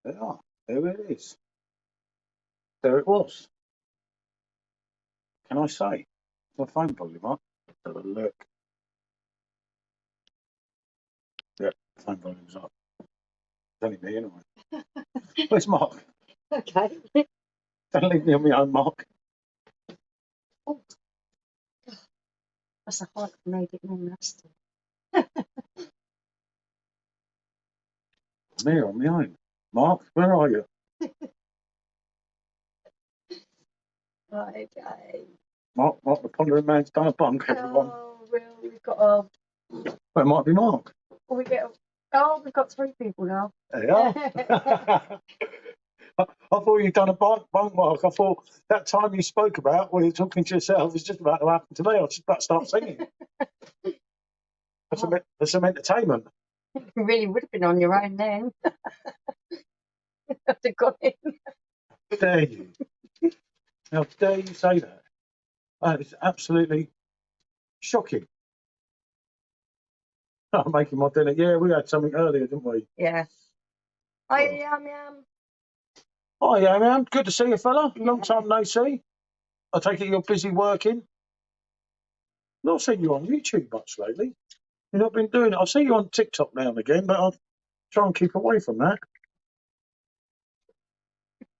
There are. There it is. There it was. Can I say? My phone volume up. Have a look. Yeah, phone volume's up. It's only me anyway. Where's Mark? Okay. Don't leave me on my own, Mark. Oh, that's a height for me getting on that still. I'm here on my own. Mark, where are you? Right, okay. Mark, the pondering man's done a bunk, everyone. Oh, well, we've got our. Well, it might be Mark. We've got 3 people now. There you are. I thought you'd done a bunk, Mark. I thought that time you spoke about where you're talking to yourself was just about to happen to me. I was just about to start singing. That's some entertainment. You really would have been on your own then. Have to go in. How dare you? How dare you say that? That is absolutely shocking. I'm making my dinner. Yeah, we had something earlier, didn't we? Yeah. Hi, yum. Oh, yeah, man. Good to see you, fella. Yeah. Long time no see. I take it you're busy working. Not seen you on YouTube much lately. You've not been doing it. I see you on TikTok now and again, but I'll try and keep away from that.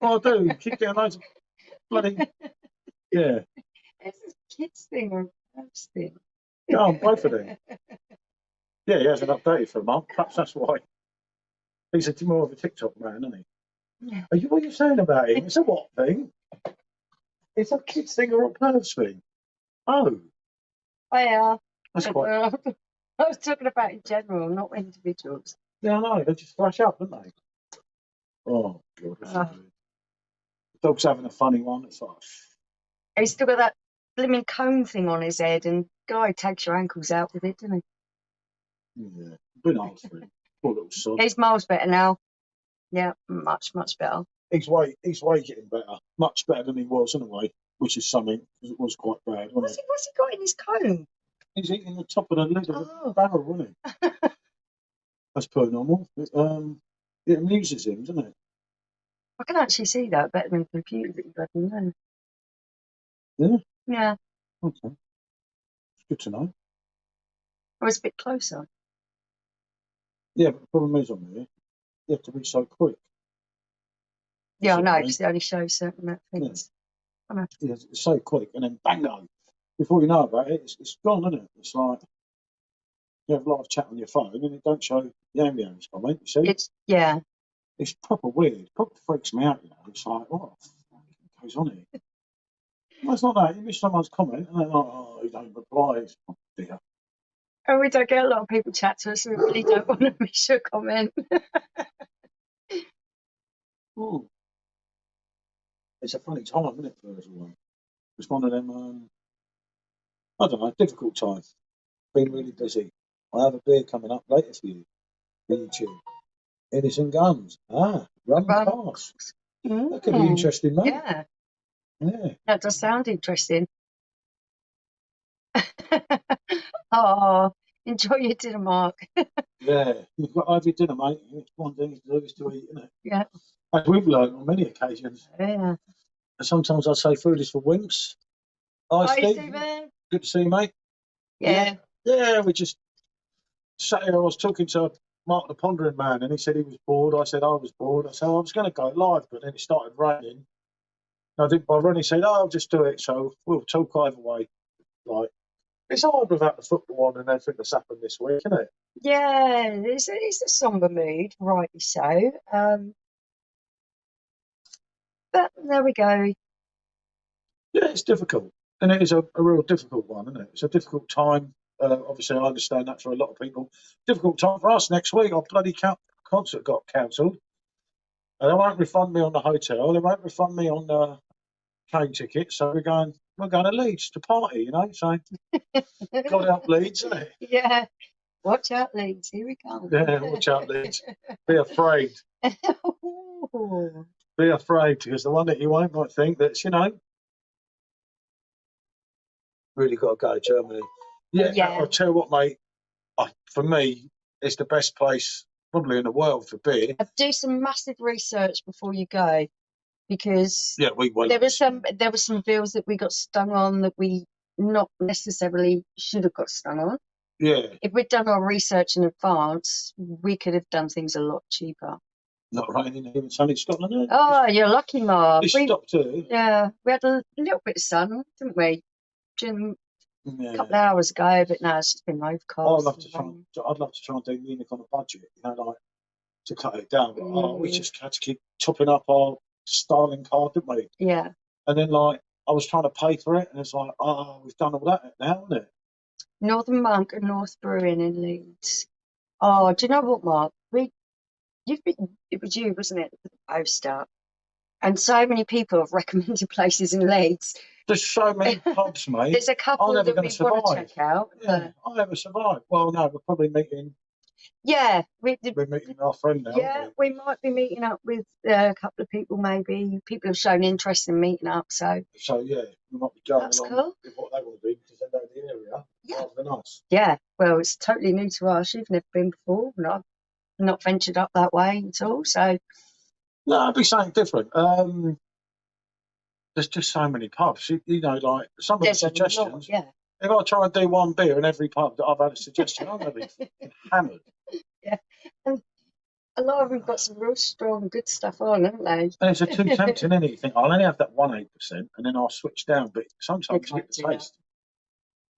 Oh, I do. You keep getting loads of bloody... Yeah. It's a kids thing or a adults thing. Oh, both of them. Yeah, he hasn't updated for a month. Perhaps that's why. He's more of a TikTok man, isn't he? Yeah. What are you saying about him? It's a what thing? It's a kids thing or a pervs thing? Oh, Yeah. that's quite... I was talking about in general, not individuals. Yeah, I know. They just flash up, don't they? Oh, God. The dog's having a funny one. It's like... He's still got that blimmin' cone thing on his head, and guy takes your ankles out with it, doesn't he? Yeah, been asked for him. Poor little son. He's miles better now. Yeah, much better. He's way getting better. Much better than he was anyway, which is something, because it was quite bad, wasn't it? What's he got in his cone? He's eating the top of the lid of the barrel, wasn't he? That's per normal. It amuses him, doesn't it? I can actually see that better than the computer that you've had in there. Yeah? Yeah. Okay. It's good to know. I was a bit closer. Yeah, but the problem is on there, you have to be so quick. Yeah, I know, because they only show certain things. Yeah. I know. Yeah, it's so quick, and then bango. Before you know about it, it's gone, isn't it? It's like you have a live chat on your phone and it don't show Yam Yam's comment, you see? Yeah. It's proper weird. It proper freaks me out, you know. It's like, what the fuck goes on here? Well, it's not that. You miss someone's comment and they're like, oh, you don't reply. It's, oh, dear. And we don't get a lot of people chat to us, so we really don't want to miss your comment. It's a funny time, isn't it, for everyone? It's one of them, I don't know, difficult times. Been really busy. I have a beer coming up later for you. YouTube. Innocent Guns. Run past. That could be interesting, mate. Yeah. Yeah. That does sound interesting. Oh, enjoy your dinner, Mark. Yeah, you've got to have your dinner, mate. It's one thing to do is to eat, isn't it? Yeah. As we've learned on many occasions. Yeah. And sometimes I say food is for wimps. Hi, Stephen. Good to see you, mate. Yeah. Yeah, we just sat here. I was talking to Mark the Pondering Man, and he said he was bored. I said I was bored. I said I was going to go live, but then it started raining. I didn't bother, and he said, "Oh, I'll just do it." So we'll talk either way. Like, it's hard without the football on and everything that's happened this week, isn't it? Yeah, it's a somber mood, rightly so. But there we go. Yeah, it's difficult, and it is a real difficult one, isn't it? It's a difficult time. Obviously, I understand that for a lot of people. Difficult time for us next week. Our bloody concert got cancelled. And they won't refund me on the hotel. They won't refund me on the train ticket. So we're going to Leeds to party, you know. So God help Leeds, isn't it? Yeah. Watch out, Leeds. Here we come. Yeah, watch out, Leeds. Be afraid. Be afraid, because the one that you won't might think that's, you know, really got to go to Germany. Yeah, I'll tell you what, mate. For me, it's the best place probably in the world for beer. Do some massive research before you go, because Yeah, we won't. there were some bills that we got stung on that we not necessarily should have got stung on. Yeah, If we'd done our research in advance, we could have done things a lot cheaper. not raining here in sunny Scotland. Eh? Oh, you're lucky, Mark. It stopped here. Yeah, we had a little bit of sun, didn't we? During a Yeah. couple of hours ago, but now it's just been overcast. I'd love to try and do Munich on a budget, you know, like to cut it down. But we just had to keep topping up our styling card, didn't we? Yeah. And then, like, I was trying to pay for it, and it's like, we've done all that now, isn't it? Northern Monk and North Brewing in Leeds. Oh, do you know what, Mark? It was you, wasn't it? The poster. And so many people have recommended places in Leeds. There's so many pubs, mate. There's a couple that we want to check out. Yeah, I'll never survive. Well, no, we're probably meeting. Yeah, we're meeting our friend now. Yeah, we might be meeting up with a couple of people. Maybe people have shown interest in meeting up. So yeah, we might be going along cool. with what they want to do because they know the area rather than us. Yeah, well, it's totally new to us. You've never been before, and I've not ventured up that way at all. So no, it'd be something different. There's just so many pubs. You know, like some of the suggestions. Yeah. If I try and do one beer in every pub that I've had a suggestion, I'm going to be hammered. Yeah, and a lot of them got some real strong, good stuff on, haven't they? And it's too tempting, isn't it? You think, I'll only have that 1 8%, and then I'll switch down. But sometimes you get the taste.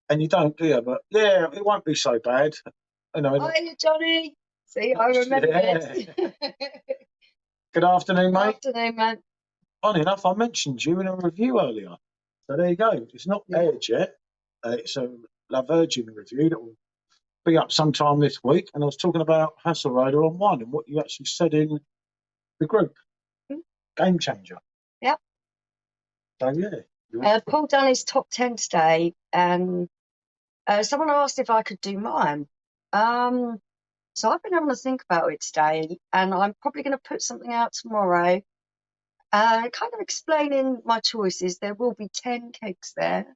And you don't, do you? But yeah, it won't be so bad. You know. Hi, Johnny. See, I remember it. Good afternoon, mate. Good afternoon, mate. Funny enough, I mentioned you in a review earlier. So there you go. It's not aired yet. It's a La Virgin review that will be up sometime this week. And I was talking about Hasselröder on one and what you actually said in the group. Game changer. Yep. So yeah. Paul done his top 10 today, and someone asked if I could do mine. So I've been having to think about it today, and I'm probably going to put something out tomorrow, kind of explaining my choices. There will be 10 kegs there,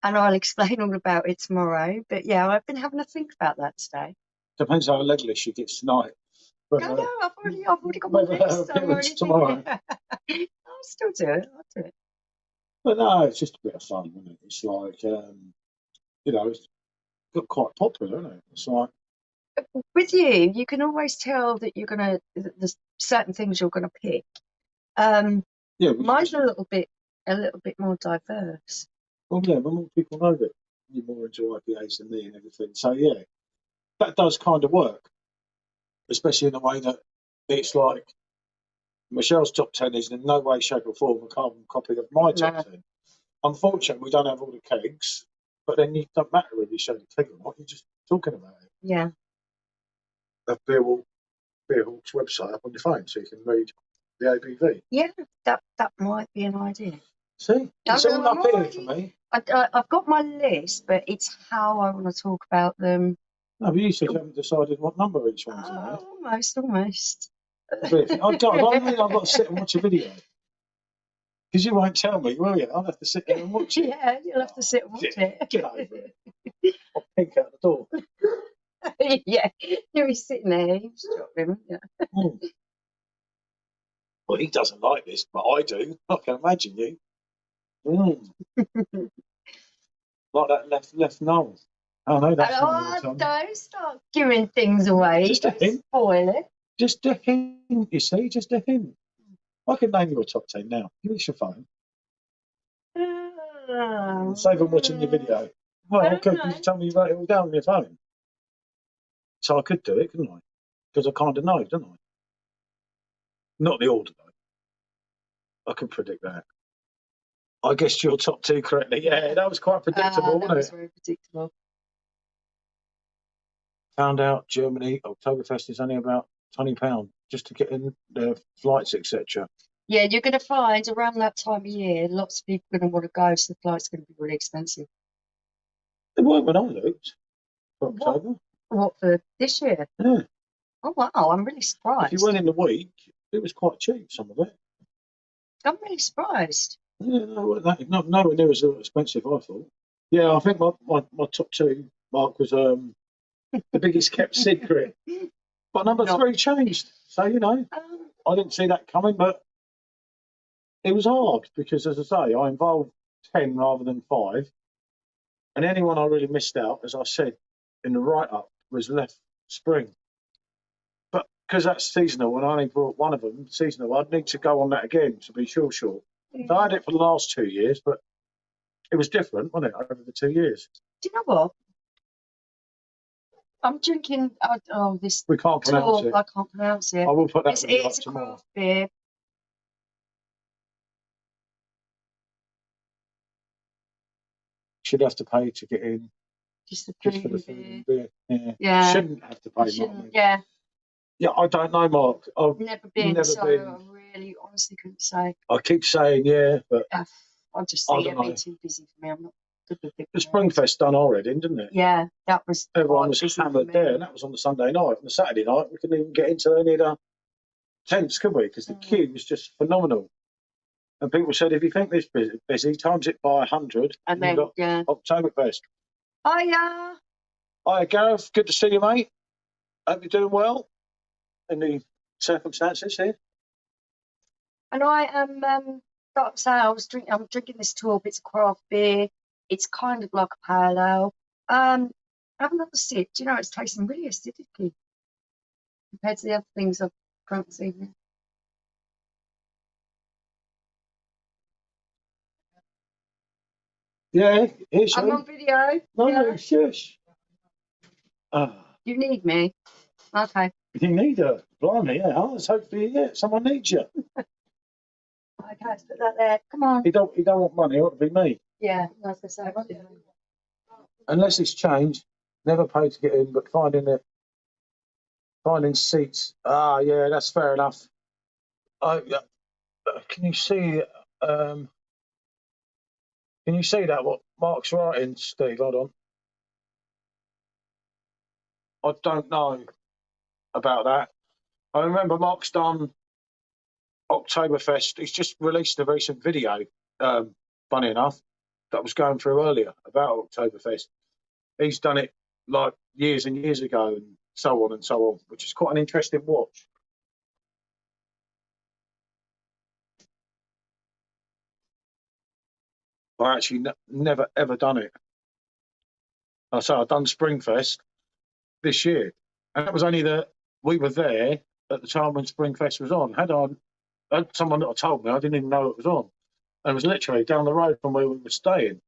and I'll explain all about it tomorrow. But yeah, I've been having to think about that today. Depends how legless she gets tonight. No, I've already got my list. Tomorrow. I'll still do it. I'll do it. But no, it's just a bit of fun, isn't it? It's like, you know, it's got quite popular, isn't it? It's like. With you can always tell that there's certain things you're gonna pick. Mine's a little bit more diverse. Well, yeah, but more people know that you're more into IPAs than me and everything. So yeah, that does kind of work, especially in the way that it's like Michelle's top 10 is in no way, shape, or form a carbon copy of my top 10. Unfortunately, we don't have all the kegs, but then it doesn't matter if you show the keg or not. You're just talking about it. Yeah. Have Beerhawk's website up on your phone so you can read the ABV. Yeah, that might be an idea. See, it's all up here for me. I've got my list, but it's how I want to talk about them. No, but you said you haven't decided what number each one's in. Almost. I've got to sit and watch a video. Because you won't tell me, will you? I'll have to sit there and watch it. Yeah, you'll have to sit and watch it. Get over it. I'll pink out the door. Yeah, you'll be sitting there eavesdropping, wouldn't you? Well, he doesn't like this, but I do. I can imagine you. Like that left null. Oh no, that's don't start giving things away. Just a hint. Spoil it. Just a hint, you see, just a hint. I can name your top 10 now. Give us your phone. Save them watching your video. Well, okay, you tell me you wrote it all down on your phone. So I could do it, couldn't I? Because I kind of know, don't I? Not the order, though. I can predict that. I guessed your top 2 correctly. Yeah, that was quite predictable, wasn't it? That was very predictable. Found out Germany, Oktoberfest is only about £20 just to get in the flights, etc. Yeah, you're going to find around that time of year, lots of people are going to want to go, so the flight's going to be really expensive. They weren't when I looked for October. What, for this year? Yeah. Oh, wow, I'm really surprised. If you went in the week, it was quite cheap, some of it. I'm really surprised. Yeah, not nowhere near as expensive, I thought. Yeah, I think my top 2, Mark, was the biggest kept secret But number Not- 3 changed. So, you know, I didn't see that coming, but it was hard because, as I say, I involved 10 rather than 5. And anyone I really missed out, as I said in the write-up, was Left Spring. But because that's seasonal and I only brought one of them seasonal, I'd need to go on that again to be sure. So I had it for the last 2 years, but it was different, wasn't it, over the 2 years? Do you know what? I'm drinking. This We can't pronounce talk. it. I can't pronounce it. I will put that It's, with you it's up a tomorrow. craft beer. Should have to pay to get in. Just the Just for food the and food beer. and beer. Yeah. Yeah. Shouldn't have to pay, Mark. Shouldn't, yeah. Yeah, I don't know, Mark. I've Never been. never so been. I really, honestly couldn't say. I keep saying yeah, but I just I see don't it being know. too busy for me. I'm not good with big The crowds. Springfest done our heading, didn't it? Yeah, that was. Everyone quite was busy for hammered me. there, and that was on the Sunday night. On the Saturday night, we couldn't even get into any of the tents, could we? Because the queue was just phenomenal. And people said, if you think this busy, times it by 100, And you've then, got yeah. Oktoberfest. Hiya. Hi, Gareth. Good to see you, mate. Hope you're doing well in the circumstances here. And I am. Like I say, I'm drinking this Torp. It's a craft beer. It's kind of like a pale ale. Have another sip. Do you know it's tasting really acidic compared to the other things I've drunk this evening. Yeah, here's I'm on video. No, Yeah. no, shush. You need me. Okay. You need her. Blimey, yeah. Let's hopefully, yeah, someone needs you. Okay, let's put that there. Come on. He don't want money. It ought to be me. Yeah, I was gonna say. Unless it's changed, never pay to get in, but finding seats. Ah, yeah, that's fair enough. Yeah, can you see? Can you see that? What Mark's writing, Steve? Hold on. I don't know about that. I remember Mark's done Oktoberfest. He's just released a recent video. Funny enough, that was going through earlier about Oktoberfest. He's done it like years and years ago, and so on and so on, which is quite an interesting watch. I actually never ever done it. I say I've done Springfest this year, and that was only we were there at the time when Springfest was on. Had someone that told me, I didn't even know it was on, and it was literally down the road from where we were staying,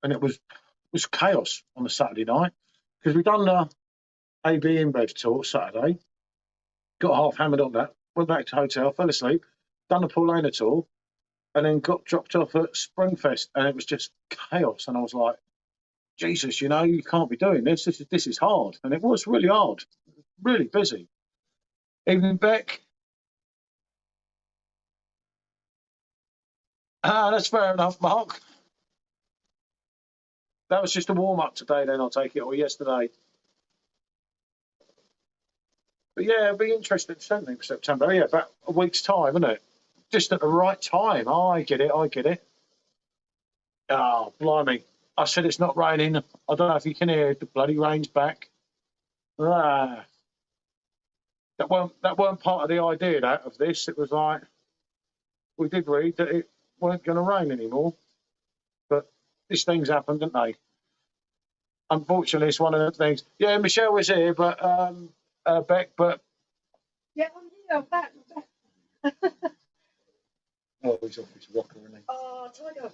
and it was chaos on a Saturday night because we'd done the AB InBev tour Saturday, got half hammered on that, went back to the hotel, fell asleep, done the Paulina tour, and then got dropped off at Springfest, and it was just chaos. And I was like, Jesus, you know, you can't be doing this. This is hard, and it was really hard, really busy. Evening, Beck. That's fair enough, Mark. That was just a warm up today, then I'll take it, or yesterday. But yeah, it'll be interesting, 17th of September. Yeah, about a week's time, isn't it? Just at the right time. Oh, I get it. Oh, blimey. I said it's not raining. I don't know if you can hear it. The bloody rain's back. That weren't part of the idea of this. It was like, we did read that it weren't going to rain anymore. But these things happen, don't they? Unfortunately, it's one of the things. Yeah, Michelle was here, but Beck, but... Yeah, I'm here. I'm back. Oh, he's off his rocker, isn't he? Oh, Tiger.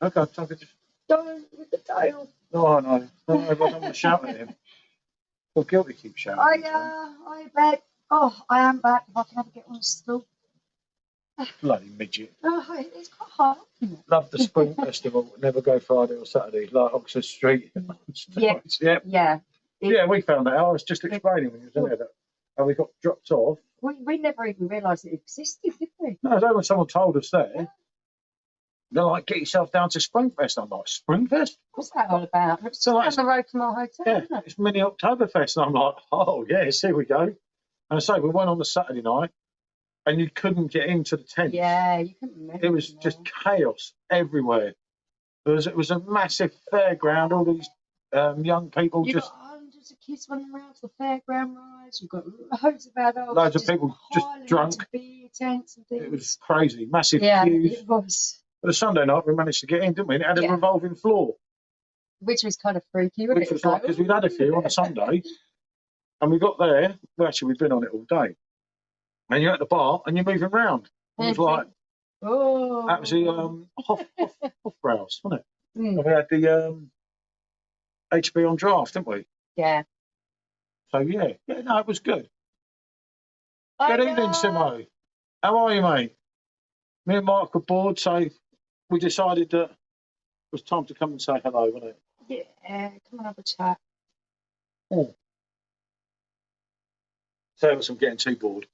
Okay, Tiger, just... Don't with the tail. No, no, I don't want to shout at him. Well, guilty keep shouting. I'm back. Oh, I am back. If I can ever get on stool. Bloody midget. Oh, it's quite hard. Love the Spring Festival. Never go Friday or Saturday, like Oxford Street. Yeah. Yeah. Yeah, we found that out. I was just explaining when you was in there that how we got dropped off. We never even realised it existed, did we? No, it was only when someone told us there. They're like, get yourself down to Springfest. I'm like, Springfest? What's that all about? It's So down the road from our hotel, yeah, isn't it? it's mini Oktoberfest. And I'm like, oh, yes, here we go. And I say, we went on the Saturday night and you couldn't get into the tent. Yeah, you couldn't remember. It was just chaos everywhere. It was a massive fairground, all these young people You just... got hundreds loads of kids running around for fairground rides. We've got loads of adults. Loads of people just piling drunk. into beer tents and things. It was crazy, massive Yeah, queues. it was. But a Sunday night we managed to get in, didn't we? And it had a Yeah. revolving floor, Which was kind of freaky, wasn't which it? was like, because we'd had a few on a Sunday, and we got there. Well, actually, we'd been on it all day. And you're at the bar and you're moving around. It was like Oh. absolutely Hofbrau's, wasn't it? Mm. And we had the HB on draft, didn't we? Yeah. So yeah, no, it was good. Good evening, Simo. How are you, mate? Me and Mark were bored, so we decided that it was time to come and say hello, wasn't it? Yeah, come and have a chat. Save us from getting too bored.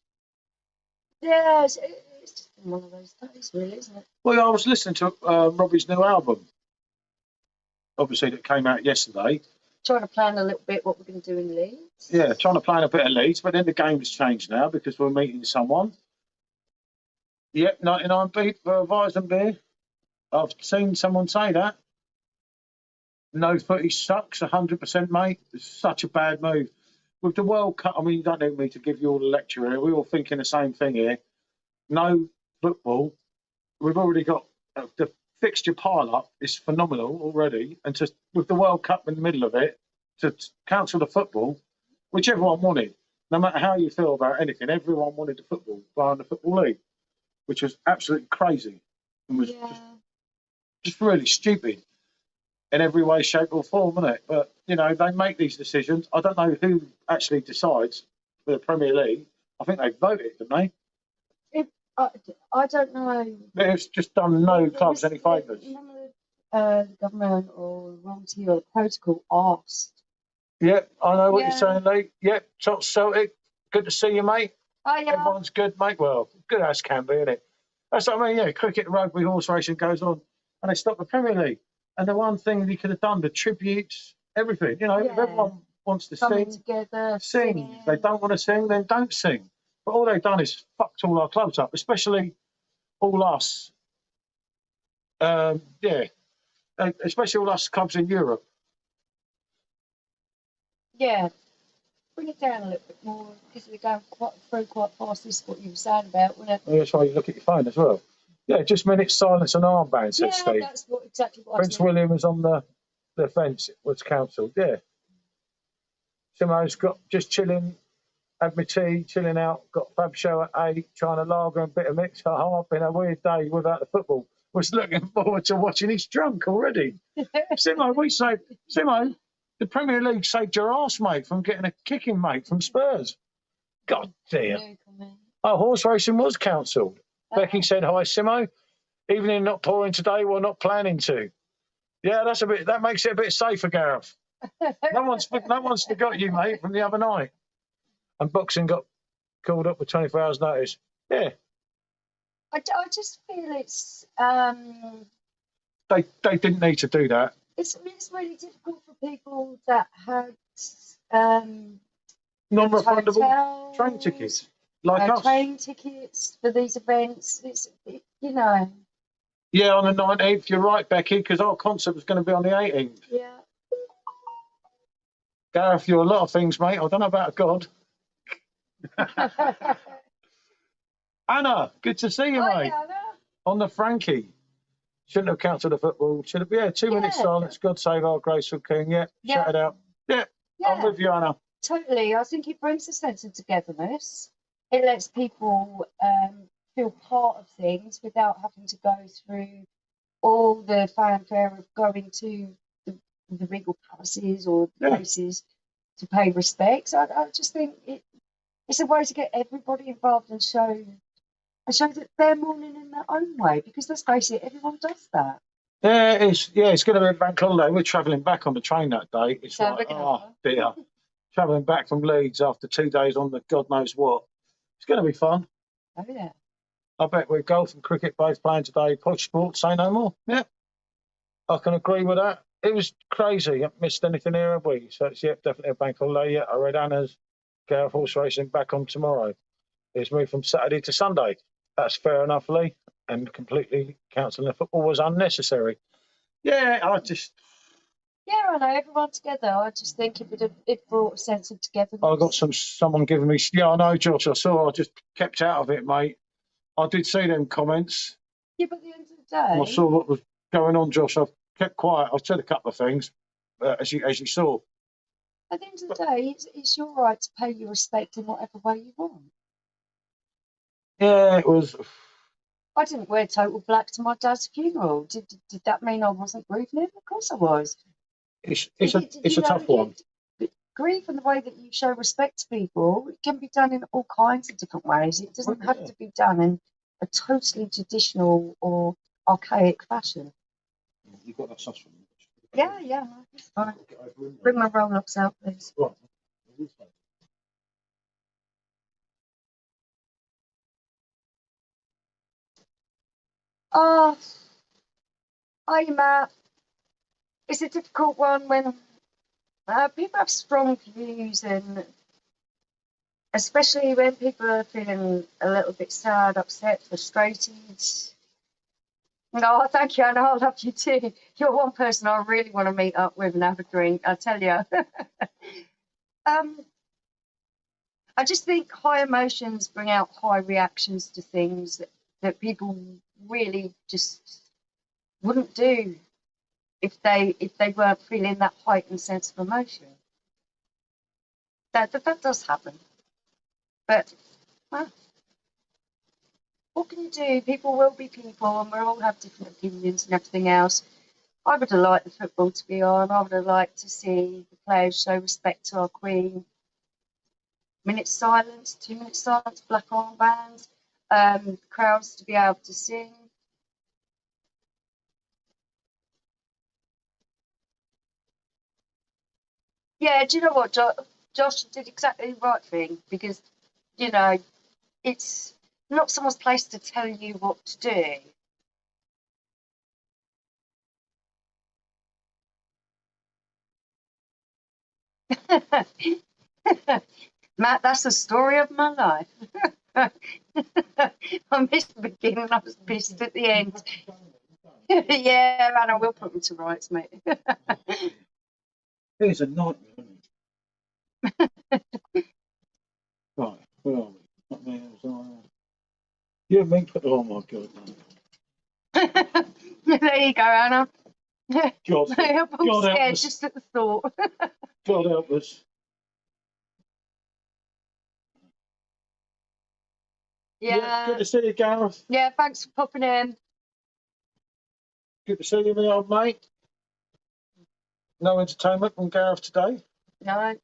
Yeah, it's just one of those days, really, isn't it? Well, I was listening to Robbie's new album, obviously, that came out yesterday. Trying to plan a little bit what we're going to do in Leeds. Yeah, trying to plan a bit of Leeds, but then the game has changed now because we're meeting someone. Yep, 99 beat for Weizenbier. I've seen someone say that. No footage sucks, 100%, mate. It's such a bad move. With the World Cup, I mean, you don't need me to give you all the lecture here. We're all thinking the same thing here. No football. We've already got the fixture pile-up is phenomenal already. And just with the World Cup in the middle of it, to cancel the football, which everyone wanted, no matter how you feel about anything, everyone wanted the football, bar the Football League, which was absolutely crazy and was just really stupid in every way, shape or form, isn't it? But, you know, they make these decisions. I don't know who actually decides for the Premier League. I think they voted, didn't they? I don't know. It's just done no clubs any favours. None of the government or royalty or the protocol asked. Yep, I know what you're saying, Lee. Yep, top Celtic. Good to see you, mate. Oh, yeah. Everyone's good, mate. Well, good as can be, isn't it? That's what I mean, yeah. Cricket, rugby, horse racing goes on, and they stop the Premier League. And the one thing you could have done, the tributes, everything, you know, if everyone wants to Coming sing, together, sing. singing. If they don't want to sing, then don't sing. But all they've done is fucked all our clubs up, especially all us. Especially all us clubs in Europe. Yeah, bring it down a little bit more because we're going quite fast. This is what you were saying about, wasn't it? Well, that's why you look at your phone as well. Yeah, just minutes silence and armband, says Steve. That's exactly what Prince I William was on the fence. It was cancelled. Yeah. Simo's got just chilling, had my tea, chilling out, got Fab Show at 8, trying to lager and bit of mix. Oh, been a weird day without the football. Was looking forward to watching. He's drunk already. Simo, the Premier League saved your arse, mate, from getting a kicking, mate, from Spurs. God dear. Oh, horse racing was cancelled. Becky said, hi, Simo. Evening not pouring today, we're not planning to. Yeah, that makes it a bit safer, Gareth. No one's forgot you, mate, from the other night. And boxing got called up with 24 hours notice. Yeah. I just feel it's They didn't need to do that. It's really difficult for people that had non-refundable train tickets, like us. Train tickets for these events. You know. Yeah, on the 19th, you're right, Becky, because our concert was going to be on the 18th. Yeah. Gareth, you're a lot of things, mate. I don't know about God. Anna, good to see you, mate. Anna. On the Frankie. Shouldn't have cancelled the football. Should have, 2 minutes silence. God save our graceful king. Yeah, shout it out. Yeah, I'm with you, Anna. Totally. I think it brings a sense of togetherness. It lets people feel part of things without having to go through all the fanfare of going to the regal palaces or places to pay respects. I just think it's a way to get everybody involved and show that they're mourning in their own way, because let's face it, everyone does that. Yeah, it's going to be a bank holiday. We're travelling back on the train that day. It's so like, oh dear, travelling back from Leeds after 2 days on the God knows what. It's going to be fun. Oh yeah. I bet we're golf and cricket both playing today. Posh Sports, say no more. Yeah, I can agree with that. It was crazy. Haven't missed anything here, have we? So it's definitely a bank holiday. Yeah, I read Anna's Gareth horse racing back on tomorrow. It's moved from Saturday to Sunday. That's fair enough, Lee. And completely cancelling the football was unnecessary. Yeah, Yeah, I know, everyone together. I just think it brought a sense of togetherness. I got someone giving me. Yeah, I know, Josh. I saw. I just kept out of it, mate. I did see them comments. Yeah, but at the end of the I day, saw what was going on, Josh. I kept quiet. I said a couple of things, as you saw. at the end of the day, it's your right to pay your respect in whatever way you want. Yeah, it was. I didn't wear total black to my dad's funeral. Did that mean I wasn't grieving him? Of course I was. It's You a tough one. Grief and the way that you show respect to people, it can be done in all kinds of different ways. It doesn't have to be done in a totally traditional or archaic fashion. You've got that sauce from me. Yeah, it's fine. Bring my roll-ups out, please. Right. Oh, hi, Matt. It's a difficult one when people have strong views, and especially when people are feeling a little bit sad, upset, frustrated. No, thank you, and I love you too. You're one person I really want to meet up with and have a drink, I tell you. I just think high emotions bring out high reactions to things that people really just wouldn't do if they weren't feeling that heightened sense of emotion. That does happen. But well, what can you do? People will be people, and we'll all have different opinions and everything else. I would have liked the football to be on. I would have liked to see the players show respect to our Queen. Minute silence, 2 minutes silence, black armbands, crowds to be able to sing. Yeah, do you know what, Josh did exactly the right thing, because, you know, it's not someone's place to tell you what to do. Matt, that's the story of my life. I missed the beginning, I was pissed at the end. Yeah, and I will put them to rights, mate. It's a nightmare, isn't it? Right, where are we? Not me, it was, you and me put. Oh my God, no. There you go, Anna. God, I'm God help scared us. just at the thought. God help us. Yeah. Good to see you, Gareth. Yeah, thanks for popping in. Good to see you, my old mate. No entertainment from Gareth today. No,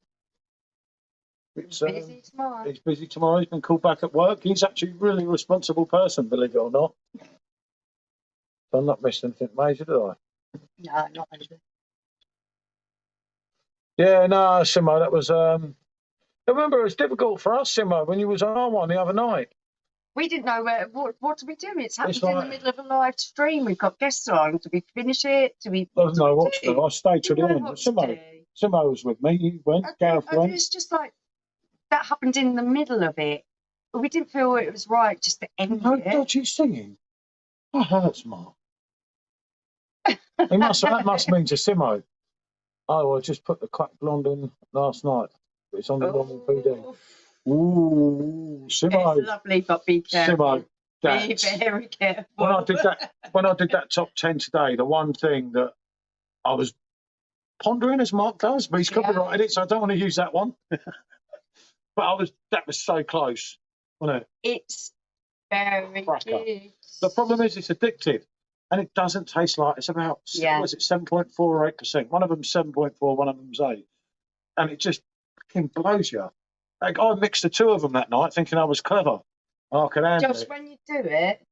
It's, busy tomorrow. he's busy tomorrow. He's been called back at work. He's actually a really responsible person, believe it or not. So I'm not missing anything major, did I? No, not really. Yeah, no, Simo, that was. I remember it was difficult for us, Simo, when you was on our one the other night. We didn't know what do we do? It's happened It's in the like- middle of a live stream. We've got guests on. Do we finish it? Do we? I don't know what to do. I stayed till the Didn't know end. what to do. Simo was with me. He went. Gareth went. It's just like that happened in the middle of it. But we didn't feel it was right just to end No it. dodgy singing. That hurts, Mark. That must mean to Simo. Oh, I just put the crack blonde in last night. It's on the wrong PD. Ooh, Simo. It's lovely, but be careful. Simo. Be very careful. When I did that top 10 today, the one thing that I was pondering, as Mark does, but he's copyrighted it, so I don't want to use that one. But that was so close, wasn't it? It's very good. The problem is it's addictive, and it doesn't taste like it's about. Was it 7.4 or 8%? One of them's 7.4, one of them's 8, and it just fucking blows you. Like, I mixed the two of them that night, thinking I was clever. I could handle Josh, it. when you do it,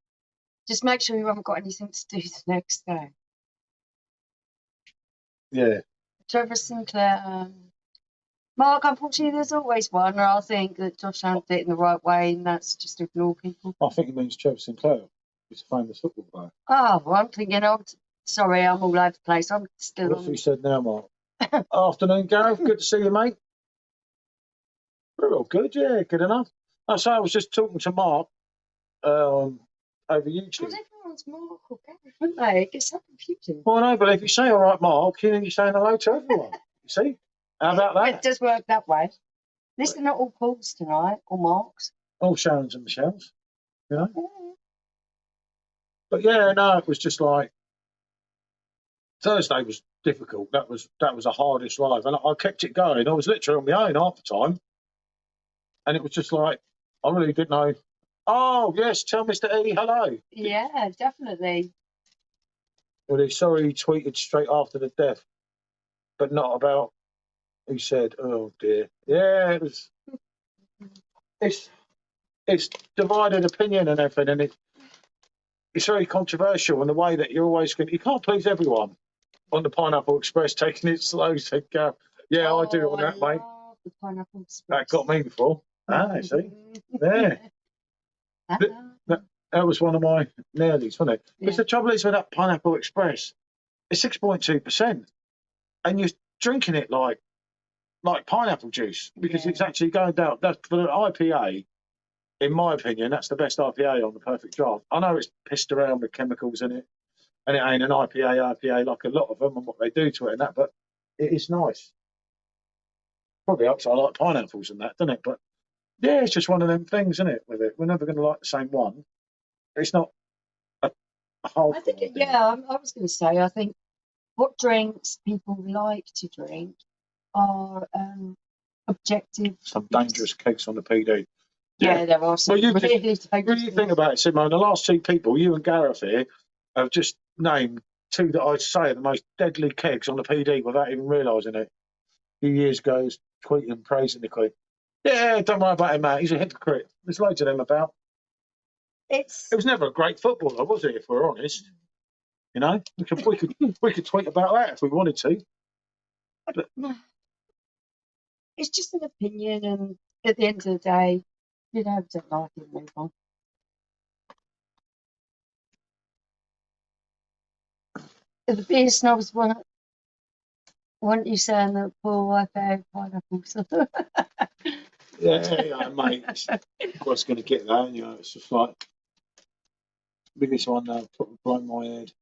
just make sure you haven't got anything to do the next day. Yeah. Trevor Sinclair. Mark, unfortunately, there's always one where I think that Josh handled it in the right way, and that's just to ignore people. I think he means Trevor Sinclair. He's a famous football player. Oh, well, I'm thinking, sorry, I'm all over the place. I'm still What's he said now, Mark? Afternoon, Gareth. Good to see you, mate. We're all good, yeah, good enough. I was just talking to Mark over YouTube. Because everyone's Mark or Gareth, aren't they? It gets so confusing. Well, no, but if you say all right, Mark, you're saying hello to everyone. You see? How about It that? does work that way. At least they're not all Pauls tonight, or Marks. All Sharons and Michelles, you know? Yeah. But yeah, no, it was just like Thursday was difficult. That was the hardest live, and I kept it going. I was literally on my own half the time, and it was just like I really didn't know. Oh yes, tell Mr. E hello. Yeah, definitely. Well, he's sorry he tweeted straight after the death, but not about. He said, "Oh dear, yeah, it was. It's divided opinion and everything, and it's very controversial in the way that you're always going. You can't please everyone on the Pineapple Express taking it slow." Said Gav. Yeah, I do on that, mate. Love the Pineapple Express. That got me before. Ah, see, there. That was one of my nearlies, wasn't it? Because the trouble is with that Pineapple Express, it's 6.2%, and you're drinking it like pineapple juice because it's actually going down. That's for an IPA. In my opinion, that's the best IPA on the Perfect Draft. I know it's pissed around with chemicals in it, and it ain't an IPA like a lot of them and what they do to it and that, but it is nice. Probably helps I like pineapples and that, doesn't it? But yeah, it's just one of them things, isn't it? With it, we're never going to like the same one. It's not a hard. I think, I was going to say, I think what drinks people like to drink are objective. Some dangerous kegs on the PD. Yeah, there are some well, really really think about it, Simone. The last two people, you and Gareth here, have just named two that I'd say are the most deadly kegs on the PD without even realising it. A few years ago, he was tweeting and praising the Queen. Yeah, don't worry about him, mate. He's a hypocrite. There's loads of them about. It was never a great footballer, was it? If we're honest, you know, we could tweet about that if we wanted to. But it's just an opinion, and at the end of the day, you don't like it, move on. The beer snobs weren't you saying that Paul IPA pineapples? yeah, mate. I was going to get that, you know. It's just like biggest one now, blowing my head.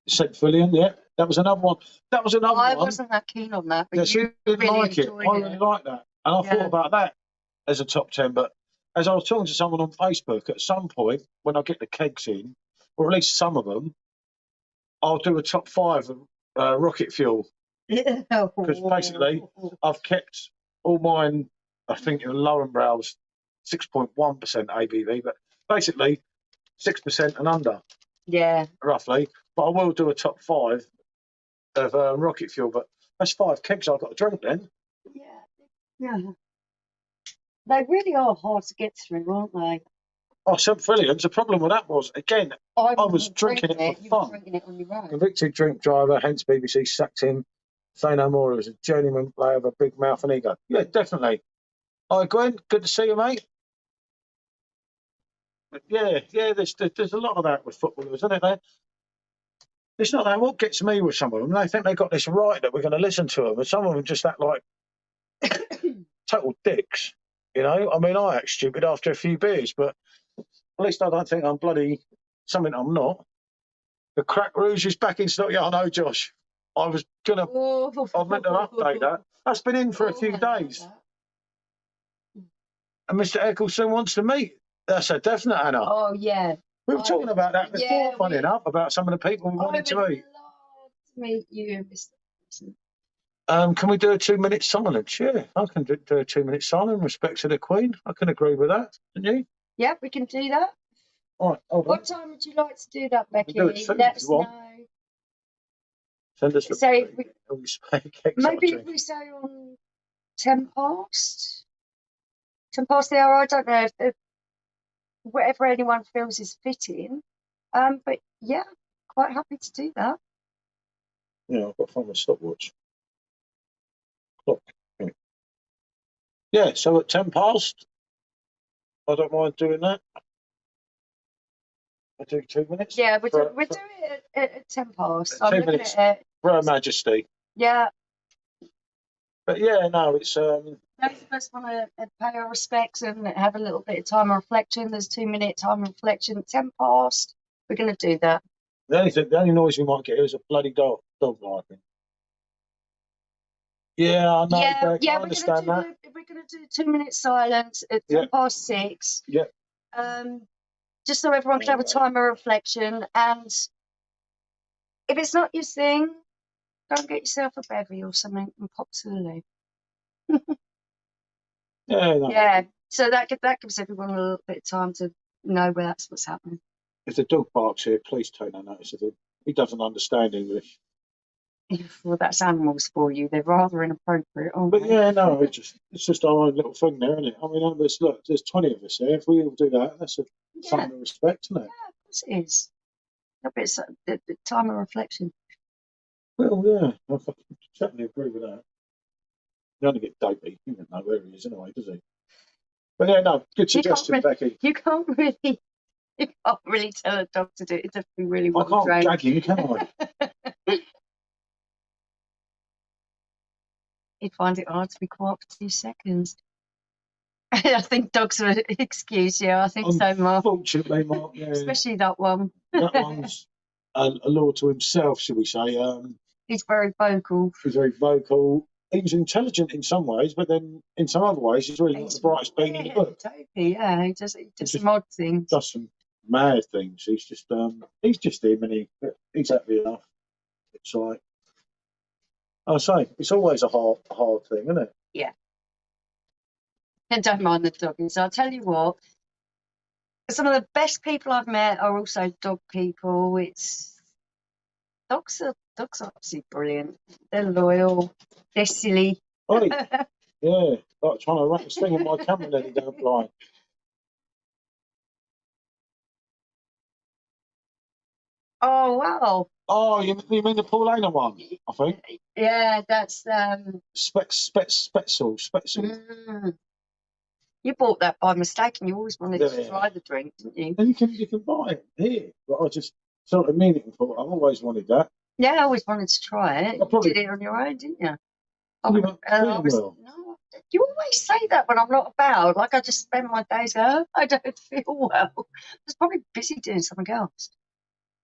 St. Fillion, yeah, that was another one. That was another one. I wasn't that keen on that, but you didn't really like it. I really like that, and I thought about that as a top 10. But as I was talking to someone on Facebook, at some point when I get the kegs in, or at least some of them, I'll do a top 5 of rocket fuel. Because basically, I've kept all mine. I think in Lowenbrau's 6.1% ABV, but basically 6% and under. Yeah, roughly. But I will do a top 5 of rocket fuel. But that's 5 kegs I've got to drink then. Yeah. They really are hard to get through, aren't they? Oh, St. Fillions. The problem with that was, again, I was drinking it for fun. Drinking it on your own. Convicted drink driver, hence BBC sacked him. Say no more. He was a journeyman player with a big mouth and ego. Yeah, definitely. Hi, Gwen. Good to see you, mate. But yeah. There's a lot of that with footballers, isn't it? It's not that. What gets me with some of them, they think they got this right that we're going to listen to them, and some of them just act like total dicks. You know, I mean, I act stupid after a few beers, but at least I don't think I'm bloody something I'm not. The Crack Rouge is back in stock. Yeah, I know, Josh. I was gonna. I meant to update that. That's been in for a few days. And Mr. Eccleston wants to meet. That's a definite, Anna. Oh yeah. We were talking about that before, funny enough, about some of the people we wanted to meet. I would love to meet you, Mr. Eccleston. Can we do a 2-minute silence? Yeah, I can do a 2-minute silence in respect to the Queen. I can agree with that, can you? Yeah, we can do that. All right, hold on. What time would you like to do that, Becky? Do it soon, Let us know. Send us maybe if we say on 10 past? 10 past the hour, I don't know if whatever anyone feels is fitting. But yeah, quite happy to do that. Yeah, I've got to find my stopwatch. Clock. Yeah, so at 10 past, I don't mind doing that. I do 2 minutes. Yeah, we do it at 10 past. 2 minutes for Her Majesty. Yeah. But yeah, no, it's those of us want to pay our respects and have a little bit of time of reflection. There's 2-minute time of reflection. 10 past. We're going to do that. The only noise we might get is a bloody dog barking. Yeah, I know, Yeah, Beck, I we're understand that. going to do 2 minute silence at Yeah. 6:10. Yeah. Just so everyone can have a time of reflection. And if it's not your thing, go and get yourself a bevy or something and pop to the loo. Yeah, no. Yeah. So that gives everyone a little bit of time to know where that's what's happening. If the dog barks here, please take no notice of him. He doesn't understand English. Well, that's animals for you. They're rather inappropriate, aren't But they? yeah, no, it's just our own little thing there, isn't it? I mean, there's 20 of us here. If we all do that, that's a sign of respect, isn't it? Yeah, of course it is. A bit of the time of reflection. Well, yeah, I certainly agree with that. You only get dopey. He doesn't know where he is anyway, does he? But yeah, no, good suggestion, Becky. You can't really tell a dog to do it. It has to be really I well can't trained. gag you, can I? He'd find it hard to be quiet for 2 seconds. I think dogs are an excuse, yeah. I think so, Mark. Unfortunately, Mark, yeah. Especially that one. That one's a law to himself, shall we say. He's very vocal. He's very vocal. He's intelligent in some ways, but then in some other ways, he's really not the brightest bean in the book. Totally, yeah. He does some odd things. Does some mad things. He's just him, and he's happy enough. It's like I say, it's always a hard thing, isn't it? Yeah. And don't mind the dogging. So I'll tell you what. Some of the best people I've met are also dog people. Dogs are obviously brilliant. They're loyal. They're silly. Right. Yeah, like trying to wrap this thing in my camera and then he don't fly. Oh wow. Oh, you mean the Paulina one? I think. Yeah, that's Spetzel. You bought that by mistake, and you always wanted to try the drink, didn't you? And you can buy it here, but I just sort of mean it and thought I've always wanted that. Yeah, I always wanted to try it. You did it on your own, didn't you? Well. No, you always say that when I'm not about. Like I just spend my days going, oh, I don't feel well. I was probably busy doing something else.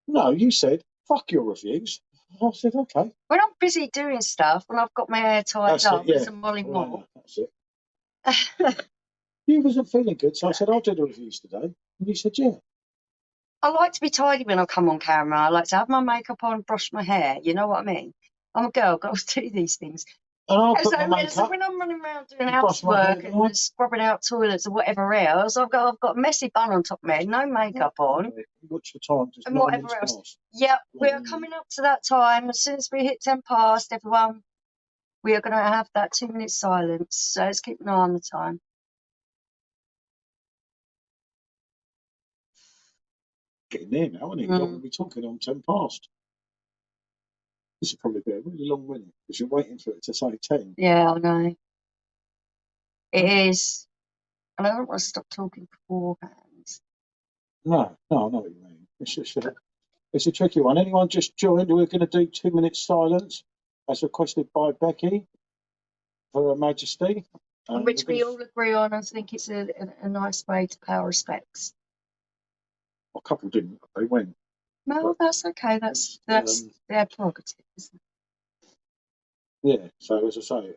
No, you said fuck your reviews. I said okay. When I'm busy doing stuff, when I've got my hair tied up with some Molly Moore. That's it. You wasn't feeling good, so I said I'll do the reviews today, and you said yeah. I like to be tidy when I come on camera. I like to have my makeup on, brush my hair. You know what I mean? I'm a girl, got to do these things. And I'll put my makeup. So when I'm running around doing housework and scrubbing out toilets or whatever else, I've got a messy bun on top of me, no makeup on. Watch the time. And whatever else. Past. Yeah, we are coming up to that time. As soon as we hit 10 past, everyone, we are going to have that 2 minute silence. So let's keep an eye on the time. Getting there now, isn't it? You're not going to be talking on 10 past. This will probably be a really long minute because you're waiting for it to say 10. Yeah, I know. It is. And I don't want to stop talking beforehand. No, I know what you mean. It's a tricky one. Anyone just joined? We're going to do 2 minutes silence as requested by Becky for Her Majesty. Which we all agree on. I think it's a nice way to pay our respects. A couple didn't. They went. No, that's okay. That's their prerogative, isn't it? Yeah. So as I say,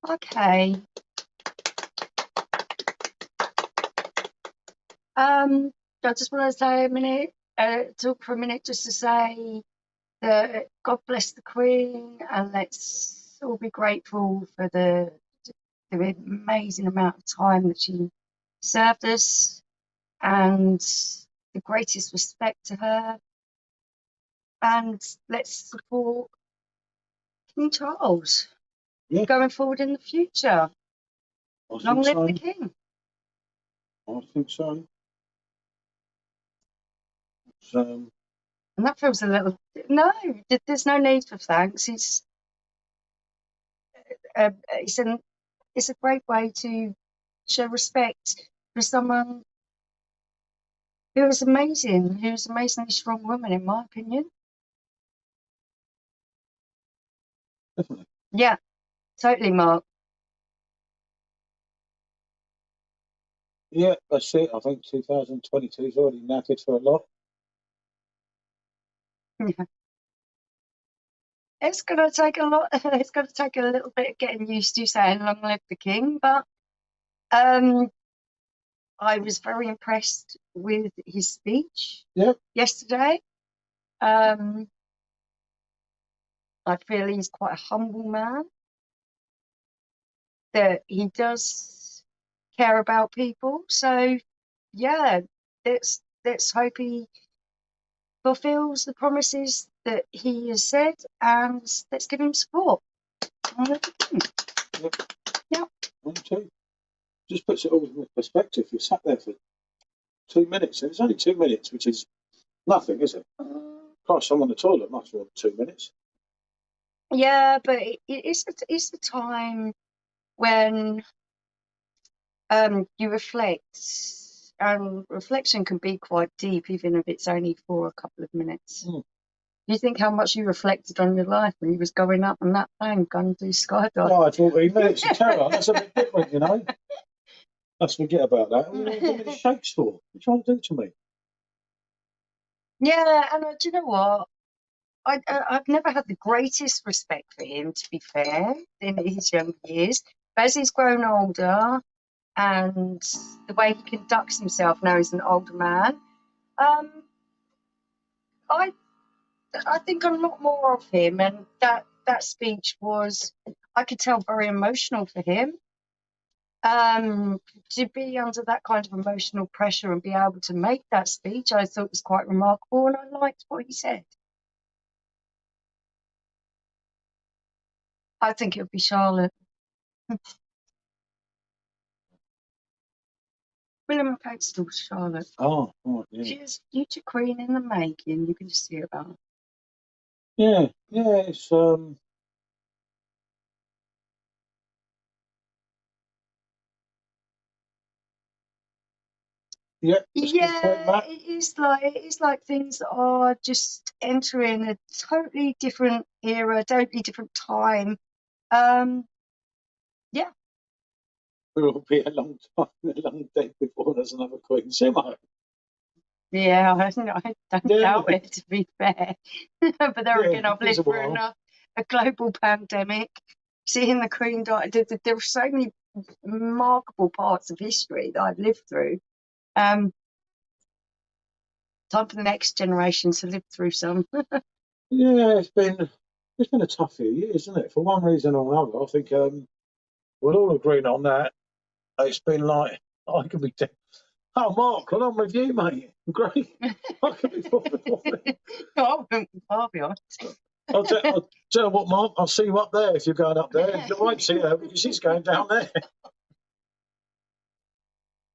Okay. I just want to say a minute, talk for a minute, just to say that God bless the Queen, and let's all be grateful for the amazing amount of time that she served us, and the greatest respect to her. And let's support King Charles going forward in the future. Long live the King. I think so. And that feels a little. No, there's no need for thanks. It's a great way to show respect for someone who is amazing, who's an amazingly strong woman, in my opinion. Definitely. Yeah, totally, Mark. Yeah, that's it. I think 2022 is already knackered for a lot. Yeah. It's going to take a lot. It's going to take a little bit of getting used to saying "Long live the King," but I was very impressed with his speech yesterday. I feel he's quite a humble man, that he does care about people. So, yeah, let's hope he fulfills the promises that he has said, and let's give him support. Yeah. Me too. Just puts it all in perspective. You sat there for 2 minutes, and it's only 2 minutes, which is nothing, is it? Gosh, I'm on the toilet much more than 2 minutes. Yeah, but it's the time when you reflect, and reflection can be quite deep, even if it's only for a couple of minutes. You think how much you reflected on your life when you was going up on that plane, going to do skydiving. Oh, I thought 14 minutes of terror. That's a bit different, you know. Let's forget about that. What are you giving me shakes for? What are you trying to do to me? Yeah, and do you know what? I've never had the greatest respect for him, to be fair, in his younger years. But as he's grown older, and the way he conducts himself now as an older man, I think a lot more of him, and that speech was, I could tell, very emotional for him. To be under that kind of emotional pressure and be able to make that speech, I thought was quite remarkable, and I liked what he said. I think it would be Charlotte. William and Kate's daughter, Charlotte. Oh, right, yeah. She's future queen in the making. You can just see about her. Yeah, it's yeah, it is like things are just entering a totally different era, totally different time. Yeah. We'll be a long day before there's another Queen Simo. Yeah, I don't doubt it, to be fair. But there again, I've lived through a global pandemic, seeing the Queen die. There are so many remarkable parts of history that I've lived through. Time for the next generation to live through some. Yeah, it's been a tough few years, isn't it? For one reason or another, I think we're all agreeing on that. It's been like I could be. Oh, Mark, well, I'm with you, mate. Great. I could be falling. I'll be honest. I'll tell you what, Mark. I'll see you up there if you're going up there. I won't see her because she's going down there.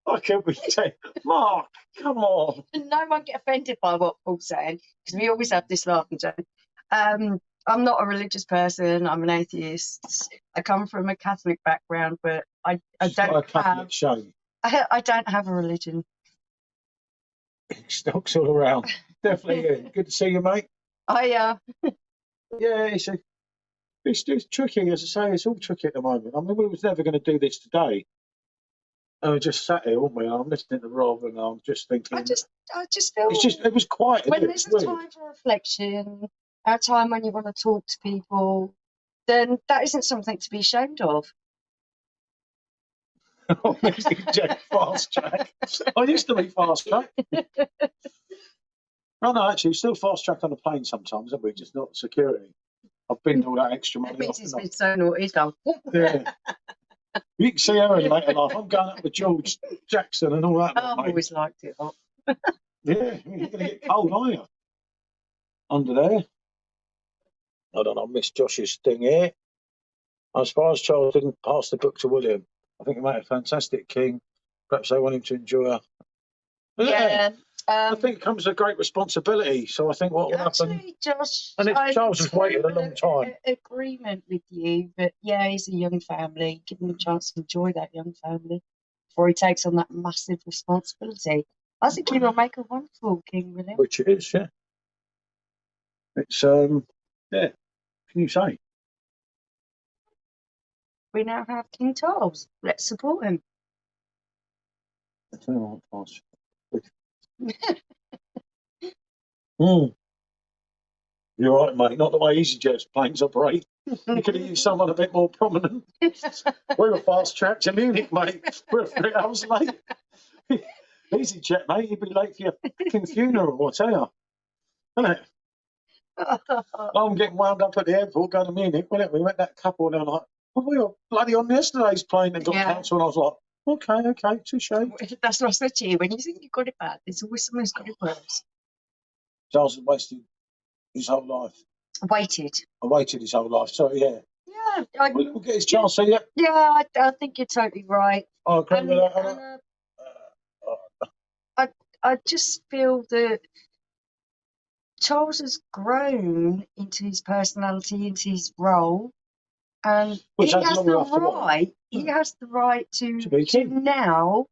I could be saying, Mark, come on. No one get offended by what Paul's saying, because we always have this laughing joke. I'm not a religious person. I'm an atheist. I come from a Catholic background, but I don't have. Shame. I don't have a religion. Stocks all around. Definitely in. Good to see you, mate. Yeah, it's tricky, as I say. It's all tricky at the moment. I mean, we was never going to do this today. And we just sat here, weren't we? I'm listening to Rob, and I'm just thinking. I just feel it was quiet. When there's a time for reflection, a time when you want to talk to people, then that isn't something to be ashamed of. Fast track. I used to be fast track. No, actually, still fast track on the plane sometimes, haven't we? Just not security. I've been all that extra money off. He's been so naughty. He's gone. Yeah. You can see her in later life. I'm going up with George Jackson and all that. I've mate. always liked it. Oh, Yeah, you're going to get cold, are you? Under there. I don't know, I missed Josh's thing here. I'm surprised Charles didn't pass the book to William. I think he made a fantastic king. Perhaps they want him to enjoy her. yeah. I think it comes with a great responsibility. So I think what will happen. Actually, Josh, And I Charles has waited a long time. Agreement with you, but yeah, he's a young family. Give him a chance to enjoy that young family before he takes on that massive responsibility. I think he will make a wonderful king, William. Which it is, yeah. It's, yeah, can you say? We now have King Charles. Let's support him. I tell you what, Mm. You're right, mate. Not the way EasyJet's planes operate. You could have used someone a bit more prominent. We were fast tracked to Munich, mate. We're 3 hours late. EasyJet, mate, you'd be late for your fucking funeral, I tell you. Isn't it? I'm getting wound up at the airport going to Munich, wasn't it? We met that couple and they're like, well, we were bloody on yesterday's plane and got cancelled. And I was like, okay, touche. That's what I said to you. When you think you've got it bad, there's always someone who's got it worse. Charles has wasted his whole life. Waited. I waited his whole life, so yeah. Yeah, We'll get his chance, so yeah. Yeah, I think you're totally right. I agree with that. I just feel that Charles has grown into his personality, into his role, and Which he has has long the enough to work. right. He has the right To to be king. now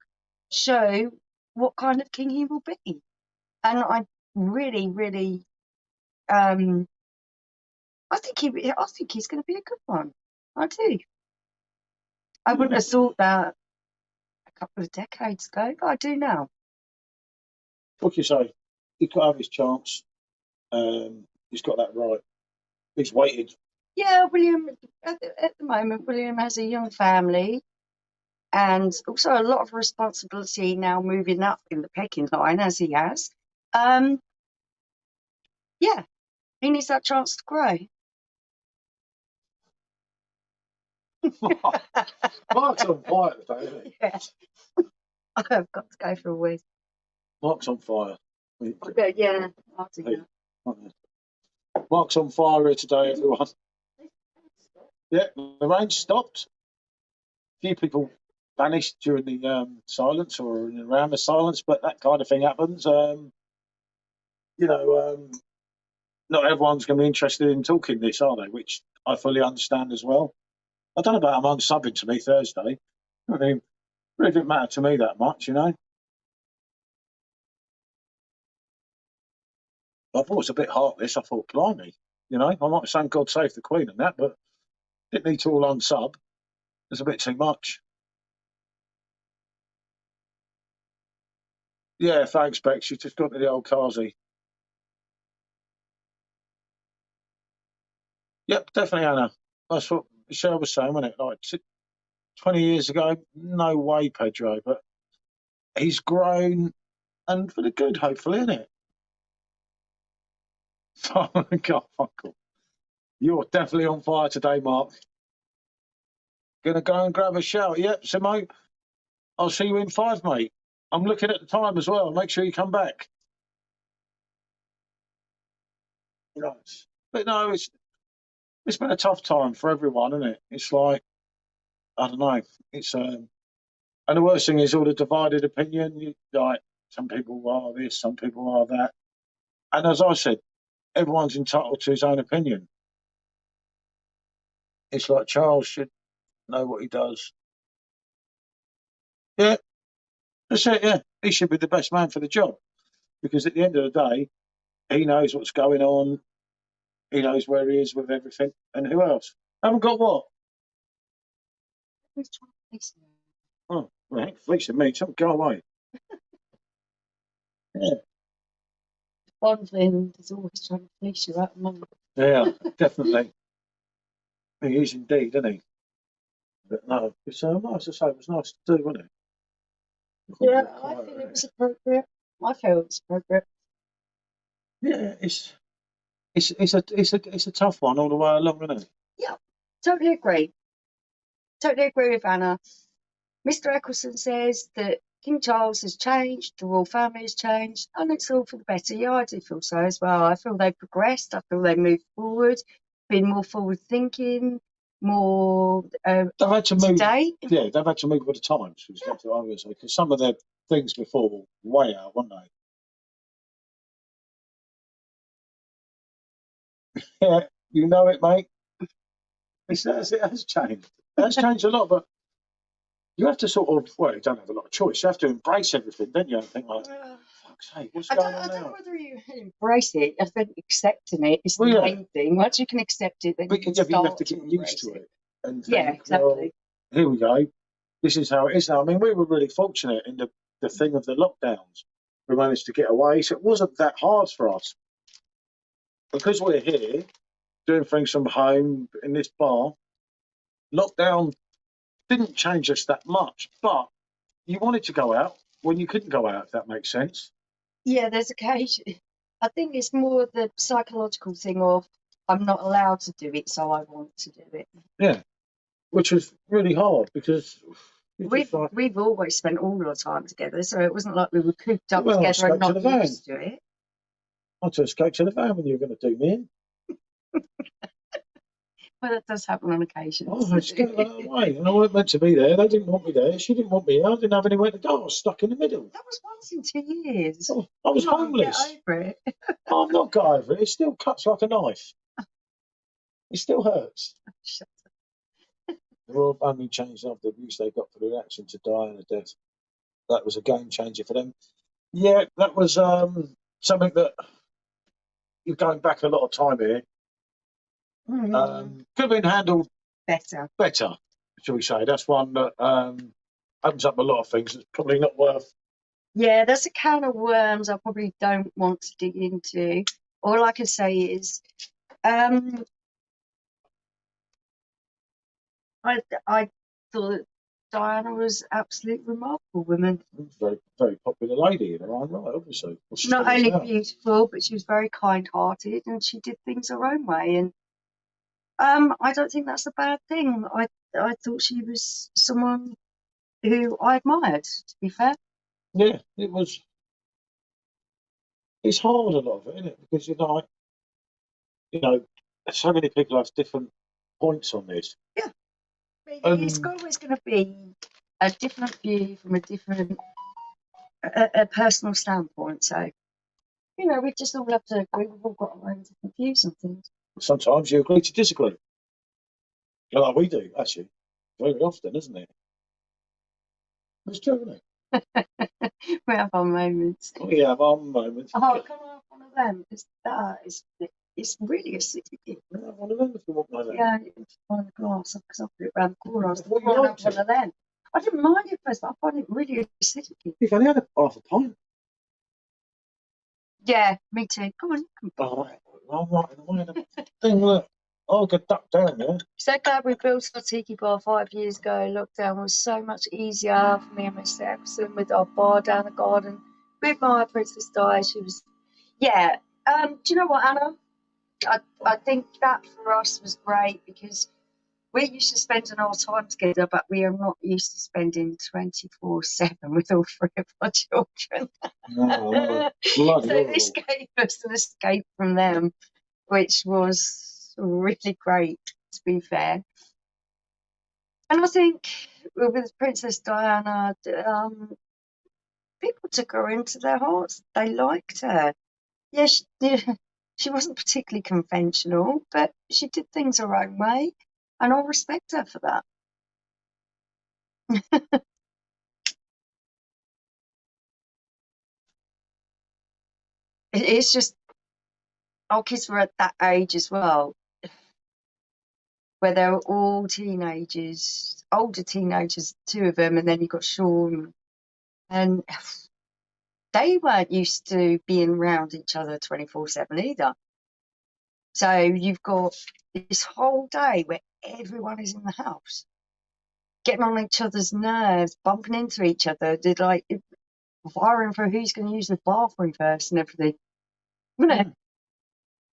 show what kind of king he will be, and I really, really, I think he's going to be a good one. I do. I wouldn't have thought that a couple of decades ago, but I do now. What can you say? He could have his chance. He's got that right. He's waited. Yeah, William, at the moment, William has a young family and also a lot of responsibility now moving up in the pecking line as he has. Yeah, he needs that chance to grow. Mark's on fire today, isn't he? Yeah. I've got to go for a wee. Mark's on fire. Yeah, I'll do that. Mark's on fire here today, everyone. Yeah, the rain stopped. A few people vanished during the silence or around the silence, but that kind of thing happens. Not everyone's going to be interested in talking this, are they? Which I fully understand as well. I don't know about them unsubbing to me Thursday. I mean, really didn't matter to me that much, you know. I thought it was a bit heartless. I thought, blimey, you know, I might have sang God Save the Queen and that, but didn't need to all unsub. It's a bit too much. Yeah, thanks, Bex. You just got me the old Kazi. Yep, definitely, Anna. That's what Michelle was saying, wasn't it? Like 20 years ago, no way, Pedro. But he's grown, and for the good, hopefully, isn't it? Oh, God, Uncle. You're definitely on fire today, Mark. Gonna go and grab a shower. Yep, Simo. I'll see you in 5, mate. I'm looking at the time as well. Make sure you come back. Right. But no, it's been a tough time for everyone, isn't it? It's like, I don't know. It's and the worst thing is all the divided opinion. Like some people are this, some people are that, and as I said, everyone's entitled to his own opinion. It's like Charles should know what he does. Yeah, that's it. Yeah, he should be the best man for the job because at the end of the day, he knows what's going on. He knows where he is with everything, and who else? Haven't got what? Who's trying to fleece me? Oh, right, fleecing me. Don't go away. Yeah. Bondland is always trying to fleece you out of money. Yeah, definitely. He is indeed, isn't he? But no, it's nice to say. It was nice to do, wasn't it? Yeah, Got I quiet, feel it wasn't was it? appropriate. I feel it's appropriate. Yeah, it's a tough one all the way along, isn't it? Yeah, totally agree. Totally agree with Anna. Mr. Eccleston says that King Charles has changed, the royal family has changed, and it's all for the better. Yeah, I do feel so as well. I feel they've progressed. I feel they've moved forward, been more forward thinking, more They've had to move. today. Yeah, they've had to move with the times. Was what I was going to say, because some of their things before were way out, weren't they? Yeah, you know it, mate. It has changed. It has changed a lot, but you have to sort of, well, you don't have a lot of choice. You have to embrace everything, don't you? And think like, fuck's sake, what's going on I don't know now? whether you embrace it. I think accepting it is the Well, yeah, main thing. Once you can accept it, then you but, can yeah, but you have start to to get used embrace to it. it and Yeah, think, well, exactly. here we go. This is how it is now. I mean, we were really fortunate in the thing of the lockdowns. We managed to get away, so it wasn't that hard for us. Because we're here doing things from home in this bar, lockdown didn't change us that much, but you wanted to go out when you couldn't go out, if that makes sense. Yeah, there's occasion. I think it's more the psychological thing of I'm not allowed to do it, so I want to do it. Yeah, which was really hard because you We've just like, we've always spent all our time together, so it wasn't like we were cooped up well, I together and escaped to not the van. used to it. I had to escape to the van when you were going to do me in. But that does happen on occasion. Oh, I escaped that way, and I weren't meant to be there. They didn't want me there. She didn't want me here. I didn't have anywhere to go. I was stuck in the middle. That was once in 2 years. Oh, I was Come on, get homeless. over it. I've not got over it. It still cuts like a knife. It still hurts. The royal family changed after the abuse they got for the reaction to Diana's death. That was a game changer for them. Yeah, that was something that you're going back a lot of time here. Could have been handled Better. shall we say. That's one that opens up a lot of things. It's probably not worth. Yeah, that's a can of worms I probably don't want to dig into. All I can say is, I I thought Diana was an absolutely remarkable woman. Very, very popular lady in her own right, obviously. Well, she Not still is only now. beautiful, but she was very kind-hearted and she did things her own way. And I don't think that's a bad thing. I thought she was someone who I admired, to be fair. Yeah, it was. It's hard a lot of it, isn't it? Because you know, so many people have different points on this. Yeah, it's always going to be a different view from a different a personal standpoint. So, we just all have to agree. We've all got our own different views on things. Sometimes you agree to disagree, like we do, actually, very often, isn't it? It's true, isn't it? We have our moments. We have our moments. Oh, can I have one of them? Because that is, it's really acidic. Can I have one of them if you want one of them? Yeah, it's find a glass because I'll put it around the corner. I was What thinking, you I'll like have one of them. I didn't mind it first, but I find it really acidic. You've only had half a pint. Yeah, me too. Come on. Oh, I'm right in the way of the thing. Look, I'll get ducked down there. So glad we built our tiki bar 5 years ago. Lockdown was so much easier for me and Mr. Epsom with our bar down the garden. With my Princess Di, she was, yeah. Do you know what, Anna? I think that for us was great because we're used to spending our time together, but we are not used to spending 24/7 with all three of our children. No, So this gave us an escape from them, which was really great, to be fair. And I think with Princess Diana, people took her into their hearts. They liked her. Yeah, she wasn't particularly conventional, but she did things her own way, and I respect her for that. It's just our kids were at that age as well, where they were all teenagers, older teenagers, two of them, and then you got Sean, and they weren't used to being around each other 24/7 either. So you've got this whole day where everyone is in the house. getting on each other's nerves, bumping into each other, did like vying for who's going to use the bathroom first and everything. Wasn't it?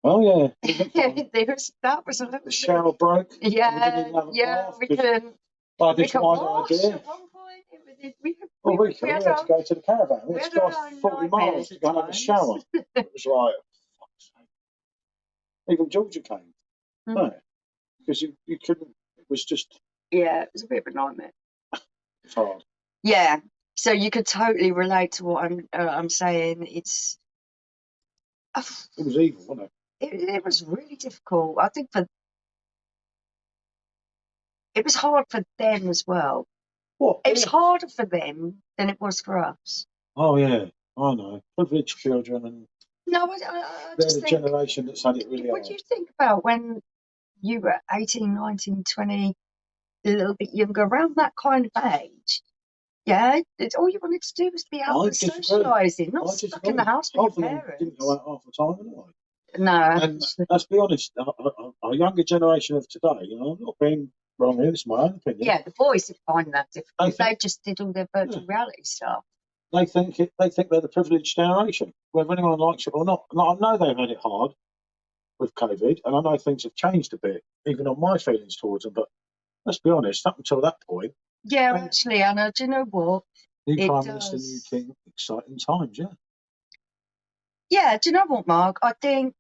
Oh yeah. That was a little The bit. shower broke. and we didn't Yeah, even have a yeah, bath we 'cause couldn't. I had We this could wide wash idea. at one point. We Well, we had had to go to the caravan. We we had had to our drive own 40 miles nightmares to at go and have a times. shower. It was like, fuck's sake. Even Georgia came. Mm. No, because you couldn't. It was just Yeah, it was a bit of a nightmare. hard. Yeah, so you could totally relate to what I'm saying. It's It was evil, wasn't it? it was really difficult. I think it was hard for them as well. What? It was harder for them than it was for us. Oh yeah, I know. Privileged children, and No, I they're just the think, generation that's had it really what hard. do you think about when you were 18, 19, 20, a little bit younger, around that kind of age? Yeah, all you wanted to do was be out and socialising, not stuck in the house with Half your of them parents. didn't go out half the time anyway. No. And let's be honest, our younger generation of today, you know, I'm not being wrong here, it's my own opinion. Yeah, the boys did find that difficult. They just did all their virtual reality stuff. They think they're the privileged generation, whether anyone likes it or not. And I know they've had it hard with COVID, and I know things have changed a bit, even on my feelings towards them. But let's be honest, up until that point, yeah, actually, Anna, do you know what? New Prime Minister, new King, exciting times, yeah. Yeah, do you know what, Mark? I think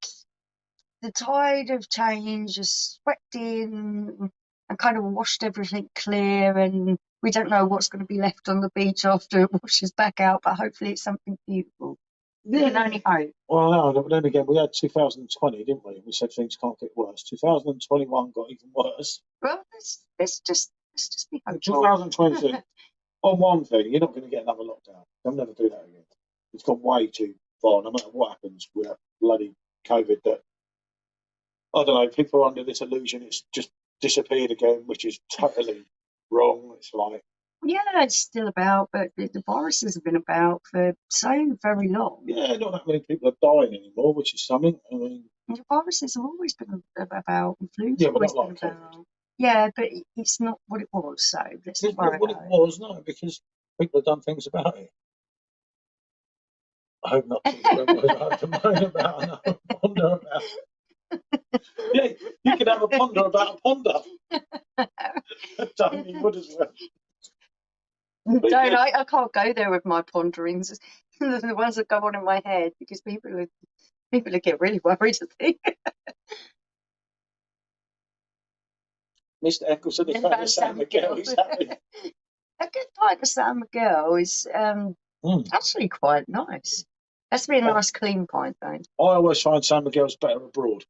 the tide of change has swept in and kind of washed everything clear, and we don't know what's going to be left on the beach after it washes back out, but hopefully it's something beautiful. We can only hope. Well, no, but then again, we had 2020, didn't we? We said things can't get worse. 2021 got even worse. Well, let's just be hopeful. 2022, on one thing, you're not going to get another lockdown. They'll never do that again. It's gone way too far. No matter what happens with bloody COVID, that I don't know, people are under this illusion it's just disappeared again, which is totally wrong. It's like, yeah, it's still about, but the viruses have been about for so very long. Yeah, not that many people are dying anymore, which is something. I mean, the viruses have always been about, and flu's yeah, but always not like been COVID. about. Yeah, but it's not what it was, so let's not It's worry not what it about it. was, no, because people have done things about it. I hope not. I have to moan about and have a ponder about. Yeah, you could have a ponder about a ponder. Tony would as well. Don't I can't go there with my ponderings. The ones that go on in my head, because people get really worried, I think. Mr. Eccleston is about Sam Miguel. He's happy. A good pint of San Miguel is actually quite nice. Has to be a nice clean pint, though. I always find San Miguel's better abroad.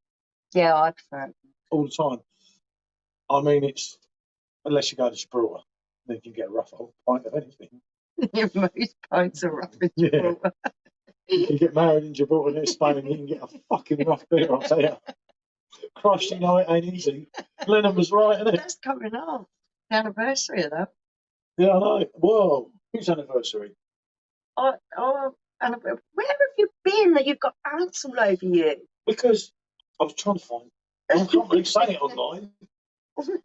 Yeah, I prefer it. All the time. I mean, it's unless you go to Gibraltar, then you can get a rough old pint of anything. Most pints are rough in Gibraltar. You get married in Gibraltar and Spain, you can get a fucking rough beer, I'll tell you. Christ, you know it ain't easy. Lennon was right, isn't it? That's coming up. The anniversary of that. Yeah, I know. Whoa, whose anniversary? Where have you been that you've got ants all over you? Because I was trying to find. I can't really say it online.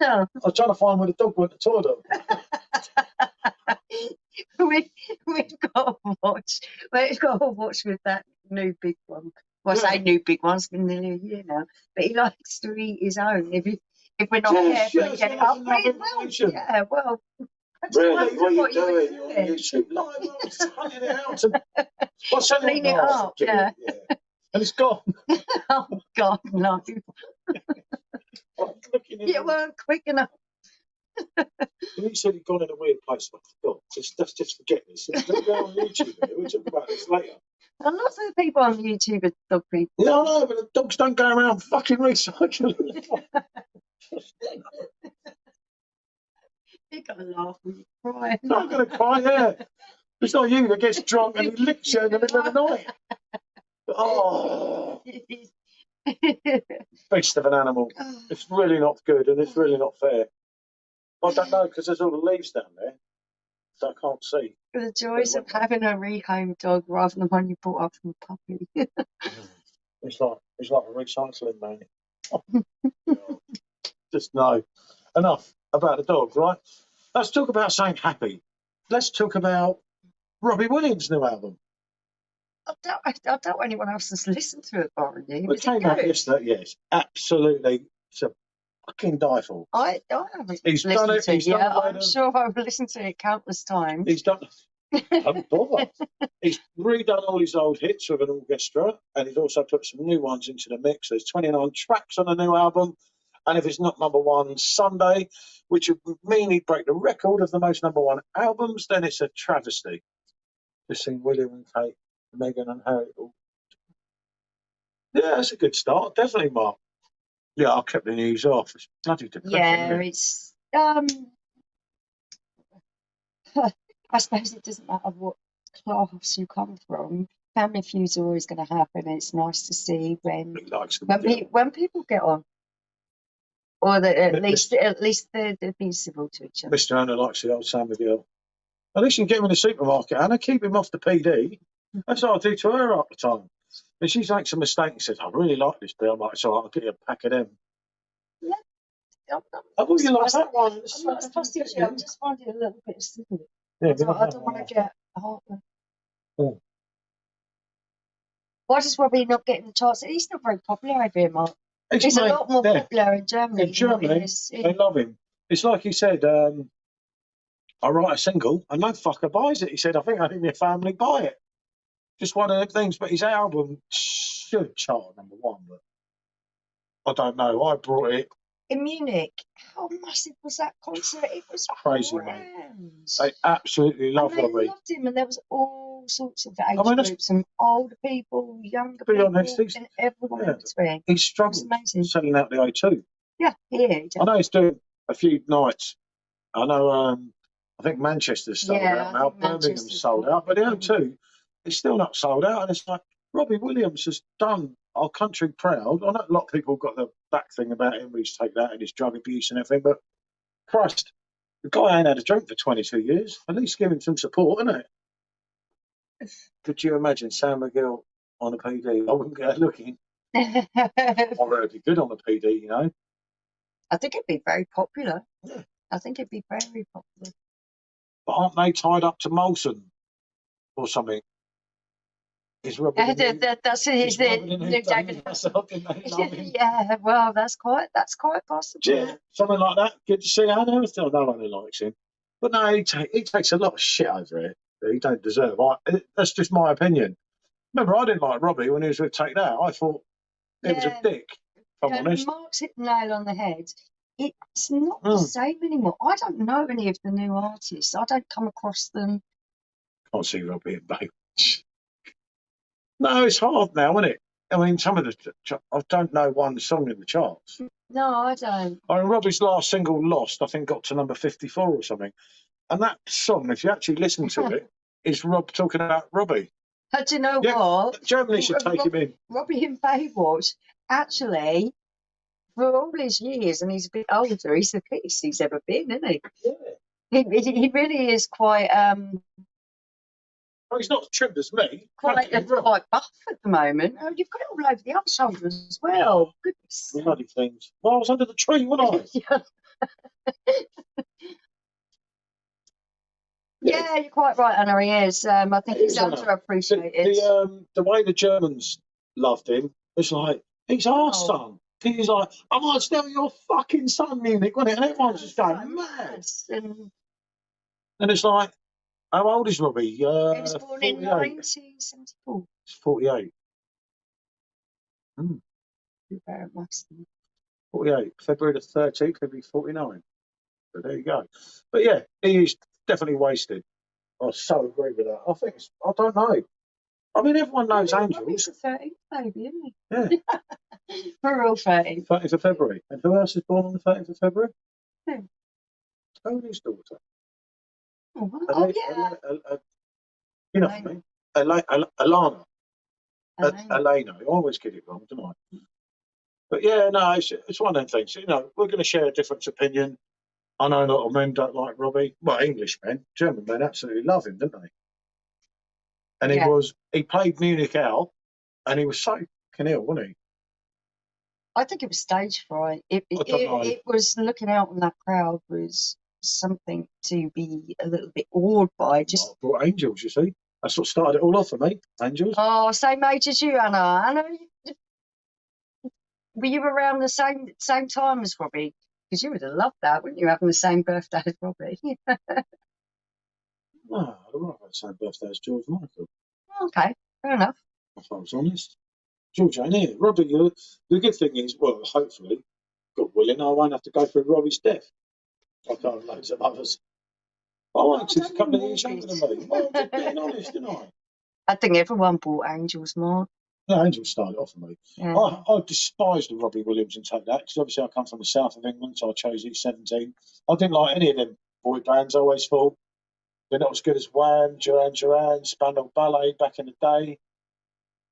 No. I was trying to find where the dog went to the toilet. We've got to watch. We've got to watch with that new big one. Well, I say new big one. It's been nearly a year now, but he likes to eat his own. If we're not careful, he get it up. Yeah, well. Really? What are you doing? You're on YouTube live. I was hunting it out. What's that? Clean it up, yeah. And it's gone. Oh, God, no. You weren't quick enough. He said he'd gone in a weird place. I forgot. Let's just forget this. Let's go on YouTube. We'll talk about this later. A lot of the people on YouTube are dog people. Yeah, I know, but the dogs don't go around fucking recycling. You're going to laugh when you cry. I'm going to cry, yeah. It's not you that gets drunk and he licks you in the middle of the night. Oh. Beast of an animal. It's really not good and it's really not fair. I don't know because there's all the leaves down there, so I can't see. The joys of having a rehomed dog rather than one you brought up from a puppy. It's like a recycling man. Just no. Enough about the dog, right? Let's talk about something happy. Let's talk about Robbie Williams' new album. I doubt anyone else has listened to it, Barney. It Was it came out good? yesterday. Yes, absolutely. It's a fucking die for. I haven't He's done listened it. to it He's done yet. a load I'm of- sure I've listened to it countless times. He's done. Don't bother. He's redone all his old hits with an orchestra, and he's also put some new ones into the mix. There's 29 tracks on the new album, and if it's not number one Sunday, which would mean he'd break the record of the most number one albums, then it's a travesty. Just seen William and Kate, Meghan and Harry. Yeah, that's a good start, definitely, Mark. Yeah, I kept the news off. It's bloody depressing. Yeah, Isn't it? it's I suppose it doesn't matter what class you come from. Family feuds are always going to happen. It's nice to see when He likes them. when people get on, or that at But least they're being civil to each other. Mr. Anna likes the old Sam McGill. At least you can get him in the supermarket, Anna. Keep him off the PD. That's what I do to her at the time. And she makes a mistake and says, I really like this beer. I'm like, so I'll get you a pack of them. I'm I thought you liked not that one. I'm not fussy. I'm just finding it a little bit silly. Yeah, I don't want to get heartburn. Oh. Why does Robbie not getting the chance? He's not very popular over here, Mark. He's He's a made- lot more yeah. popular in Germany. In Germany, they love him. It's like he said, I write a single and no fucker buys it. He said, I think I need my family buy it. Just one of them things. But his album should chart number one. But I don't know. I brought it. In Munich, how massive was that concert? It was Crazy, mate. grand. They absolutely love and they Robbie. loved him, and there was all sorts of age that's- groups, and older people, younger To be people, honest, he's- and everyone yeah. in between. He It was struggled amazing. selling out the O2. Yeah, he I know he's doing a few nights. I know, I think Manchester's sold Yeah, out I now. think Birmingham's Manchester's sold sold out, but the out. O2 is still not sold out. And it's like, Robbie Williams has done our country proud. I know a lot of people got the back thing about him, he's take that and his drug abuse and everything, but Christ, the guy ain't had a drink for 22 years. At least give him some support, isn't it? Could you imagine Sam McGill on a PD? I wouldn't get looking. I I'd really be good on the PD, you know. think it'd be very popular. Yeah. I think it'd be very popular. But aren't they tied up to Molson or something? Is Robbie the new- That's is Robbie the new new David. David Hasselhoff, didn't they love him? Yeah, well, that's quite possible. Yeah, something like that. Good to see. I know still no one who likes him, but no, he takes a lot of shit over it that he don't deserve. That's just my opinion. Remember, I didn't like Robbie when he was with Take That. I thought he was a Yeah. dick. If I'm honest. Mark's hit the nail on the head. It's not the Mm. same anymore. I don't know any of the new artists. I don't come across them. Can't see Robbie in Baywatch. No, it's hard now, isn't it? I mean, some of the I don't know one song in the charts. No, I don't. I mean, Robbie's last single, Lost, I think got to number 54 or something. And that song, if you actually listen to it, is Rob talking about Robbie. Do you know Yeah. what? Germany should take him in. Robbie in Baywatch, actually, for all his years, and he's a bit older, he's the fittest he's ever been, isn't he? Yeah. He really is quite Well, he's not as trimmed as me. quite Don't get me wrong. quite buff at the moment. Oh, you've got it all over the other shoulder as well. Goodness. Bloody things. Well, I was under the tree, wasn't I? Yeah, you're quite right, Anna. He is. I think he's He's on a- underappreciated. The way the Germans loved him was like, he's our son. He's like, I might steal your fucking son, Munich, wasn't it? And everyone's just going mad. And And it's like, how old is Robbie? he was born in 48. 1974. He's 48. Very much. 48. February the 13th, he'll be 49. So there you go. But yeah, he's definitely wasted. I so agree with that. I don't know. I mean, everyone knows Robbie's Angels. a 13th baby, isn't he? Yeah, For real 13th. 30th of February. And who else is born on the 30th of February? Who? Tony's daughter. Oh, yeah. You know what I mean? Alana. Elaine. Elena. I always get it wrong, don't I? But yeah, no, it's one of them things. You know, we're going to share a different opinion. I know a lot of men don't like Robbie. Well, English men, German men absolutely love him, don't they? And Yeah. he played Munich out, and he was so fucking ill, wasn't he? I think it was stage fright. I don't know. It was looking out on that crowd was something to be a little bit awed by. Just I brought Angels, you see. That's what started it all off for me, Angels. oh, same age as you, Anna. Anna, were you around the same time as Robbie? Because you would have loved that, wouldn't you, having the same birthday as Robbie? No, I don't know if I'd say birthday as George Michael, Okay, fair enough. if I was honest. George ain't here. Robbie, the good thing is, well, hopefully, God willing, I won't have to go through Robbie's death. Like I have loads of others. I won't, 'cause he's a couple of years younger than me. Well, I'm just being honest, didn't I? I think everyone bought Angels more. No, Angels started off for me. Yeah. I despised the Robbie Williams and take that, because obviously I come from the south of England, so I chose it 17. I didn't like any of them boy bands, I always thought. They're not as good as Wham, Duran Duran, Spandau Ballet back in the day.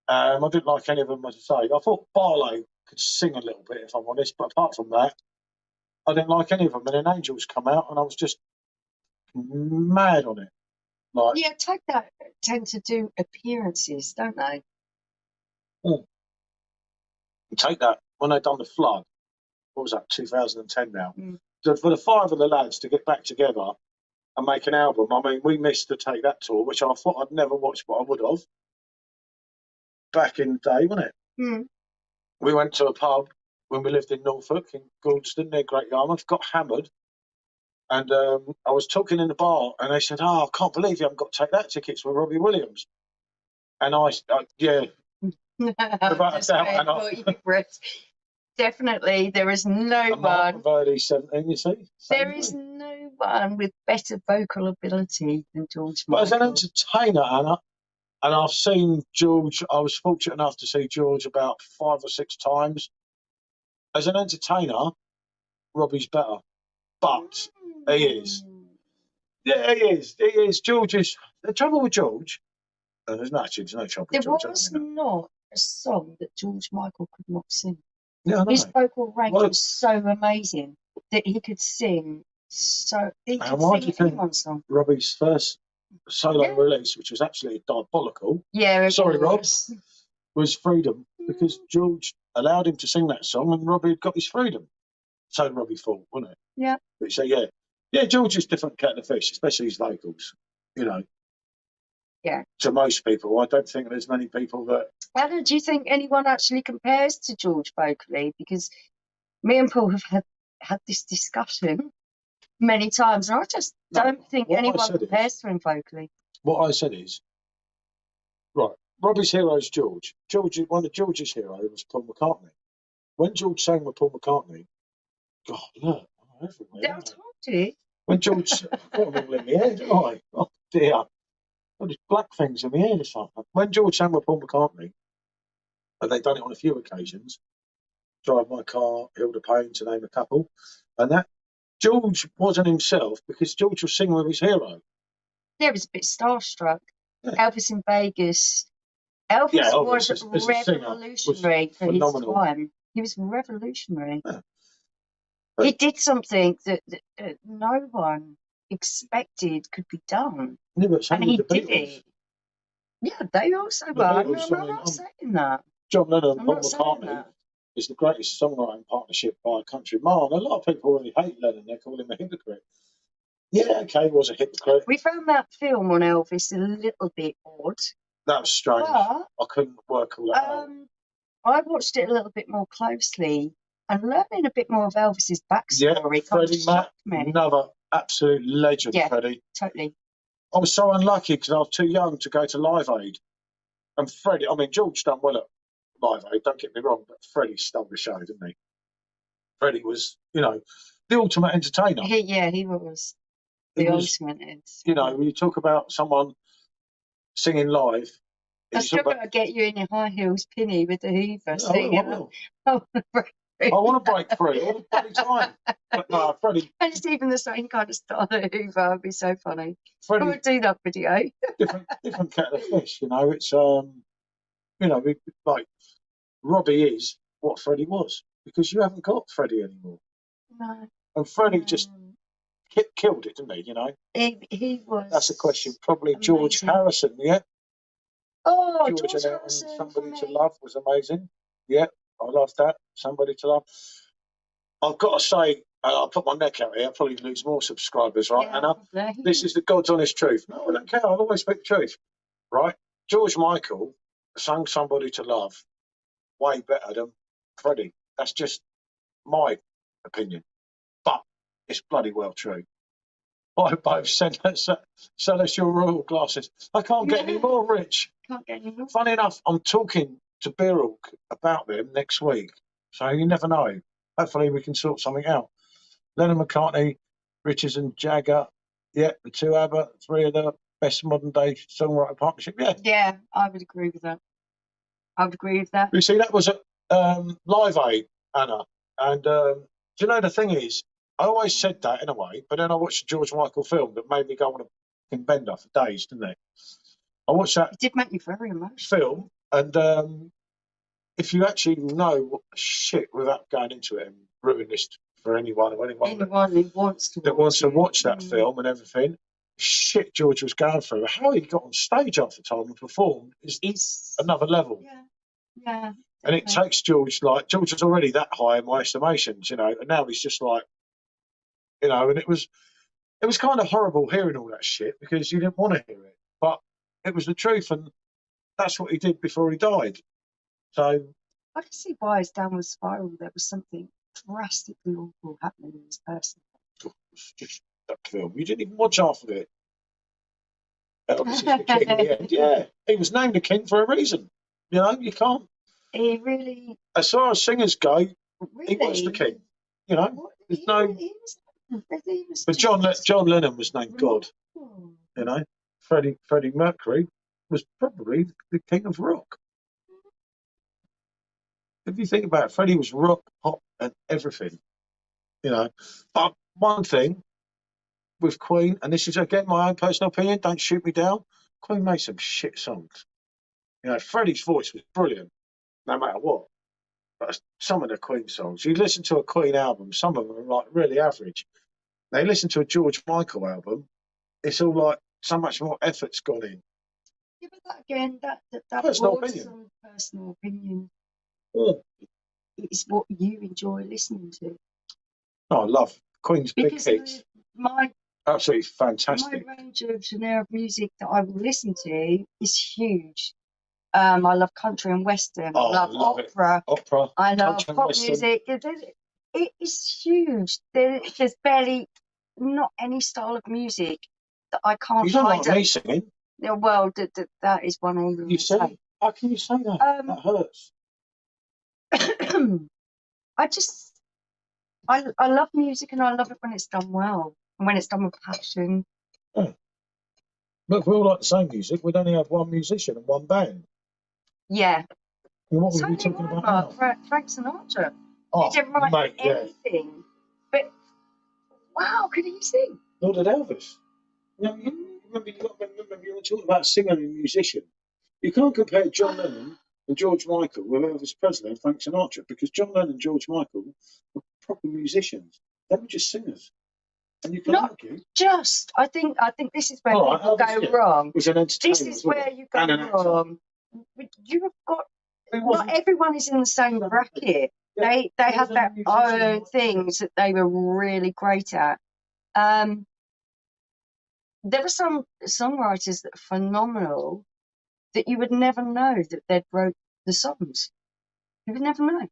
I didn't like any of them, as I say. I thought Barlow could sing a little bit, if I'm honest, but apart from that, I didn't like any of them. And then Angels come out, and I was just mad on it. Like, Yeah, Take That tend to do appearances, don't they? Take That, when they done The Flood, what was that, 2010 now? Mm. So for the five of the lads to get back together and make an album, I mean, we missed the Take That tour, which I thought I'd never watched, but I would have. Back in the day, wasn't it? Mm. We went to a pub when we lived in Norfolk, in Gordeston, near Great Yarmouth, got hammered. And I was talking in the bar, and they said, "Oh, I can't believe you haven't got Take That tickets with Robbie Williams." And yeah, without a doubt, and definitely, there is no and Mark one. Verdi 17, you see. There is no one with better vocal ability than George But as an Michael. entertainer, Anna, and I've seen George, I was fortunate enough to see George about 5 or 6 times. As an entertainer, Robbie's better. But he is. Yeah, he is. He is. George is. The trouble with George, and there's no trouble There with George. was not a song that George Michael could not sing. Yeah, I know. His vocal range Well, was so amazing that he could sing. So he could why do sing you think anyone's song. Robbie's first solo Yeah. release, which was absolutely diabolical, Yeah, Sorry, Rob. was. was Freedom, because George allowed him to sing that song, and Robbie had got his freedom. So Robbie thought, wasn't it? Yeah. But so yeah, George is different kettle of fish, especially his vocals. You know. Yeah. To most people, I don't think there's many people that. Anna, do you think anyone actually compares to George vocally? Because me and Paul have had this discussion many times, and I just don't think anyone compares to him vocally. What I said is, right, Robbie's hero is George. One of George's heroes was Paul McCartney. When George sang with Paul McCartney, God, look, I'm everywhere. I told you. When George, I've got them all in my head, didn't I? Oh dear. Well, there's black things in my head or something. When George sang with Paul McCartney, and they've done it on a few occasions, Drive My Car, Hilda Payne, to name a couple, and that George wasn't himself because George was singing with his hero. Yeah, he was a bit starstruck. Yeah. Elvis in Vegas. Elvis was revolutionary for his time. He was revolutionary. Yeah. He did something that no one expected could be done. Yeah, but and he did it. Yeah, they also were. I'm not saying that. John Lennon and Paul McCartney is the greatest songwriting partnership by a country mile. And a lot of people really hate Lennon. They call him a hypocrite. Yeah, okay, he was a hypocrite. We found that film on Elvis a little bit odd. That was strange. But, I couldn't work all that out. I watched it a little bit more closely and learning a bit more of Elvis's backstory. Yeah, Freddie Mac, another absolute legend, yeah, Freddie. Totally. I was so unlucky because I was too young to go to Live Aid. And Freddie, I mean, George done well at Live Aid, don't get me wrong, but Freddie stole the show, didn't he? Freddie was, the ultimate entertainer. He was the ultimate entertainer. You know, when you talk about someone singing live. I still got to get you in your high heels, Pinny, with the Hoover singing. I want to break free all the bloody time. But no, Freddie. And it's even the same kind of style of Hoover. It'd be so funny. Freddie, I would do that video. different kettle of fish, It's like Robbie is what Freddie was, because you haven't got Freddie anymore. No. And Freddie just killed it, didn't he? He was. That's a question. Probably amazing. George Harrison, yeah. Oh, George Harrison. Somebody to Love was amazing. Yeah, I loved that. Somebody to Love. I've got to say, and I put my neck out here, I'll probably lose more subscribers, right, Yeah, Anna? probably. This is the God's honest truth. No, I don't care. I'll always speak the truth, right? George Michael sang Somebody to Love way better than Freddie. That's just my opinion, but it's bloody well true. I both said, sell us your royal glasses. I can't get any more rich. Can't get any more. Funny enough, I'm talking to Birrell about them next week, so you never know. Hopefully we can sort something out. Lennon McCartney, Richards and Jagger, yeah, the two ABBA, three of the best modern day songwriter partnership. Yeah, Yeah, I would agree with that. I would agree with that. you see, that was a Live Aid, Anna, and do you know the thing is, I always said that in a way, but then I watched the George Michael film that made me go on a fucking bender for days, didn't it? I watched that It did make me very emotional. film, and if you actually know what the shit without going into it and ruin this for anyone or anyone Anyone who wants to that wants to watch that Mm. film and everything, shit George was going through, how he got on stage after time and performed is It's another level. yeah. And it definitely. takes George, like, George was already that high in my estimations, you know, and now he's just like, you know, and it was kind of horrible hearing all that shit because you didn't want to hear it, but it was the truth, and that's what he did before he died. So I can see why his downward spiral. There was something drastically awful happening in his person. it's just that film, you didn't even watch half of it. Elvis is the king in the end. Yeah, he was named the king for a reason. You know, you can't. He really, As far as singers go, really. he was the king. You know, What, there's he, no. he was But just John Lennon was named God. remarkable. You know, Freddie Mercury was probably the king of rock. If you think about it, Freddie was rock, pop, and everything. You know, but one thing with Queen, and this is again my own personal opinion, don't shoot me down. Queen made some shit songs. You know, Freddie's voice was brilliant, no matter what. But some of the Queen songs, you listen to a Queen album, some of them are like really average. Now you listen to a George Michael album, it's all like so much more effort's gone in. Yeah, but that again, that Personal borders opinion. on personal opinion. Oh, It's what you enjoy listening to. I love Queen's big Because hits. my Absolutely fantastic. range of genre of music that I will listen to is huge. I love country and western. Oh, I love it. opera. Opera. I love country and pop western. music. It is huge. There's barely not any style of music that I can't You don't find. like me singing. Yeah, well, that is one all You see? How can you say that? That hurts. I love music, and I love it when it's done well and when it's done with passion. But if we all like the same music, we'd only have one musician and one band. Yeah. And what So would we be did talking about Mark, now? Frank Sinatra. Oh, He didn't write mate, yeah. anything, but wow, could he sing? Nor did Elvis. You know, you remember you were talking about singer and musician. You can't compare John Lennon and George Michael with Elvis Presley and Frank Sinatra because John Lennon and George Michael were proper musicians. They were just singers. And you can Not argue. just. I think this is where All right, people Elvis, go yeah, wrong. was an entertainer This is as well, where you go and an actor. wrong. You have got. He Not wasn't. everyone is in the same bracket. Yeah, They he have wasn't a their musician. own things that they were really great at. There are some songwriters that are phenomenal that you would never know that they'd wrote the songs. You would never know.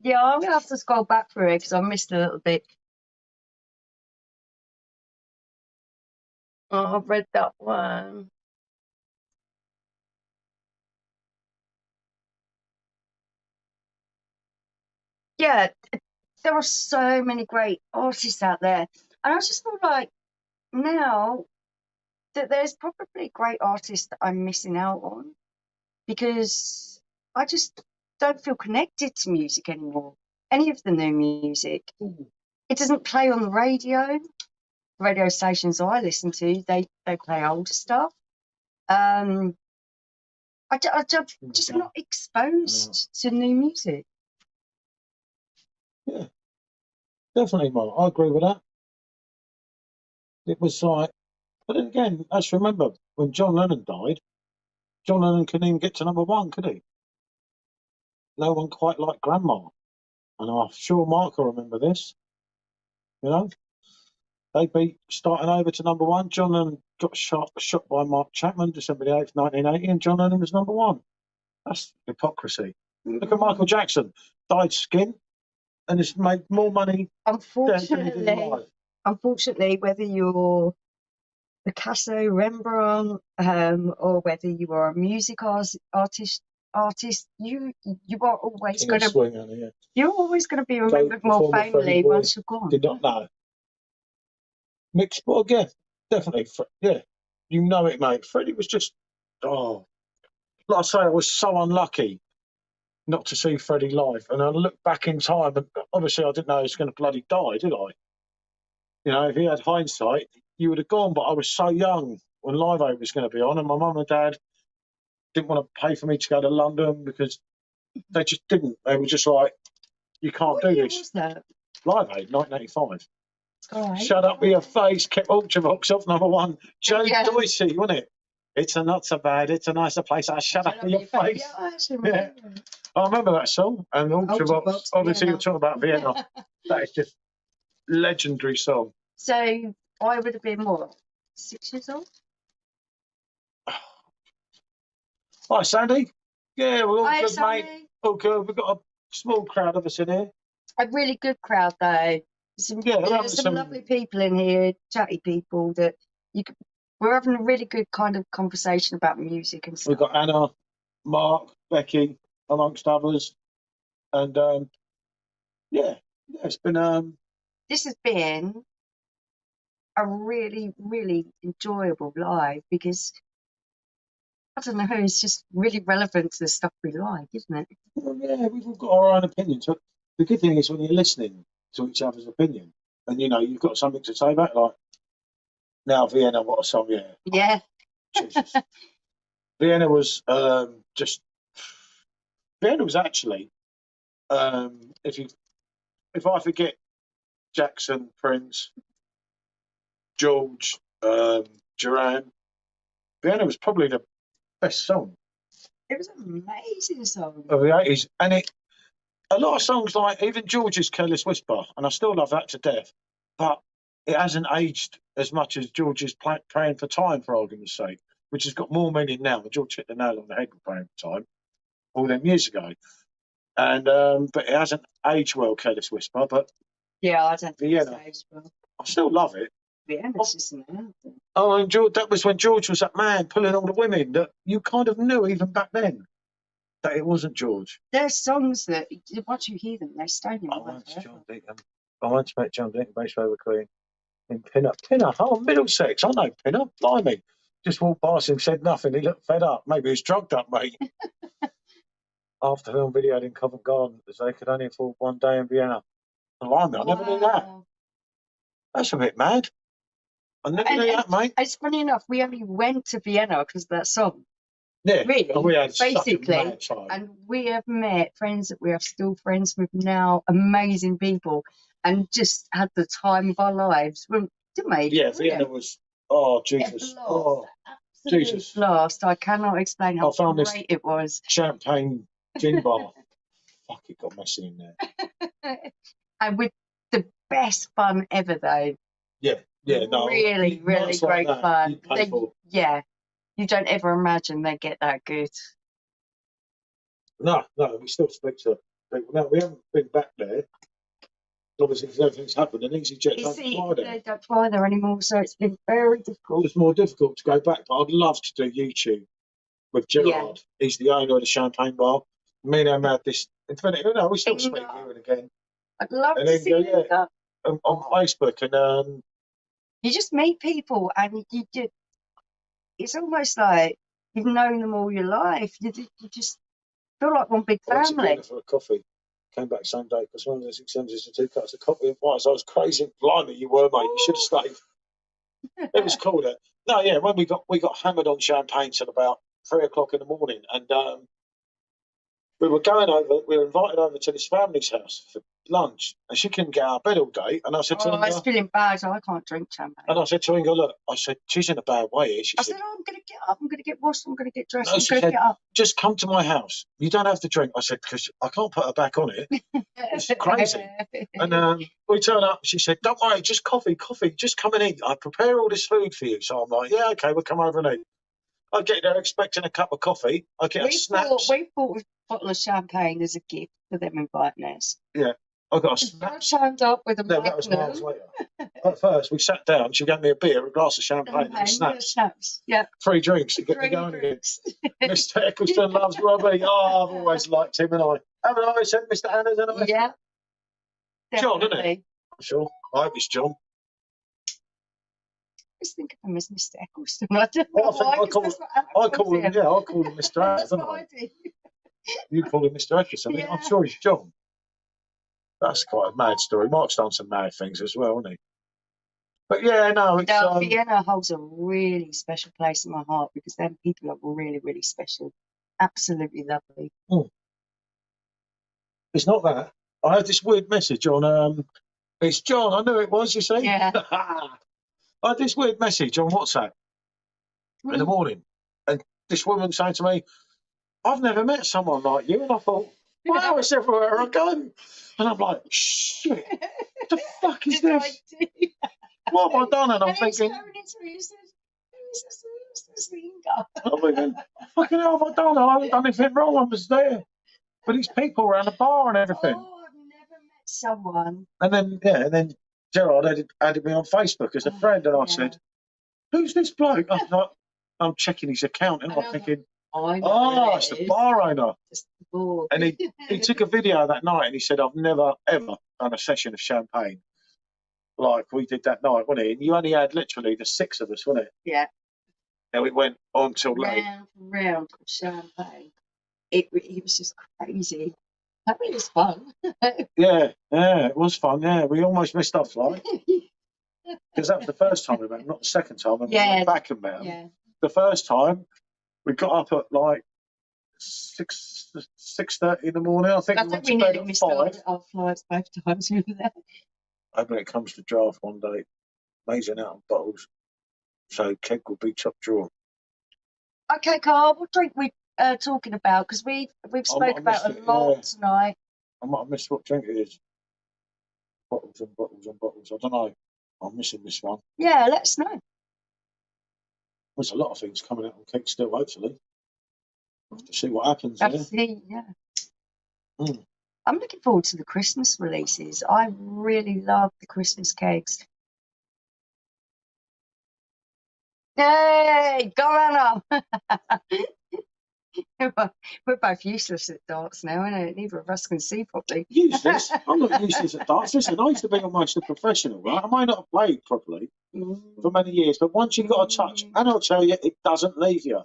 Yeah, I'm gonna have to scroll back through it because I missed a little bit. Oh, I've read that one. Yeah, there are so many great artists out there, and I just feel like now that there's probably great artists that I'm missing out on because I just don't feel connected to music anymore. Any of the new music, it doesn't play on the radio. Radio stations I listen to, they play older stuff. I'm just not exposed to new music. Definitely, Mark. I agree with that. It was like, but then again, let's remember when John Lennon died, John Lennon couldn't even get to number one, could he? No one quite like Grandma. And I'm sure Mark will remember this. You know, they beat starting over to number one. John Lennon got shot by Mark Chapman December the 8th, 1980, and John Lennon was number one. That's hypocrisy. Look at Michael Jackson, dyed skin, and has made more money than he did live. Unfortunately, whether you're Picasso, Rembrandt, or whether you are a music artist, you are always going to you're always going to be remembered more fondly once you're gone. Did not know. Mixed, but again, definitely, yeah, you know it, mate. Freddie was just, like I say, I was so unlucky not to see Freddie live, and I look back in time, and obviously I didn't know he was going to bloody die, did I? You know, if he had hindsight, you would have gone, but I was so young when Live Aid was going to be on, and my mum and dad didn't want to pay for me to go to London because they just didn't. They were just like, you can't do this. Was that? Live Aid, 1985. Right. Shut up with your face, kept Ultravox off number one. Joe Doisy, wasn't it? It's a not so bad, it's a nicer place. Shut up with your face. Yeah, I remember that song. And Ultravox, obviously, you're talking about Vienna. That is just legendary song. So I would have been what, 6 years old? Hi, Sandy. Yeah, we're all good, mate. All good. We've got a small crowd of us in here. A really good crowd, though. There's some lovely people in here, chatty people that we're having a really good kind of conversation about music and stuff. We've got Anna, Mark, Becky, amongst others, and it's been This has been a really, really enjoyable live because I don't know, it's just really relevant to the stuff we like, isn't it? Well, yeah, we've all got our own opinions. But the good thing is when you're listening to each other's opinion, and you know you've got something to say back, like now Vienna, what a song, yeah. Yeah. Jesus. Vienna was Vienna was actually if I forget Jackson, Prince, George, Duran, Vienna was probably the best song. It was an amazing song of the 80s, and a lot of songs like even George's Careless Whisper, and I still love that to death, but it hasn't aged as much as George's Praying for Time, for argument's sake, which has got more meaning now. George hit the nail on the head with Praying for Time all them years ago, and but it hasn't aged well, Careless Whisper. But yeah, I don't think it's aged well. I still love it. Vienna's just an anthem. Oh, and George, that was when George was that man pulling all the women that you kind of knew even back then that it wasn't George. There's songs that once you hear them, they're staying in I want to make John Deacon bass over Queen in Pinner. Oh, Middlesex. I know Pinner. Blimey. Just walked past him, said nothing. He looked fed up. Maybe he's drugged up, mate. After film video in Covent Garden, as they could only afford one day in Vienna. Blimey, I never knew that. That's a bit mad. I never knew that, mate. It's funny enough, we only went to Vienna because of that song. Yeah, really. And we had basically, and we have met friends that we are still friends with now, amazing people, and just had the time of our lives, didn't we? Yeah, Vienna was. Oh Jesus! Oh Jesus! Blast! I cannot explain how great it was. Champagne gin bar. Fuck, it got messy in there. And with the best fun ever, though. Yeah, no. Really, really great fun. You don't ever imagine they get that good. No, we still speak to people. No, we haven't been back there. Obviously, because everything's happened, and EasyJet don't fly there. They don't fly there anymore, so it's been very difficult. It's more difficult to go back, but I'd love to do YouTube with Gerard. Yeah. He's the owner of the Champagne Bar. Me and him had this. In fact, we still speak here and again. I'd love to see that. On Facebook, and you just meet people, and it's almost like you've known them all your life. You just feel like one big family. I went to for a coffee. Came back same day because one of the 600s and 2 cups of coffee and wine. So I was crazy. Blimey, you were, mate. You should have stayed. It was cool there. No, yeah. When we got hammered on champagne till about 3 o'clock in the morning, and we were going over. We were invited over to this family's house for lunch, and she couldn't get out of bed all day. And I said to Oh, I was Inga, feeling bad, so I can't drink champagne. and I said to Inga, look, I said, she's in a bad way here. She I said, said, oh, I'm going to get up. I'm going to get washed. I'm going to get dressed. no, I'm she going to said, get up. just come to my house. You don't have to drink. I said, because I can't put her back on it. It's crazy. And we turn up. She said, don't worry, just coffee. Just come and eat. I prepare all this food for you. So I'm like, yeah, okay, we'll come over and eat. I get there expecting a cup of coffee. I get a snaps. We bought a bottle of champagne as a gift for them inviting us. Yeah, I got a I snaps. turned up with a No, that was miles Magnum. later. At first, we sat down. She gave me a beer, a glass of champagne, and snaps. Yeah. 3 drinks to get me going again. Mr. Eccleston loves Robbie. Oh, I've always liked him, and I haven't I said Mr. Anna's and I. Yeah. John, isn't it? Definitely. Sure. I hope it's John. Just think of him as Mr. Eccleston. I don't know Well, I think why, I 'cause call- that's what I call him, yeah, I call him Mr. Anna, That's don't what I? I do. You call him Mr. Eccleston. Yeah. I'm sure he's John. That's quite a mad story. Mark's done some mad things as well, hasn't he? But yeah, no, it's Now, Vienna holds a really special place in my heart because them people are really, really special. Absolutely lovely. it's not that. I had this weird message on it's John, I knew it was, you see. Yeah. I had this weird message on WhatsApp in the morning, and this woman saying to me, I've never met someone like you, and I thought, wow, it's everywhere I go. And I'm like, shit, what the fuck is this? What have I done? And I'm thinking, fucking hell have I done? I haven't done anything wrong, I was there. But these people around the bar and everything. Oh, I've never met someone. And then Gerard added me on Facebook as a friend, and I said, who's this bloke? I'm checking his account, and I'm thinking, oh, it's the bar owner. And he took a video that night, and he said, I've never, ever done a session of champagne like we did that night, wasn't it? And you only had literally the 6 of us, wasn't it? Yeah. And we went on till late. Round of champagne. It was just crazy. I mean, it was fun. Yeah, it was fun. Yeah, we almost missed our flight because that was the first time we met, not the second time. And we went back and met them. Yeah. The first time we got up at like 6:30 in the morning. I think we went to bed at 5. Our flights both times we were there. Hoping it comes to draft one day, amazing out of bottles. So keg will be top drawer. Okay, Carl, what drink we talking about? Because we've spoke about a lot tonight. I might have missed what drink it is. Bottles and bottles and bottles. I don't know. I'm missing this one. Yeah, let us know. There's a lot of things coming out on keg still, hopefully. We'll have to see what happens. Yeah. I'm looking forward to the Christmas releases. I really love the Christmas kegs. Yay! Go Anna! We're both useless at darts now, innit? Neither of us can see properly. Useless? I'm not useless at darts. Listen, I used to be almost a professional, right? I might not have played properly for many years, but once you've got a touch, and I'll tell you, it doesn't leave you.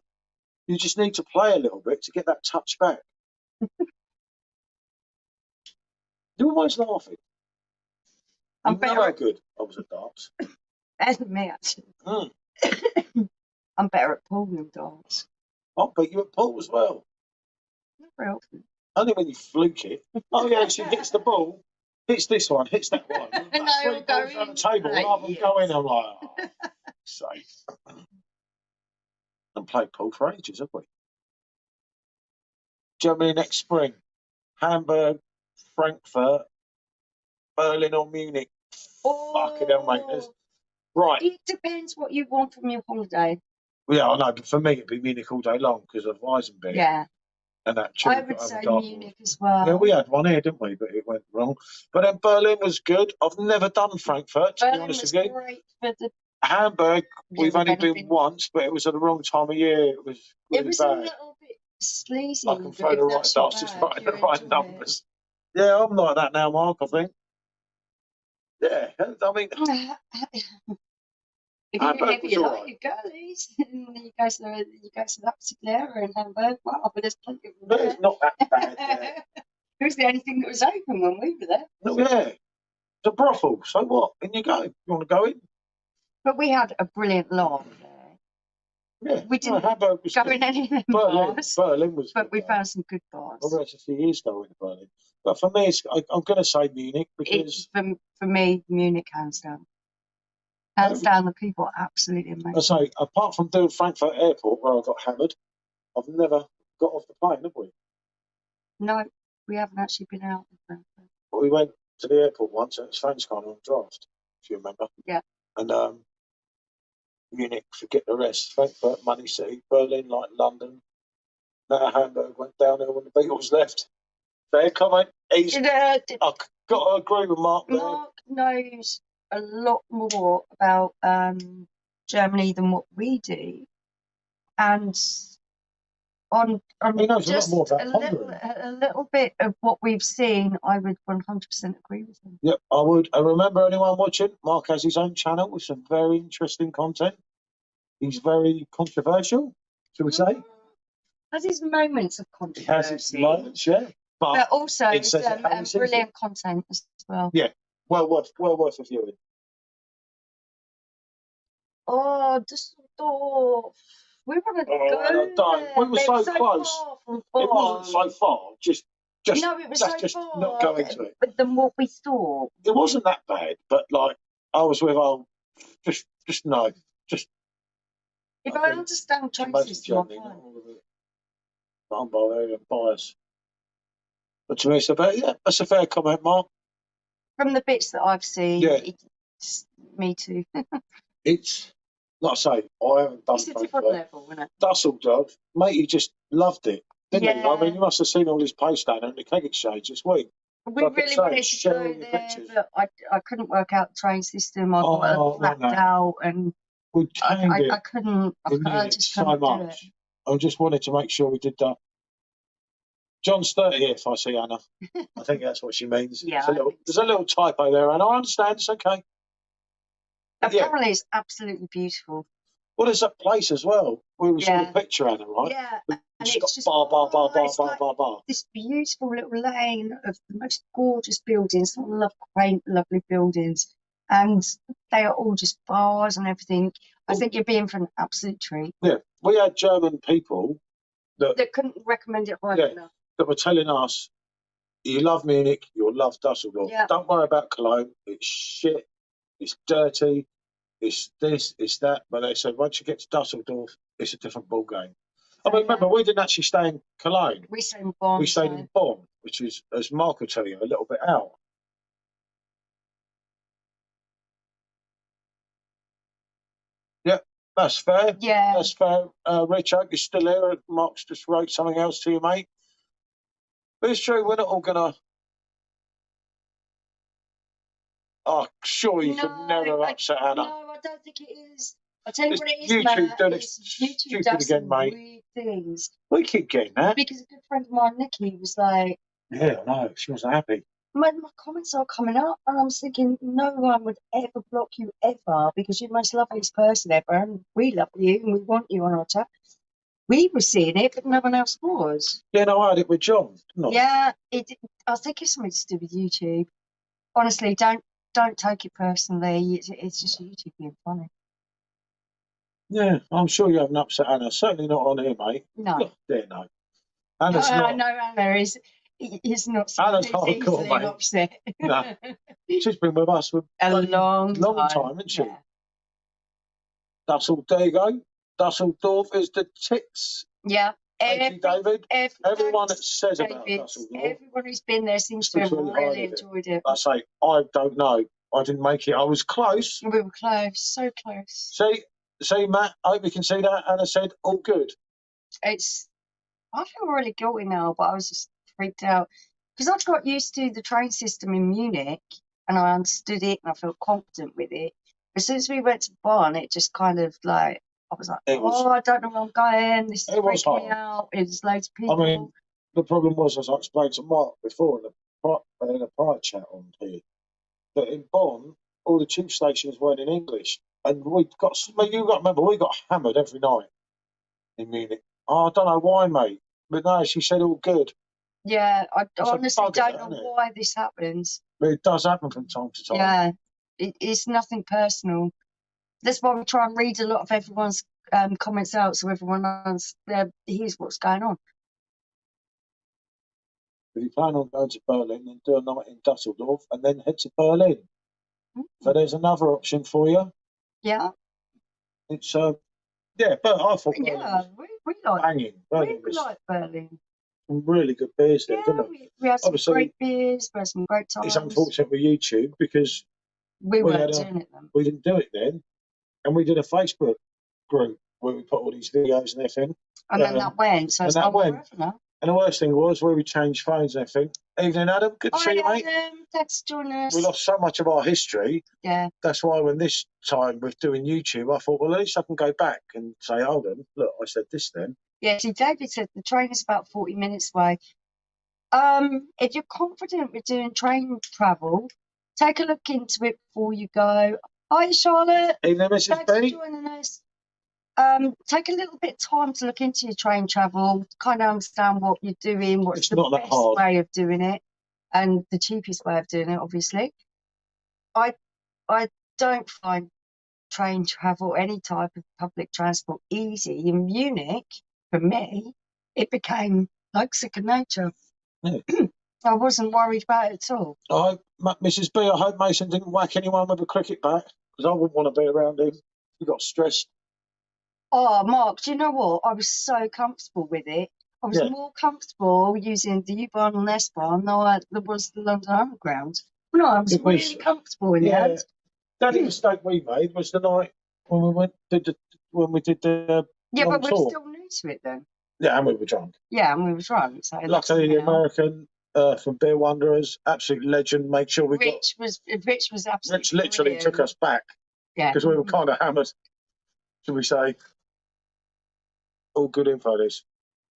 You just need to play a little bit to get that touch back. You're always laughing. I'm you know how good I was at darts. Better than me, actually. I'm better at pool than darts. I'll beat you at pool as well. Not very often. Only when you fluke it. Oh yeah, she hits the ball, hits this one, hits that one. And That's 3 balls on the table, rather than go in. I'm like, oh, safe. And played pool for ages, have we? Germany next spring. Hamburg, Frankfurt, Berlin or Munich. Fucking hell, mate. Right. It depends what you want from your holiday. Yeah, I know, but for me it'd be Munich all day long because of Weisenberg. Yeah. And that I would say Munich as well. Yeah, we had one here, didn't we? But it went wrong. But then Berlin was good. I've never done Frankfurt, to be honest with you. Great for the Hamburg, we've only been once, but it was at the wrong time of year. It was really bad. A little bit sleazy. I can throw the right darts, just writing the right numbers. Yeah, I'm like that now, Mark, I think. Yeah, I mean... If you like your girlies, and you go to that particular area in Hamburg, well, but there's plenty of them there. It's not that bad there. It was the only thing that was open when we were there. No, yeah. It's a brothel, so what? In you go. You want to go in? But we had a brilliant laugh there. Yeah. We didn't Hamburg was go in any of them bars. Berlin was but good, we found some good bars. I was a few years ago in Berlin. But for me, I'm going to say Munich because For me, Munich, hands down. Hands down, the people are absolutely amazing. I say, apart from doing Frankfurt Airport where I got hammered, I've never got off the plane, have we? No, we haven't actually been out in Frankfurt. But we went to the airport once and it was French kind of on draft, if you remember. Yeah. And Munich, forget the rest. Frankfurt, Money City, Berlin, like London. Now Hamburg went downhill when the Beatles left. Fair comment. I've got to agree with Mark there. Mark knows a lot more about Germany than what we do, and on He knows just a lot more about Hungary. a little bit of what we've seen, I would 100% agree with him. Yep, I would. I remember anyone watching. Mark has his own channel with some very interesting content. He's very controversial, shall we say? Has his moments of He has controversy, his moments, yeah. But also it says it how he sees brilliant content as well. Yeah, well worth a viewing. Oh, Düsseldorf. We want to go there. We were so close. Far from It wasn't so far. Just no, it was that's so just far. not going to it. But than what we thought. It wasn't that bad, but like I was with just no, just. If I understand train system, I'm fine. I'm Bavarian bias. But to me, that's a fair comment, Mark. From the bits that I've seen, it's me too. It's, like I say, I haven't done it's a different level, isn't it? Dusseldorf, mate, he just loved it, didn't he? I mean, you must have seen all his posts down in the keg exchange this week. We really wanted to go there, but I couldn't work out the train system. I got flapped out, and I couldn't. I just couldn't do it. I just wanted to make sure we did that. John's 30th, I see, Anna. I think that's what she means. Yeah. There's a little typo there, and I understand. It's okay. Apparently, it's absolutely beautiful. Well, there's that place as well. We saw the picture, Anna, right? Yeah. And it's just bar. This beautiful little lane of the most gorgeous buildings, quaint, lovely buildings, and they are all just bars and everything. I think you're being for an absolute treat. Yeah, we had German people that couldn't recommend it highly enough. That were telling us, you love Munich, you'll love Dusseldorf. Yeah. Don't worry about Cologne. It's shit. It's dirty. It's this. It's that. But they said once you get to Dusseldorf, it's a different ball game. I mean, remember, we didn't actually stay in Cologne. We stayed in Bonn. We stayed in Bonn, which is, as Mark will tell you, a little bit out. Yeah, that's fair. Yeah. That's fair. Rich, I hope you're still here. Mark's just wrote something else to you, mate. But it's true, we're not all going to... Oh, sure, you could never upset Anna. No, I don't think it is. I'll tell you what it is, YouTube doing it YouTube stupid does again, some mate. weird things. We keep getting that. Because a good friend of mine, Nikki, was like... Yeah, I know. She wasn't happy. My comments are coming up, and I'm thinking, no one would ever block you ever, because you're the most loveliest person ever, and we love you, and we want you on our chat. We were seeing it, but no one else was. Yeah, no, I had it with John, didn't I? Yeah, I think it's something to do with YouTube. Honestly, don't take it personally. It's just YouTube being funny. Yeah, I'm sure you haven't upset Anna. Certainly not on here, mate. No. Yeah, no. Anna's not. No, Anna is not Anna's hardcore, mate. Upset. No. She's been with us for a long time, hasn't she? Yeah. There you go. Dusseldorf is the tits. Yeah. David. Everyone that says about Dusseldorf. Everyone who's been there seems to have really enjoyed it. I say, I don't know. I didn't make it. I was close. We were close, so close. See, Matt, I hope you can see that. Anna said, all good. I feel really guilty now, but I was just freaked out. Because I got used to the train system in Munich, and I understood it, and I felt confident with it. As soon as we went to Bonn, it just kind of like, I was like, I don't know where I'm going. This is freaking me out. There's loads of people. I mean, the problem was, as I explained to Mark before in a prior chat on here, that in Bonn, all the tube stations weren't in English. And you got to remember, we got hammered every night in Munich. Oh, I don't know why, mate. But no, she said all good. Yeah, I honestly don't know why this happens. But it does happen from time to time. Yeah, it's nothing personal. That's why we try and read a lot of everyone's comments out, so everyone hears what's going on. if you plan on going to Berlin, then do a night in Dusseldorf and then head to Berlin. So there's another option for you. Yeah. It's yeah, but I thought Berlin Yeah, was we like banging. Berlin we was like Berlin. some really good beers there, Yeah, didn't it? we had some Obviously, great beers, we had some great It's times. unfortunate with YouTube because We we weren't had doing it then. we didn't do it then, and we did a Facebook group where we put all these videos and everything. And then that went, so and it's that gone went. forever now. And the worst thing was where we changed phones and everything. Evening, Adam. Good to see you, mate. Thanks for joining us. We lost so much of our history. Yeah. That's why when this time we're doing YouTube, I thought, well, at least I can go back and say, hold on, look, I said this then. Yeah, see, David said the train is about 40 minutes away. If you're confident with doing train travel, take a look into it before you go. Hi, Charlotte. Evening, Mrs. Thanks for B. joining us. Take a little bit of time to look into your train travel, kind of understand what you're doing, what's It's the not that best hard. way of doing it, and the cheapest way of doing it, obviously. I don't find train travel, any type of public transport, easy. In Munich, for me, it became like second nature. Yeah. I wasn't worried about it at all. Mrs. B, I hope Mason didn't whack anyone with a cricket bat because I wouldn't want to be around him. He got stressed. Oh, Mark, do you know what? I was so comfortable with it. I was more comfortable using the U-Bahn and S-Bahn than I was the London Underground. No, I was really comfortable in the end. The only mistake we made was the night when we did the long but we're tour. still new to it then. Yeah, and we were drunk. Yeah, and we were drunk. So luckily, the American from Beer Wanderers, absolute legend, made sure Rich was absolutely Rich literally brilliant. took us back. Yeah. Because we were kind of hammered, should we say. All good info, this.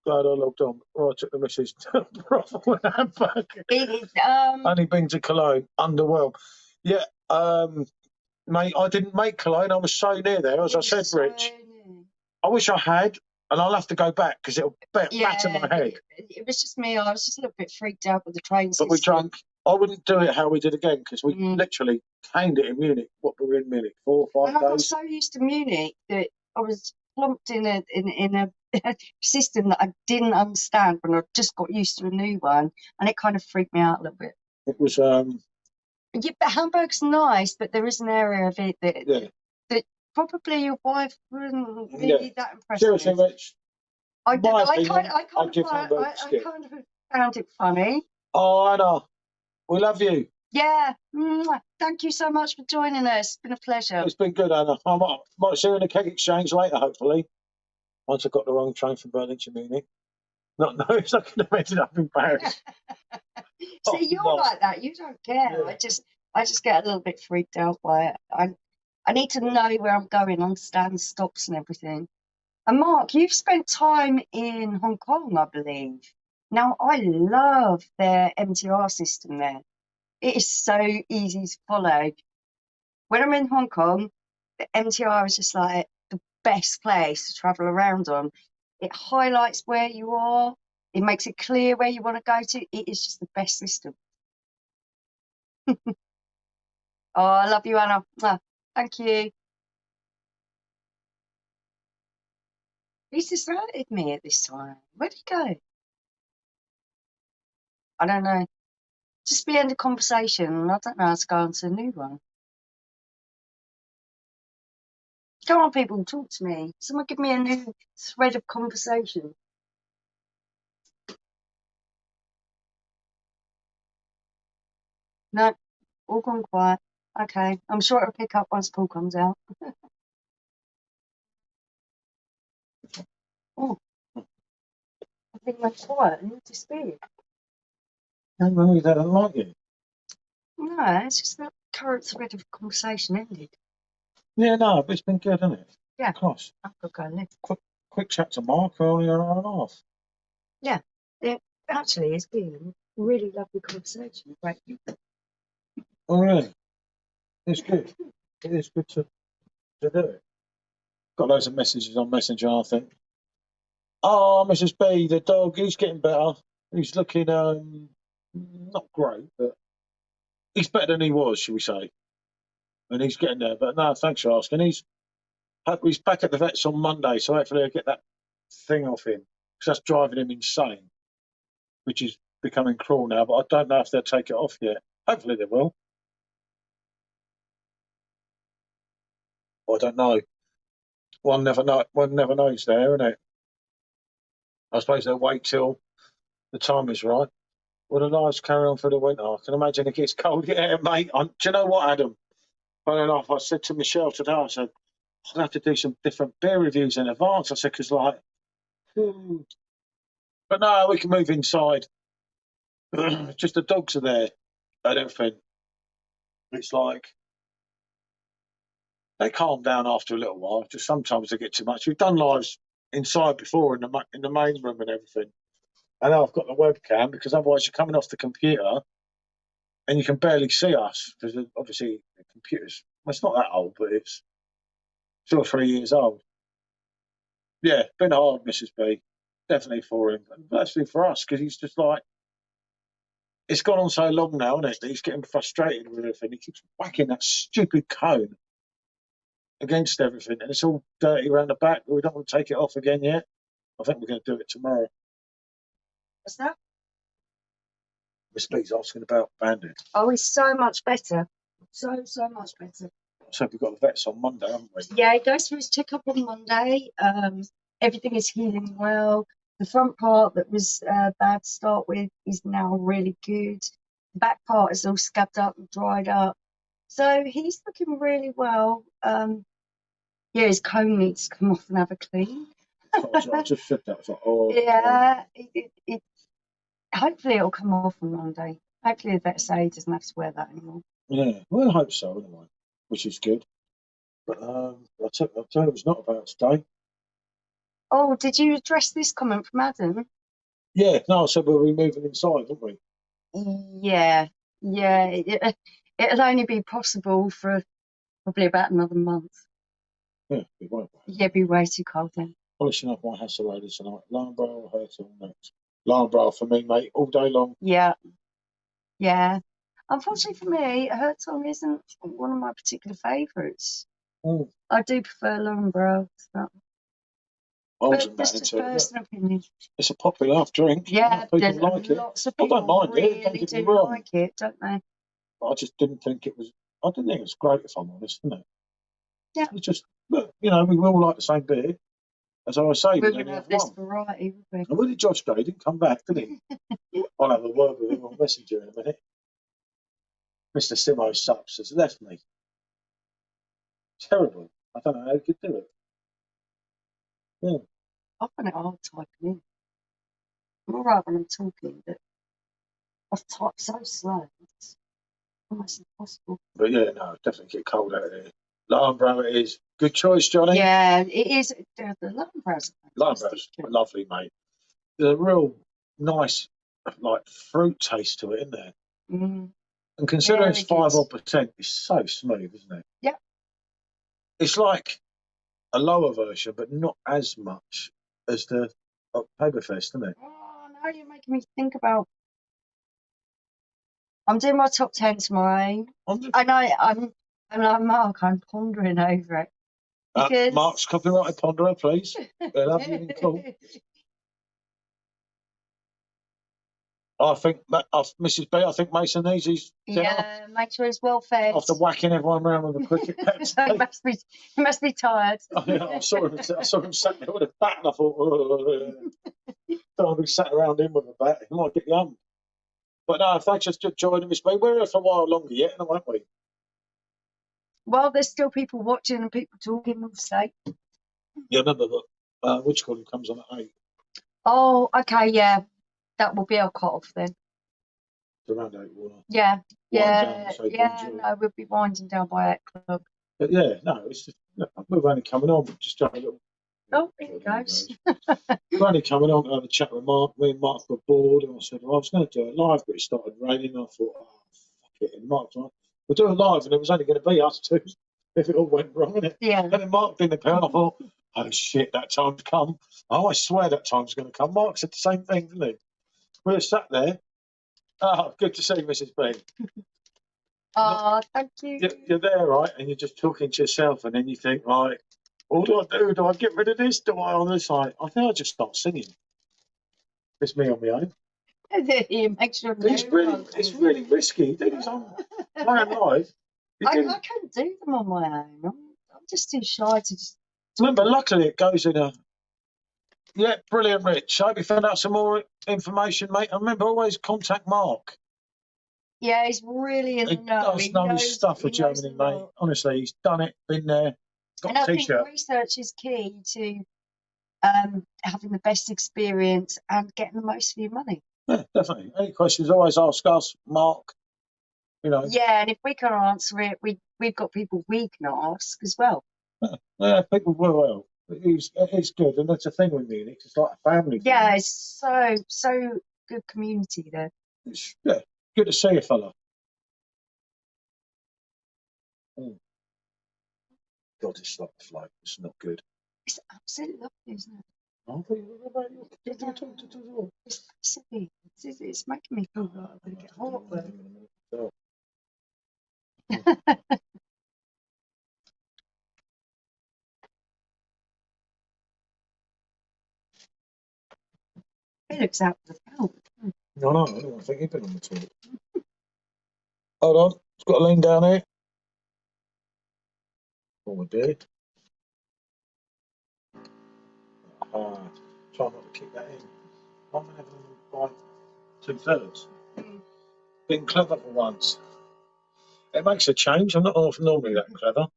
Glad I logged on. Right, I took the missus to brothel and hamburger. Only been to Cologne, underwhelmed. Yeah, mate, I didn't make Cologne. I was so near there, as I said, Rich. I wish I had, and I'll have to go back because it'll batter my head. It was just me. I was just a little bit freaked out with the train system. But we drank. I wouldn't do it how we did again because we literally caned it in Munich. What we were in Munich 4 or 5 days. I got so used to Munich that I was plumped in a system that I didn't understand when I just got used to a new one, and it kind of freaked me out a little bit. It was yeah, but Hamburg's nice, but there is an area of it that probably your wife wouldn't be that impressed Seriously, with. Rich. I kind of found it funny. Oh, Anna, we love you. Yeah, thank you so much for joining us. It's been a pleasure. It's been good, Anna. I might see you in a keg exchange later, hopefully. Once I got the wrong train from Berlin to Munich. Not knowing I could have ended up in Paris. See, you're like that. You don't care. Yeah. I just get a little bit freaked out by it. I need to know where I'm going, understand stops and everything. And Mark, you've spent time in Hong Kong, I believe. Now, I love their MTR system there. It is so easy to follow. When I'm in Hong Kong, the MTR is just like the best place to travel around on. It highlights where you are. It makes it clear where you want to go to. It is just the best system. Oh, I love you, Anna. Thank you. He's deserted me at this time. Where'd he go? I don't know. Just be end of conversation. I don't know how to go on to a new one. Come on, people, talk to me. Someone give me a new thread of conversation. No, all gone quiet. Okay, I'm sure it'll pick up once Paul comes out. Oh, I think I'm quiet and you disappeared. No, they don't like you. No, it's just the current thread of conversation ended. Yeah, no, but it's been good, hasn't it? Yeah. Of course. I've got to go live. Quick chat to Mark for only an hour and a half. Yeah, it actually has been a really lovely conversation. Great people. Oh, really? It's good. It is good to do it. Got loads of messages on Messenger, I think. Oh, Mrs. B, the dog, he's getting better. He's looking not great, but he's better than he was, shall we say. And he's getting there. But no, thanks for asking. He's back at the vets on Monday, so hopefully I'll get that thing off him. Because that's driving him insane. Which is becoming cruel now, but I don't know if they'll take it off yet. Hopefully they will. I don't know. One never knows there, innit? I suppose they'll wait till the time is right. Will the lives carry on for the winter? I can imagine it gets cold. Yeah, mate. Do you know what, Adam? Funny enough, I said to Michelle today, I said, I'll have to do some different beer reviews in advance. I said, because like, but no, we can move inside. Just the dogs are there. I don't think. It's like, they calm down after a little while. Just sometimes they get too much. We've done lives inside before in the main room and everything. I know I've got the webcam because otherwise you're coming off the computer and you can barely see us because obviously the computer's, well, it's not that old, but it's 2 or 3 years old. Yeah, been hard, Mrs. B. Definitely for him, but actually for us because he's just like, it's gone on so long now, isn't it? That he's getting frustrated with everything. He keeps whacking that stupid cone against everything, and it's all dirty around the back. But we don't want to take it off again yet. I think we're going to do it tomorrow. What's that? Miss B's asking about Bandit. Oh, he's so much better. So much better. So we've got the vets on Monday, haven't we? Yeah, he goes for his checkup on Monday. Everything is healing well. The front part that was bad to start with is now really good. The back part is all scabbed up and dried up. So he's looking really well. Yeah, his cone needs to come off and have a clean. I just said that. I thought, oh, Yeah, hopefully it'll come off on Monday. Hopefully the vet say he doesn't have to wear that anymore. yeah. Well, I hope so anyway, which is good. But I'll tell you, it's not about today. Oh, did you address this comment from Adam? Yeah, no, I said we'll be moving inside, didn't we? Yeah. It'll only be possible for probably about another month. Yeah, we won't. Yeah, it'll be way too cold then. Polishing off my Hasselblad tonight. Larnborough, Hurtle next. Larnborough for me, mate, all day long. Yeah. Unfortunately for me, Herzog isn't one of my particular favourites. Oh, I do prefer Longborough. I But wasn't that's that just into it. personal opinion. It's a popular drink. Yeah, people there's like it. lots of I people don't mind it, really don't get me do wrong. like it, don't they? But I just didn't think it was. I didn't think it was great, if I'm honest, didn't it? Yeah. It's just, look, we all like the same beer. As I was saying, We're we going only to have have this one. variety, won't we? And where did Josh go? He didn't come back, did he? I'll have a word with him on Messenger in a minute. Mr. Simo Sups has left me. Terrible. I don't know how he could do it. Yeah. I find it hard typing in. I'm all right when I'm talking, but I type so slow. It's almost impossible. But yeah, no, definitely get cold out of here. Larnborough it is. Good choice, Johnny. Yeah, it is. The Longboroug's Larnborough's lovely, mate. There's a real nice, like, fruit taste to it, isn't there? Mm. And considering Very it's 5% good. odd, it's so smooth, isn't it? Yeah. It's like a lower version, but not as much as the Oktoberfest, isn't it? Oh, now you're making me think about. I'm doing my top 10 tomorrow. I'm Mark. I'm pondering over it because Mark's copyrighted ponderer, please. Lovely and cool. I think Mrs. B. I think Mason needs his dinner Yeah, make sure he's well fed. after whacking everyone around with a cricket bat. So he must be tired. I saw him sat there with a bat, and I thought, don't be sat around him with a bat. He might get you home. But no, thanks for joining Miss B. We're here for a while longer yet, won't we? Well, there's still people watching and people talking, we'll say. Yeah, remember that which call comes on at 8. Oh, okay, yeah. That will be our cut-off then. It's around 8. Yeah, down and say bonjour. no, we'll be winding down by 8 o'clock. But yeah, no, it's just, we're only coming on. Just have a little. Oh, there he goes. We're only coming on to have a chat with Mark. Me and Mark were bored, and I said, well, I was going to do it live, but it started raining. And I thought, oh, fuck it. And Mark's like, we'll do it live, and it was only going to be us two if it all went wrong, innit? Yeah. And then Mark didn't appear, and I thought, oh shit, that time's come. Oh, I swear that time's going to come. Mark said the same thing, didn't he? We were sat there. Oh, good to see you, Mrs. B. Oh, thank you. You're there, right? And you're just talking to yourself, and then you think, right, what do I do? Do I get rid of this? Do I on this side? I think I'll just start singing. It's me on my own. He makes sure It's really risky. Dude, he's on playing live. I couldn't do them on my own. I'm just too shy to just. Remember, luckily it goes in a. Yeah, brilliant, Rich. I hope you found out some more information, mate. And remember, always contact Mark. Yeah, he's really in He the know. does know his stuff with Germany, mate. Honestly, he's done it, been there, And got I a t-shirt. think research is key to having the best experience and getting the most for your money. Yeah, definitely. Any questions, always ask us, Mark. You know. Yeah, and if we can't answer it, we've got people we can ask as well. Yeah, people will. Well, it's good, and that's the thing with Munich. It's like a family. Yeah, it's so good community there. It's good to see you, fella. God, it's like the flow. It's not good. It's absolutely lovely, isn't it? Oh, It's silly. It's making me feel like I'm going to get heartburn. He looks out for the count. No, I don't think you've been on the toilet. Hold on, it's got to lean down here. Oh, we did. Try not to keep that in. I'm having by 2/3. Being clever for once. It makes a change. I'm not normally that clever,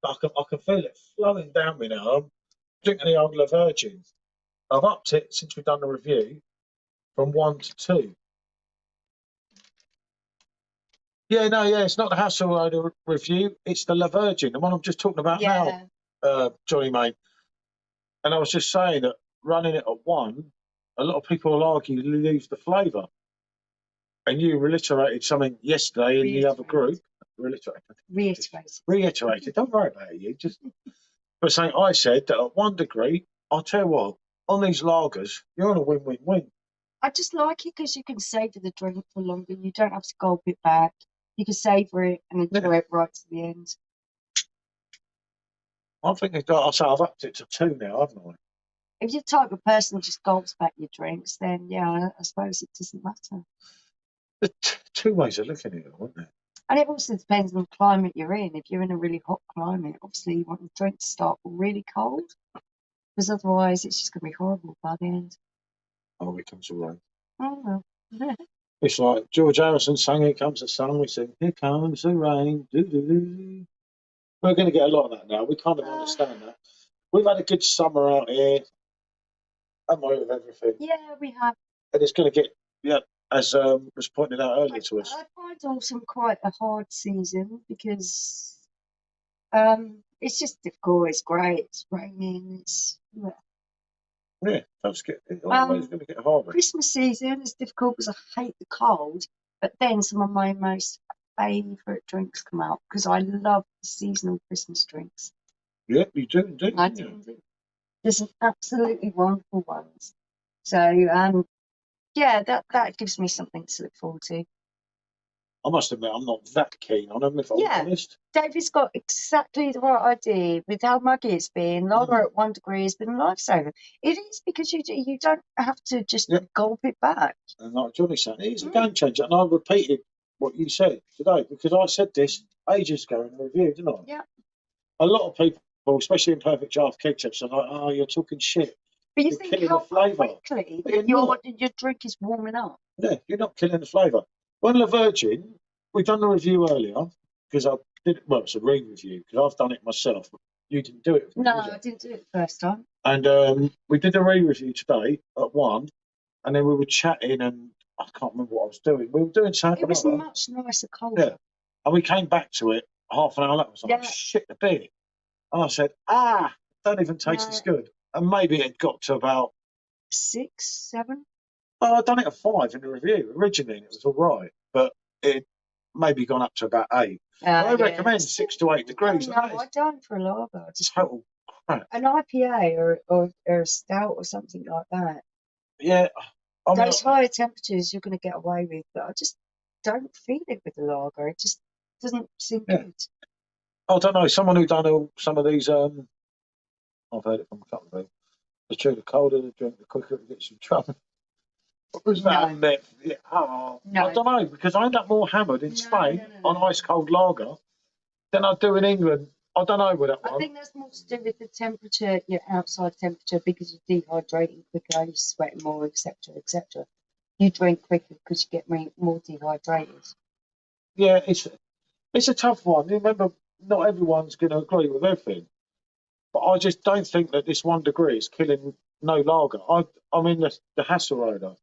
but I can feel it flowing down me now. I'm drinking the old La Virgin. I've upped it since we've done the review from 1 to 2. Yeah, it's not the Hasselroad review. It's the La Virgin, the one I'm just talking about now, Johnny, mate. And I was just saying that running it at 1, a lot of people will argue lose the flavour. And you reiterated something yesterday in the other group. Reiterated. Don't worry about it, you. Just but saying I said that at 1 degree, I'll tell you what, on these lagers, you're on a win-win-win. I just like it because you can savour the drink for longer. You don't have to gulp it back. You can savour it and enjoy it right to the end. I think I've upped it to 2 now, haven't I? If you're the type of person who just gulps back your drinks, then yeah, I suppose it doesn't matter. There's two ways of looking at it, aren't there? And it also depends on the climate you're in. If you're in a really hot climate, obviously you want the drink to start really cold, because otherwise it's just going to be horrible by the end. Oh, here comes the rain. Oh, well. It's like George Harrison sang "Here Comes the Sun." We sing "Here Comes the Rain." Doo-doo-doo. We're going to get a lot of that now. We kind of understand that. We've had a good summer out here, haven't we, with everything? Yeah, we have. And it's going to get, as was pointed out earlier to us. I find autumn quite a hard season because it's just difficult. It's grey. It's raining. It's It's always going to get harder. Christmas season is difficult because I hate the cold. But then some of my most favourite drinks come out because I love the seasonal Christmas drinks. Yeah, you do. I do. There's some absolutely wonderful ones. So that gives me something to look forward to. I must admit, I'm not that keen on them, if I'm honest. David's got exactly the right idea with how muggy it's been. Lager at 1 degree has been a lifesaver. It is because you don't have to just gulp it back. And like Johnny said, it is a game changer. And I repeated what you said today because I said this ages ago in a review, didn't I? Yeah. A lot of people, especially in Perfect Draft keg tips, are like, "Oh, you're talking shit." But you think how quickly your drink is warming up. Yeah, you're not killing the flavour. When La Virgin, we've done the review earlier because I did it. Well, it's a re-review because I've done it myself. You didn't do it. No, I didn't do it the first time. And we did a re-review today at 1, and then we were chatting, and I can't remember what I was doing. We were doing something. It was much nicer colder. Yeah, and we came back to it half an hour later. I was like, shit, the beer. And I said, don't even taste as good. And maybe it got to about 6, 7. Oh, I'd done it at 5 in the review originally, and it was all right, but it maybe gone up to about 8. I recommend 6 to 8 degrees. No, I don't for a lager. Just total crap. An IPA or a stout or something like that. Yeah, those higher temperatures you're going to get away with, but I just don't feel it with the lager. It just doesn't seem good. I don't know. Someone who done some of these, I've heard it from a couple of people. The colder the drink, the quicker it gets in trouble. Was that No. net? Yeah, oh, No. I don't know, because I end up more hammered in No, Spain no. on ice cold lager than I do in England. I don't know with that I one. think that's more to do with the temperature, your outside temperature, because you're dehydrating quicker, you're sweating more, etc., etc. You drink quicker because you get more dehydrated. Yeah, it's a tough one. You remember, not everyone's going to agree with everything, but I just don't think that this 1 degree is killing no lager. I mean the Hasseröder,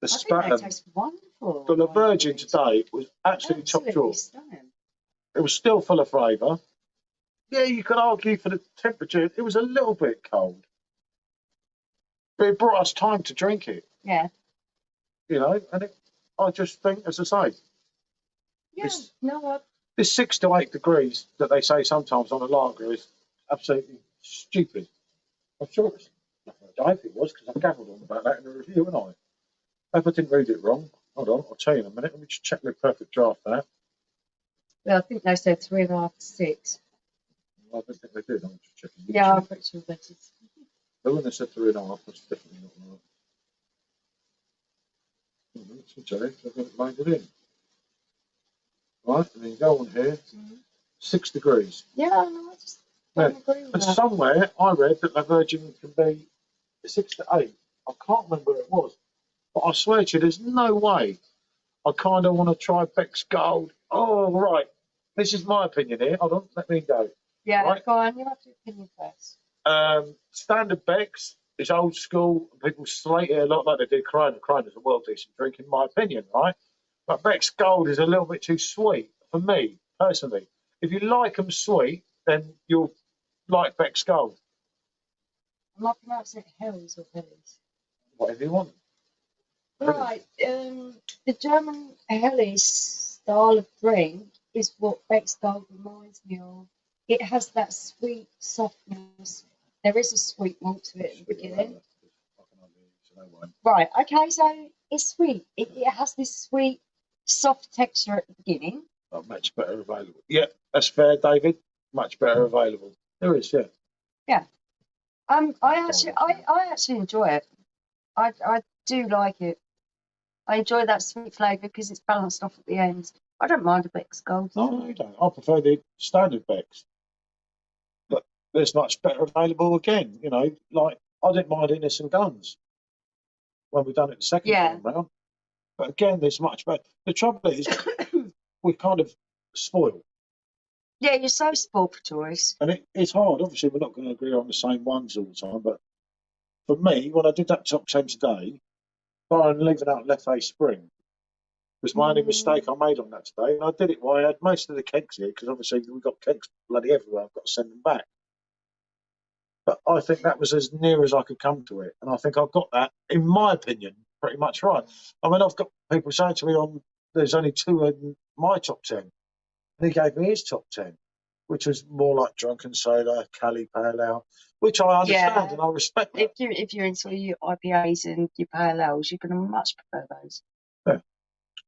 the I think they Spaten, taste wonderful. the Virgin wines. today was absolutely top Absolutely drawer. stunning. It was still full of flavour. Yeah, you could argue for the temperature. It was a little bit cold, but it brought us time to drink it. Yeah. You know, and I just think, as I say, Yeah. this No, this 6 to 8 degrees that they say sometimes on a lager is absolutely stupid. I'm sure it's. I think it was, because I gabbled on about that in the review, and I hope I didn't read it wrong. Hold on, I'll tell you in a minute. Let me just check the perfect draft there. well, I think they said 3.5 to 6. I don't think they did. I'm just checking. Yeah, I'm pretty sure that is. The one that said 3.5 was definitely not right. Sorry, I've got it loaded in. Right, and then you go on here. 6 degrees. Yeah, no, I just don't agree with And that. somewhere I read that the Virgin can be 6 to 8. I can't remember where it was, but I swear to you, there's no way. I kind of want to try Beck's Gold. Oh, right. This is my opinion here. Hold on, let me go. Yeah, Right. go on, you have your opinion first. Standard Beck's is old school. People slate it a lot like they do Corona. Corona's a well decent drink, in my opinion, right? But Beck's Gold is a little bit too sweet for me, personally. If you like them sweet, then you'll like Beck's Gold. I'm not pronouncing it Hells or Hellies. Whatever you want. Right, the German Hellies style of drink is what Beck's Gold reminds me of. It has that sweet softness. There is a sweet malt to it at the beginning. Right, okay, so it's sweet. It has this sweet, soft texture at the beginning. Oh, much better available. Yeah, that's fair, David. Much better available. There is, yeah. Yeah. I actually enjoy it. I do like it. I enjoy that sweet flavour because it's balanced off at the end. I don't mind a Beck's Gold. No, you don't. I prefer the standard Becks. But there's much better available again. You know, like I didn't mind Innocent Guns when we done it the second time round. But again, there's much better. The trouble is, we're kind of spoiled. Yeah, you're so spoiled for choice. And it's hard. Obviously, we're not going to agree on the same ones all the time. But for me, when I did that top 10 today, Byron leaving out Leffe Spring was my only mistake I made on that today. And I did it while I had most of the kegs here, because obviously we've got kegs bloody everywhere. I've got to send them back. But I think that was as near as I could come to it. And I think I've got that, in my opinion, pretty much right. I mean, I've got people saying to me there's only 2 in my top 10. And he gave me his top 10, which was more like Drunken Sailor, Cali Pale Ale, which I understand and I respect that. If you're into your IPAs and your pale ales, you're going to much prefer those. Yeah.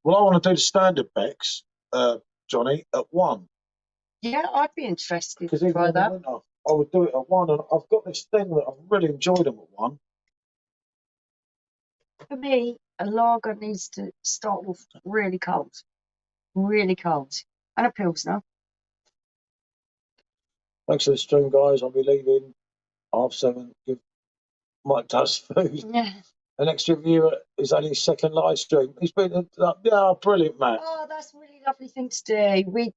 Well, I want to do the standard Becks, Johnny, at 1. Yeah, I'd be interested Because to even try in the that. winter, I would do it at 1. And I've got this thing that I've really enjoyed them at 1. For me, a lager needs to start off really cold, and a pilsner. Thanks for the stream, guys. I'll be leaving 7:30. Give Mike does food. Yeah. The next reviewer is only his second live stream. He's been, brilliant, Matt. Oh, that's a really lovely thing to do.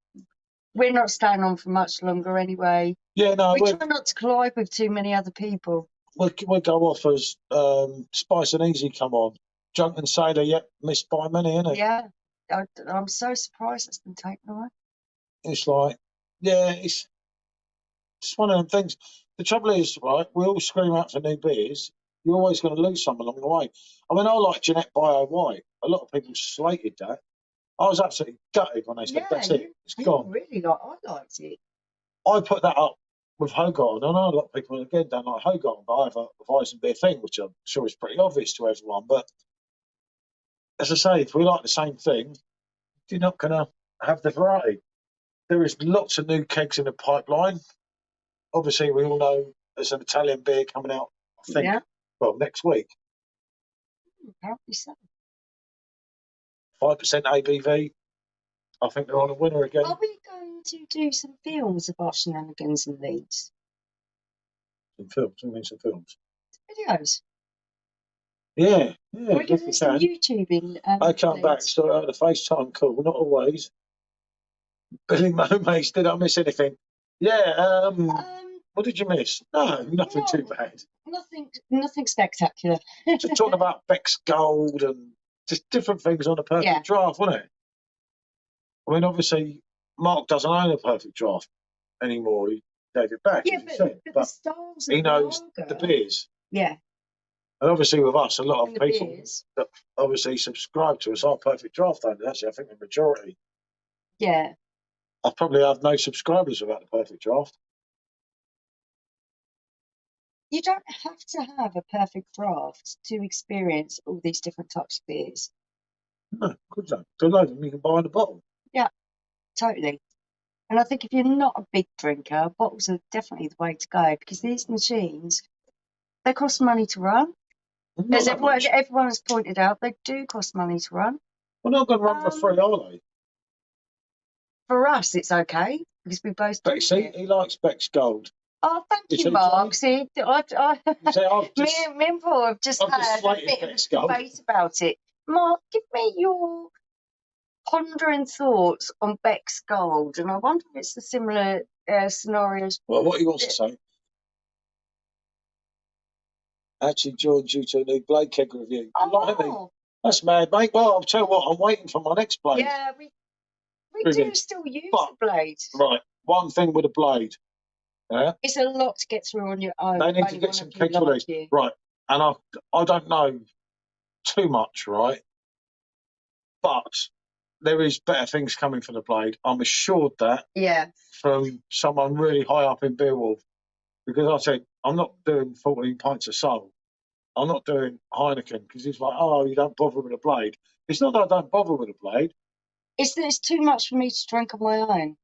We're not staying on for much longer anyway. Yeah, no, we try not to collide with too many other people. We'll go off as Spice and Easy come on. Drunken Sailor, yep, missed by many, isn't it? Yeah, I'm so surprised it's been taken away. It's like, yeah, it's one of them things. The trouble is, right, we all scream out for new beers. You're always going to lose some along the way. I mean, I like Jeanette Bio White. A lot of people slated that. I was absolutely gutted when they said, that's it, it's gone. I liked it. I put that up with Hogarth. I know a lot of people, again, don't like Hogarth, but I have a Weizenbier thing, which I'm sure is pretty obvious to everyone. But as I say, if we like the same thing, you're not going to have the variety. There is lots of new kegs in the pipeline. Obviously, we all know there's an Italian beer coming out, I think, well, next week. Apparently so. 5% ABV. I think they're on a winner again. Are we going to do some films of our shenanigans in Leeds? Some films. I mean, some films. Videos? Yeah, We're if going to we do some can. YouTubing. I come back, Leeds. so the FaceTime call, not always. Billy Momays, did I miss anything? Yeah, what did you miss? No, nothing too bad. Nothing spectacular. Just talking about Beck's Gold and just different things on the perfect draft, wasn't it? I mean, obviously, Mark doesn't own a perfect draft anymore. He gave it back, as he said. But the styles he of knows lager, the beers. Yeah. And obviously, with us, a lot of And the people beers. that obviously subscribe to us are perfect draft owners. Actually, I think the majority. Yeah. I probably have no subscribers without the perfect draft. You don't have to have a perfect draft to experience all these different types of beers. No, of course not. There's loads of them you can buy in the bottle. Yeah, totally. And I think if you're not a big drinker, bottles are definitely the way to go, because these machines, they cost money to run. Not As that much. everyone has pointed out, they do cost money to run. We're not going to run for free, are they? For us, it's okay, because we both do See, it. he likes Beck's Gold. Oh, thank Did you, you, Mark. Johnny? See, me and Paul have just I've just had a slated bit of Beck's a Gold. debate about it. Mark, give me your pondering thoughts on Beck's Gold, and I wonder if it's a similar scenarios. Well, what he wants to say. Actually joined you to a new Blade Keg review. Oh, that's mad, mate. Well, I'll tell you what, I'm waiting for my next Blade. yeah, we Brilliant. do still use the Blade. Right, one thing with a Blade. Yeah? It's a lot to get through on your own. They need to get some kegs released. Right, and I don't know too much, right? But there is better things coming for the Blade. I'm assured that. Yeah. From someone really high up in Beerwolf. Because I said, I'm not doing 14 pints of Sol. I'm not doing Heineken, because he's like, oh, you don't bother with a Blade. It's not that I don't bother with a Blade. It's that it's too much for me to drink on my own.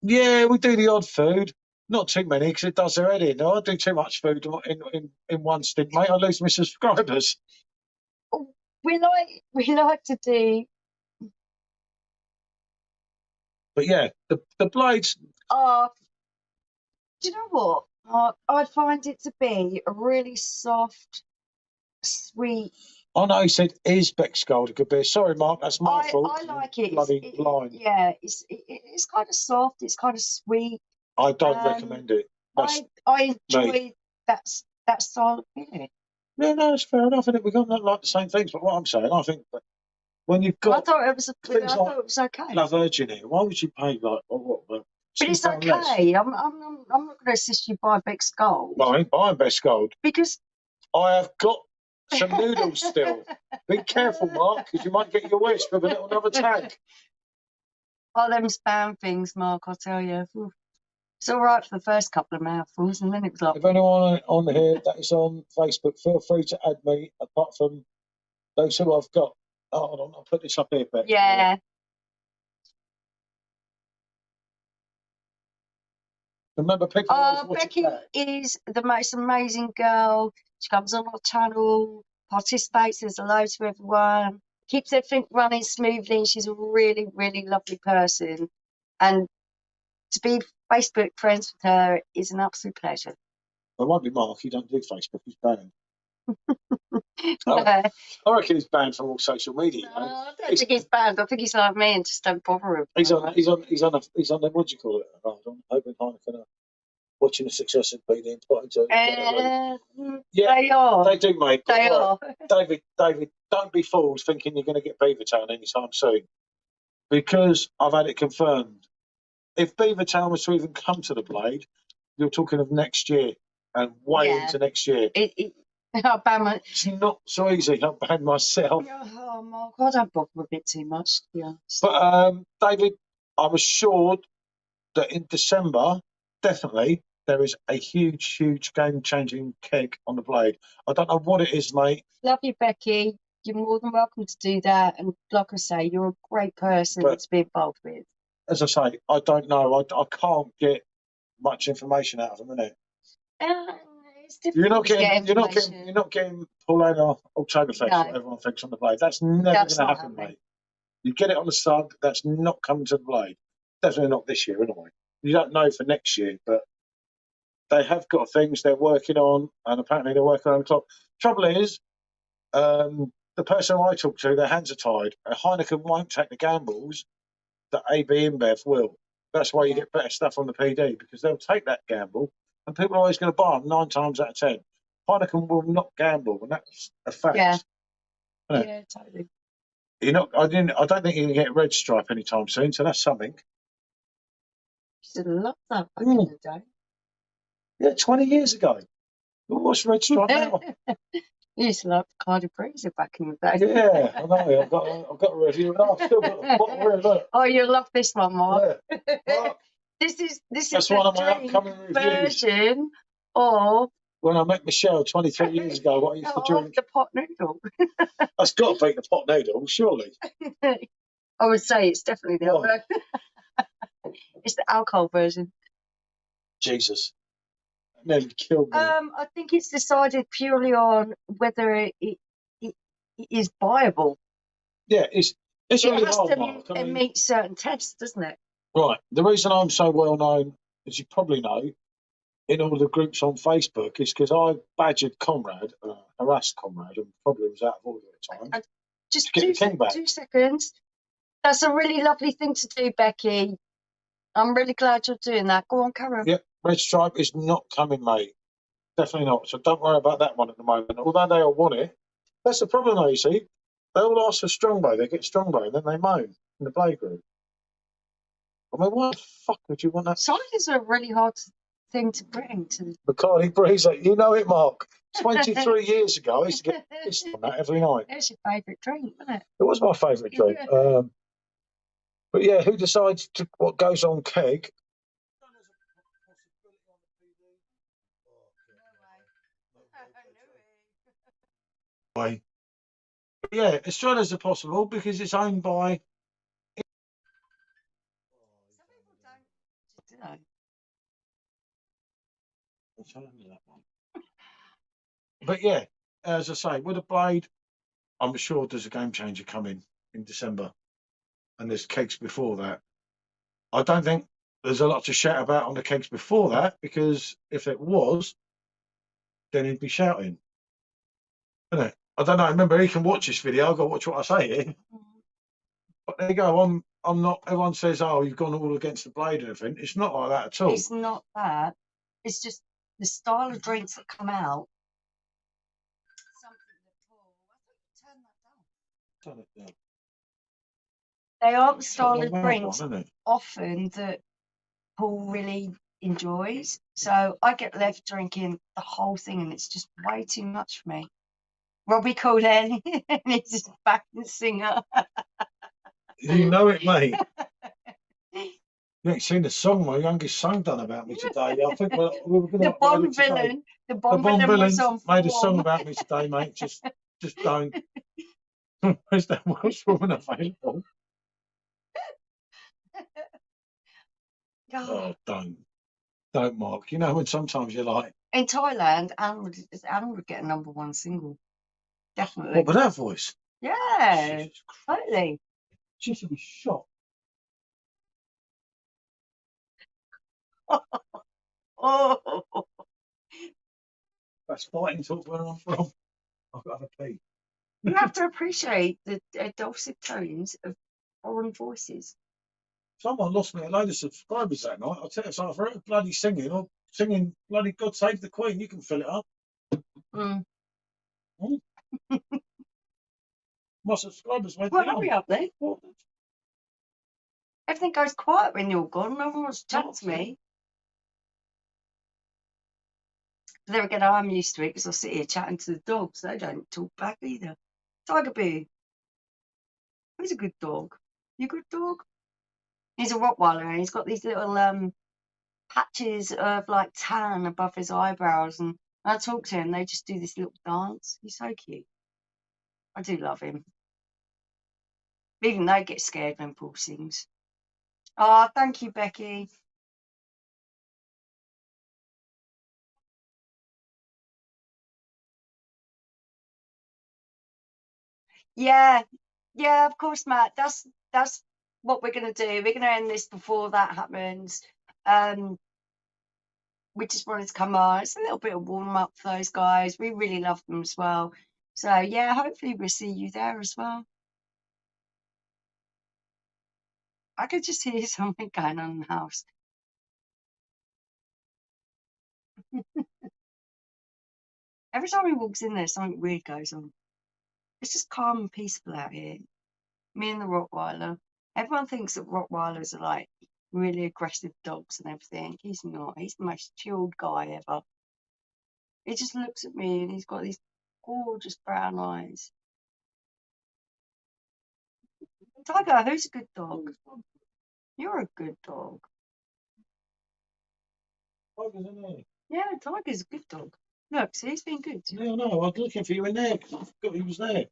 Yeah, we do the odd food. Not too many, because it does their head in. I do too much food in one stint, mate. I lose my subscribers. We like to do. But yeah, the Blades. Do you know what? I find it to be a really soft, sweet. I know he said, is Beck's Gold a good beer? Sorry, Mark, that's my fault. I like it. Bloody line. Yeah, it's kind of soft. It's kind of sweet. I don't recommend it. I enjoy that style of beer. Yeah, no, it's fair enough. We've got not like the same things, but what I'm saying, I think that when you've got, I thought it was okay. La Virgin here, why would you pay like what? But it's okay. I'm not going to assist you buy Beck's Gold. No, I ain't buying Beck's Gold because I have got some noodles still. Be careful, Mark, because you might get your wish with another tag. Oh, them spam things, Mark. I'll tell you. It's all right for the first couple of mouthfuls, and then it was like. If anyone on here that is on Facebook, feel free to add me. Apart from those who I've got. Oh, hold on, I'll put this up here, Beck. Yeah. Remember, people always watch Becky is the most amazing girl. She comes on our channel, participates, says hello to everyone, keeps everything running smoothly, and she's a really, really lovely person. And to be Facebook friends with her is an absolute pleasure. It won't be Mark, he don't do Facebook, he's banned. I reckon he's banned from all social media. No, I don't think he's banned. I think he's like me and just don't bother him. He's on the what do you call it? I'm hoping Heineken watching the success of BD and putting to yeah, they are. They do, mate. They are. David, don't be fooled thinking you're going to get Beavertown anytime soon. Because I've had it confirmed. If Beavertown was to even come to the Blade, you're talking of next year and way into next year. It's not so easy. I'll ban myself. Oh, Mark, I don't bother with it too much, to be honest. But, David, I'm assured that in December, definitely, there is a huge, huge game-changing keg on the Blade. I don't know what it is, mate. Love you, Becky. You're more than welcome to do that. And like I say, you're a great person to be involved with. As I say, I don't know. I can't get much information out of them, innit? It's difficult to get information. You're not getting Paulana Oktoberfest, No. what everyone thinks on the blade. That's never That's going to not happen, happening. mate. You get it on the sub, that's not coming to the blade. Definitely not this year, anyway. You don't know for next year, but they have got things they're working on, and apparently they're working on the clock. Trouble is, the person I talk to, their hands are tied. Heineken won't take the gambles that AB InBev will. That's why you get better stuff on the PD, because they'll take that gamble, and people are always going to buy them 9 times out of 10. Heineken will not gamble, and that's a fact. Yeah. Yeah. Yeah, totally. You're not. I don't think you can get Red Stripe anytime soon. So that's something. Used to love that back in the day. Yeah, 20 years ago. What's Red Stripe now? You used to love Cardi Breezer back in the day. Yeah, I know. I've got a review, and I've still got a bottle here. Look. Oh, you'll love this one, Mark. Yeah. Mark, This is that's the one of my drink upcoming reviews. version of When I met Michelle 23 years ago, what I used to drink. the pot noodle. That's got to beat the pot noodle, surely. I would say it's definitely the What? other. It's the alcohol version. Jesus. That nearly killed me. I think it's decided purely on whether it is viable. Yeah, it's It really has hard, to Mark. I mean, meet certain tests, doesn't it? right. The reason I'm so well known, as you probably know, in all the groups on Facebook is because I badgered Conrad, harassed Conrad, and probably was out of order at the time. Just to get the king back. 2 seconds. That's a really lovely thing to do, Becky. I'm really glad you're doing that. Go on, carry on. Yep, Red Stripe is not coming, mate. Definitely not. So don't worry about that one at the moment. Although they all want it. That's the problem, though, you see. They all ask for Strongbow. They get Strongbow, and then they moan in the blade group. I mean, why the fuck would you want that? Ciders are a really hard thing to bring to the... Bacardi Breezer. You know it, Mark. 23 years ago, I used to get pissed on that every night. It's your favourite drink, isn't it? It was my favourite drink. But yeah, who decides what goes on keg? Way. Yeah, Australia's a possible because it's owned by. But yeah, as I say, with a blade, I'm sure there's a game changer coming in December, and there's kegs before that. I don't think there's a lot to shout about on the kegs before that, because if it was, then he'd be shouting. Isn't it? I don't know. Remember, he can watch this video. I've got to watch what I say here. But there you go. I'm not. Everyone says, "Oh, you've gone all against the blade and everything." It's not like that at all. It's not that. It's just the style of drinks that come out. Turn it down. They aren't the style of One, drinks isn't it? often that Paul really enjoys. So I get left drinking the whole thing, and it's just way too much for me. Robbie Coulden, he's a backing singer. You know it, mate. You ain't seen the song my youngest son done about me today. I think we were going The to Bond villain. The Bond villain was on made a form. song about me today, mate. Just don't. Where's that Welsh woman available? Oh, don't, Mark. You know when sometimes you're like. In Thailand, Anne would get a #1 single. Definitely. What, with that voice? Yeah, totally. She should be shot. Oh, That's fighting talk where I'm from. I've got to have a pee. you have to appreciate the dulcet tones of foreign voices. Someone lost me a load of subscribers that night. I'll tell you something, for her bloody singing or singing bloody God Save the Queen, you can fill it up. Mm. My subscribers went Well, down. hurry up then. Everything goes quiet when you're gone. No one wants to chat to me. But then again, I'm used to it because I sit here chatting to the dogs. They don't talk back either. Tiger Boo. He's a good dog. You a good dog? He's a Rottweiler and he's got these little patches of like tan above his eyebrows. And when I talk to him, they just do this little dance. He's so cute. I do love him. Even they get scared when Paul sings. Oh, thank you, Becky. Yeah, yeah, of course, Matt. That's what we're gonna do. We're gonna end this before that happens. Um, we just wanted to come on. It's a little bit of warm up for those guys. We really love them as well. So yeah, hopefully we'll see you there as well. I could just hear something going on in the house. Every time he walks in there, something weird goes on. It's just calm and peaceful out here. Me and the Rottweiler. Everyone thinks that Rottweilers are like really aggressive dogs and everything. He's not. He's the most chilled guy ever. He just looks at me and he's got these gorgeous brown eyes. Tiger, who's a good dog? You're a good dog. Tiger's in there. Yeah, Tiger's a good dog. Look, see, he's been good. Yeah, I know. I was looking for you in there. I forgot he was there.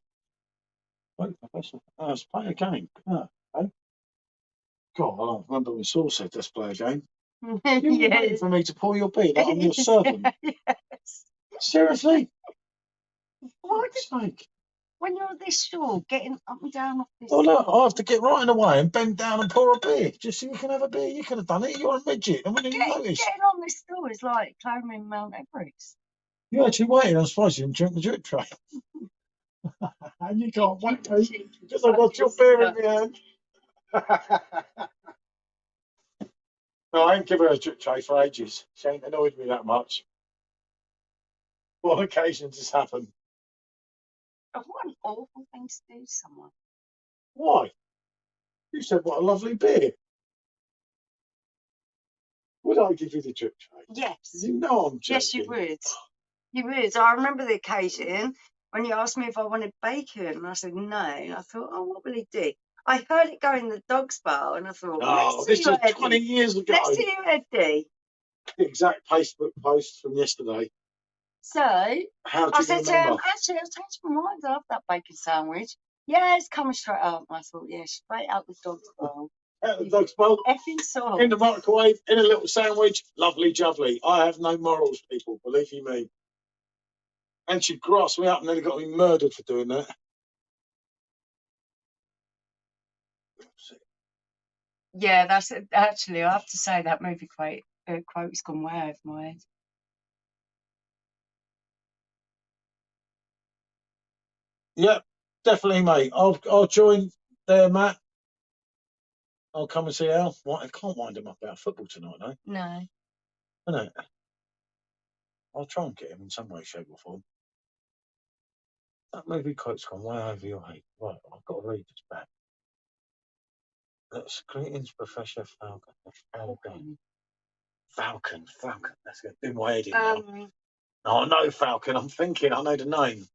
Wait, Professor. Let's play a game. Oh, okay. God, I don't remember when Saul said let's play a game. You were waiting Yes. for me to pull your beard like I'm your servant. Yes. Seriously? What? Fuck's sake. When you're this short, getting up and down off this. Oh, look, I have to get right in the way and bend down and pour a beer just so you can have a beer. You could have done it. You're a midget. And we didn't notice. Getting on this stool is like climbing Mount Everest. You're actually waiting. I'm surprised you didn't drink the drip tray. And you can't wait because I've got your beer in my hand. No, I ain't given her a drip tray for ages. She ain't annoyed me that much. What occasions this happened? Oh, what an awful thing to do to someone. Why? You said what a lovely beer. Would I give you the drip tray? Yes. You know I'm joking. Yes, you would. You would. I remember the occasion when you asked me if I wanted bacon, and I said no. And I thought, oh, what will he do? I heard it go in the dog's bowl, and I thought, Oh, this was 20 years ago. Let's see you, Eddie. The exact Facebook post from yesterday. So How do I you said to remember? him, actually, I've changed my mind. I love that bacon sandwich. Yeah, it's coming straight up. And I thought, yeah, straight out the dog's bowl. Out the dog's bowl, Effing salt. in the microwave, in a little sandwich. Lovely jubbly. I have no morals, people, believe you me. And she grasped me up and nearly got me murdered for doing that. Yeah, that's it. Actually, I have to say that movie quote's gone way over my head. Yep, definitely, mate. I'll join there, Matt. I'll come and see Al. I can't wind him up about football tonight, though. No. Isn't it? I'll try and get him in some way, shape, or form. That movie quote's gone way over your head. Right, I've got to read this back. Let's greetings, Professor Falcon. Falcon. That's going to do my head in now. Oh, no, Falcon. I'm thinking. I know the name.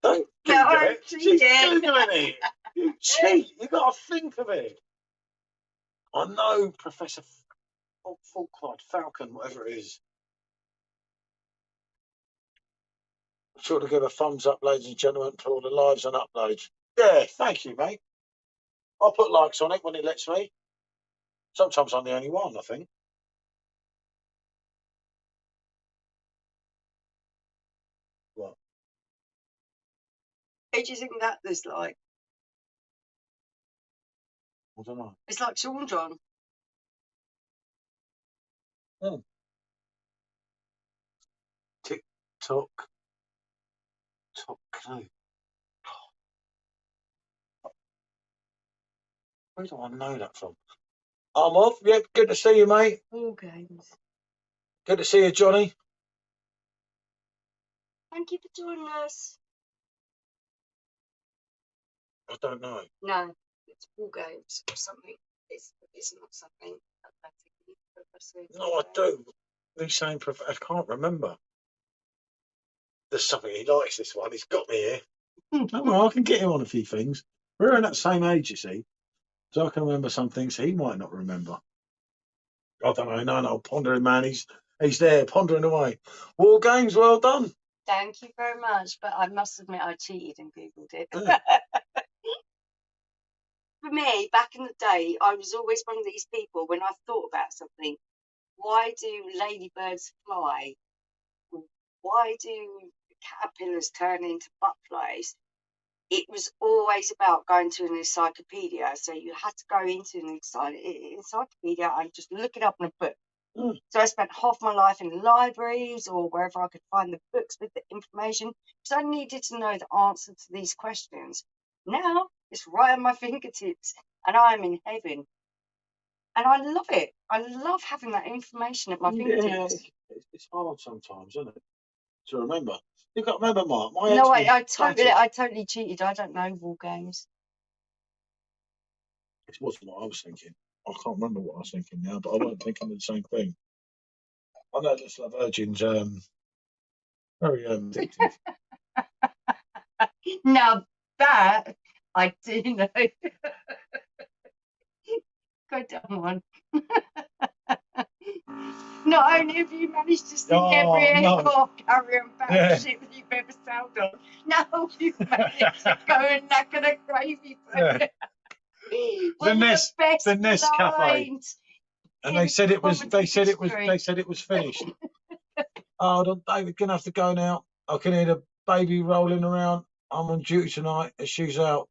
Don't Google it. She's Googling it. You cheat. You got to think of it. I know Professor Falklight, Falcon, whatever it is. Sure to give a thumbs up, ladies and gentlemen, for all the lives and uploads. Yeah, thank you, mate. I'll put likes on it when it lets me. Sometimes I'm the only one, I think. What? Who do you think that was like? I don't know. It's like Sean John. TikTok. Top clue. Where do I know that from? I'm off. Yep, good to see you, mate. All games. Good to see you, Johnny. Thank you for joining us. I don't know. No, it's War Games or something. It's not something. No, I do. He's saying, I can't remember. There's something he likes, this one. He's got me here. Don't worry, I can get him on a few things. We're in that same age, you see. So I can remember some things he might not remember. I don't know. No, pondering, man. He's there, pondering away. War Games, well done. Thank you very much. But I must admit, I cheated and Googled it. Yeah. For me, back in the day, I was always one of these people when I thought about something. Why do ladybirds fly? why do caterpillars turn into butterflies? It was always about going to an encyclopedia. So you had to go into an encyclopedia and just look it up in a book. Mm. So I spent half my life in libraries or wherever I could find the books with the information, because I needed to know the answer to these questions. Now it's right at my fingertips and I am in heaven. And I love it. I love having that information at my fingertips. Yeah, it's hard sometimes, isn't it, to remember. You've got to remember, Mark. My No, head's been battered. I totally cheated. I don't know war games. It wasn't what I was thinking. I can't remember what I was thinking now, but I don't think I'm the same thing. I know this Love Virgin's very addictive. Now that I do know. Go down one. Not only have you managed to sing every aircraft carrier and battleship that you've ever sailed on, now you've managed to go and knack on a gravy boat. The Nest Cafe. And they said it was finished. Oh, David, gonna have to go now. I can hear the baby rolling around. I'm on duty tonight. The shoe's out.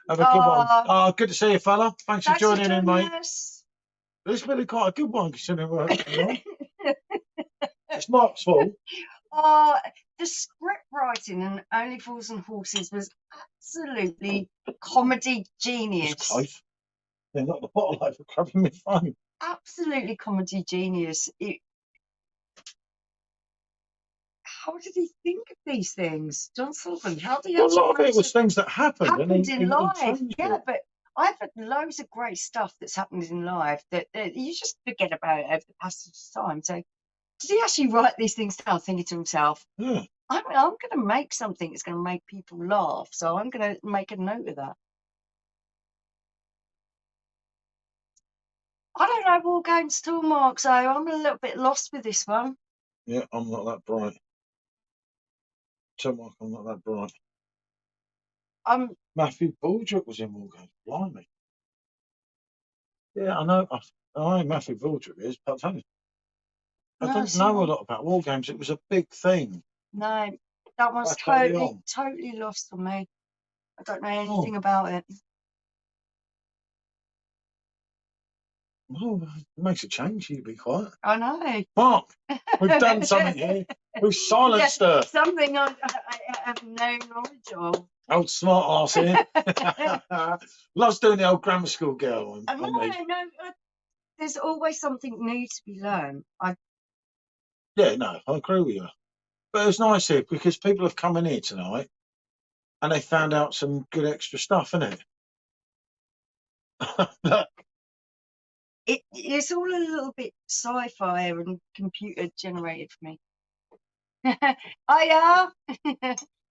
Have a good one. Oh, good to see you, fella. Thanks for joining in, mate. It's really quite a good one considering we're It's Mark's fault. The script writing in Only Fools and Horses was absolutely comedy genius. It's close. They're not the bottle over grabbing my phone. Absolutely comedy genius. How did he think of these things, John Sullivan? How did he? Well, a lot of it was things that happened in life. Yeah, but I've had loads of great stuff that's happened in life that you just forget about it over the passage of time. So, did he actually write these things down, thinking to himself, yeah, I'm going to make something that's going to make people laugh, so I'm going to make a note of that. I don't know war games at all, Mark, so I'm a little bit lost with this one. Yeah, I'm not that bright. Tell Mark I'm not that bright. Matthew Baldrick was in war games. Blimey. Yeah, I know. I know Matthew Baldrick is, but I don't know a lot about war games. It was a big thing. No, that one's totally lost on me. I don't know anything about it. Oh, it makes a change. You'd be quiet. I know. Mark, we've done something here. We've silenced her. Something I have no knowledge of. Old smart arse here. Loves doing the old grammar school girl. No, there's always something new to be learned. Yeah, no, I agree with you. But it's nice here because people have come in here tonight and they found out some good extra stuff, isn't it? Look. It's all a little bit sci-fi and computer generated for me. Hiya!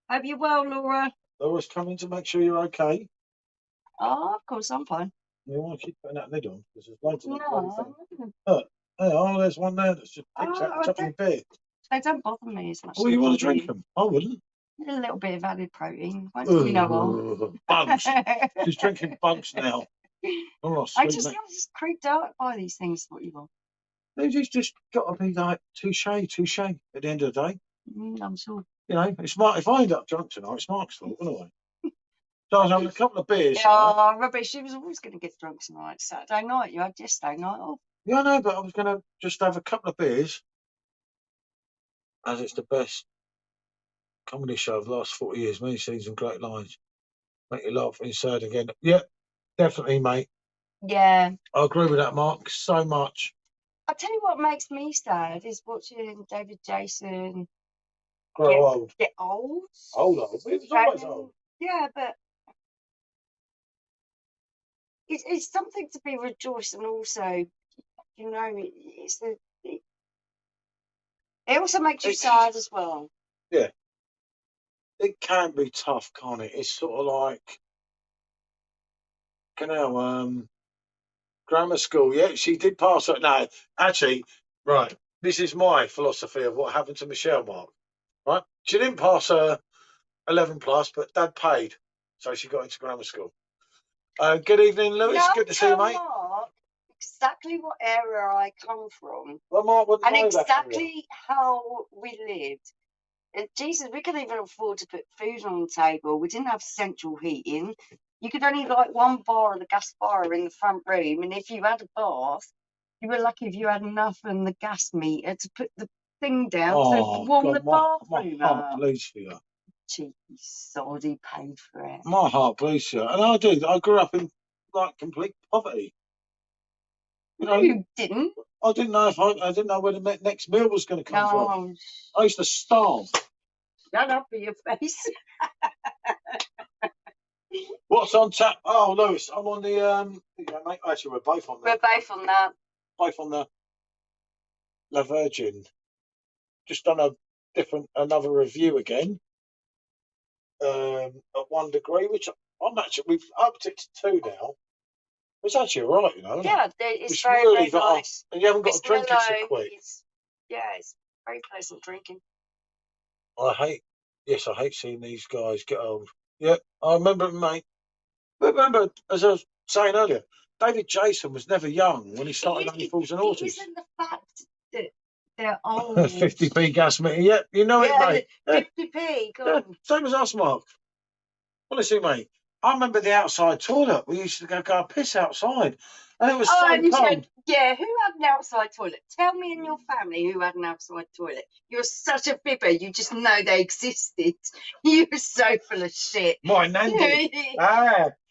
Hope you're well, Laura. Laura's coming to make sure you're okay. Oh, of course, I'm fine. You want to keep putting that lid on because there's loads of thing. Look, there's one there that's just picked out the top of your beer. They don't bother me as much. Well, you want to drink them? I wouldn't. A little bit of added protein. You know what? Bugs. She's drinking bugs now. I just creeped out by these things. What you want? They've just got to be like touche at the end of the day. I'm sure. You know, it's Mark. If I end up drunk tonight, it's Mark's fault, anyway. So I was having a couple of beers. Oh, rubbish. She was always going to get drunk tonight. Saturday night, you had yesterday night off. Yeah, I know, but I was going to just have a couple of beers, as it's the best comedy show of the last 40 years. Many scenes and great lines. Make you laugh inside again. Yeah, definitely, mate. Yeah. I agree with that, Mark, so much. I'll tell you what makes me sad is watching David Jason grow old. Get old. Old. It was always old. Yeah, but it's something to be rejoiced, and also, you know, it also makes you sad as well. Yeah. It can be tough, can't it? It's sort of like, grammar school. Yeah, she did pass it. No, actually, right. This is my philosophy of what happened to Michelle, Mark. Right? She didn't pass her 11 plus, but Dad paid, so she got into grammar school. Good evening, Lewis. Good to see you, mate. Mark exactly what area I come from, well, Mark wouldn't know exactly how we lived. Jesus, we couldn't even afford to put food on the table. We didn't have central heating. You could only light one bar of the gas fire in the front room, and if you had a bath, you were lucky if you had enough in the gas meter to put the thing down to Oh warm the God, my bathroom heart up. bleeds for you. Cheeky sod, he paid for it. My heart bleeds for you, and I do. I grew up in like complete poverty. You No, know, you didn't. I didn't know I didn't know where the next meal was going to come from. No, I used to starve. shut up for your face. What's on tap? Oh, Lewis, I'm on the yeah, mate. Actually, we're both on We're the both on that. La Virgin. Just done another review again. At 1 degree, which we've upped it to 2 now. It's actually all right, you know. Yeah, it's It's very, really very got nice. and you haven't got It's to drink it so mellow. quick. It's very pleasant drinking. I hate seeing these guys get old. Yeah, I remember, mate. Remember, as I was saying earlier, David Jason was never young when he started Only Fools and It Horses. isn't the fact that they're old. 50p gas meter. Yep, you know it, mate. 50p. Yeah, same as us, Mark. Honestly, mate, I remember the outside toilet. We used to go piss outside, and it was so and you cold. said, yeah, who had an outside toilet? Tell me in your family who had an outside toilet. You're such a fibber. You just know they existed. You're so full of shit. My nan did.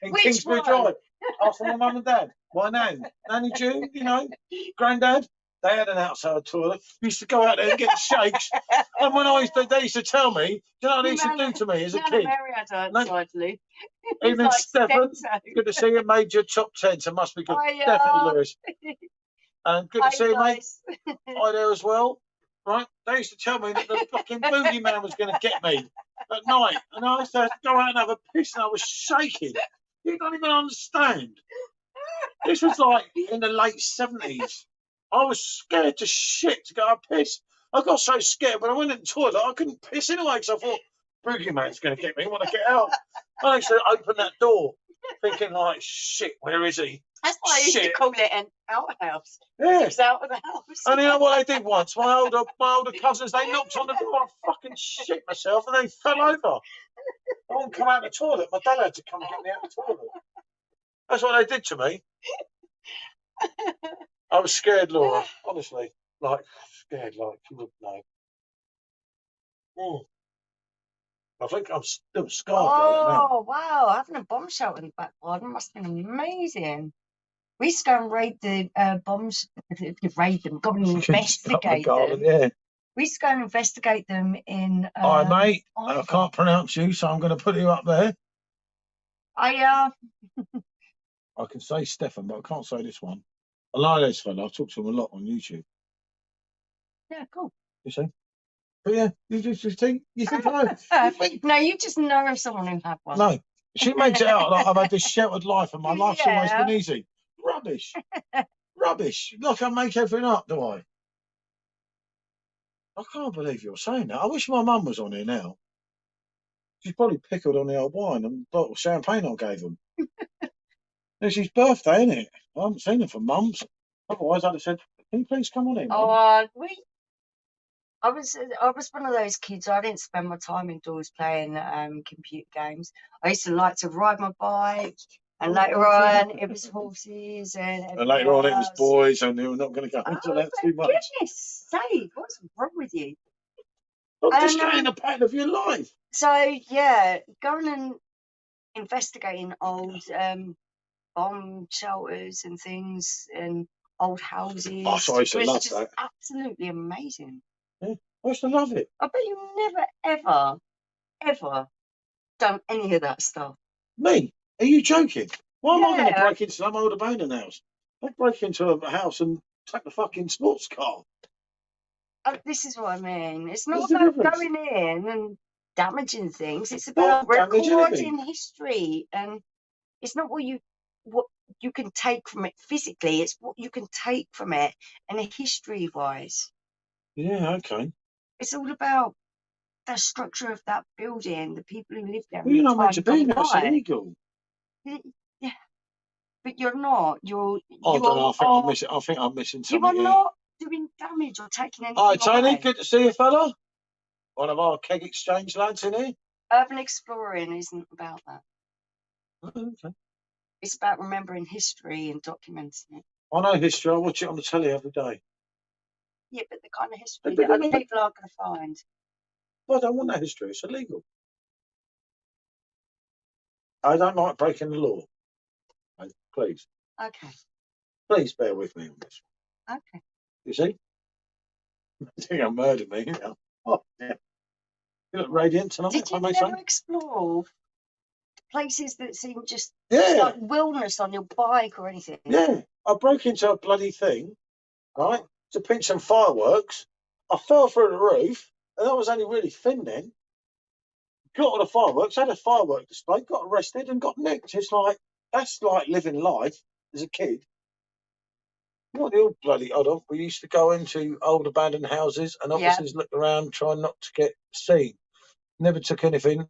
In Which Kingsbury one? Drive. After my mum and dad. My nan. Nanny June, you know, granddad. They had an outside toilet. We used to go out there and get shakes. And when they used to tell me, you know what they used to do to me as a kid? Mary had an outside loo. Evening, like Stefan. Steptoe. Good to see you. Made your top 10, so must be good. Hiya. Definitely, Lewis. And good to see you, mate. Guys. Hi there as well. Right? They used to tell me that the fucking boogie man was going to get me at night. And I used to go out and have a piss and I was shaking. You don't even understand. This was like in the late 70s. I was scared to shit to go and piss. I got so scared when I went in the toilet, I couldn't piss anyway because I thought, boogie man's going to get me when I get out. I used to open that door thinking like, shit, where is he? That's why I used to call it an outhouse. Yeah. It was out of the house. And you know what they did once? My older cousins, they knocked on the door. I fucking shit myself and they fell over. I wouldn't come out of the toilet. My dad had to come and get me out of the toilet. That's what they did to me. I was scared, Laura. Honestly. Like, scared, like, you wouldn't know. I think I'm still scarred by that now. Oh, wow. Having a bomb shelter in the back garden must have been amazing. We used to go and raid the bombs, raid them, go and investigate them. Yeah. We used to go and investigate them in. Hi, mate. I can't pronounce you, so I'm going to put you up there. I can say Stefan, but I can't say this one. I like this fella. I talk to him a lot on YouTube. Yeah, cool. You see? But yeah, you think I no, you just know of someone who had one. No. She makes it out like I've had this sheltered life and my life's always been easy. Rubbish. Rubbish. Look, I make everything up, do I? I can't believe you're saying that. I wish my mum was on here now. She's probably pickled on the old wine and bottle of champagne I gave them. It's his birthday, isn't it? I haven't seen her for months. Otherwise, I'd have said, can you please come on in, Mum? I was one of those kids. I didn't spend my time indoors playing computer games. I used to like to ride my bike, and later on it was horses, and later on it was boys, and they were not going to go into that too much. Goodness sake, what's wrong with you? I'm just getting a pattern of your life. So yeah, going and investigating old bomb shelters and things and old houses. Oh, so I used to love that. Absolutely amazing. Yeah, I used to love it. I bet you never, ever done any of that stuff. Me? Are you joking? Why am I going to break into some old abandoned house? I'd break into a house and take the fucking sports car. This is what I mean. It's not about going in and damaging things. It's about recording history, and it's not what you can take from it physically. It's what you can take from it, and history-wise. Yeah, okay. It's all about the structure of that building, the people who live there. Well, you're not meant to be there. It's illegal. Yeah, but you're not. I don't know. I think I'm missing something. You are not doing damage or taking anything. Hi, Tony. Away. Good to see you, fella. one of our keg exchange lads in here? Urban exploring isn't about that. Oh, okay. It's about remembering history and documenting it. I know history. I watch it on the telly every day. Yeah, but the kind of history But that other people aren't going to find. I don't want that history. It's illegal. I don't like breaking the law. Please. Okay. Please bear with me on this. Okay. You see? I think I murdered me. You know? Oh, yeah. You look radiant tonight. Did you never explore places that seem just like wilderness on your bike or anything? Yeah. I broke into a bloody thing, right, to pinch some fireworks. I fell through the roof, and I was only really thin then. Got all the fireworks, had a firework display, got arrested and got nicked. It's like, that's like living life as a kid. Not the old bloody odd off. We used to go into old abandoned houses and officers look around trying not to get seen. Never took anything.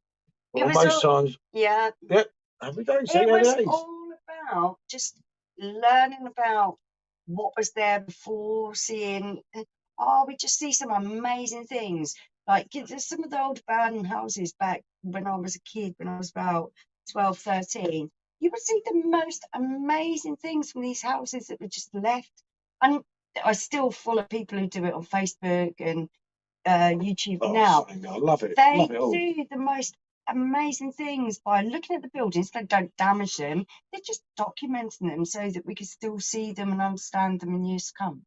Well, most times. Yeah. Yep. Every day. It was all about just learning about what was there before, seeing, we just see some amazing things. Like some of the old abandoned houses back when I was a kid, when I was about 12, 13, you would see the most amazing things from these houses that were just left. And I still follow people who do it on Facebook and YouTube now. I love it. They love it all. do the most amazing things by looking at the buildings. They don't damage them. They're just documenting them so that we can still see them and understand them in years to come.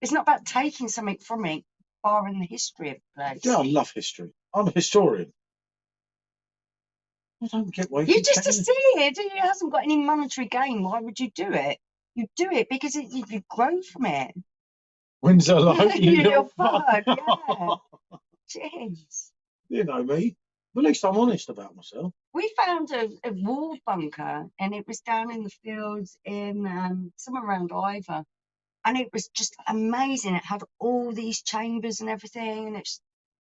It's not about taking something from it, barring the history of the place. Yeah, I love history. I'm a historian. I don't get why you just to see it. It hasn't got any monetary gain. Why would you do it? You do it because you grow from it. Windsor Light, you little bug. Yeah. Jeez. You know me. At least I'm honest about myself. We found a wall bunker, and it was down in the fields in somewhere around Ivor, and it was just amazing. It had all these chambers and everything, and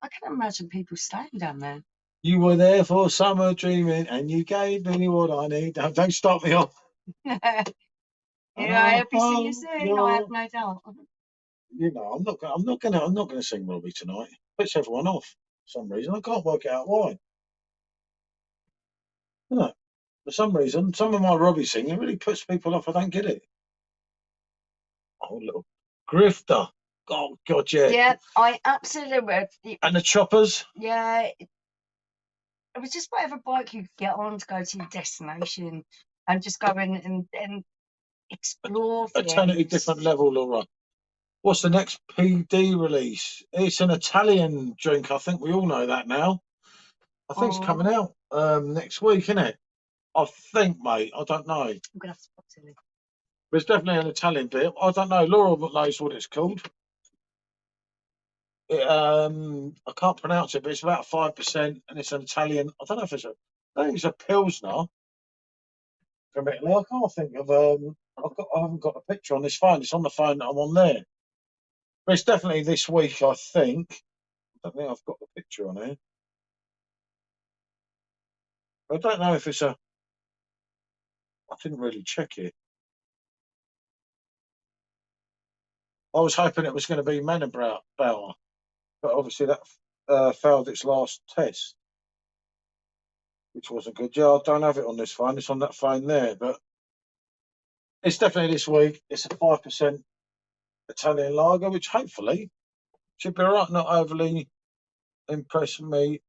I can imagine people staying down there. You were there for summer dreaming, and you gave me what I need. Don't stop me off. I hope you see you soon. I have no doubt. You know, I'm not gonna sing Robbie tonight. Puts everyone off for some reason. I can't work out why. You know, for some reason, some of my Robbie singing really puts people off. I don't get it. Oh, little grifter. Oh God, yeah. Yeah, I absolutely. And the choppers. Yeah, it was just whatever bike you get on to go to your destination and just go in and explore things. A totally different level, Laura. What's the next PD release? It's an Italian drink. I think we all know that now. I think it's coming out next week, isn't it? I think, mate. I don't know. I'm gonna have to spot it. But it's definitely an Italian beer. I don't know. Laura knows what it's called. I can't pronounce it, but it's about 5%, and it's an Italian. I don't know if I think it's a Pilsner from Italy. I can't think of. I haven't got a picture on this phone. It's on the phone that I'm on there. But it's definitely this week, I think. I don't think I've got the picture on here. I don't know if it's I didn't really check it. I was hoping it was going to be Manenbauer, but obviously that failed its last test, which wasn't good. Yeah, I don't have it on this phone. It's on that phone there, but it's definitely this week. It's a 5% Italian lager, which hopefully should be all right. Not overly impress me,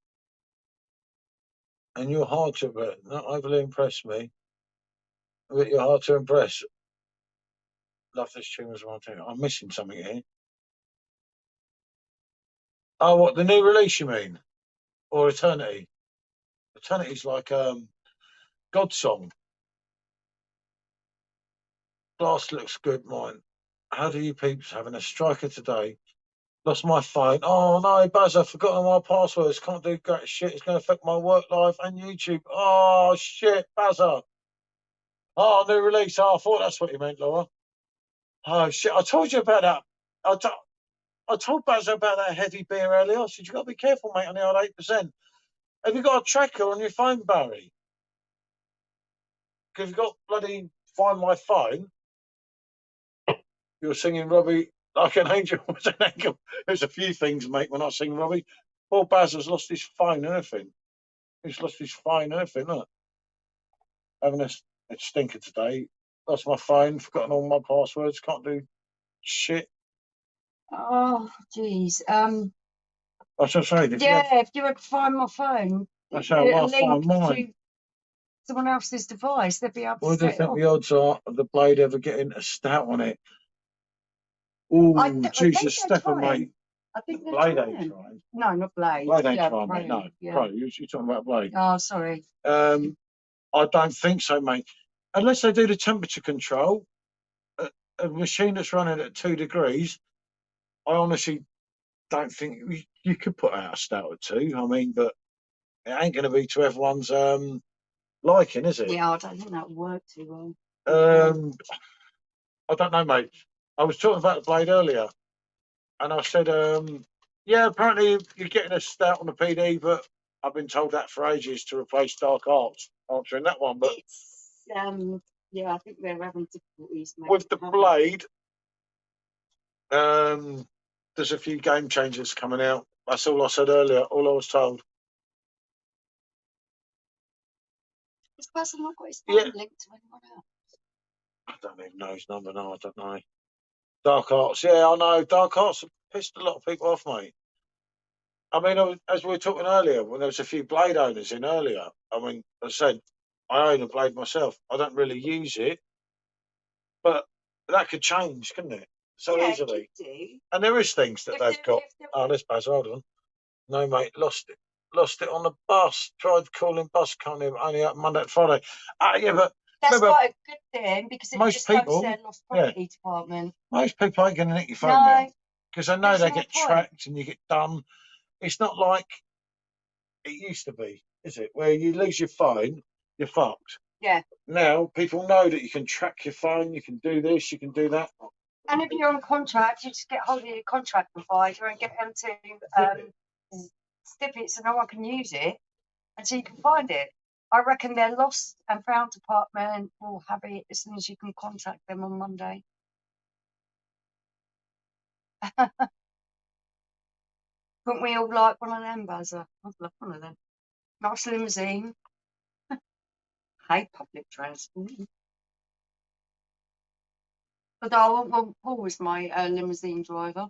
and you're hard to not overly impress me, but you're hard to impress. Love this tune as well too. I'm missing something here. Oh, what, the new release you mean, or Eternity? Eternity's like God song. Glass looks good, mine. How do you peeps having a striker today? Lost my phone. Oh no, Baz, I've forgotten my passwords. Can't do great shit. It's going to affect my work life and YouTube. Oh shit, Bazza. Oh, new release. Oh, I thought that's what you meant, Laura. Oh shit, I told you about that. I told Bazza about that heavy beer earlier. I said, you got to be careful, mate, on the old 8%. Have you got a tracker on your phone, Barry? Because you've got bloody Find My Phone. You're singing Robbie like an angel. Was an angel. There's a few things, mate, when I sing Robbie. Poor Baz has lost his phone and everything. He's lost his phone and everything, look. Having a stinker today. Lost my phone, forgotten all my passwords, can't do shit. Oh, jeez. That's what I'm saying. If you had to find my phone, that's how I find linked mine. to someone else's device, they'd be able to What do you set it think off. the odds are of the blade ever getting a stout on it? Oh, Jesus, Stefan, mate. I think they're Blade ain't trying. trying. No, not Blade. Blade ain't Yeah, trying, Pro, mate. No, yeah. Pro. You're talking about Blade. Oh, sorry. I don't think so, mate. Unless they do the temperature control, a machine that's running at 2 degrees, I honestly don't think you could put out a stout at 2. I mean, but it ain't going to be to everyone's liking, is it? Yeah, I don't think that would work too well. I don't know, mate. I was talking about the Blade earlier, and I said, yeah, apparently you're getting a stout on the PD, but I've been told that for ages to replace Dark Arts. Answering that one, but it's yeah, I think they're having difficulties with the Blade, there's a few game changers coming out. That's all I said earlier. All I was told. This person not got his phone linked to anyone else. I don't even know his number. No, I don't know. Dark Arts, yeah, I know. Dark Arts have pissed a lot of people off, mate. I mean, as we were talking earlier, when there was a few Blade owners in earlier, I mean, as I said, I own a Blade myself. I don't really use it, but that could change, couldn't it? So easily. And there is things that they've got. Oh, there's Baz, hold on. No, mate, lost it. Lost it on the bus. Tried calling bus company, only up Monday to Friday. Yeah, but that's quite a good thing because it just helps their lost property department. Most people ain't going to nick your phone now because they know they get tracked and you get done. It's not like it used to be, is it? Where you lose your phone, you're fucked. Yeah. Now people know that you can track your phone, you can do this, you can do that. And if you're on contract, you just get hold of your contract provider and get them to stip it so no one can use it until you can find it. I reckon their lost and found department will have it as soon as you can contact them on Monday. Couldn't we all like one of them, Buzzer? I'd love one of them. Nice limousine. Hate public transport. But I want Paul as my limousine driver.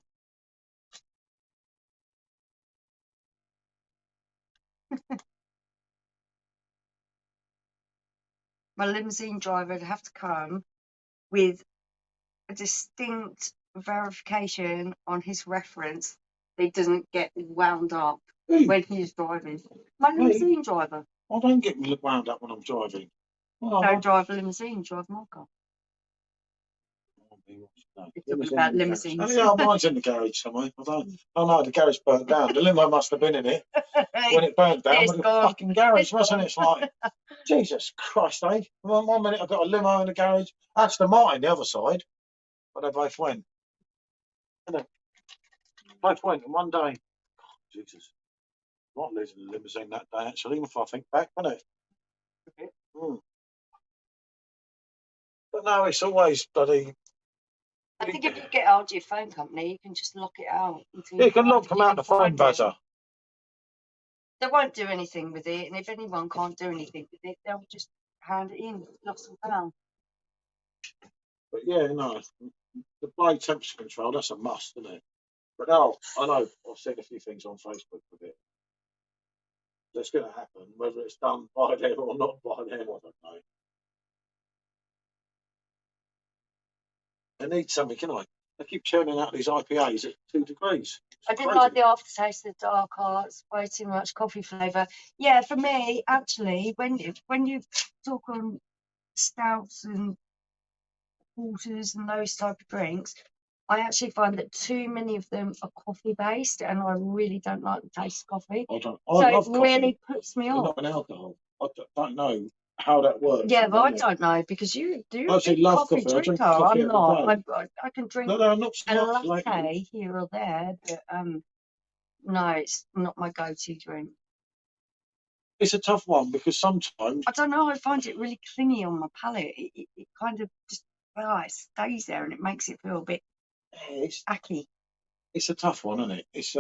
My limousine driver would have to come with a distinct verification on his reference that he doesn't get wound up when he's driving. My limousine driver. I don't get wound up when I'm driving. Don't drive a limousine, drive my car. You're talking about limousines. Oh, yeah, mine's in the garage somewhere. Oh no, the garage burnt down. The limo must have been in it when it burnt down. With the fucking garage, wasn't it? It's like, Jesus Christ, eh? 1 minute I've got a limo in the garage. That's the Martin, the other side. But they both went. Both went in one day. Jesus. Not losing the limousine that day, actually, if I think back, wasn't it? But no, it's always bloody. I think if you get hold of your phone company, you can just lock it out. You can lock them out the phone buzzer. They won't do anything with it, and if anyone can't do anything with it, they'll just hand it in, lost and found. But yeah, no, the Blade temperature control, that's a must, isn't it? But no, I know, I've seen a few things on Facebook with it. That's going to happen, whether it's done by them or not by them, I don't know. I need something, can I? They keep churning out these IPAs at 2 degrees. I didn't like the aftertaste of the Dark Arts, way too much coffee flavour. Yeah, for me, actually, when you talk on stouts and porters and those type of drinks, I actually find that too many of them are coffee based, and I really don't like the taste of coffee. I love coffee. Really puts me off. Not an alcohol. I don't know how that works. Yeah, but I don't know because you do. I actually love coffee. Drinker. I drink coffee I'm not. I can drink no, not so a much latte here or there, but no, it's not my go-to drink. It's a tough one because sometimes I don't know. I find it really clingy on my palate. It kind of just it stays there and it makes it feel a bit acky. It's a tough one, isn't it? It's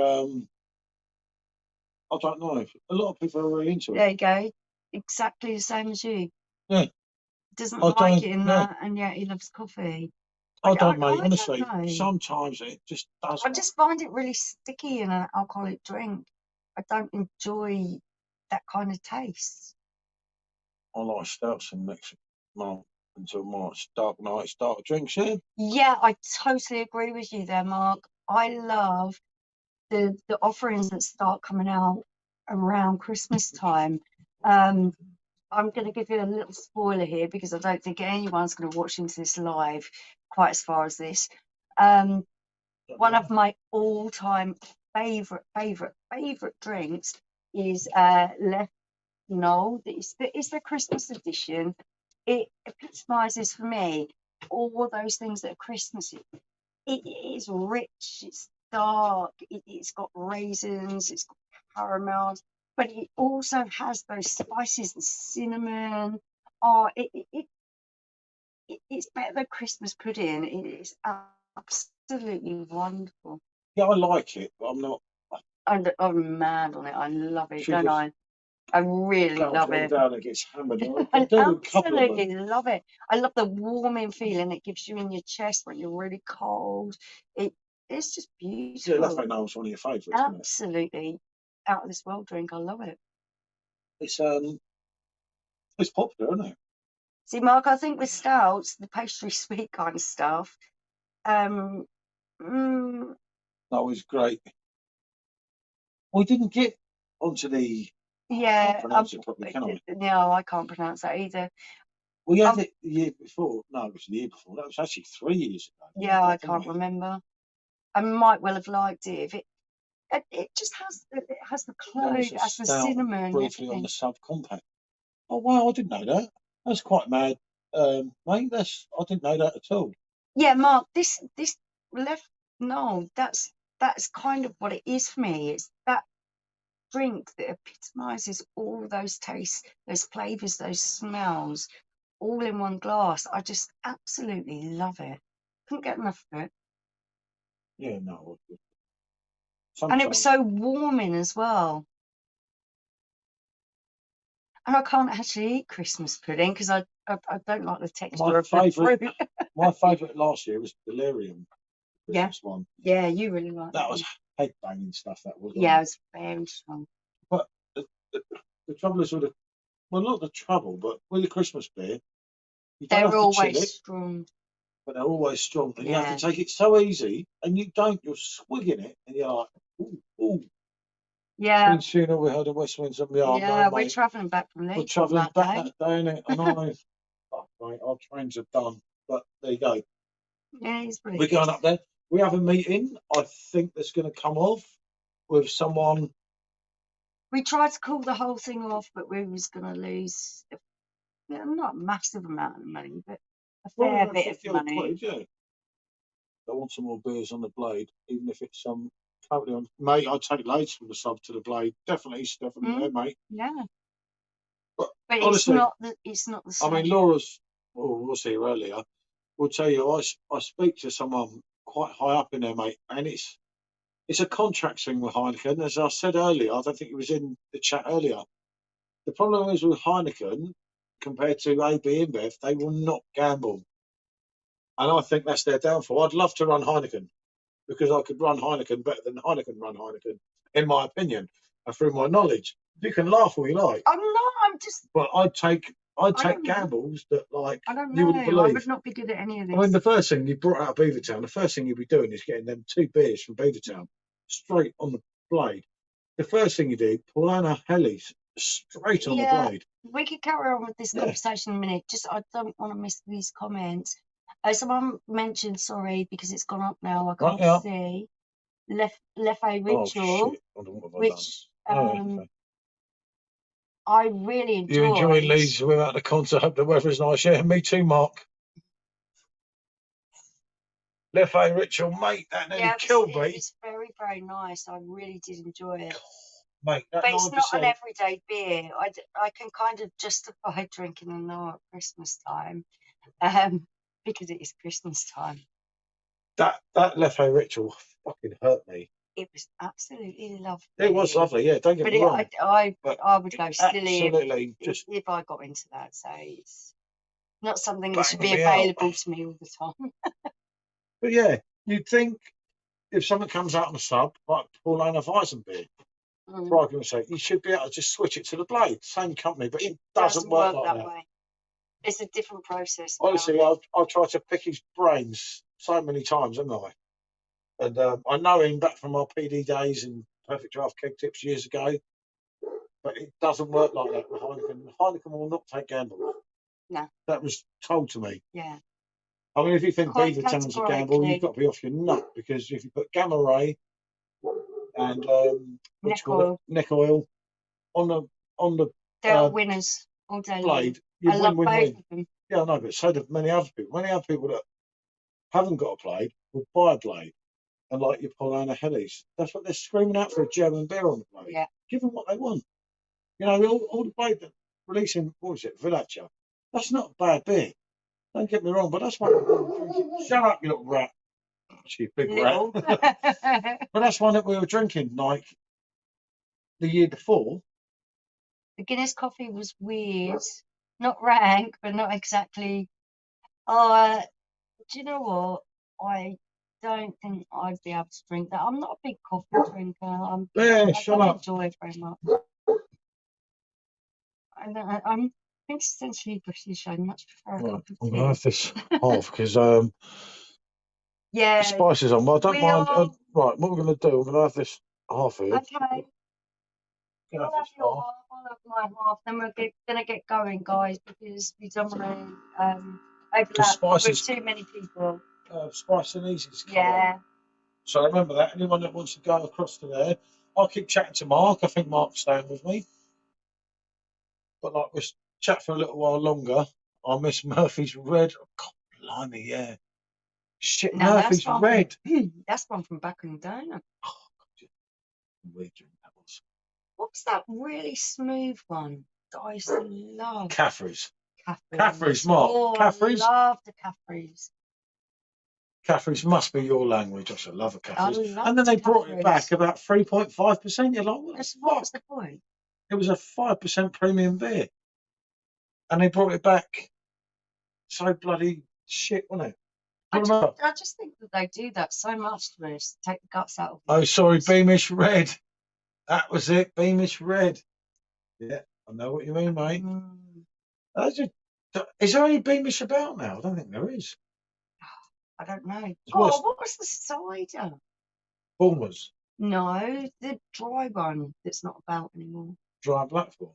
I don't know. A lot of people are really into There it. you go. Exactly the same as you. Yeah. Doesn't I like don't. it in Yeah. that, and yet he loves coffee. I don't, mate. I Honestly, don't know. sometimes it just does. I just find it really sticky in an alcoholic drink. I don't enjoy that kind of taste. I like stouts from next month until March. Dark nights, dark drinks. Yeah. Yeah, I totally agree with you there, Mark. I love the offerings that start coming out around Christmas time. I'm going to give you a little spoiler here because I don't think anyone's going to watch into this live quite as far as this. One of my all-time favorite drinks is Left No. It's the Christmas edition. It epitomizes for me all those things that are Christmassy. It is rich, it's dark, it's got raisins, it's got caramels, but it also has those spices and cinnamon. Oh, it's better than Christmas pudding. It is absolutely wonderful. Yeah, I like it, but I'm not. I'm mad on it. I love it, don't Sugar's I? I really comes love one it. down and gets hammered. I I do a couple of them. absolutely love it. I love the warming feeling it gives you in your chest when you're really cold. It's just Yeah, beautiful. Left No is one of your favourites, isn't it? Absolutely out of this world drink. I love it. It's popular, isn't it? See, Mark, I think with stouts, the pastry sweet kind of stuff, mm, That was great. We didn't get onto the. I yeah, can't pronounce it properly, can I? no, I can't pronounce that either. We had it the year before. No, it was the year before. That was actually 3 years ago. Yeah, I can't remember. I might well have liked it if it just has the clove, it has the cinnamon, briefly everything. on the subcompact. Oh wow, I didn't know that. That's quite mad, mate. I didn't know that at all. Yeah, Mark, this Left No, that's kind of what it is for me. It's that drink that epitomizes all those tastes, those flavors, those smells, all in one glass. I just absolutely love it. Couldn't get enough of it. Yeah, no. And it was so warming as well. And I can't actually eat Christmas pudding because I don't like the texture of the fruit. My favourite last year was Delirium. Christmas one. Yeah, you really like that. Was head banging stuff. That was. Yeah, it was very strong. But the trouble is with not the trouble, but with the Christmas beer, they're always strong. But they're always strong, and you have to take it so easy, and you don't. You're swigging it, and you're like, ooh. Yeah. Sooner we had a West Windsor yard. Yeah, we're travelling back from Leeds. We're travelling back that day, innit? And mate, our trains are done. But there you go. Yeah, it's brilliant. We're going up there. We have a meeting, I think, that's going to come off with someone. We tried to call the whole thing off, but we was going to lose not a massive amount of money, but a fair bit of money. Quid, yeah. I want some more beers on the Blade, even if it's totally on. Mate, I'd take loads from the sub to the Blade. Definitely stuff in there, mate. Yeah. But honestly, it's not the same. I mean, Laura's, was here earlier, will tell you, I speak to someone quite high up in there, mate, and it's a contract thing with Heineken. As I said earlier, I don't think it was in the chat earlier. The problem is with Heineken, compared to AB InBev, they will not gamble. And I think that's their downfall. I'd love to run Heineken because I could run Heineken better than Heineken run Heineken, in my opinion, and through my knowledge. You can laugh all you like. I'm not. I'm just. But I'd take gambles that I don't know. You wouldn't believe. I would not be good at any of this. I mean, the first thing you brought out of Beavertown, the first thing you'd be doing is getting them 2 beers from Beavertown straight on the Blade. The first thing you do, Paulana Hellies straight on the Blade. We could carry on with this conversation in a minute. Just I don't want to miss these comments. Someone mentioned, sorry, because it's gone up now. I can't see. Leffe Ritual, which I really enjoyed. You enjoyed Leeds without the concert. Hope the weather's nice. Yeah, me too, Mark. Leffe Ritual, mate, that nearly killed me. It's very, very nice. I really did enjoy it. Mate, but it's not an everyday beer. I can kind of justify drinking it now at Christmas time, because it is Christmas time. That Leffe Ritual fucking hurt me. It was absolutely lovely. It was lovely, yeah. Don't get But me wrong. I would go silly Absolutely, just if I got into that. So it's not something that bang should be me out. available to me all the time. But yeah, you'd think if someone comes out on a sub, like Paulana Weizenbier, for argument's sake, you should be able to just switch it to the blade, same company, but it doesn't work like that. way. It's a different process. Honestly, I've tried to pick his brains so many times, haven't I? And I know him back from our PD days and Perfect Draft Keg Tips years ago, but it doesn't work like that with Heineken. Heineken will not take gambles. No. That was told to me. Yeah. I mean, if you think Quite Beavertown's a gamble, you've got to be off your nut, because if you put Gamma Ray and neck oil on the they're winners all day blade, long. you I love both win. of them. Yeah, I know, but so do many other people. Many other people that haven't got a blade will buy a blade and like your Paulana Headies. That's what they're screaming out for, a German beer on the blade. Yeah. Give them what they want. You know, all the blade that releasing, what was it, Villacher? That's not a bad beer. Don't get me wrong, but that's one that we were drinking. Shut up, you little rat. Actually, big rat. But that's one that we were drinking like the year before. The Guinness coffee was weird. Not rank, but not exactly. Do you know what? I don't think I'd be able to drink that. I'm not a big coffee drinker. I don't enjoy it very much. I'm quintessentially British. I much prefer a cup of tea. I'm going to have this off because yeah, the spices on. Well, I don't mind. Right, what we're going to do, we're going to have this half here. Okay. I'll have your half, I'll have my half. Then we're going to get going, guys, because we don't want to overlap with too many people. Spice and Easy's come on. So remember that. Anyone that wants to go across to there, I'll keep chatting to Mark. I think Mark's staying with me. But like, we'll chat for a little while longer. I miss Murphy's Red. Oh, God, blimey, yeah. Shit, no, Murphy's Red. That's one from back in the day. Oh, God, weird drink that was. What's that really smooth one that I used to love? Caffrey's. Caffrey's, Mark. Oh, Caffrey's. I love the Caffrey's. Caffrey's must be your language. I should love a Caffrey's. And then they brought it back about 3.5%. You're like, what's the point? It was a 5% premium beer. And they brought it back so bloody shit, wasn't it? I just think that they do that so much to us, take the guts out of it. Oh, sorry, Beamish Red. That was it, Beamish Red. Yeah, I know what you mean, mate. Is there any Beamish about now? I don't think there is. I don't know. Oh, what was the cider? Bulmers. No, the dry one that's not about anymore. Dry Blackthorn.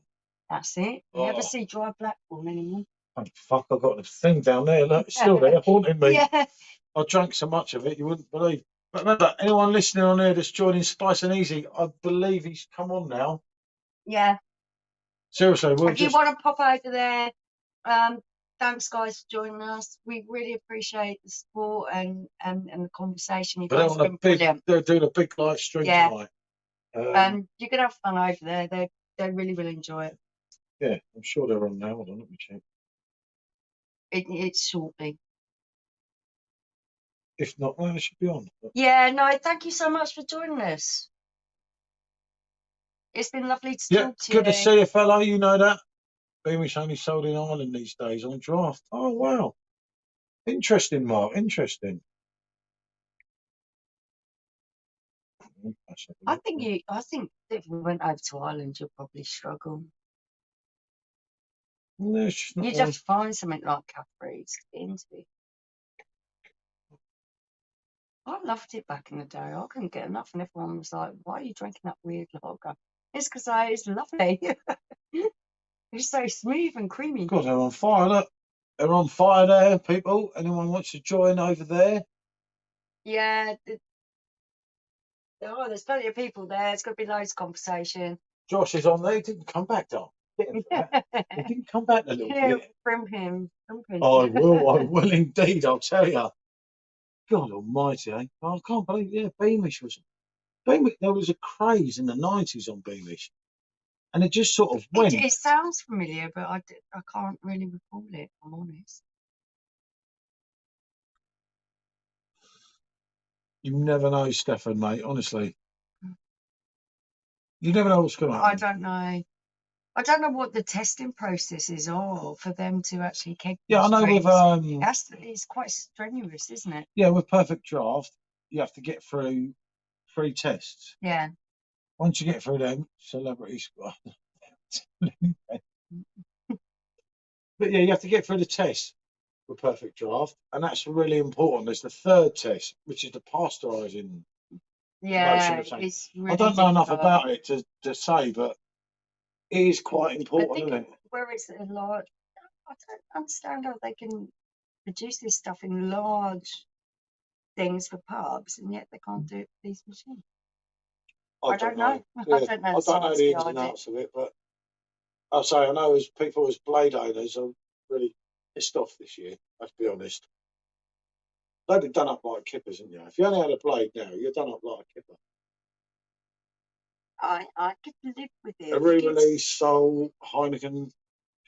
That's it. You never see dry Blackthorn anymore. Oh, fuck, I've got the thing down there. Look, it's still there, haunting me. Yeah. I drank so much of it, you wouldn't believe. But remember, anyone listening on there that's joining Spice and Easy, I believe he's come on now. Yeah. Seriously, if you want to pop over there, thanks, guys, for joining us. We really appreciate the support and the conversation. You guys have been brilliant. They're doing a big live stream tonight. You're going to have fun over there. They really will enjoy it. Yeah, I'm sure they're on now. Hold on, let me check. It's shortly. If not, no, it should be on. Yeah, no, thank you so much for joining us. It's been lovely to talk to you. Good to see you, fellow. You know that. Beamish only sold in Ireland these days on draft. Oh, wow. Interesting, Mark. Interesting. I think if we went over to Ireland, you'd probably struggle. No, you'd have to find something like Caffrey's to get into. I loved it back in the day. I couldn't get enough, and everyone was like, "Why are you drinking that weird lager?" It's because it's lovely. It's so smooth and creamy. God, they're on fire. Look, they're on fire there, people. Anyone wants to join over there? Yeah. There's plenty of people there. It's going to be loads of conversation. Josh is on there. He didn't come back, though. He didn't come back a little bit. From him. I will indeed, I'll tell you. God almighty, eh? I can't believe, Beamish was... there was a craze in the 90s on Beamish. And it just sort of went. It sounds familiar, but I can't really recall it, if I'm honest. You never know, Stefan, mate, honestly. You never know what's going to I happen. don't know. I don't know what the testing processes are for them to actually keg Yeah, I these know with drinks. It's quite strenuous, isn't it? yeah, with Perfect Draft, you have to get through 3 tests. Yeah. Once you get through them, celebrities. But yeah, you have to get through the test with Perfect Draft, and that's really important. There's the 3rd test, which is the pasteurising motion Yeah, of something. it's I really don't know enough difficult. about it to say, but it is quite I important, think isn't it? where it's a large, I don't understand how they can produce this stuff in large things for pubs, and yet they can't do it for these machines. I don't know. I Yeah, don't know I the don't know science the ins and behind it. outs of it, but I'll say I know as people as blade owners are really pissed off this year. Let's be honest. They'd be done up like kippers, wouldn't you? If you only had a blade now, you're done up like a kipper. I could live with it. A re-release, Sol, Heineken.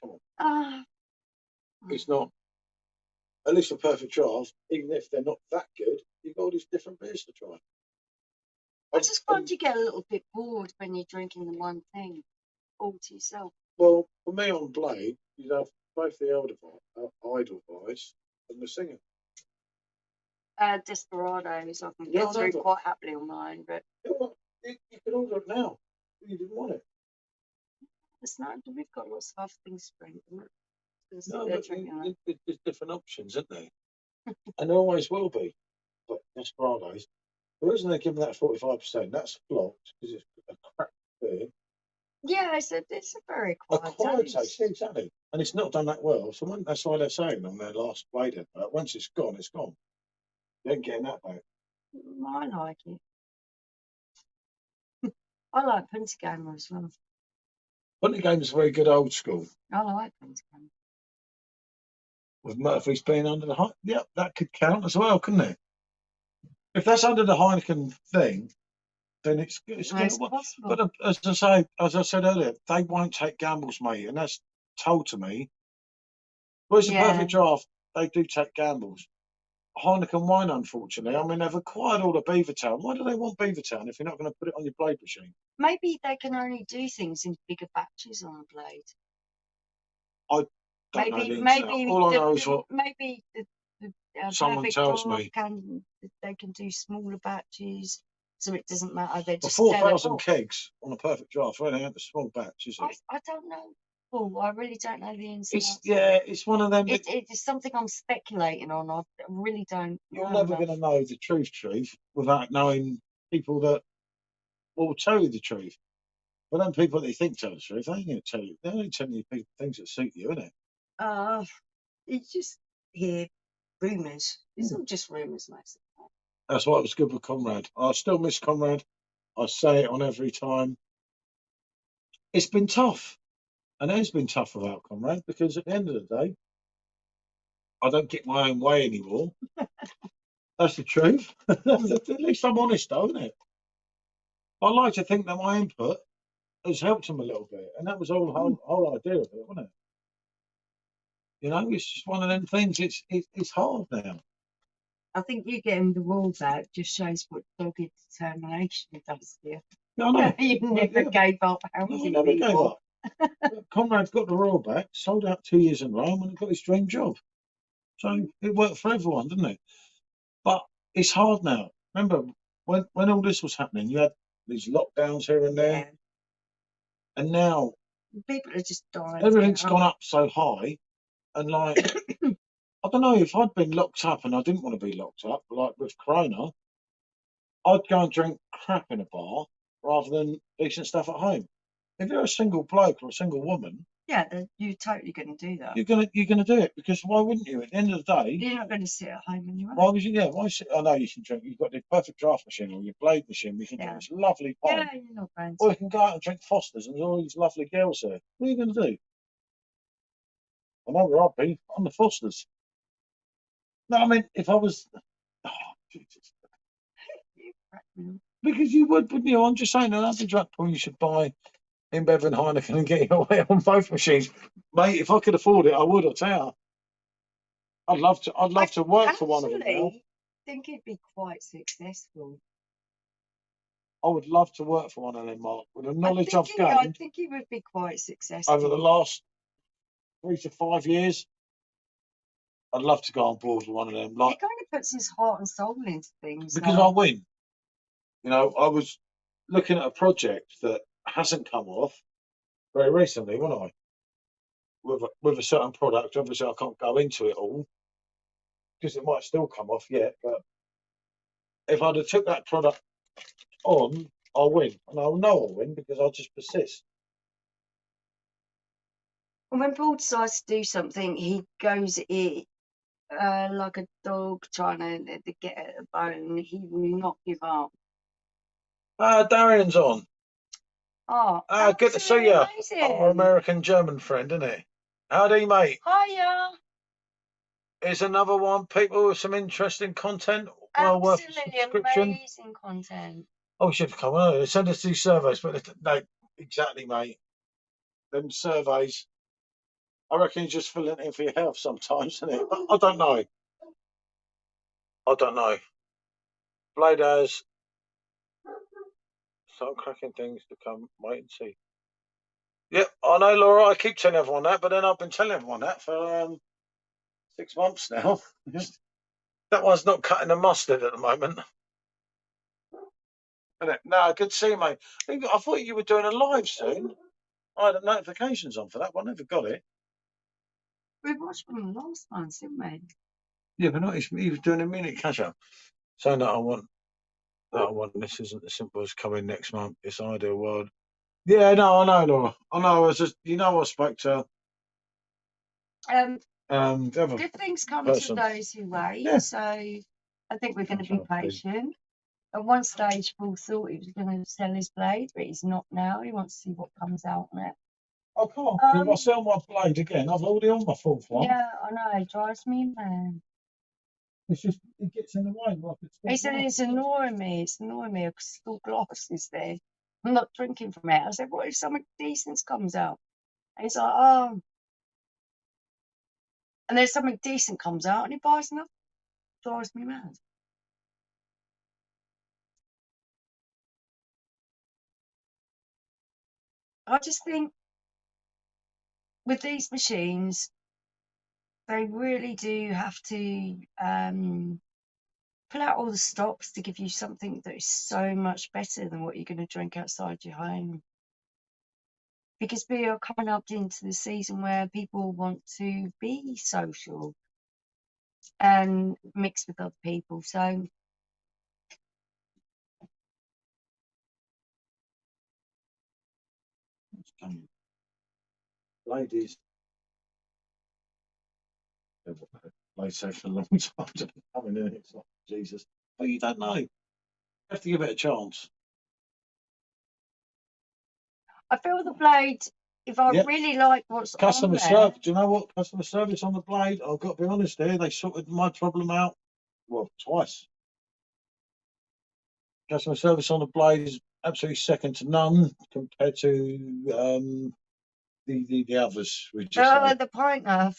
Come on, it's not. At least for Perfect Draft, even if they're not that good, you've got all these different beers to try. I just find you get a little bit bored when you're drinking the one thing all to yourself. Well, for me on Blade, you'd have both the Edelweiss and the Singer. Desperados, I can Yeah, get through quite happily on mine, but You can order it now. You didn't want it. it's not. We've got lots of other things to drink. No, but there's different options, isn't there? And there always will be. But Desperados, the reason they give them that 45%, that's blocked because it's a crap beer. Yeah, it's a very Acquired taste, exactly. And it's not done that well. So that's why they're saying on their last Blade advert, once it's gone, it's gone. You ain't getting that back. I like it. I like Pentagamma as well. Pentagamma's very good old school. I like Pentagamma. With Murphy's being under the Heineken, yeah, that could count as well, couldn't it? If that's under the Heineken thing, then it's good. Possible. But as I said earlier, they won't take gambles, mate, and that's told to me. Whereas the Perfect Draft, they do take gambles. Heineken wine, unfortunately. I mean, they've acquired all the Beavertown. Why do they want Beavertown if you're not going to put it on your blade machine? Maybe they can only do things in bigger batches on a blade. I don't know. All I know is what maybe someone tells me. They can do smaller batches, so it doesn't matter. They just 4,000 kegs on a Perfect Draft. Really ain't a small batch, is it? I don't know. Paul, I really don't know the ins and outs. It's one of them. It's something I'm speculating on. I really don't. You're never going to know the truth without knowing people that will tell you the truth. But then people that you think tell the truth, they ain't going to tell you. They're only telling you things that suit you, isn't it? It's just hear rumours. It's all just rumours, mostly. That's why it was good with Conrad. I still miss Conrad. I say it on every time. It's been tough. And it has been tough without Conrad because at the end of the day, I don't get my own way anymore. That's the truth. At least I'm honest, though, isn't it? I like to think that my input has helped him a little bit. And that was all the whole idea of it, wasn't it? You know, it's just one of them things. It's hard now. I think you getting the wall back just shows what dogged determination does here. No, no. You never gave up. You never gave up. Conrad's got the Royal back, sold out 2 years in Rome, and got his dream job. So it worked for everyone, didn't it? But it's hard now. Remember, when all this was happening, you had these lockdowns here and there. And now people are just dying. Everything's gone up so high. And like, I don't know, if I'd been locked up and I didn't want to be locked up, like with Corona, I'd go and drink crap in a bar rather than decent stuff at home. If you're a single bloke or a single woman, yeah, you're totally going to do that. You're gonna do it because why wouldn't you? At the end of the day, you're not going to sit at home anyway. Why would you? Yeah, why sit? I know you can drink. You've got the Perfect Draft machine or your blade machine. We can drink this lovely pint. Yeah, you're not going to. Or you can go out and drink Foster's and there's all these lovely girls there. What are you going to do? I know where I'd be. On the Foster's. No, I mean, if I was. Oh, Jesus. Because you would, wouldn't you? I'm just saying, another drug pool you should buy InBev and Heineken and get your way on both machines, mate. If I could afford it, I would. I'll tell you. I'd love to work for one of them now. I think it'd be quite successful. I would love to work for one of them, Mark. With the knowledge I've I gained think he would be quite successful. over the last 3 to 5 years, I'd love to go on board with one of them. He Like, kind of puts his heart and soul into things. because I win. You know, I was looking at a project that hasn't come off very recently, wasn't I? With a certain product. Obviously, I can't go into it all because it might still come off yet. But if I'd have took that product on, I'll win, and I'll know I'll win because I'll just persist. And when Paul decides to do something, he goes at it like a dog trying to get at a bone. He will not give up. Darian's on. Oh, Good to see you. amazing. Our American-German friend, isn't he? Howdy, mate. Hiya. Here's another one. People with some interesting content. Well worth a Absolutely subscription. amazing content. Oh, we should have come earlier. Send us these surveys, but no, exactly, mate. Them surveys. I reckon you're just filling it in for your health sometimes, isn't it? I don't know. I don't know. Blade has some cracking things to come. Wait and see. Yep, I know, Laura. I keep telling everyone that, but then I've been telling everyone that for 6 months now. That one's not cutting the mustard at the moment. No, good to see you, mate. I thought you were doing a live soon. I had notifications on for that one. Never got it. We watched one last month, didn't we? Yeah, but not. He was doing a minute catch up. Saying that I want. This isn't as simple as coming next month. It's ideal world. Yeah, no, I know, Laura. I know. I was just, I spoke to. Good things come person. to those who wait. Yeah. So I think we're going to be patient. At one stage, Paul thought he was going to sell his blade, but he's not now. He wants to see what comes out on it. I can't. If I sell my blade again, I've already on my fourth one. Yeah, I know. It drives me mad. It's just, it gets in the way. Like He said it's annoying me. It's annoying me because still glass is there. I'm not drinking from it. I said, what if something decent comes out? And he's like, oh. And then something decent comes out and he buys another. It drives me mad. I just think with these machines, they really do have to pull out all the stops to give you something that is so much better than what you're going to drink outside your home. Because we are coming up into the season where people want to be social and mix with other people. So ladies, they say for a long time to come in, it's like Jesus. But you don't know. You have to give it a chance. I feel the blade, if I really like what's customer on there, service. Do you know what? Customer service on the blade. I've got to be honest here. They sorted my problem out. Well, twice. Customer service on the blade is absolutely second to none compared to the others. We just the pointer.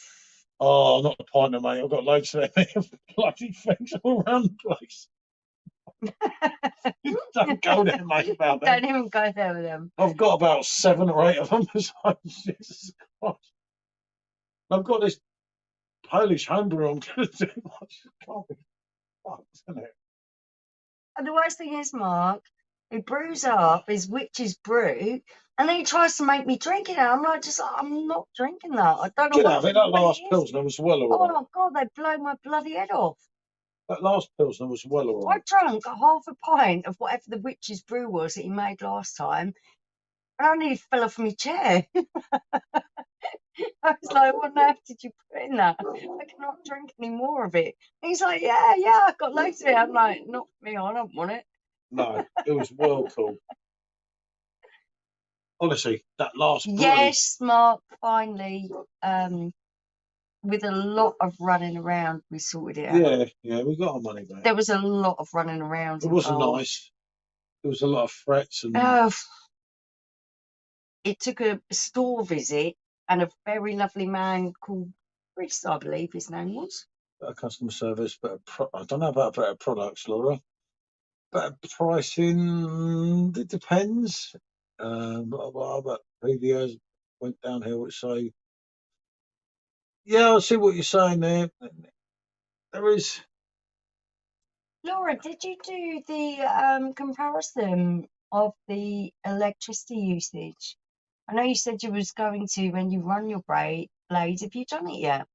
Oh, not the pointer, mate. I've got loads of them. Bloody things all around the place. Don't go there, mate. About them. Don't even go there with them. I've got about 7 or 8 of them. Jesus Christ. I've got this Polish homebrew I'm going to do. Can't be fucked, isn't it? And the worst thing is, Mark, he brews up his witch's brew, and then he tries to make me drink it. I'm like, I'm not drinking that. I don't know. Get out of it. That last Pilsner was well alright. Oh God, they blow my bloody head off. That last Pilsner was well alright. I drank half a pint of whatever the witch's brew was that he made last time, and I nearly fell off my chair. I was like, what on earth did you put in that? I cannot drink any more of it. And he's like, yeah, I've got loads of it. I'm like, not me, I don't want it. No, it was well cool. Honestly, that last brew. Yes, Mark, finally, with a lot of running around, we sorted it out. Yeah, we got our money back. There was a lot of running around. It wasn't nice. There was a lot of threats and. It took a store visit and a very lovely man called Chris, I believe his name was. Better customer service, better I don't know about better products, Laura. But pricing, it depends. But PVOs went downhill, so yeah, I see what you're saying there. There is. Laura, did you do the comparison of the electricity usage? I know you said you was going to when you run your blades. Have you done it yet?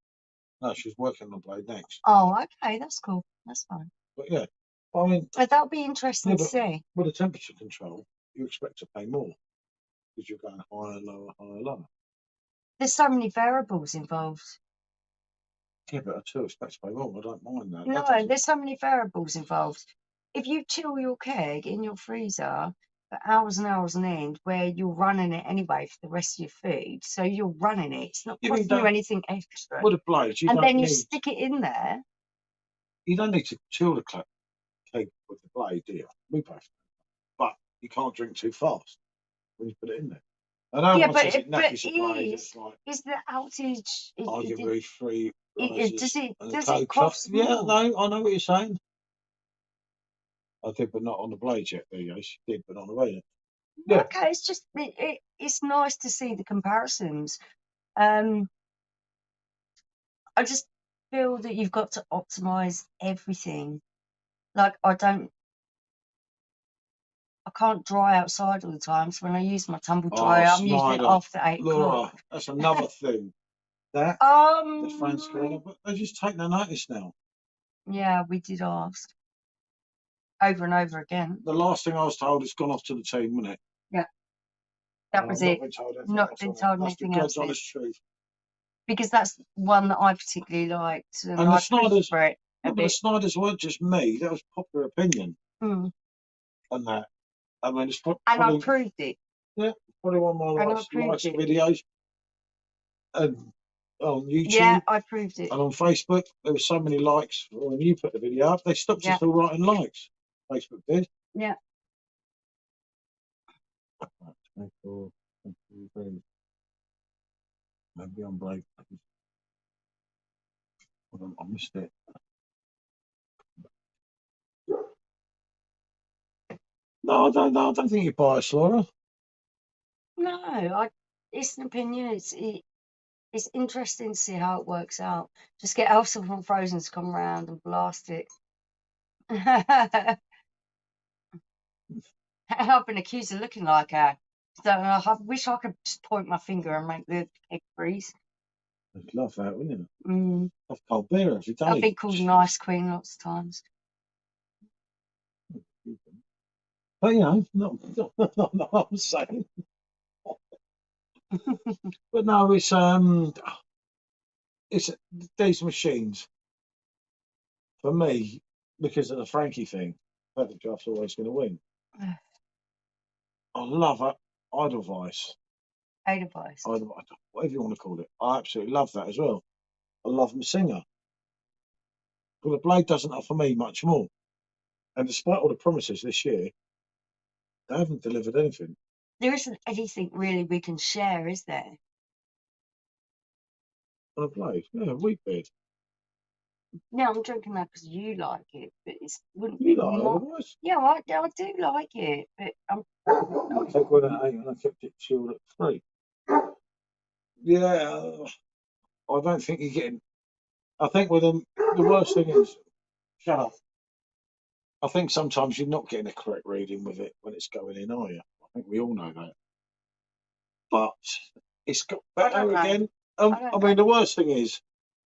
No, she's working on blade next. Oh, okay, that's cool. That's fine. But yeah, I mean, That'll be interesting yeah, to but see. with a temperature control, you expect to pay more because you're going higher, lower, higher, lower. There's so many variables involved. Yeah, but I still expect to pay more. I don't mind that. No, That doesn't- there's so many variables involved. If you chill your keg in your freezer for hours and hours on end, where you're running it anyway for the rest of your food, so you're running it, it's not You mean costing you don't- anything extra. with a blade, you And don't then you need. stick it in there. You don't need to chill the keg with the blade, do you? We both know. But you can't drink too fast when you put it in there. I know Yeah, one says it but knackers your blade. It's like is the outage? arguably free Does it and the does code it cost yeah, more? no, I know what you're saying. I did, but not on the blade yet. There you go. She did, but on the blade. Yeah. Okay, it's just it's nice to see the comparisons. I just feel that you've got to optimize everything. Like I can't dry outside all the time, so when I use my tumble dryer, I'm using it Snyder, after 8 Laura, o'clock. that's another thing. That the fans Right. going, but they just take no notice now. Yeah, we did ask over and over again. The last thing I was told, it's gone off to the team, wasn't it? Yeah, that was it. Not been told anything else. That's the honest truth. Because that's one that I particularly liked, and And the I pushed Snyders, for it a but the bit. Snyders weren't just me. That was popular opinion. Mm. And that, I mean, it's And I probably, proved it. yeah, probably one of my And I last proved it. videos. And on YouTube. Yeah, I proved it. And on Facebook, there were so many likes when you put the video up. They stopped us all writing likes. Facebook did. Yeah. Maybe on break. I missed it. No, I don't think you're biased, Laura. No, it's an opinion. It's interesting to see how it works out. Just get Elsa from Frozen to come around and blast it. I've been accused of looking like her. So I wish I could just point my finger and make the egg freeze. I'd love that, wouldn't you? Mm. I've cold beer every day. I've been called an ice queen lots of times. But you know, not what I'm saying. But no, it's these machines for me, because of the Frankie thing. Perfect Draft's always going to win. I love it. Edelweiss. Edelweiss. Whatever you want to call it. I absolutely love that as well. I love Messinger. But the blade doesn't offer me much more. And despite all the promises this year, they haven't delivered anything. There isn't anything really we can share, is there? On a blade? Yeah, wheat beard. No, I'm drinking that because you like it, but it wouldn't You be like more. Edelweiss? Yeah, I do like it, but I took one at 8 and I kept it chilled at 3. Yeah, I don't think you're getting. I think with them, the worst thing is, shut up. I think sometimes you're not getting a correct reading with it when it's going in, are you? I think we all know that. But it's got better again. I mean, the worst thing is,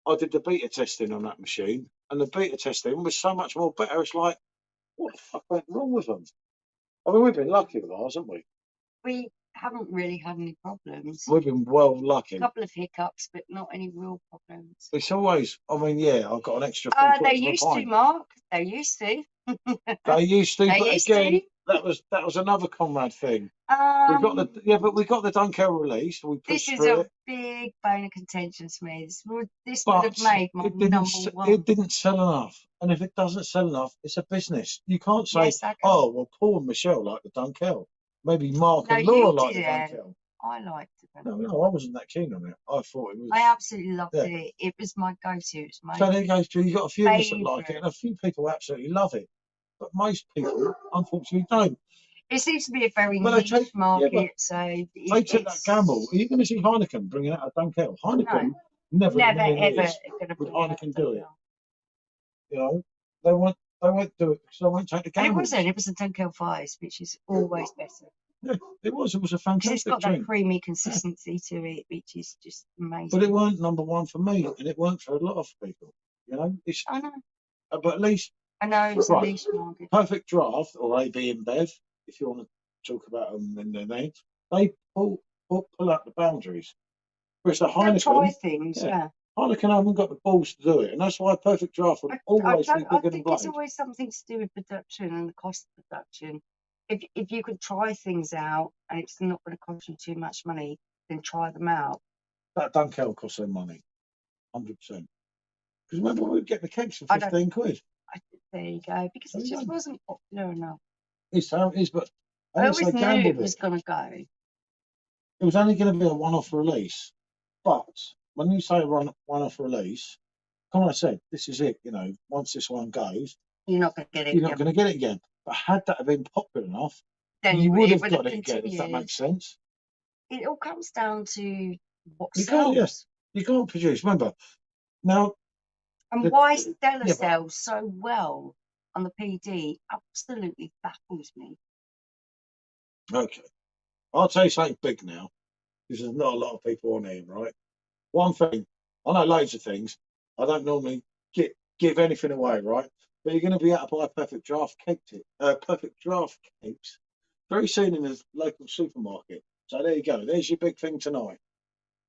I did the beta testing on that machine, and the beta testing was so much more better. It's like, what the fuck went wrong with them? I mean, we've been lucky with ours, haven't we? We haven't really had any problems. We've been well lucky. A couple of hiccups, but not any real problems. It's always, I mean, yeah, I've got an extra. They used to, Mark. They used to. They used to, They but used again, to. that was another Conrad thing. We got we got the Dunkel released. We pushed this is through a it. big bone of contention to me. This would have made my number one. It didn't sell enough, and if it doesn't sell enough, it's a business. You can't say, Yes, "Oh, well, Paul and Michelle like the Dunkel." Maybe Mark No, and Laura you like the did. Dunkel. I liked it. No, I wasn't that keen on it. I thought it was. I absolutely loved it. It was my go-to. It was my So there goes. You got a few of us that like it, favourite. and a few people absolutely love it. but most people, unfortunately, don't. It seems to be a very Well, they niche take- yeah, market, but so They took that gamble. Are you going to see Heineken bringing out a Dunkel? Heineken never, never in a million ever years going to would bring out Heineken a do it. Dunkel. You know, they won't do it because they won't take the And gambles. it was a Dunkel Fizz, which is always better. Yeah, it was a Because it's fantastic got that drink. creamy consistency to it, which is just amazing. But it weren't number one for me, and it weren't for a lot of people. You know, I know. But at least I know it's Right. a niche market. Perfect Draft or AB InBev, if you want to talk about them in their name, they pull out the boundaries. Whereas the They'll try Heineken, things, yeah. yeah. Heineken haven't got the balls to do it, and that's why Perfect Draft will always be I bigger than think Blade. it's always something to do with production and the cost of production. If you could try things out and it's not going to cost you too much money, then try them out. That Dunkel costs them money, 100%. Because remember, we would get the kegs for I don't- 15 quid. There you go. Because There it you just go. wasn't popular enough. It's how it is, but I at least always they knew gambled it was going to go. It was only going to be a one-off release. But when you say one-off release, like I said, this is it. You know, once this one goes, You're not going to get it you're not again. going to get it again. But had that have been popular enough, Then you would it have would got have it again, if that continued. makes sense. It all comes down to what You sells. can't, yes. You can't produce. Remember, now, And the- why Stella yeah, but- sells so well on the PD absolutely baffles me. okay, I'll tell you something big now, because there's not a lot of people on here, right? One thing, I know loads of things. I don't normally give anything away, right? But you're going to be able to buy Perfect Draft cakes very soon in the local supermarket. So there you go. There's your big thing tonight.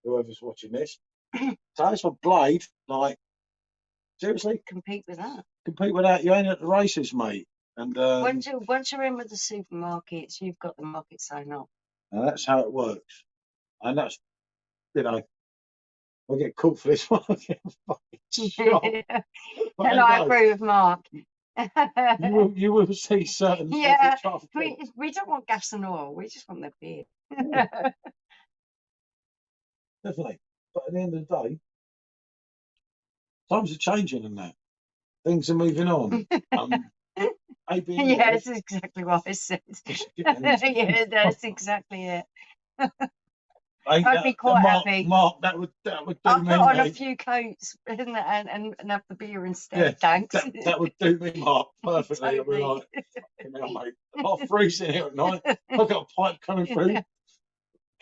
Whoever's watching this. So that's for Blade. Like, seriously, Compete with that. compete with that. You ain't at the races, mate. And Once you're in with the supermarkets, you've got the market sewn up. that's how it works. And that's, you know, I'll get called for this one. I'll get fucking shot. But And there I you go. agree with Mark. You will see certain Yeah, Perfect Draft cakes. we don't want gas and oil. We just want the beer. Definitely. But at the end of the day, times are changing and that. Things are moving on. AB InBev, Yeah, that's exactly what I said. Yeah, that's exactly it. I'd be quite happy. Mark, that would do I'll me, put on a mate. few coats and have the beer instead. Yeah, Thanks. that would do me, Mark, perfectly. I'd be Totally. like, "Fucking hell, mate, I'll freeze in here at night. I've got a pipe coming through, a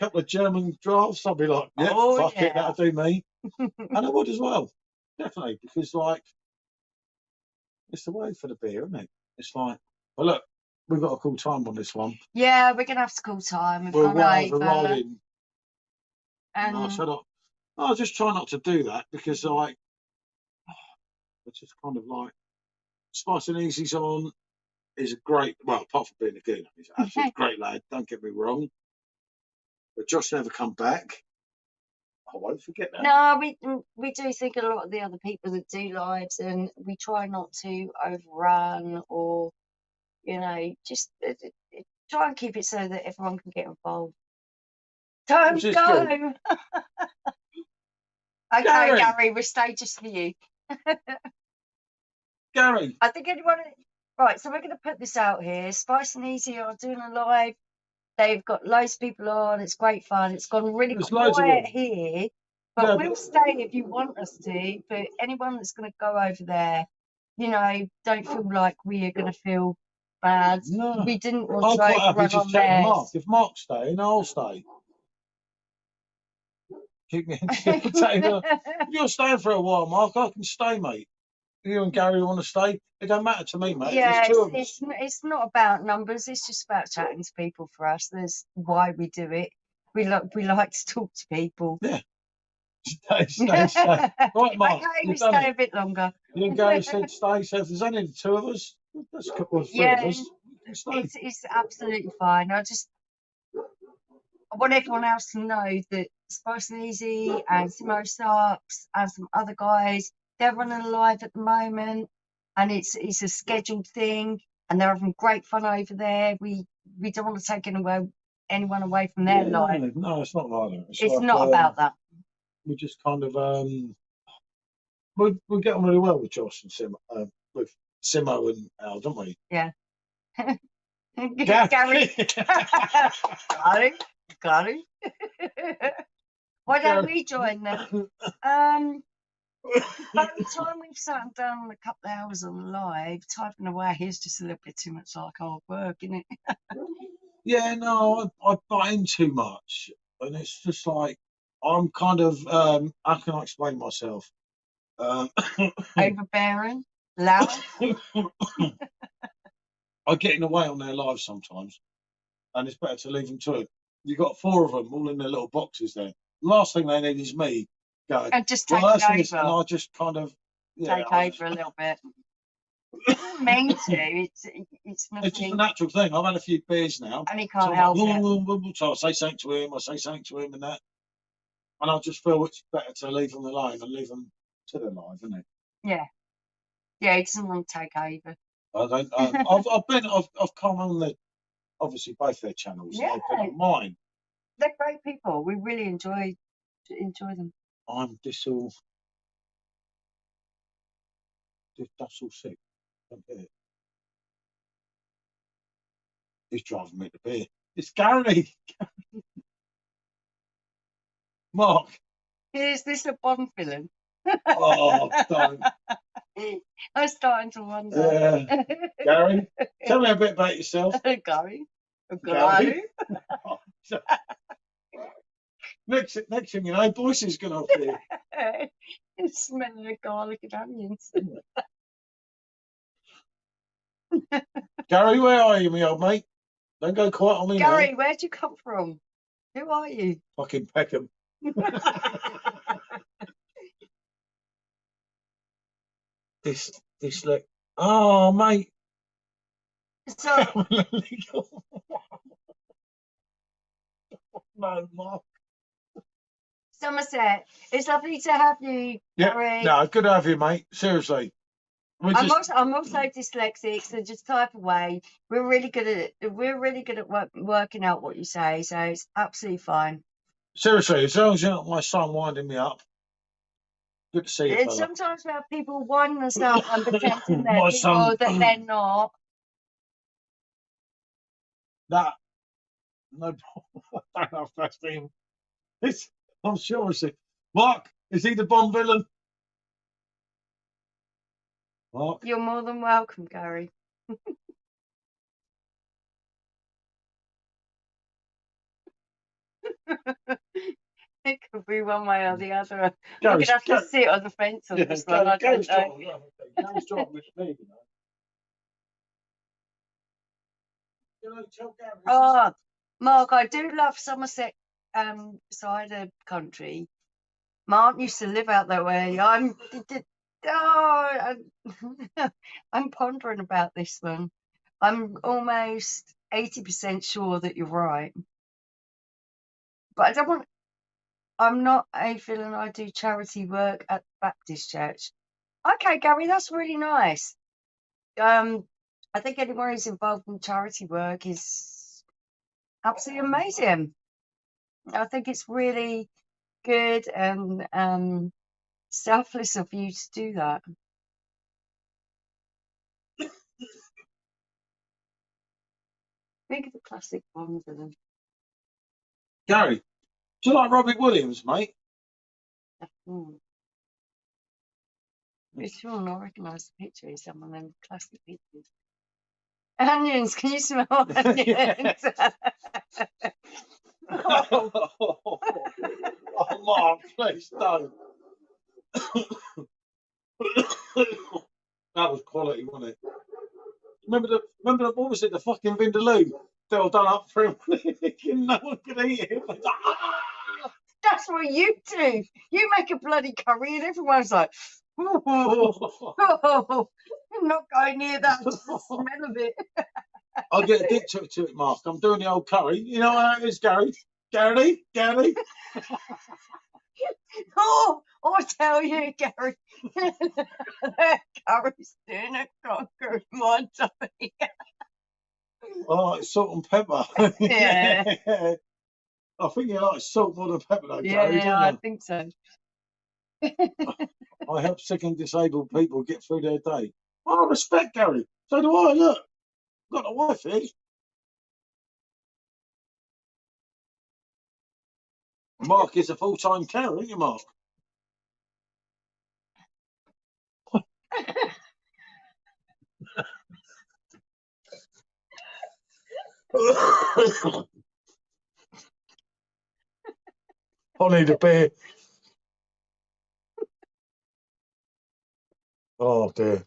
couple of German drafts. I'll be like, yeah, Oh, fuck it, yeah. that'll do me. And I would as well, definitely, because like, it's the way for the beer, isn't it? It's like, well, look, we've got a cool time on this one. Yeah, we're gonna have to call time. We've We're gone well over, overriding. and I said, I'll just try not to do that because, like, it's just kind of like Spice and Easy's on is a great, well, apart from being a gooner, he's an absolute great lad. Don't get me wrong, but Josh never come back. I won't forget that. no, we do think a lot of the other people that do lives, and we try not to overrun or, you know, just try and keep it so that everyone can get involved. Time Which to is go. good. Okay, Gary. Gary, we're staying just for you. Gary, I think anyone. Right, so we're going to put this out here. Spice and Easy are doing a live. They've got loads of people on. It's great fun. It's gone really There's loads of quiet them. here, but Yeah, we'll but- stay if you want us to. But anyone that's going to go over there, you know, don't feel like we are going to feel bad. No. We didn't want I'm to quite happy overrun just on chatting to theirs. Mark. If Mark's staying, I'll stay. Keep me entertained. If you're staying for a while, Mark, I can stay, mate. You and Gary want to stay? It don't matter to me, mate. Yeah, There's two of us. it's not about numbers. It's just about chatting to people for us. There's why we do it. We like to talk to people. Stay. Right, Mark, Okay, we you've done stay it. a bit longer. You and Gary said stay, so if there's only the two of us, that's a couple of three Yeah, of us. You stay. it's absolutely fine. I want everyone else to know that Spice and Easy and Simo Sarks and some other guys, they're running live at the moment, and it's a scheduled thing, and they're having great fun over there. We don't want to take anyone away from their life. No, it's not like that. It's like, not about that. We just kind of we get on really well with Josh and Sim, with Simo and Al, don't we? Gary. Gary. Why don't we join them? By the time we've sat down a couple of hours on live, typing away is just a little bit too much like hard work, isn't it? Yeah, no, I buy in too much, and it's just like I'm kind of how can I explain myself? Overbearing, loud. I get in the way on their lives sometimes, and it's better to leave them to it. You've got 4 of them all in their little boxes there. The last thing they need is me going, And just well, take that's this, and over. I just kind of Take over a little bit. Mean to. It's It's just a nothing. natural thing. I've had a few beers now. And he So can't I'm help like, it. so I say something to him, I say something to him, and that. And I just feel it's better to leave them alone and leave them to their life, isn't it? Yeah. Yeah, he doesn't want to take over. I don't. I've come on the obviously both their channels. And I've been on mine. They're great people. We really enjoy them. I'm just all sick. Don't get it. He's driving me to beer. It's Gary. Mark. Is this a Bond villain? Oh, don't. I'm starting to wonder. Gary, tell me a bit about yourself. Gary. Next thing you know, Boyce is going to appear. It's smelling of garlic and onions. Gary, where are you, me old mate? Don't go quiet on me Gary, now. where'd you come from? Who are you? Fucking Peckham. This look. Oh, mate. So, no, Mark. Somerset, it's lovely to have you, Gary. No, good to have you, mate. Seriously. I'm also dyslexic, so just type away. We're really good at working out what you say, so it's absolutely fine. Seriously, as long as you're not my son winding me up. Good to see you, fella. Sometimes we have people winding us up and pretending they're My people son. that they're not. That no, I don't know if that's him. I'm sure it's him. Mark, is he the Bond villain? Mark, You're more than welcome, Gary. It could be one way or the other. We're gonna have to sit on the fence on this one. I don't know. Gary's driving with me, you know. Tell Gary. Oh, Mark, I do love Somerset side of country. Mark used to live out that way. I'm pondering about this one. I'm almost 80% sure that you're right. But I'm not a villain. I do charity work at Baptist Church. Okay, Gary, that's really nice. I think anyone who's involved in charity work is absolutely amazing. I think it's really good and selfless of you to do that. Think of the classic Bond villain. Gary, do you like Robbie Williams, mate? Which one? I recognise the picture. It's some of them classic pictures. Onions, can you smell onions? Oh, Mark, please don't. That was quality, wasn't it? Remember the what was it? The fucking Vindaloo they were done up for him. No one could eat it. That's what you do. You make a bloody curry and everyone's like, oh, I'm not going near that. Just the smell of it. I'll get addicted to it, Mark. I'm doing the old curry. You know how it is, Gary? Gary? Oh, I tell you, Gary, that curry's doing a conquer in my tummy. Oh, it's salt and pepper. Yeah. I think you like salt more than pepper, though, Gary, Yeah, I think so. I help sick and disabled people get through their day. I respect Gary. So do I. Look, I've got a wife here. Mark is a full-time carer, isn't you, Mark? I need a beer. Oh dear.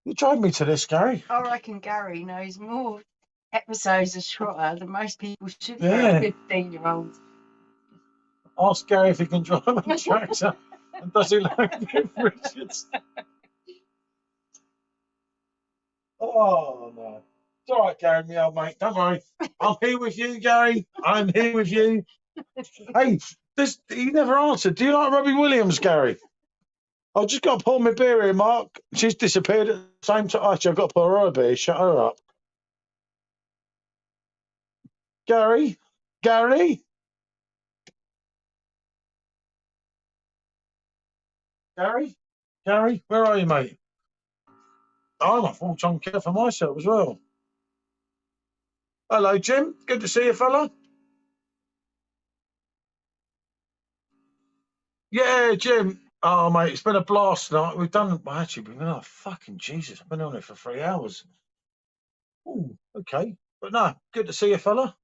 You drove me to this, Gary. I reckon Gary knows more episodes of Trotter than most people should for Yeah. a 15-year-old. Ask Gary if he can drive a tractor. And does he like Cliff Richards? Oh no. It's all right, Gary, my old mate. Don't worry. I'm here with you, Gary. I'm here with you. Hey, he never answered. Do you like Robbie Williams, Gary? I've just got to pour my beer here, Mark. She's disappeared at the same time. Actually, I've got to pour her a beer. Shut her up. Gary? Gary? Gary? Gary? Where are you, mate? I'm a full-time care for myself as well. Hello, Jim. Good to see you, fella. Yeah, Jim. Oh, mate, it's been a blast tonight. We've done, well, actually, we've been, oh, fucking Jesus. I've been on it for 3 hours. Oh, okay. But no, good to see you, fella.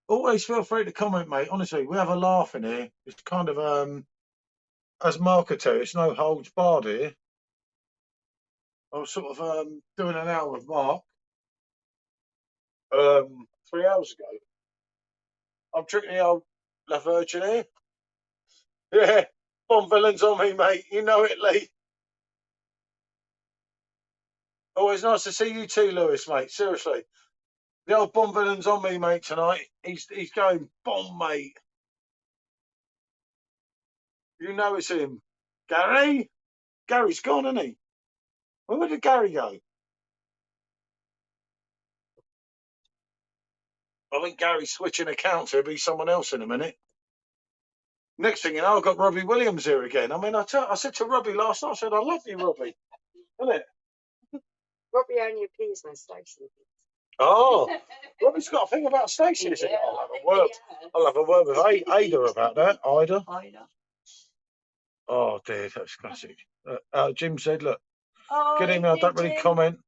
Always feel free to comment, mate. Honestly, we have a laugh in here. It's kind of, as marketer, it's no holds barred here. I was sort of doing an hour with Mark 3 hours ago. I'm drinking the old La Virgin here. Yeah, Bond villains on me, mate. You know it, Lee. Always nice to see you too, Lewis, mate. Seriously. The old Bond villain's on me, mate, tonight. He's going bomb, mate. You know it's him. Gary? Gary's gone, isn't he? Where did Gary go? I think Gary's switching accounts. He'll be someone else in a minute. Next thing you know, I've got Robbie Williams here again. I mean, I said to Robbie last night, I said, I love you, Robbie. Isn't it? Robbie only appears when Stacey. Oh, Robbie's got a thing about Stacey, is it? Yeah, I'll have a word. I'll have a word with Ada about that. Ida. Oh dear, that's classic. Jim said, "Look, good email. Don't really comment.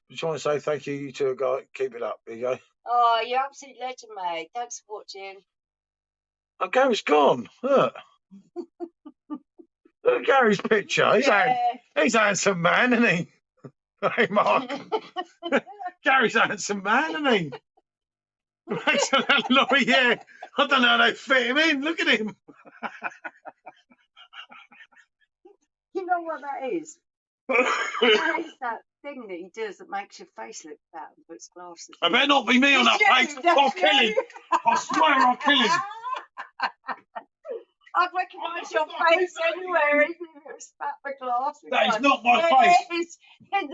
Just want to say thank you. You two guys, keep it up. There you go." Oh, you're absolute legend, mate. Thanks for watching. Oh, Gary's gone. Look. Look at Gary's picture. He's a handsome man, isn't he? Hey, Mark. Gary's a handsome man, isn't he? Yeah. I don't know how they fit him in. Look at him. You know what that is? That is that thing that he does that makes your face look fat and puts glasses. I better not be me on that face. I'll kill him. I swear I'll kill him. I'd recognise your face anywhere, even if it was fat with glasses. That is not my face.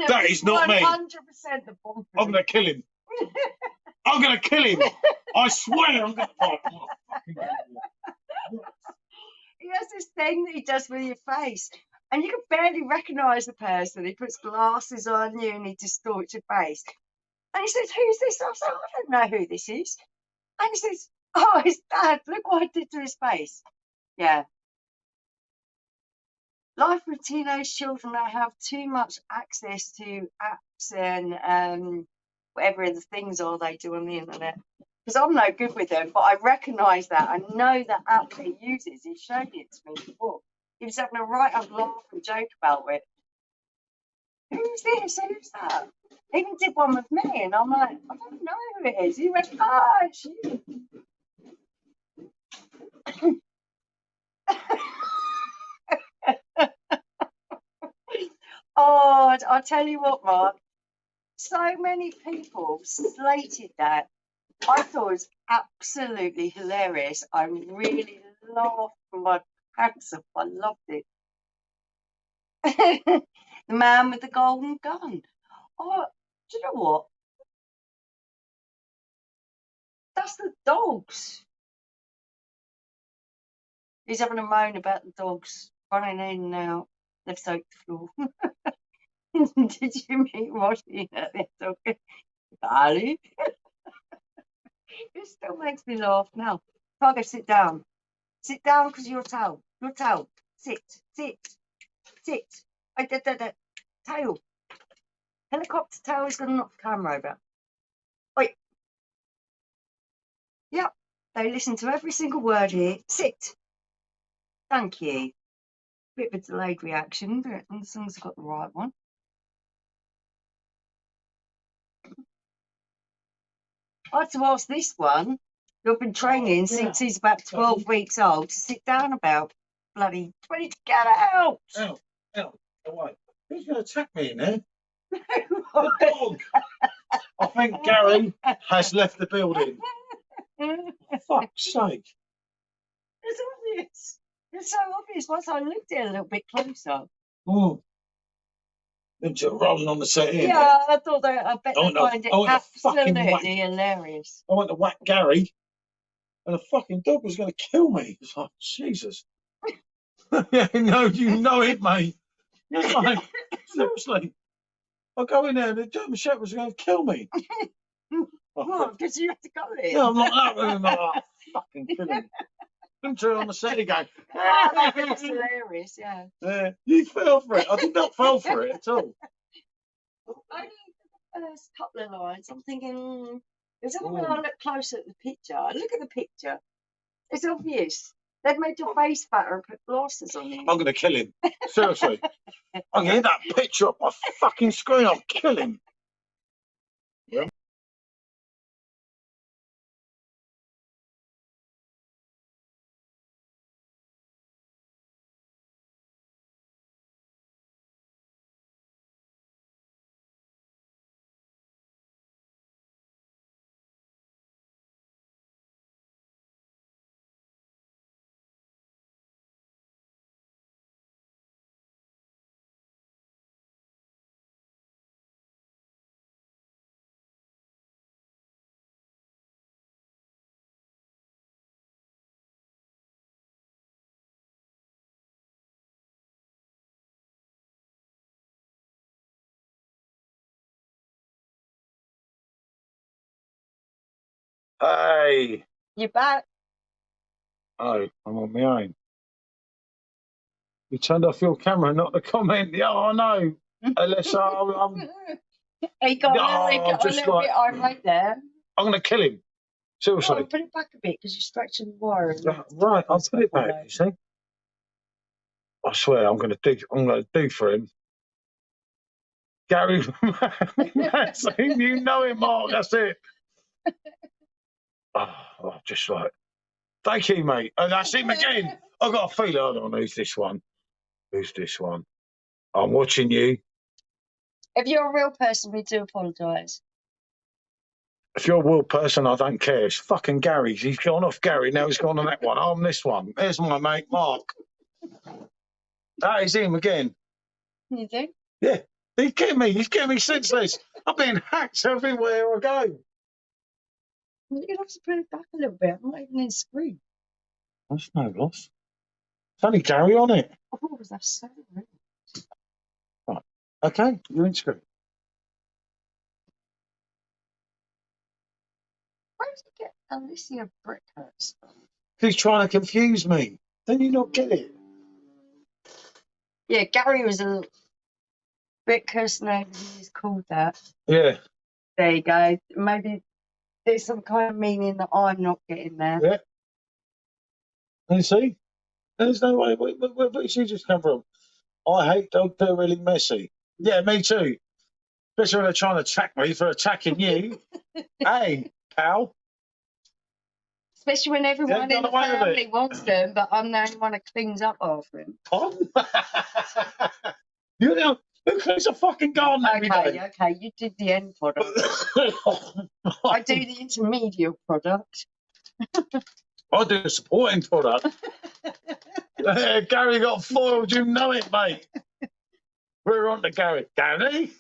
That is not me. 100% the bomb. I'm going to kill him. I'm going to kill him. I swear I'm going to. He has this thing that he does with your face, and you can barely recognise the person. He puts glasses on you and he distorts your face. And he says, "Who's this?" I said, "I don't know who this is." And he says, "Oh, his dad. Look what I did to his face." Yeah. Life with teenage children, I have too much access to apps and whatever the things are they do on the internet. Because I'm no good with them, but I recognise that. I know the app that he uses. He showed it to me before. He was having a right up laugh and joke about it. Who's this? Who's that? He even did one with me, and I'm like, I don't know who it is. He went, "Oh, it's you." Oh, I'll tell you what, Mark. So many people slated that. I thought it was absolutely hilarious. I really laughed my pants off. I loved it. The man with the golden gun. Oh, do you know what? That's the dogs. He's having a moan about the dogs running in and out. They've soaked the floor. Did you meet washing at the talking? Darling. It still makes me laugh now. Tiger, sit down. Sit down because your tail. Your tail. Sit. Sit. Sit. Tail. Helicopter tail is going to knock the camera over. Wait. Yep. They listen to every single word here. Sit. Thank you. Bit of a delayed reaction, but as long as I've got the right one. I had to ask this one, who I've been training since he's about 12 weeks old, to sit down about bloody 20 to get out. Out, away. Who's going to attack me in there? The dog. I think Gary has left the building. For fuck's sake. It's obvious. It's so obvious once I looked at it a little bit closer. Oh. Then you're rolling on the set here. Yeah, I thought that I bet they find it absolutely whack. hilarious. I went to whack Gary, and the fucking dog was going to kill me. It's like, Jesus. Yeah, no, you know it, mate. It's like, seriously. I go in there, and the German Shepherds are going to kill me. What? Because you have to go in? Yeah, I'm like that with him. Oh, fucking kill him. Them two on the set again. It's hilarious, yeah. Yeah, you fell for it. I did not fall for it at all. Only the first couple of lines, I'm thinking, it's only when I look closer at the picture. I look at the picture. It's obvious. They've made your face fatter and put glasses on you. I'm going to kill him. Seriously. I'm going to get that picture up my fucking screen. I'll kill him. Yeah. Hey. You back? Oh, I'm on my own. You turned off your camera, not the comment. Yeah, I know. Unless I'm He got a little bit irate there. I'm going to kill him. Seriously. Oh, put it back a bit because you're stretching the wire. Right, I'll put it back, you see. I swear I'm going to do for him. Gary, that's him. You know him, Mark. That's it. Oh, just like, thank you, mate. And that's him again. I've got a feeling. I don't know who's this one. Who's this one? I'm watching you. If you're a real person, we do apologise. If you're a real person, I don't care. It's fucking Gary's. He's gone off Gary. Now he's gone on that one. I'm this one. There's my mate, Mark. That is him again. You do? Yeah. He's getting me senseless. I'm being hacked everywhere I go. You're going to have to put it back a little bit. I'm not even in the screen. That's no loss. It's only Gary on it. Oh, that's so rude. Right. Okay, you're in screen. Where did you get Alicia Brickhurst from? He's trying to confuse me. Then you not get it. Yeah, Gary was a Brickhurst name. He's called that. Yeah. There you go. Maybe there's some kind of meaning that I'm not getting there. Yeah. You see? There's no way. Where did she just come from? I hate dogs. They're really messy. Yeah, me too. Especially when they're trying to attack me for attacking you. Hey, pal. Especially when everyone in the family wants them, but I'm the only one that cleans up after him. You know, who cleans a fucking garden every day? Okay, you did the end product. I do the intermediate product. I do the supporting product. Gary got foiled, you know it, mate. We're on to Gary. Gary?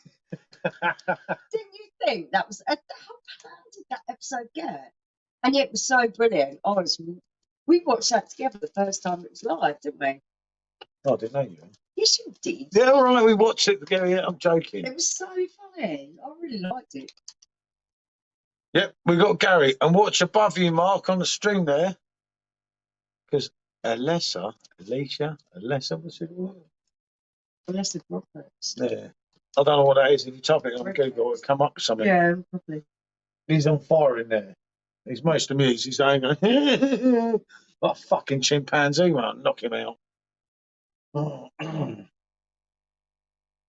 Didn't you think that was how bad did that episode get? And yet it was so brilliant. Honestly, we watched that together the first time it was live, didn't we? Oh, I didn't know you. Yes, you did. Yeah, all right, we watched it together. Yeah, I'm joking. It was so funny. I really liked it. Yep, we got Gary. And watch above you, Mark, on the string there. Because Alessa, what's it called? Blessed Roberts. Yeah. I don't know what that is. If you type it on Google, it'll come up with something. Yeah, probably. He's on fire in there. He's most amused. He's going, like a fucking chimpanzee, man. Knock him out. Oh,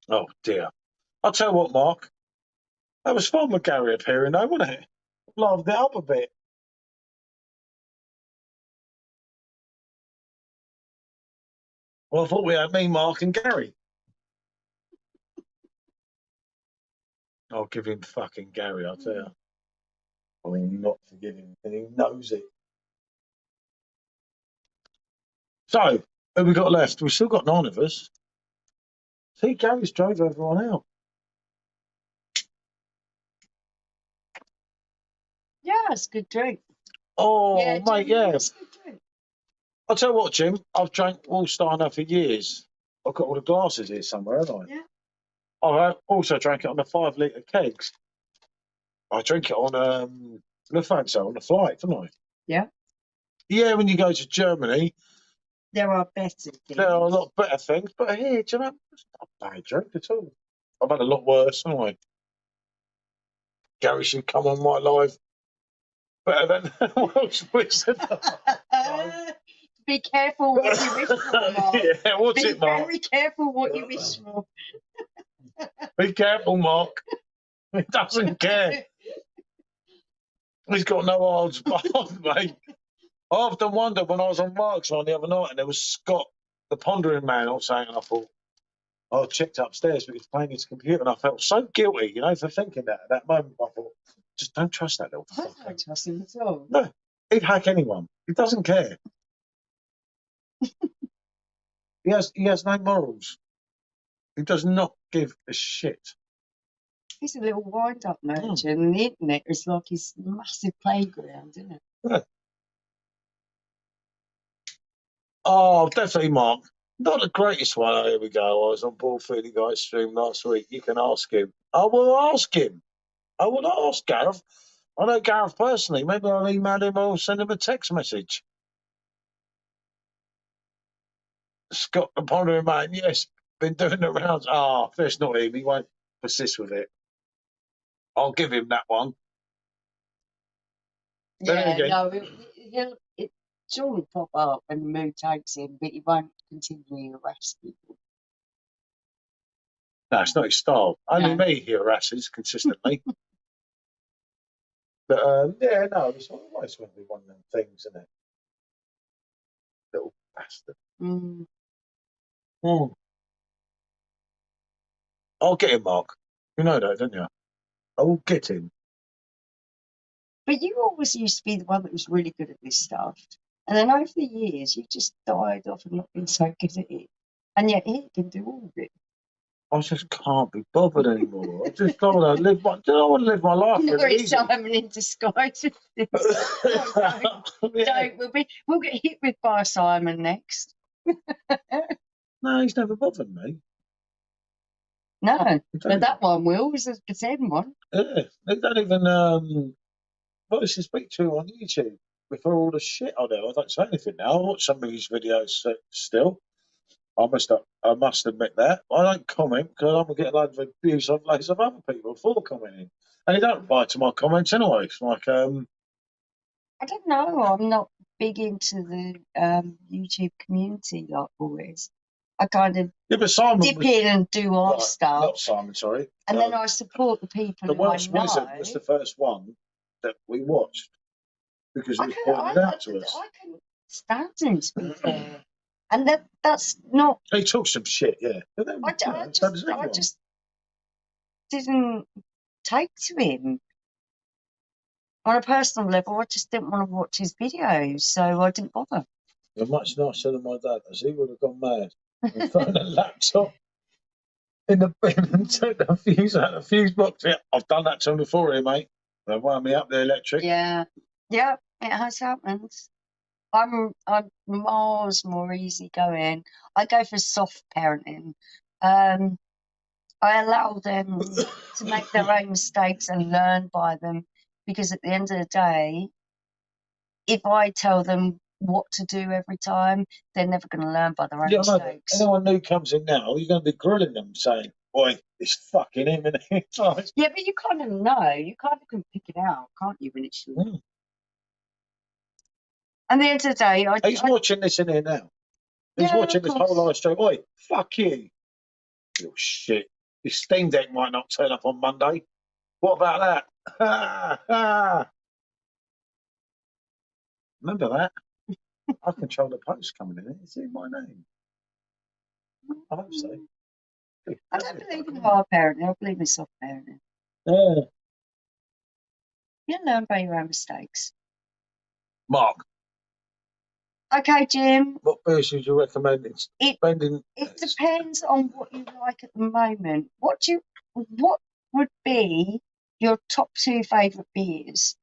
oh dear. I'll tell you what, Mark. That was fun with Gary appearing, though, wasn't it? Livened it up a bit. Well, I thought we had me, Mark, and Gary. I'll give him fucking Gary, I'll tell you. I will not forgive him, and he knows it. So, who we got left? We've still got 9 of us. See, Gary's drove everyone out. Yeah, it's a good drink. Oh, Yeah, mate, yeah. It's a good drink. I'll tell you what, Jim. I've drank Wallsteiner for years. I've got all the glasses here somewhere, haven't I? Yeah. I also drank it on the 5-litre kegs. I drink it on Lufthansa on the flight, don't I? Yeah. Yeah, when you go to Germany, There are better things. there are a lot better things. But here, do you know, it's not a bad drink at all. I've had a lot worse, haven't I? Gary should come on my live. Better than Welsh Wizard. Be careful what you wish for, Mark. Yeah, what's Be it, Mark? very careful what you wish for. Be careful, Mark. He doesn't care. He's got no odds, mate. I often wondered when I was on Mark's on the other night and there was Scott, the pondering man, or saying, and I thought, I checked upstairs because playing his computer and I felt so guilty, for thinking that at that moment. I thought, just don't trust that little I fucker. don't trust him at all. No, he'd hack anyone. He doesn't care. He has no morals. He does not give a shit. He's a little wind-up merchant, and the internet is like his massive playground, isn't it? Yeah. Oh, definitely, Mark. Not the greatest one. Oh, here we go. I was on Ball Feeding Guy's stream last week. You can ask him. I will ask him. I will ask Gareth. I know Gareth personally. Maybe I'll email him or send him a text message. Scott the Pondering Man, yes, been doing the rounds. Ah, that's not him. He won't persist with it. I'll give him that one. Yeah, no, Sean will pop up and the mood takes him, but he won't continually harass people. No, it's not his style. Only No. me he harasses consistently. But yeah, no, it's always going to be one of them things, isn't it? Little bastard. Mm. I'll get him, Mark. You know that, don't you? I will get him. But you always used to be the one that was really good at this stuff. And then over the years, you just died off and not been so good at it. And yet he can do all of it. I just can't be bothered anymore. I just don't want to live my. I don't want to live my life. You're Really very Simon in disguise with this. Yeah. We'll get hit with by Simon next. No, he's never bothered me. No, but that one will. Is a pretend one. Yeah, they don't even voice to speak to on YouTube before all the shit I do. I don't say anything now. I watch some of his videos still. I must admit that. I don't comment because I'm getting loads of abuse of loads of other people for commenting. And they don't reply to my comments anyway. It's like, I don't know. I'm not big into the YouTube community like always. I kind of yeah, but Simon dip was, in and do our right, stuff, not Simon, sorry. and then I support the people The who I Welsh know. Wizard was the first one that we watched because it was pointed out to us. I couldn't stand him, to be fair. And that's not. He took some shit, yeah. But then, I just didn't take to him. On a personal level, I just didn't want to watch his videos, so I didn't bother. You're much nicer than my dad, as he would have gone mad and thrown a laptop in the bin and took the fuse out of the fuse box. Yeah, I've done that to him before here, mate. They wound me up the electric. Yeah, it has happened. I'm miles more easygoing. I go for soft parenting. I allow them to make their own mistakes and learn by them, because at the end of the day, if I tell them what to do every time, they're never going to learn by their own Yeah, I know, but mistakes. anyone new comes in now, you're going to be grilling them, saying, "Boy, it's fucking him," and it's like, Yeah, but you kind of know. You kind of can pick it out, can't you, when it's you? mm. At the end of the day, He's watching this in here now. He's Yeah, watching of this course. whole live stream. Oi, fuck you, little shit. His Steam Deck might not turn up on Monday. What about that? Remember that? I control the post coming in. It's in my name. I hope so. I don't believe in hard parenting. I believe in soft parenting. Yeah. You learn by your own mistakes. Mark, Okay, Jim. what beers would you recommend? It depends on what you like at the moment. What would be your top 2 favourite beers?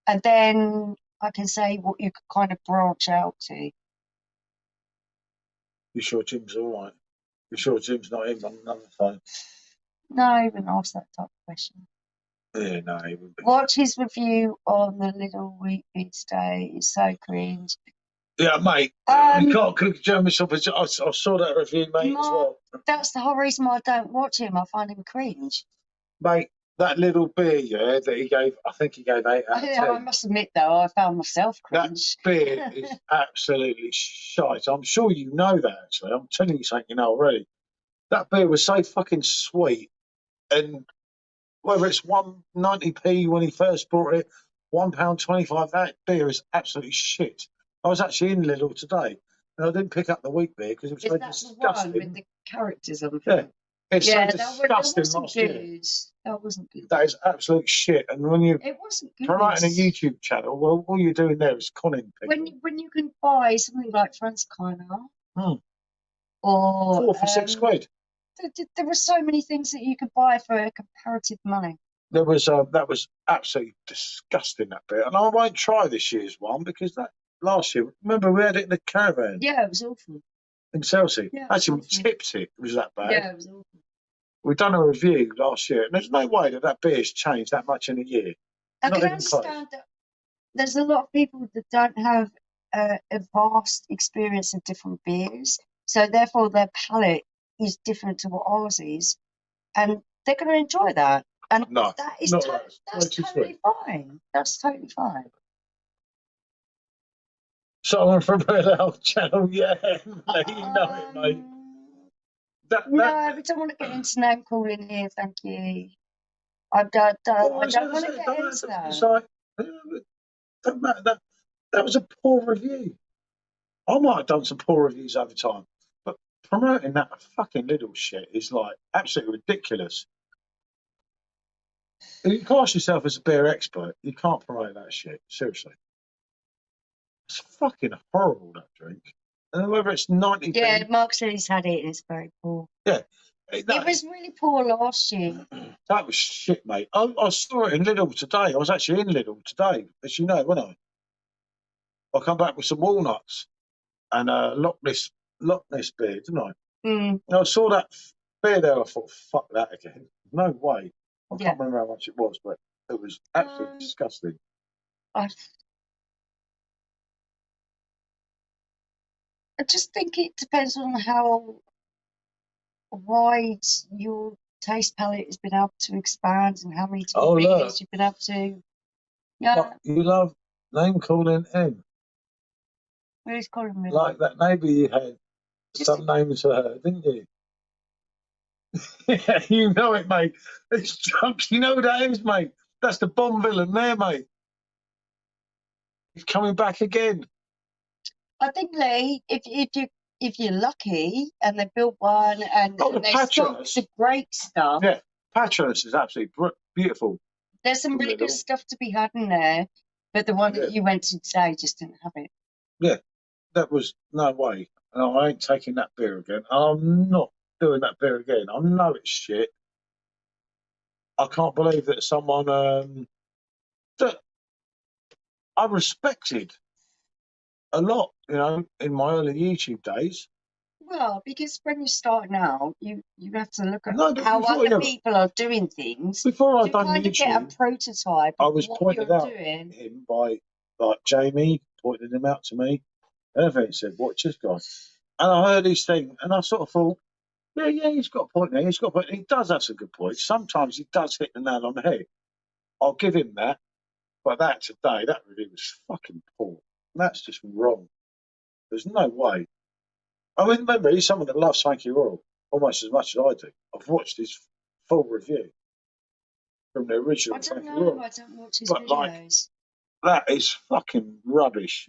And then I can say what you could kind of branch out to. You sure Jim's all right? You sure Jim's not in on another phone? No, I even ask that type of question. Yeah, no, he wouldn't be. Watch his review on the Little Wheat Beer today. It's so cringe. Yeah, mate. You can't cook German sausage. I saw that review, mate, as well. That's the whole reason why I don't watch him. I find him cringe. Mate, that little beer, yeah, that he gave, I think he gave 8 out of 10. I must admit, though, I found myself cringe. That beer is absolutely shite. I'm sure you know that, actually. I'm telling you something you know already. That beer was so fucking sweet. And whether it's 1.90p when he first bought it, £1.25, that beer is absolutely shit. I was actually in Lidl today, and I didn't pick up the wheat beer because it was so disgusting. The one with the characters on the Yeah, it's so that disgusting wasn't last good. year. That wasn't good. That is absolute shit. And when you're It wasn't good. promoting a YouTube channel, well, all you're doing there is conning people. When you can buy something like Franziskaner, or £4 for £6. There were so many things that you could buy for comparative money. That was absolutely disgusting, that bit, and I won't try this year's one because that last year. Remember, we had it in the caravan. Yeah, it was awful. In Chelsea. Yeah, actually, we tipped it. It was that bad. Yeah, it was awful. We've done a review last year, and there's no way that beer's changed that much in a year. I can understand that there's a lot of people that don't have a vast experience of different beers, so therefore their palate is different to what ours is, and they're going to enjoy that. And that is that's totally fine. That's totally fine. Someone from Red Elf Channel, yeah, mate, you know it, mate. No, we don't want to get into name calling here, thank you. I don't want to get into that. It's like, don't matter. That was a poor review. I might have done some poor reviews over time, but promoting that fucking little shit is like absolutely ridiculous. If you class yourself as a beer expert, you can't promote that shit. Seriously. It's fucking horrible, that drink. And whether it's 90. Yeah, Mark said he's had it and it's very poor. Yeah. It was really poor last year. That was shit, mate. I saw it in Lidl today. I was actually in Lidl today, as you know, wasn't I? I come back with some walnuts and Loch Ness beer, didn't I? And I saw that beer there. I thought, fuck that again. No way. I can't remember how much it was, but it was absolutely disgusting. I just think it depends on how wide your taste palette has been able to expand and how many beers you've been able to. Yeah. What, you love name calling M. Who's calling me? Like that neighbour you had some names for her, didn't you? Yeah, you know it, mate. It's drunk. You know who that is, mate. That's the Bond villain there, mate. He's coming back again. I think, Lee, if you're lucky and they built one and they stock the great stuff. Yeah, Patronus is absolutely beautiful. There's some really good stuff to be had in there, but the one that you went to today just didn't have it. Yeah, that was no way. No, I ain't taking that beer again. I'm not doing that beer again. I know it's shit. I can't believe that someone that I respected a lot, you know, in my early YouTube days. Well, because when you're starting out, you have to look at No, but how before, other yeah, people are doing things before I'd to done kind of get a YouTube, prototype I of was what pointed you're out doing. him by like Jamie pointing him out to me. And everything said, "Watch this guy." And I heard his thing, and I sort of thought, yeah, he's got a point there. He's got a point. He does have some good points. Sometimes he does hit the nail on the head. I'll give him that. But that today, that review was fucking poor. That's just wrong. There's no way. I mean, remember, he's someone that loves Frankie Royal almost as much as I do. I've watched his full review from the I original don't Frankie know. Royal. I don't watch his But like, videos. that is fucking rubbish.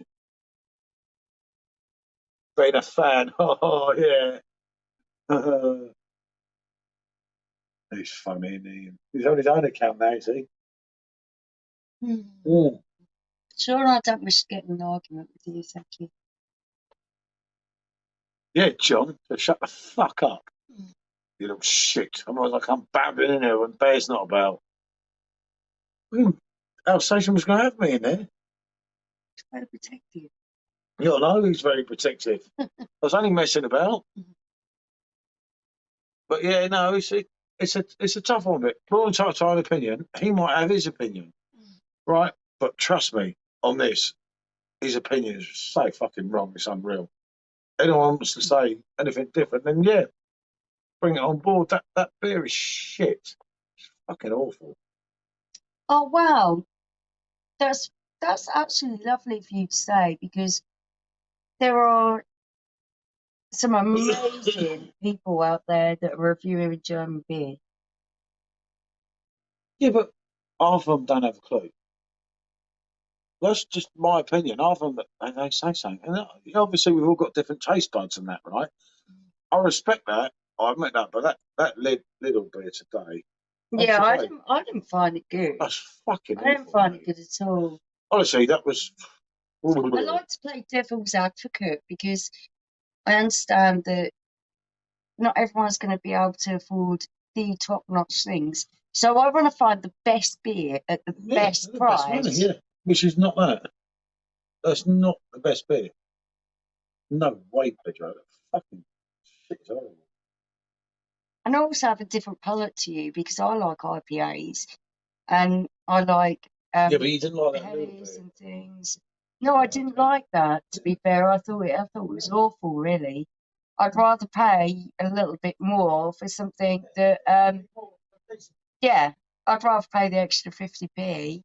Being a fan, oh yeah. He's funny, isn't he? He's on his own account now, is he? Mm. Sure, I don't wish to get in an argument with you, thank you. Yeah, John, so shut the fuck up. You little shit. Otherwise, like I'm babbling in there when Bear's not about. Alsatian was going to have me in there. It's better protect you. You know, he's very protective. I was only messing about. But yeah, no, it's a tough one. But for all time opinion, he might have his opinion, right? But trust me on this, his opinion is so fucking wrong. It's unreal. Anyone wants to say anything different, then yeah, bring it on board. That beer is shit. It's fucking awful. Oh wow, that's actually lovely for you to say, because there are some amazing people out there that are reviewing German beer. Yeah, but half of them don't have a clue. That's just my opinion. Half of them, they say something. And obviously, we've all got different taste buds and that, right? I respect that. I admit that. But that little beer today, Yeah, sorry, I didn't find it good. that's fucking I didn't awful, find mate. it good at all. Honestly, that was. I like to play devil's advocate because I understand that not everyone's going to be able to afford the top-notch things. So I want to find the best beer at the best the price. best money, yeah. Which is not that. That's not the best beer. No way, Pedro. That fucking shit is horrible. And I also have a different palate to you because I like IPAs and I like Yeah, but you didn't like that little Hellies beer. and things. No, I didn't like that. To be fair, I thought it was awful. Really, I'd rather pay a little bit more for something that, yeah, I'd rather pay the extra 50p.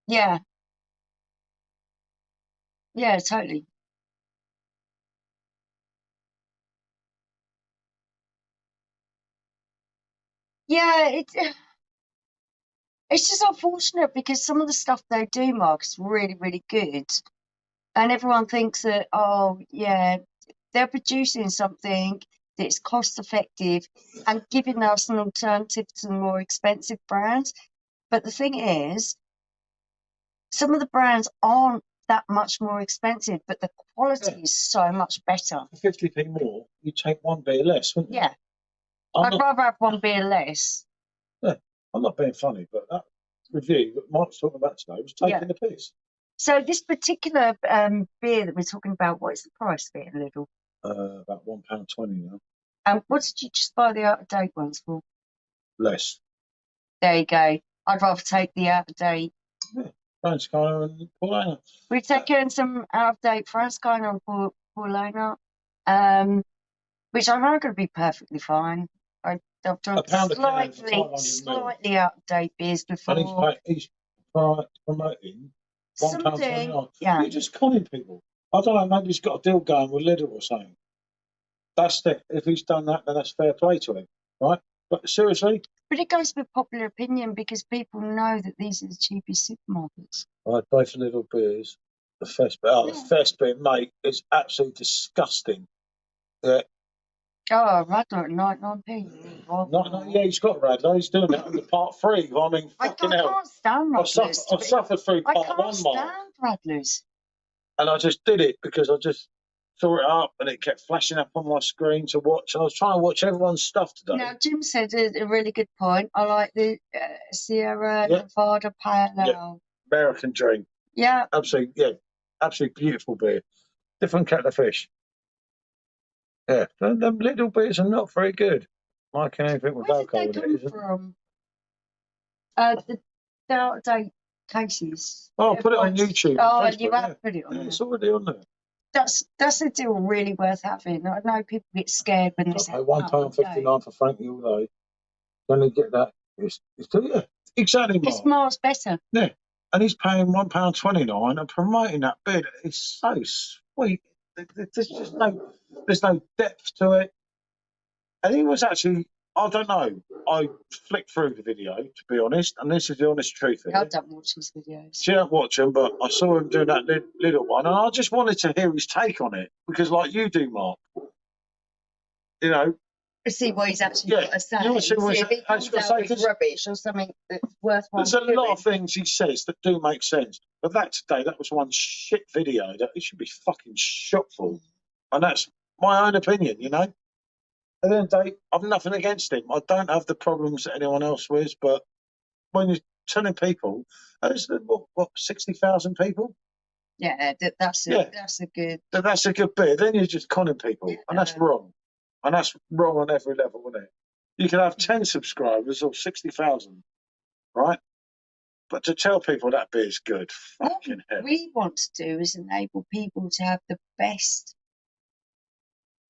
Yeah, yeah, totally. Yeah, it's just unfortunate because some of the stuff they do, Mark, is really, really good. And everyone thinks that, oh, yeah, they're producing something that's cost effective and giving us an alternative to the more expensive brands. But the thing is, some of the brands aren't that much more expensive, but the quality is so much better. For 50p more, you take one beer less, wouldn't you? Yeah, I'm I'd not, rather have one beer less. yeah, I'm not being funny, but that review that Mike's talking about today was taking the piss. So this particular beer that we're talking about, what is the price of it, a little? About £1.20 now. What did you just buy the out-of-date ones for? Less. There you go. I'd rather take the out-of-date. Yeah, Franciscana and Paulana. We've taken some out-of-date Franciscana and Paulana, which I know are going to be perfectly fine. I've done slightly out-of-date beers before. And he's promoting £1.29. Yeah. You're just conning people. I don't know, maybe he's got a deal going with Lidl or something. That's it. If he's done that, then that's fair play to him, right? But seriously, But it goes with popular opinion because people know that these are the cheapest supermarkets. I pay for little beers. The first bit, the first bit, mate, is absolutely disgusting. Yeah. Oh, Radler at 99p. Yeah, he's got Radler. He's doing that on the part 3. I mean, fucking hell. I can't stand Radlers. I've suffered through part 1, Mark. I can't stand Radlers. And I just did it because I just saw it up and it kept flashing up on my screen to watch. I was trying to watch everyone's stuff today. Now, Jim said a really good point. I like the Sierra Nevada Pale Ale. American Dream. Yeah. Absolutely, yeah. Absolutely beautiful beer. Different kettle of fish. Yeah. Them little beers are not very good. Like anything with Where did alcohol they in it, come isn't it? from? The out-of-date cases. Oh, I'll put it on YouTube. Oh, and Facebook, you yeah. have put it on Yeah, there. it's already on there. That's a deal really worth having. I know people get scared when they I say pay £1.59 for Frankie all day. Then they get that. Yeah, exactly, it's Mark. miles better. Yeah, and he's paying £1.29 and promoting that bid. It's so sweet. There's just there's no depth to it. And he was actually, I don't know. I flicked through the video, to be honest, and this is the honest truth I here. don't watch his videos. She don't watch them, but I saw him doing that little one, and I just wanted to hear his take on it because, like you do, Mark, you know, See what he's actually Yeah, got to say. you wanna see what See he's if he actually comes got to out say, with 'cause rubbish or something that's worthwhile. there's a lot doing. of things he says that do make sense. But that today, that was one shit video that he should be fucking shot for, and that's my own opinion, you know. At the end of the day, I've nothing against him. I don't have the problems that anyone else with, but when you're telling people, there's what 60,000 people. Yeah, that's a good. That's a good bit. Then you're just conning people, and that's wrong. And that's wrong on every level, isn't it? You can have 10 subscribers or 60,000, right? But to tell people that beer's good, fucking hell. What we want to do is enable people to have the best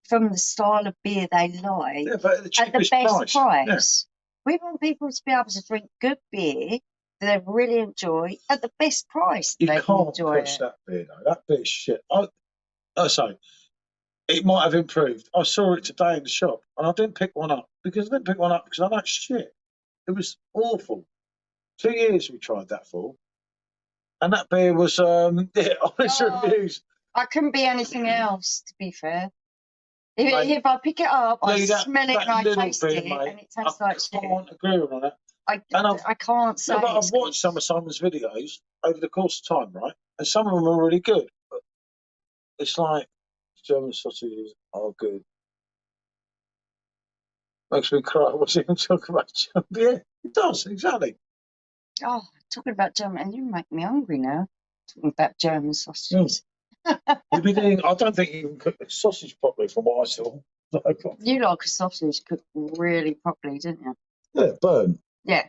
from the style of beer they like Yeah, but at the at the cheapest best price. Yeah. We want people to be able to drink good beer that they really enjoy at the best price. You they can't enjoy push it. that beer, though. That beer's shit. I say, it might have improved. I saw it today in the shop, and I didn't pick one up because I like shit. It was awful. 2 years we tried that for. And that beer was, honest reviews. I couldn't be anything else, to be fair. Mate, If I pick it up, I smell it and I little taste beer, it, mate, and it tastes like shit. I can't agree with that. I can't say. No, but I've watched some of Simon's videos over the course of time, right? And some of them are really good. But it's like German sausages are good. Makes me cry watching him talk about German. Yeah, it does, exactly. Oh, talking about German, and you make me hungry now. Talking about German sausages. You'd be doing, I don't think you can cook the sausage properly from what I saw. You like a sausage cooked really properly, don't you? Yeah, burn. Yeah.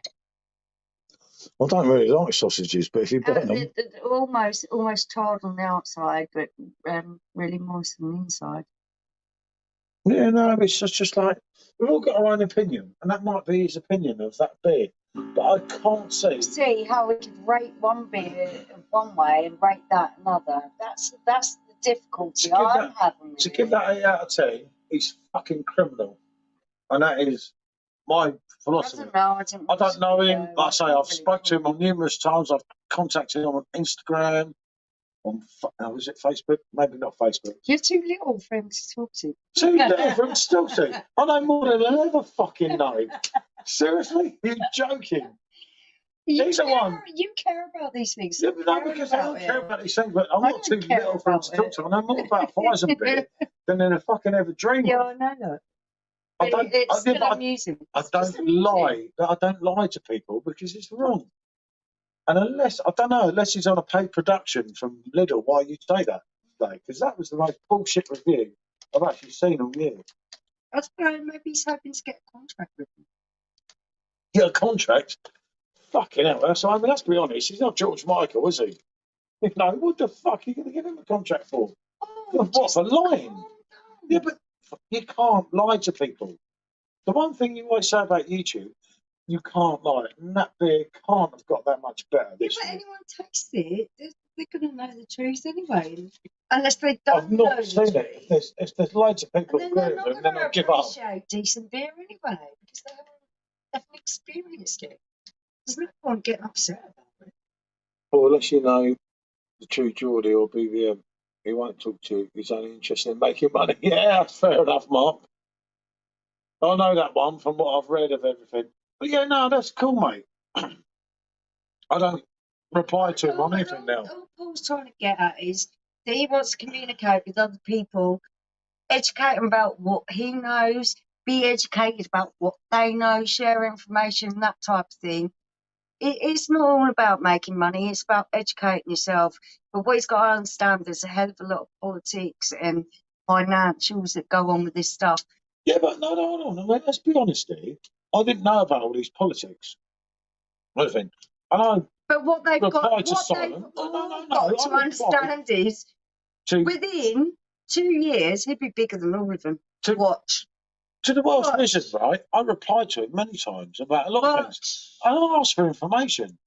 I don't really like sausages, but if you burn them. Almost charred on the outside, but really moist on the inside. Yeah, no, it's just like, we've all got our own opinion, and that might be his opinion of that beer. But I can't see how we could rate one beer one way and rate that another. That's the difficulty I'm having. To give that 8 out of 10, he's fucking criminal, and that is my philosophy. I don't know him. Like I say, I've spoke to him on numerous times. I've contacted him on Instagram, on was it Facebook? Maybe not Facebook. You're too little for him to talk to. Too little for him to talk to. I know more than I'll ever fucking know. Seriously, you're joking. He's the one. You care about these things. Yeah, no, because I don't care about these things, but I'm not too little for him to talk to. I know more about Weizenbier than in a fucking ever dream. Yeah, I know that. It's still amusing. I don't lie. I don't lie to people because it's wrong. And unless he's on a paid production from Lidl, why you say that? Because that was the most bullshit review I've actually seen all year. I don't know. Maybe he's hoping to get a contract with him. Get a contract? Fucking hell. So, I mean, let's be honest. He's not George Michael, is he? No, what the fuck are you going to give him a contract for? What, for lying? Yeah, but you can't lie to people. The one thing you always say about YouTube, you can't lie. And that beer can't have got that much better. Yeah, but anyone tastes it, they're going to know the truth anyway. Unless they don't I've not seen it. If there's loads of people agree with them, then they'll give up. They're not going to appreciate decent beer anyway because they haven't experienced it. There's no point getting upset about it. Well, unless you know the true Geordie or BVM, he won't talk to you. He's only interested in making money. Yeah, that's fair enough, Mark. I know that one from what I've read of everything. But yeah, no, that's cool, mate. I don't reply to him on anything now. All Paul's trying to get at is that he wants to communicate with other people, educate them about what he knows, be educated about what they know, share information, that type of thing. it's not all about making money. It's about educating yourself. But what he's got to understand, there's a hell of a lot of politics and financials that go on with this stuff. Yeah, but no. Mate, let's be honest here. I didn't know about all these politics. I think, and But what they've got, replied to what Simon. they've No, all I got to replied understand is, to within 2 years, he'd be bigger than all of them. To- Watch. the Welsh What? Wizard, right? I replied to it many times about a lot of things. Watch. I asked for information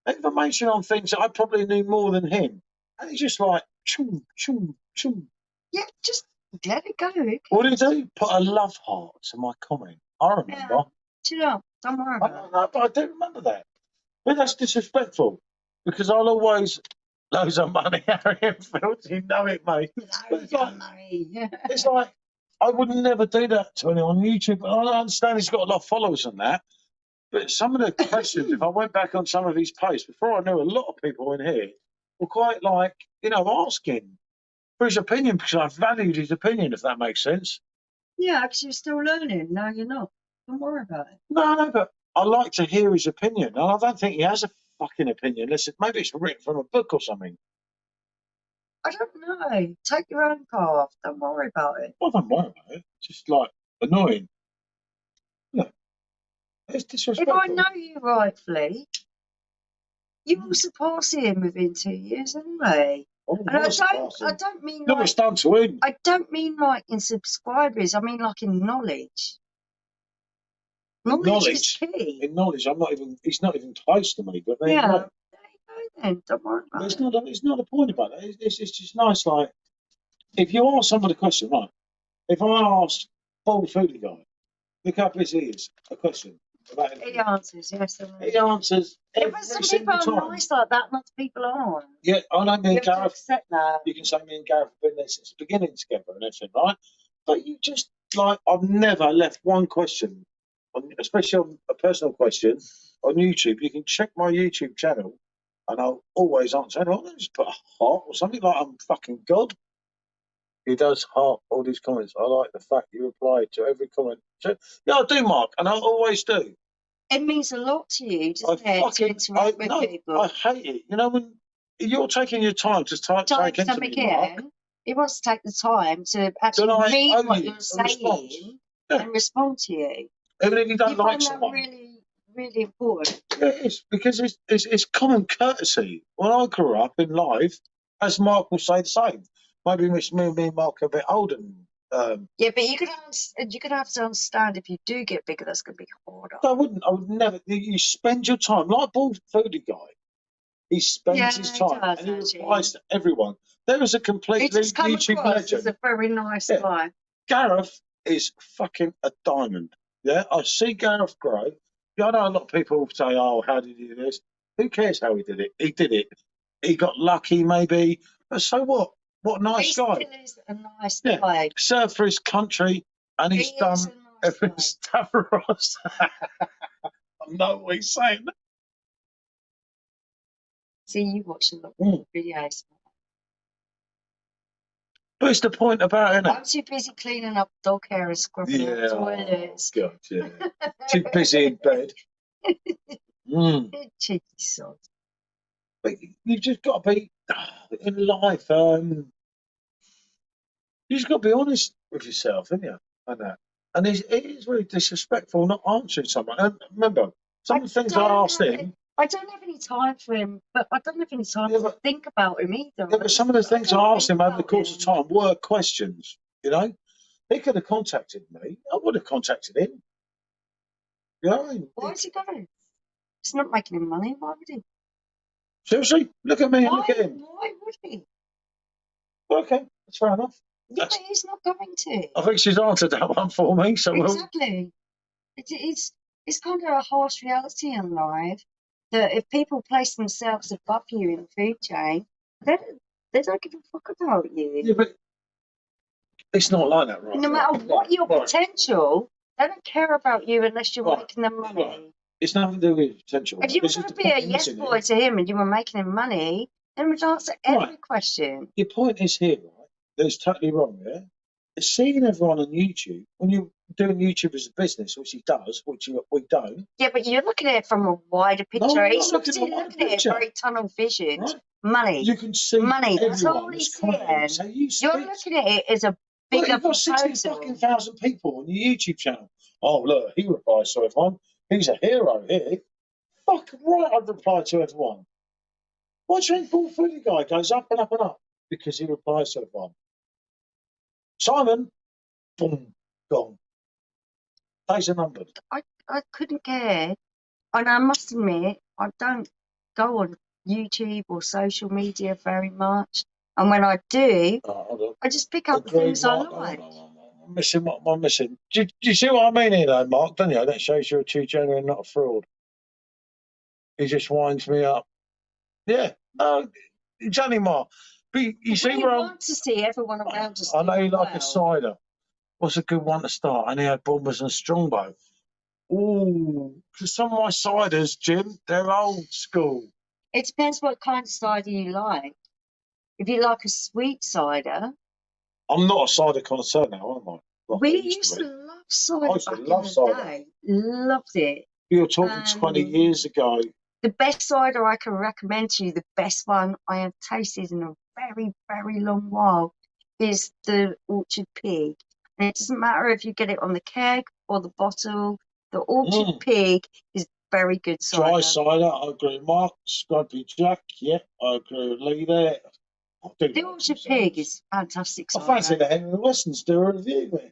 on things that I probably knew more than him, and he's just like, choo. Yeah, just let it go. What did he do? Put a love heart to my comment. I remember. Yeah. Chill out. Don't worry I about don't it. know, but I do remember that. But that's disrespectful because I'll always loads of money, Harry Enfield. You know it, mate. But it's like, it's like I would never do that to anyone on YouTube. I understand he's got a lot of followers and that, but some of the questions, if I went back on some of his posts before, I knew a lot of people in here were quite like, asking for his opinion because I valued his opinion, if that makes sense. Yeah, because you're still learning. No, you're not. Don't worry about it. No, but I like to hear his opinion, and I don't think he has a fucking opinion. Listen, maybe it's written from a book or something. I don't know. Take your own path. Don't worry about it. I don't worry about it. It's just like annoying. No, it's If disrespectful. I know you rightfully, you will surpass him within 2 years anyway. And I don't mean No, like, it's done to him. I don't mean like in subscribers. I mean like in knowledge. Knowledge is key. In knowledge, he's not even close to me. But there you Yeah. go. There you go then. Don't worry about it. It's not a point about it. It's just nice. Like if you ask somebody a question, right? If I ask Bald Foodie Guy, look how busy he is, a question about He anything. answers, yes. He answers Yeah, every but some single people are time. nice like that, not people aren't. Yeah, I know me You and have to Gareth. accept that. You can say me and Gareth have been there since the beginning together and everything, right? But you just like I've never left one question, especially on a personal question on YouTube. You can check my YouTube channel, and I'll always answer. And I'll just put a heart or something like I'm fucking God. He does heart all these comments. I like the fact you reply to every comment. So, yeah, I do, Mark, and I always do. It means a lot to you, doesn't it, to interact with people? I hate it. You know, when you're taking your time to take into me, Mark. He wants to take the time to actually read what you're saying and respond to you. Even if you don't like find someone. That really, really important. Yeah, it is, because it's common courtesy. When I grew up in life, as Mark will say the same. Maybe me and Mark are a bit older. Yeah, but you could have to understand if you do get bigger, that's going to be harder. I would never. You spend your time like Bald Foodie Guy. He spends his time and he replies to everyone. There is a completely YouTube legend. He's a very nice guy. Gareth is fucking a diamond. Yeah, I see Gareth grow. Yeah, I know a lot of people say, "Oh, how did he do this?" Who cares how he did it? He did it. He got lucky, maybe. But so what? What a nice guy. He still is a nice guy. Served for his country, and he's done every stuff for us. I know what he's saying. See, you watch a lot of videos. But it's the point about it, isn't it? I'm too busy cleaning up dog hair and scrubbing out toilets. God, yeah. Too busy in bed. Cheeky sod. But you've just got to be in life. You just got to be honest with yourself, haven't you? And that. And it is really disrespectful not answering someone. And remember, some of the things I asked him. I don't have any time for him, but I don't have any time to think about him either. Yeah, but some of the things I asked him over the course of time were questions, you know? He could have contacted me. I would have contacted him. You know? Why is he going? He's not making him money. Why would he? Seriously? Look at me and look at him. Why would he? Well, okay, that's fair enough. Yeah, but he's not going to. I think she's answered that one for me. So exactly. It's kind of a harsh reality in life that if people place themselves above you in the food chain, they don't give a fuck about you. Yeah, but it's not like that, right? No matter what your potential, they don't care about you unless you're making them money. Right. It's nothing to do with potential. If you were going to be a yes boy to him and you were making him money, then we'd answer every question. Your point is here, right? That it's totally wrong, yeah? It's seeing everyone on YouTube, when you doing YouTube as a business, which he does, which we don't. Yeah, but you're looking at it from a wider picture. No, I'm He's not looking obviously at a wider looking at it picture. very tunnel visioned. Right? Money. You can see Money. That's all everyone he's that's commenting. saying. So you You're speak. looking at it as a Look, bigger you've got 60 proposal. fucking thousand people on your YouTube channel. Oh, look, he replies to everyone. He's a hero here. Fuck right, I'd reply to everyone. Why do you think Paul Foodie guy goes up and up and up? Because he replies to everyone. Simon, boom, gone. Days are numbered. I couldn't care. And I must admit, I don't go on YouTube or social media very much. And when I do, Hold on. I just pick up the Agreed, things I Mark. like. I'm missing what I'm missing. Do you see what I mean here, though, Mark? Don't you? That shows you're a true genuine, not a fraud. He just winds me up. Yeah, no, it's only Mark. But you see We where I'm. want to see everyone around us. I know you doing like a well. cider. What's a good one to start? And he had Bombers and Strongbow. Ooh, because some of my ciders, Jim, they're old school. It depends what kind of cider you like. If you like a sweet cider, I'm not a cider connoisseur now, am I? Like I we used used to to be. love cider I used to back love in the cider. day. Loved it. You're talking 20 years ago. The best cider I can recommend to you, the best one I have tasted in a very, very long while, is the Orchard Pig. And it doesn't matter if you get it on the keg or the bottle, the Orchard Pig is very good cider. Dry cider, I agree with Mark. Scrumpy Jack, yeah, I agree with Lee there. The Orchard Pig is fantastic I cider. fancy the Henry Westons do a review with.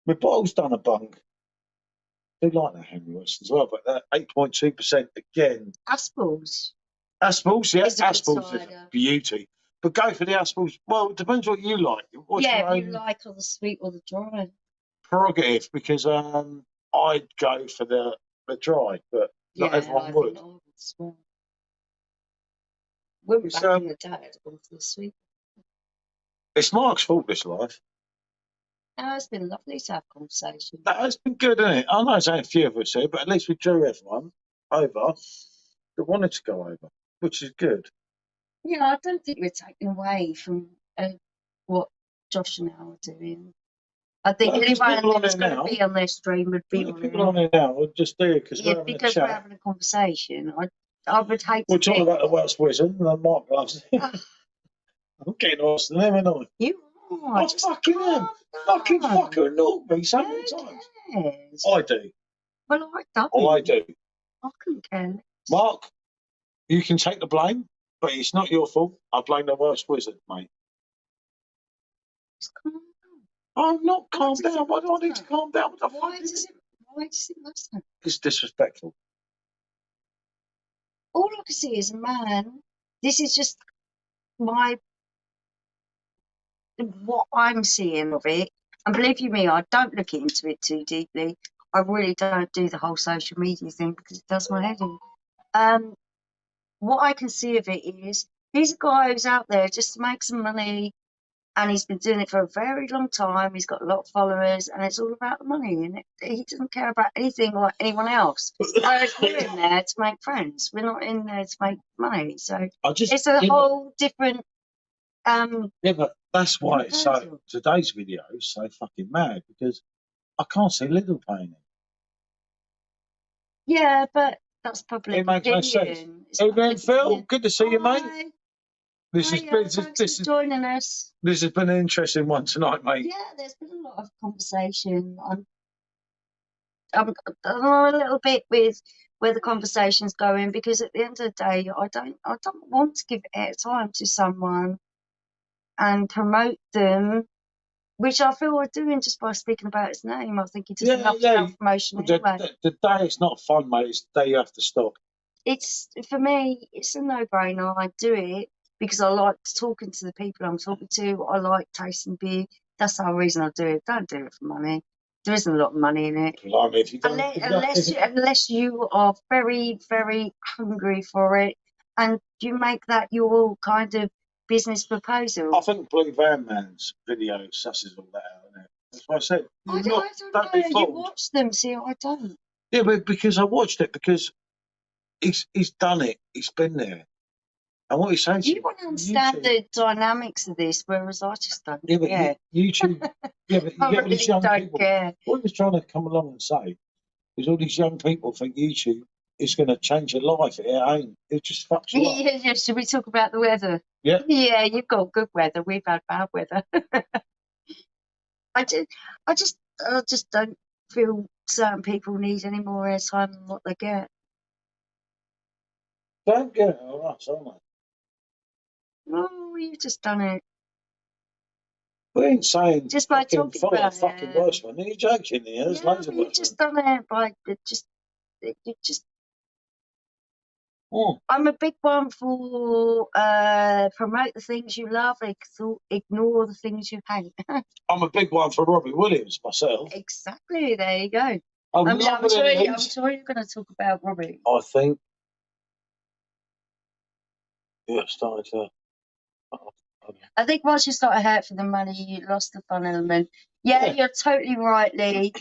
My bottle's done a bunk. I do like that Henry Weston as well, but that 8.2% again. Aspels. Aspels, yeah, It's a good Aspels is cider. a beauty. But go for the Aspels. Well, it depends what you like. What's Yeah, your if you own like or the sweet or the dry. prerogative? Because I'd go for the dry, but not everyone I would. think I would as well. Women It's, back in the day had gone for the sweet. It's Mark's fault, this life. Oh, it's been lovely to have conversation. It's been good, isn't it? I know there's only a few of us here, but at least we drew everyone over that wanted to go over, which is good. Yeah, I don't think we're taken away from what Josh and I are doing. I think Well, 'cause people anyone on that's it going now- to be on their stream would be Well, on people it. on here now will just do it because Yeah, we're having because a we're chat. having a conversation. I would hate We're to talking think about the Welsh Wizard and then Mark loves it. I'm getting lost in them, aren't you are. I Just fucking am. calm Fucking down. fucker annoyed me so Who many times. cares? I do. Well, I don't. I do. I couldn't care. Mark, you can take the blame, but it's not your fault. I blame the Welsh Wizard, mate. Just calm down. I'm not Why calm does it down. Why do I need matter? to calm down? What the Why fuck does it matter? It's disrespectful. All I can see is a man. This is just what I'm seeing of it. And believe you me, I don't look into it too deeply. I really don't do the whole social media thing because it does my head in. What I can see of it is he's a guy who's out there just to make some money, and he's been doing it for a very long time. He's got a lot of followers, and it's all about the money, and he doesn't care about anything like anyone else. Whereas we're in there to make friends. We're not in there to make money. So it's a whole different. Yeah, but that's why it's so. proposal. Today's video is so fucking mad because I can't see Lidl paying it. Yeah, but that's public It makes no sense. opinion. It's Hey, public man, Phil, opinion. good to see you, mate. Hi. This Hiya, is thanks for joining us. this has been an interesting one tonight, mate. Yeah, there's been a lot of conversation. I'm a little bit with where the conversation's going because at the end of the day, I don't want to give airtime to someone and promote them, which I feel we're doing just by speaking about his name. I think he does enough self-promotion anyway. The day it's not fun, mate. It's the day you have to stop. It's for me, it's a no-brainer. I do it because I like talking to the people I'm talking to. I like tasting beer. That's the whole reason I do it. Don't do it for money. There isn't a lot of money in it. Blimey, if you don't, Unless you are very, very hungry for it and you make that your kind of business proposal. I think Blue Van Man's video susses all that out, isn't it? That's what I said. I don't be know. You fooled. watch them, see, I don't. Yeah, but because I watched it because he's done it. He's been there. And what he's saying to You want to understand YouTube, the dynamics of this, whereas I just don't yeah, but care. YouTube, yeah, but you I get all these really young don't people. care. What he was trying to come along and say is all these young people think YouTube is going to change your life. It ain't. It just fucks you up. Yeah, should we talk about the weather? Yeah. Yeah, you've got good weather. We've had bad weather. I just don't feel certain people need any more airtime than what they get. Don't get it on us, aren't they? Oh, you've just done it. We ain't saying Just by fucking talking follow the about fucking it. worst one. You're joking here. There's Yeah, loads but of you've worse just ones. done it by you just. Mm. I'm a big one for promote the things you love, ignore the things you hate. I'm a big one for Robbie Williams myself. Exactly. There you go. I'm I'm loving sure. it. I'm sure you're going to talk about Robbie. I think. Yeah, started to. I think once you started out for the money, you lost the fun element. Yeah, Yeah. you're totally right, Lee.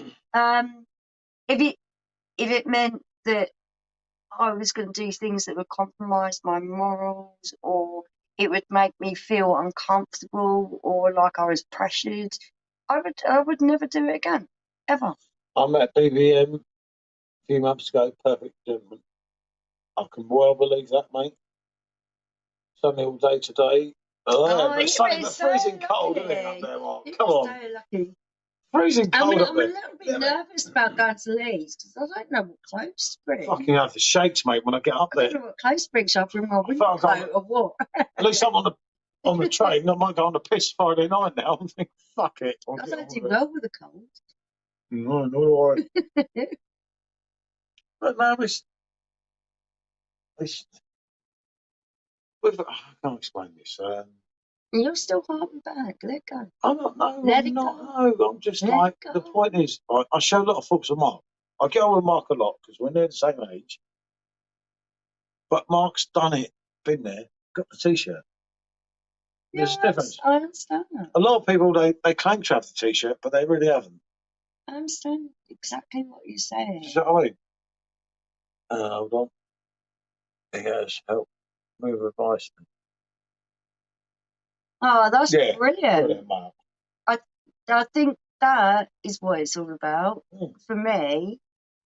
If it meant that I was going to do things that would compromise my morals, or it would make me feel uncomfortable, or like I was pressured, I would never do it again, ever. I met BBM a few months ago. Perfect gentleman. I can well believe that, mate. Sunny all day today. Oh, but you've sunny, been but so freezing cold, isn't it, up lucky. there, Mark? You've Come been on. so lucky. Freezing I'm cold a up there. little bit nervous about going to Leeds because I don't know what clothes to bring. Fucking have the shakes, mate, when I get up I there. don't know what clothes to bring. Shall I bring my winter felt like- coat or what? At least I'm on the train. I might go on the piss Friday night now and think, fuck it. I'll I get don't on do with it. well with a cold. No, nor do I. But no, it's I can't explain this. You're still harping back. Let go. I'm not. No, Let I'm it not. go. No, I'm just Let like. it The go. point is, I show a lot of thoughts of Mark. I get on with Mark a lot because we're near the same age. But Mark's done it, been there, got the t-shirt. There's a difference. I understand that. A lot of people they claim to have the t-shirt, but they really haven't. I understand exactly what you're saying. Do you know what I mean? Hold on. He has help move advice. Oh, that's Yeah, brilliant. brilliant, Mark. I think that is what it's all about. For me,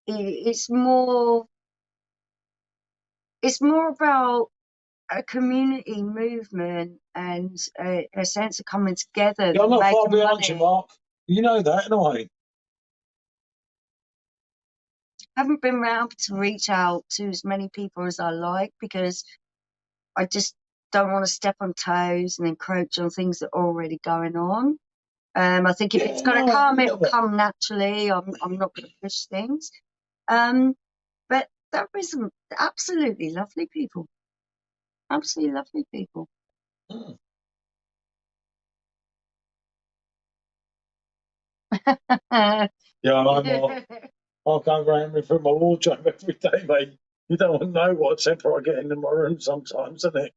it's more about a community movement and a sense of coming together. Yeah, I'm not far making behind you, money. Mark. You know that, anyway. I haven't been able to reach out to as many people as I like because I just don't want to step on toes and encroach on things that are already going on. I think if it's going to come, it'll come naturally. I'm not going to push things. But there is some absolutely lovely people. Absolutely lovely people. Yeah, I know, Mark. I go around through my wardrobe every day, mate. You don't know what temper I get in my room sometimes, isn't it?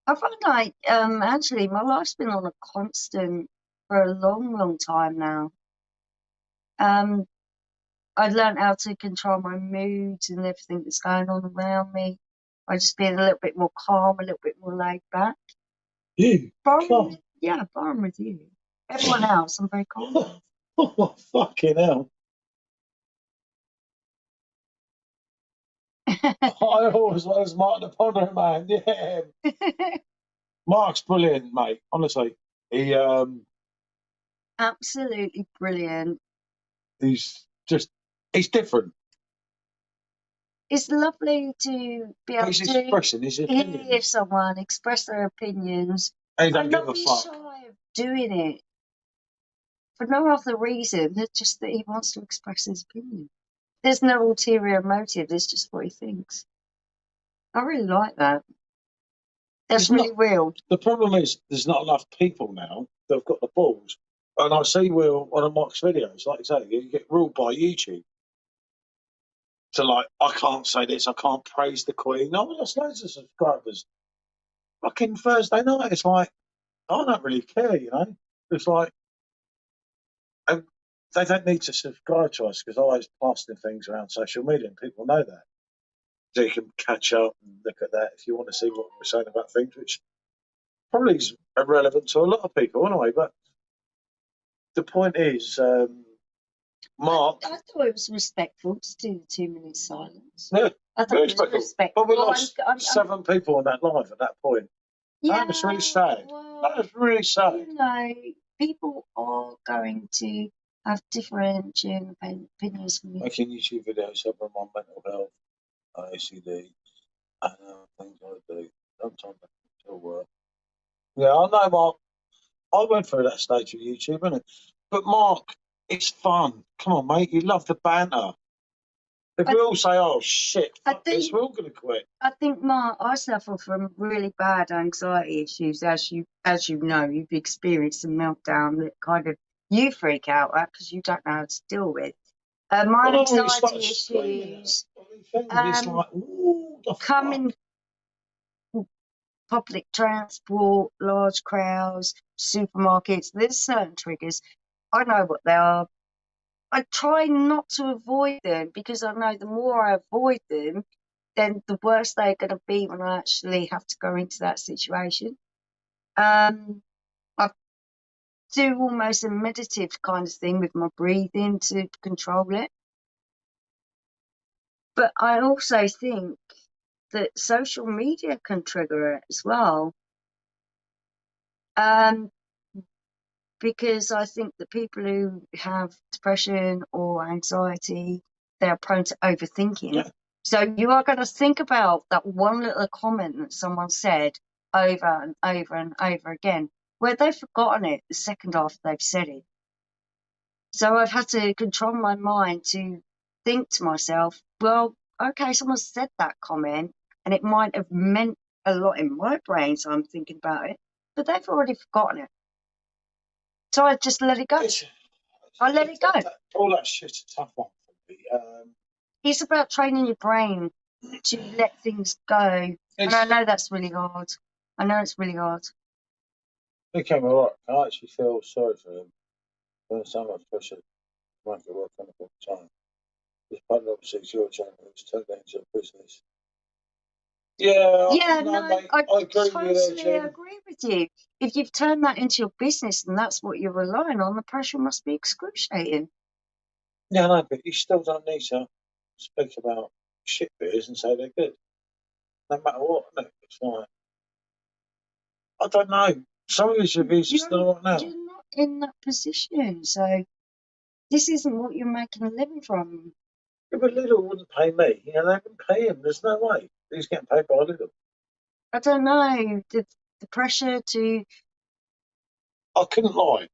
I find like actually my life's been on a constant for a long time now. I've learned how to control my moods and everything that's going on around me. I just being a little bit more calm, a little bit more laid back. You? Borrowing with you. Everyone else, I'm very calm. Oh, fucking hell. I always was Mark the Ponder, man. Yeah. Mark's brilliant, mate. Honestly. Absolutely brilliant. He's different. It's lovely to be able He's to expressing his opinion. hear someone express their opinions And he and don't give not a be fuck. shy of doing it for no other reason than just that he wants to express his opinion. There's no ulterior motive, it's just what he thinks. I really like that. That's really real. The problem is there's not enough people now that have got the balls. And I see Will one of Mark's videos, like you say, you get ruled by YouTube. So like, I can't say this, I can't praise the Queen. No, I've lost loads of subscribers. Fucking Thursday night, it's like, I don't really care, you know? It's like, they don't need to subscribe to us because I always plaster things around social media and people know that. So you can catch up and look at that if you want to see what we're saying about things, which probably is irrelevant to a lot of people anyway. But the point is, Mark. I thought it was respectful to do the 2 minutes silence. Yeah, I thought it was respectful. but we lost 7 people on that live at that point. Yeah, that was really sad. well, That was really sad. you know, people are going to have different opinions from you. Making YouTube videos help on my mental health, ACD, and things I do. Sometimes I still work. Yeah, I know, Mark. I went through that stage of YouTube, innit? But Mark, it's fun. Come on, mate. You love the banter. If we all say, "Oh shit, fuck this," we're all going to quit. I think, Mark, I suffer from really bad anxiety issues, as you know. You've experienced a meltdown that kind of you freak out at because you don't know how to deal with. My anxiety issues come in public transport, large crowds, supermarkets. There's certain triggers. I know what they are. I try not to avoid them because I know the more I avoid them, then the worse they're going to be when I actually have to go into that situation. I do almost a meditative kind of thing with my breathing to control it. But I also think that social media can trigger it as well. Because I think that people who have depression or anxiety, they're prone to overthinking. Yeah. So you are going to think about that one little comment that someone said over and over and over again, where they've forgotten it the second after they've said it. So I've had to control my mind to think to myself, well, okay, someone said that comment and it might have meant a lot in my brain, so I'm thinking about it, but they've already forgotten it. So I just let it go. I let it go. All that shit's a tough one for me. It's about training your brain to let things go. And I know that's really hard. I know it's really hard. He came all right. I actually feel sorry for him. There's so much pressure to make it work on the time. This partner obviously it's your channel. It's turned into a business. Yeah, mate, I totally agree with you. If you've turned that into your business and that's what you're relying on, the pressure must be excruciating. Yeah, no, but you still don't need to speak about shit beers and say they're good. No matter what, no, it's fine. I don't know. Some of these reviews are still right now. You're not in that position, so this isn't what you're making a living from. Yeah, but Lidl wouldn't pay me. You know, they wouldn't pay him. There's no way. He's getting paid by Lidl. I don't know. The pressure to... I couldn't lie.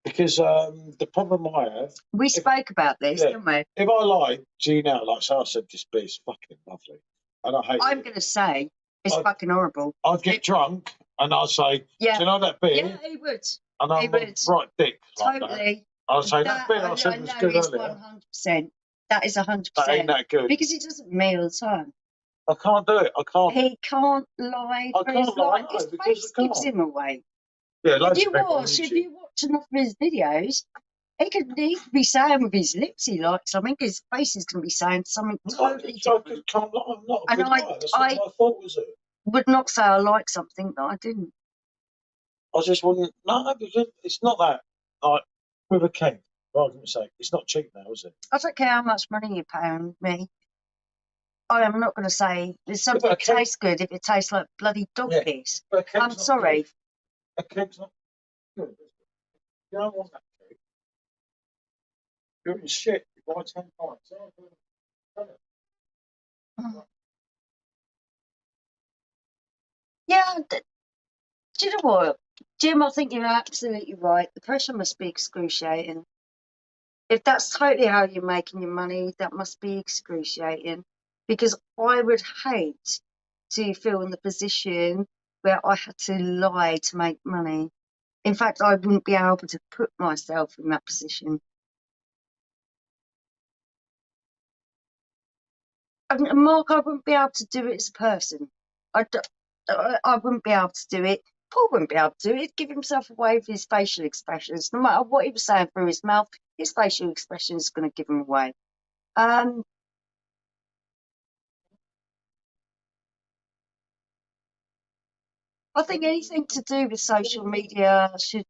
Because the problem I have... We spoke about this, didn't we? If I lie to you now, like say I said this beer's fucking lovely, and I hate it. I'm going to say it's fucking horrible. I'd get drunk and I'd say, yeah. Do you know that beer? Yeah, he would. And I'm a right dick. Totally. Like I'd say that beer I said was good earlier. 100%. That is 100%. That ain't that good. Because he doesn't me all the time. I can't do it. I can't. He can't lie. I can't lie. His face gives him away. Yeah, if you watch enough of his videos, he could be saying with his lips he likes something. His face is going to be saying something totally different. I can't lie. I'm not a good liar. That's not my fault, was it? Would not say I like something that I didn't. I just wouldn't. No, because it's not that. Like with a keg, for argument's sake, it's not cheap now, is it? I don't care how much money you pay on me. I am not going to say there's something that tastes good if it tastes like bloody dog piss. I'm sorry. A keg's not good. You don't want that keg. You're in shit. You buy 10 pints. Yeah, do you know what, Jim? I think you're absolutely right. The pressure must be excruciating. If that's totally how you're making your money, that must be excruciating. Because I would hate to feel in the position where I had to lie to make money. In fact, I wouldn't be able to put myself in that position. Mark, I wouldn't be able to do it as a person. I wouldn't be able to do it. Paul wouldn't be able to do it. He'd give himself away with his facial expressions. No matter what he was saying through his mouth, his facial expression is going to give him away. I think anything to do with social media should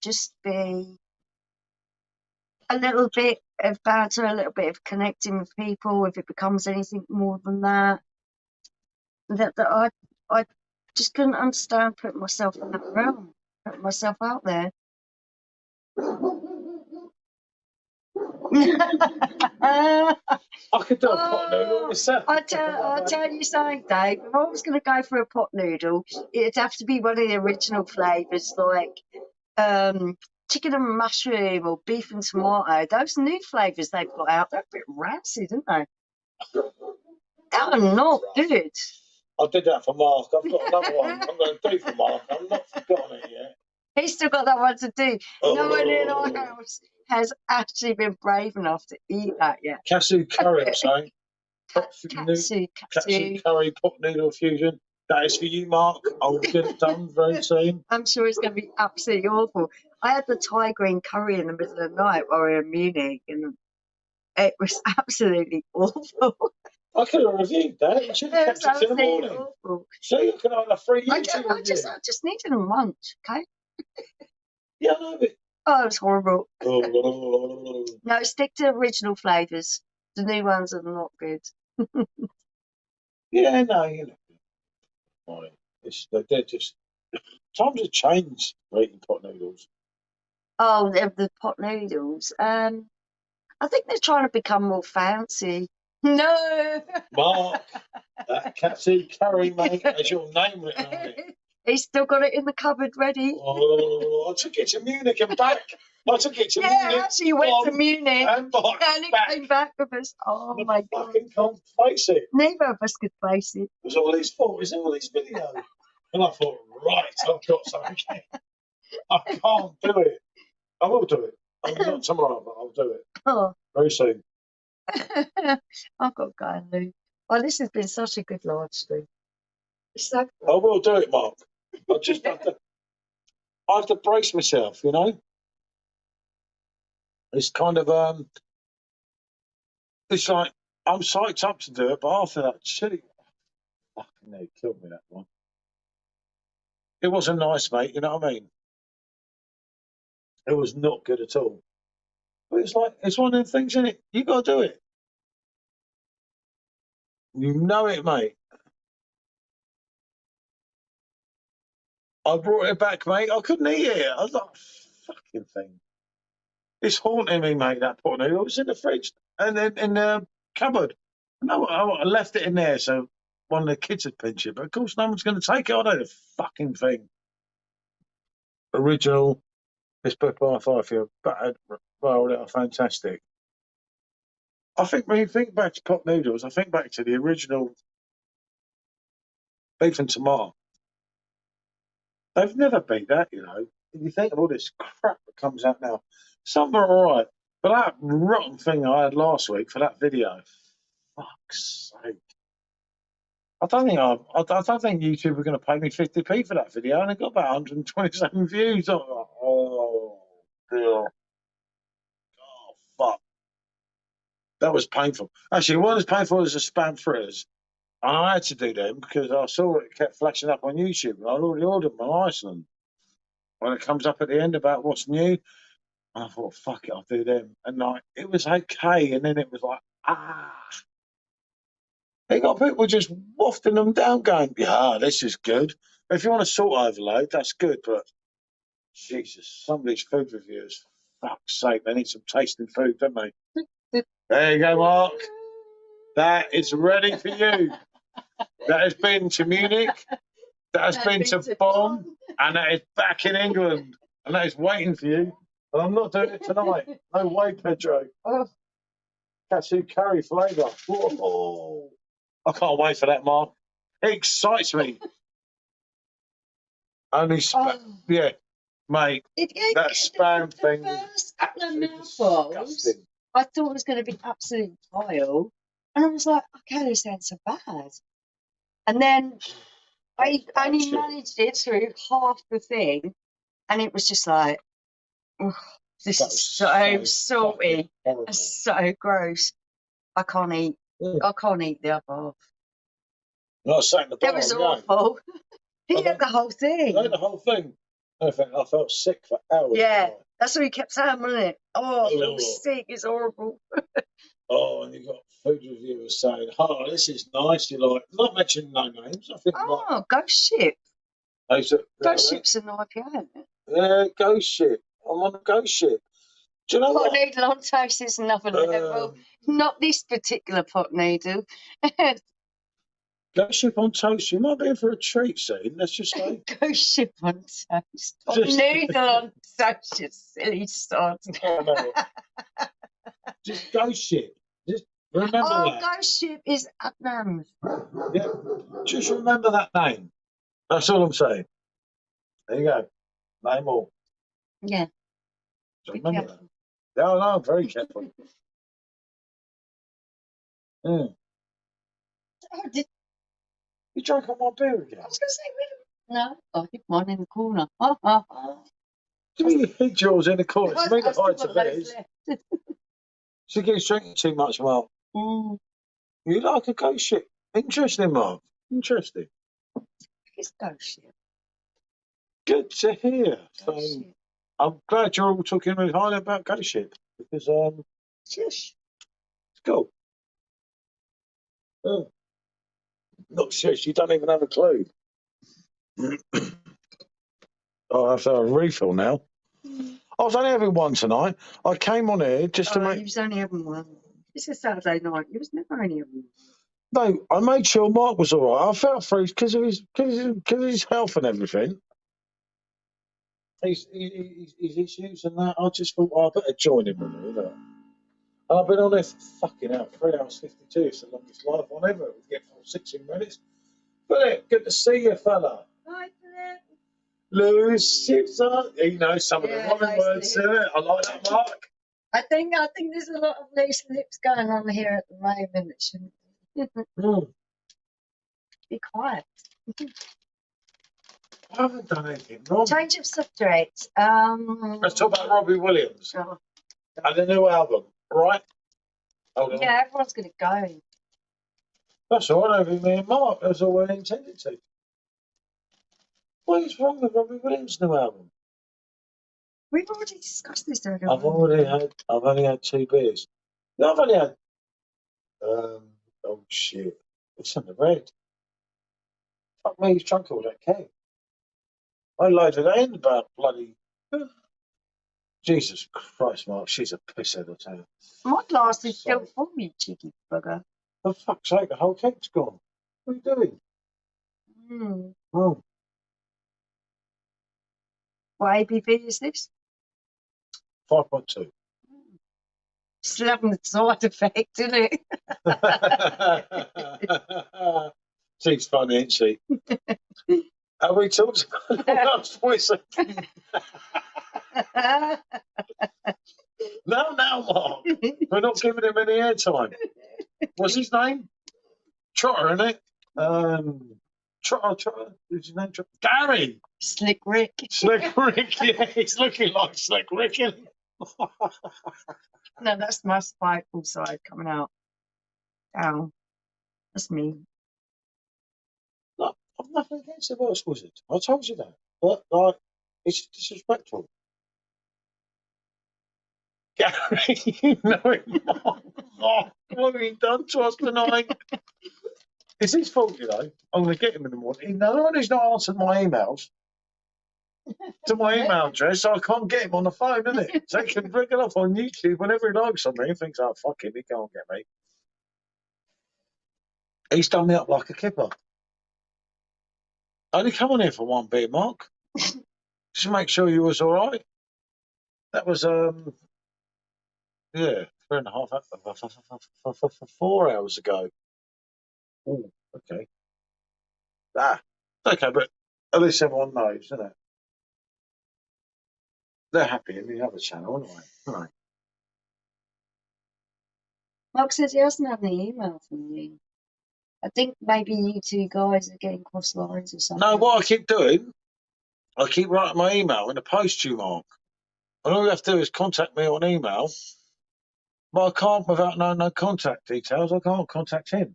just be a little bit of banter, a little bit of connecting with people. If it becomes anything more than that, I just couldn't understand putting myself in that realm, putting myself out there. I could do a pot noodle myself. I'll tell you something, Dave. If I was going to go for a pot noodle, it'd have to be one of the original flavours, like chicken and mushroom or beef and tomato. Those new flavours they've got out, they're a bit rancid, aren't they? They're not good. I did that for Mark. I've got another one I'm going to do for Mark. I've not forgotten it yet. He's still got that one to do. No one in our house has actually been brave enough to eat that yet. Katsu curry, I'm saying. Katsu curry pot noodle fusion. That is for you, Mark. I will get it done very soon. I'm sure it's going to be absolutely awful. I had the Thai green curry in the middle of the night while we were in Munich, and it was absolutely awful. I could have reviewed that. You should have kept it in the morning. Awful. So you can have a free YouTube I just needed a munch, okay? Yeah, I know, but... Oh, it was horrible. No, stick to original flavours. The new ones are not good. Yeah, no, you know. They're just... Times have changed eating pot noodles. Oh, the pot noodles. I think they're trying to become more fancy. No! Mark, that katsu curry, mate, has your name written on it. He's still got it in the cupboard ready. Oh, I took it to Munich and back. Munich. Yeah, actually, you went to Munich and he came back with us. Oh my God! I can't face it. Neither of us could face it. It was all his fault. It's all his video. And I thought, right, I've got something. I can't do it. I will do it. Not tomorrow, but I'll do it. Oh. Very soon. I've got to go and do. Oh, this has been such a good live stream. So I will do it, Mark. I just I have to brace myself, you know. It's kind of it's like I'm psyched up to do it, but after that chili, fucking they killed me that one. It wasn't nice, mate. You know what I mean? It was not good at all. But it's like it's one of the things, isn't it? You got to do it. You know it, mate. I brought it back, mate. I couldn't eat it. I was like, fucking thing. It's haunting me, mate, that pot noodle. It was in the fridge and then in the cupboard. No, I left it in there so one of the kids would pinch it. But of course, no one's going to take it. I know the fucking thing. Original. This book by Firefield. Battered, rolled out. Fantastic. I think when you think back to pot noodles, I think back to the original beef and tomato. They've never beat that, you know. If you think of all this crap that comes out now, some are all right. But that rotten thing I had last week for that video, fuck's sake. I don't think YouTube are going to pay me 50p for that video, and it got about 127 views. Oh, dear. Oh, fuck. That was painful. Actually, what was painful was the spam fritters. And I had to do them because I saw it kept flashing up on YouTube, and I'd already ordered them on Iceland. When it comes up at the end about what's new, and I thought, fuck it, I'll do them. And like, it was okay, and then it was like, They got people just wafting them down, going, yeah, this is good. If you want a salt overload, that's good, but Jesus, some of these food reviews, fuck's sake, they need some tasting food, don't they? There you go, Mark. That is ready for you. That has been to Munich. That has been to Bonn. And that is back in England. And that is waiting for you. But I'm not doing it tonight. No way, Pedro. Katsu curry flavour. Whoa. I can't wait for that, Mark. It excites me. Only yeah, mate. That spam thing. The first couple of mouthfuls, I thought it was going to be absolute vile. And I was like, okay, this ain't so bad. And then I only managed it through half the thing, and it was just like, this is so salty and so gross. I can't eat. I can't eat the other half. Not saying the It was awful. He had the whole thing. I had the whole thing. I felt sick for hours. Yeah, didn't I? that's what he kept saying, wasn't it? Oh, I feel Oh. sick. It's horrible. Oh, and you got food reviewers saying, "Oh, this is nice." You like not mentioning no names. I think Oh, Ghost Ship. Ghost Ship's an IPA, isn't it? Yeah, Ghost Ship. I'm on a Ghost Ship. Do you know Pot what? Needle on Toast is another level. Not this particular Pot Needle. Ghost Ship on toast. You might be in for a treat soon. Let's just say. Ghost Ship on Toast. Pot Needle on Toast, you silly sod. Just Ghost Ship. Just remember that. Ghost Ship is Adnams. Yeah. Just remember that name. That's all I'm saying. There you go. Name all. Yeah. Just remember that. No, I'm very careful. Mm. Oh, did You drank all my beer again. I was going to say, no, I hid mine in the corner. You hid yours in the corner. It's made I it still hide to got loads beds. left. She keeps drinking too much, Mark. Mm, You like a Ghost Ship. Interesting, Mark. Interesting. it's Ghost Ship. Good to hear. So Ghost Ship. I'm glad you're all talking really highly about Ghost Ship because Shush. it's cool. Oh. Not shush, you don't even have a clue. Oh, I have to have a refill now. I was only having one tonight. I came on here just to You make. was only having one. It's a Saturday night. You was never only having one. No, I made sure Mark was all right. I felt for because of his health and everything. His issues and that. I just thought, I better join him in it. And I've been on there for fucking hell, 3 hours 52. It's the longest live on ever. We get full 16 minutes. Philip, good to see you, fella. Hi, Philip. Lewis Simpson. He knows some of the Yeah, modern words to it. I like that, Mark. I think there's a lot of loose lips going on here at the moment. It shouldn't be quiet. I haven't done anything wrong. Change of subject. Let's talk about Robbie Williams Oh, and the new album, right? Hold on. yeah, everyone's going to go. That's all right, over me and Mark. That's all we intended to. What is wrong with Robbie Williams' new album? We've already discussed this earlier. I've only had 2 beers. No, I've only had. Oh shit! It's on the red. Fuck me, he's drunk all that keg. I loaded that in about bloody. Jesus Christ, Mark, she's a pisshead, I tell you. My glass is still full, you cheeky bugger. For fuck's sake, the whole keg's gone. What are you doing? Mm. Oh, What ABV is this? 5.2. Still having the side effect, isn't it? She's funny, isn't she? Have we talked about the last voice? No, Mark. We're not giving him any airtime. What's his name? Trotter, isn't it? Trotter. Who's his name? Gary. Slick Rick. Slick Rick. Yeah, he's looking like Slick Rick. No, that's my spiteful side coming out. Down. That's me. Look, I've nothing against the Welsh Wizard. I told you that. But, like, it's disrespectful. Gary, you know it. Oh, what have you done to us tonight? It's his fault, you know. I'm going to get him in the morning. No, he's not answered my emails to my email address, so I can't get him on the phone, isn't it? So he can bring it up on YouTube whenever he likes something. He thinks, oh, fuck him, he can't get me. He's done me up like a kipper. Only come on here for one beer, Mark. Just make sure you was all right. That was, 4 hours ago. Oh, okay. Okay, but at least everyone knows, isn't it? They're happy in the other channel, aren't they? Mark says he hasn't had any email from you. I think maybe you two guys are getting cross lines or something. No, what I keep doing, I keep writing my email in a post you, Mark. And all you have to do is contact me on email. But I can't, without no contact details, I can't contact him.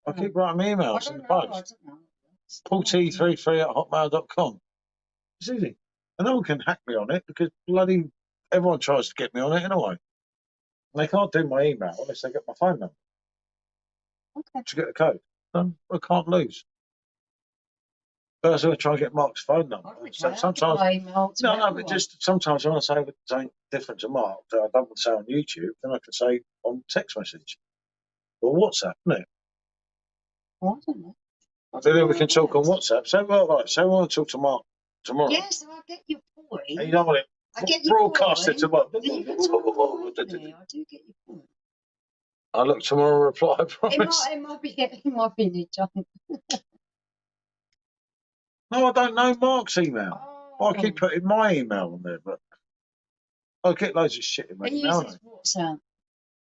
I keep writing my emails in the post. I don't know. paulT33@hotmail.com. It's easy. And no one can hack me on it because bloody everyone tries to get me on it anyway. And they can't do my email unless they get my phone number Okay. to get the code. I can't lose. But I was going to try and get Mark's phone number. So sometimes, but just sometimes when I say something different to Mark that I don't want to say on YouTube, then I can say on text message or WhatsApp, isn't it? Well, I don't know. So then we can talk on WhatsApp. So, well, right, so I want to talk to Mark tomorrow. Yes, I get your point. And you don't want it I get your broadcasted to Mark. I do get your point. I'll look tomorrow and reply, I promise. It might be in your junk. No, I don't know Mark's email. Oh. I keep putting my email on there, but I get loads of shit in my email. WhatsApp.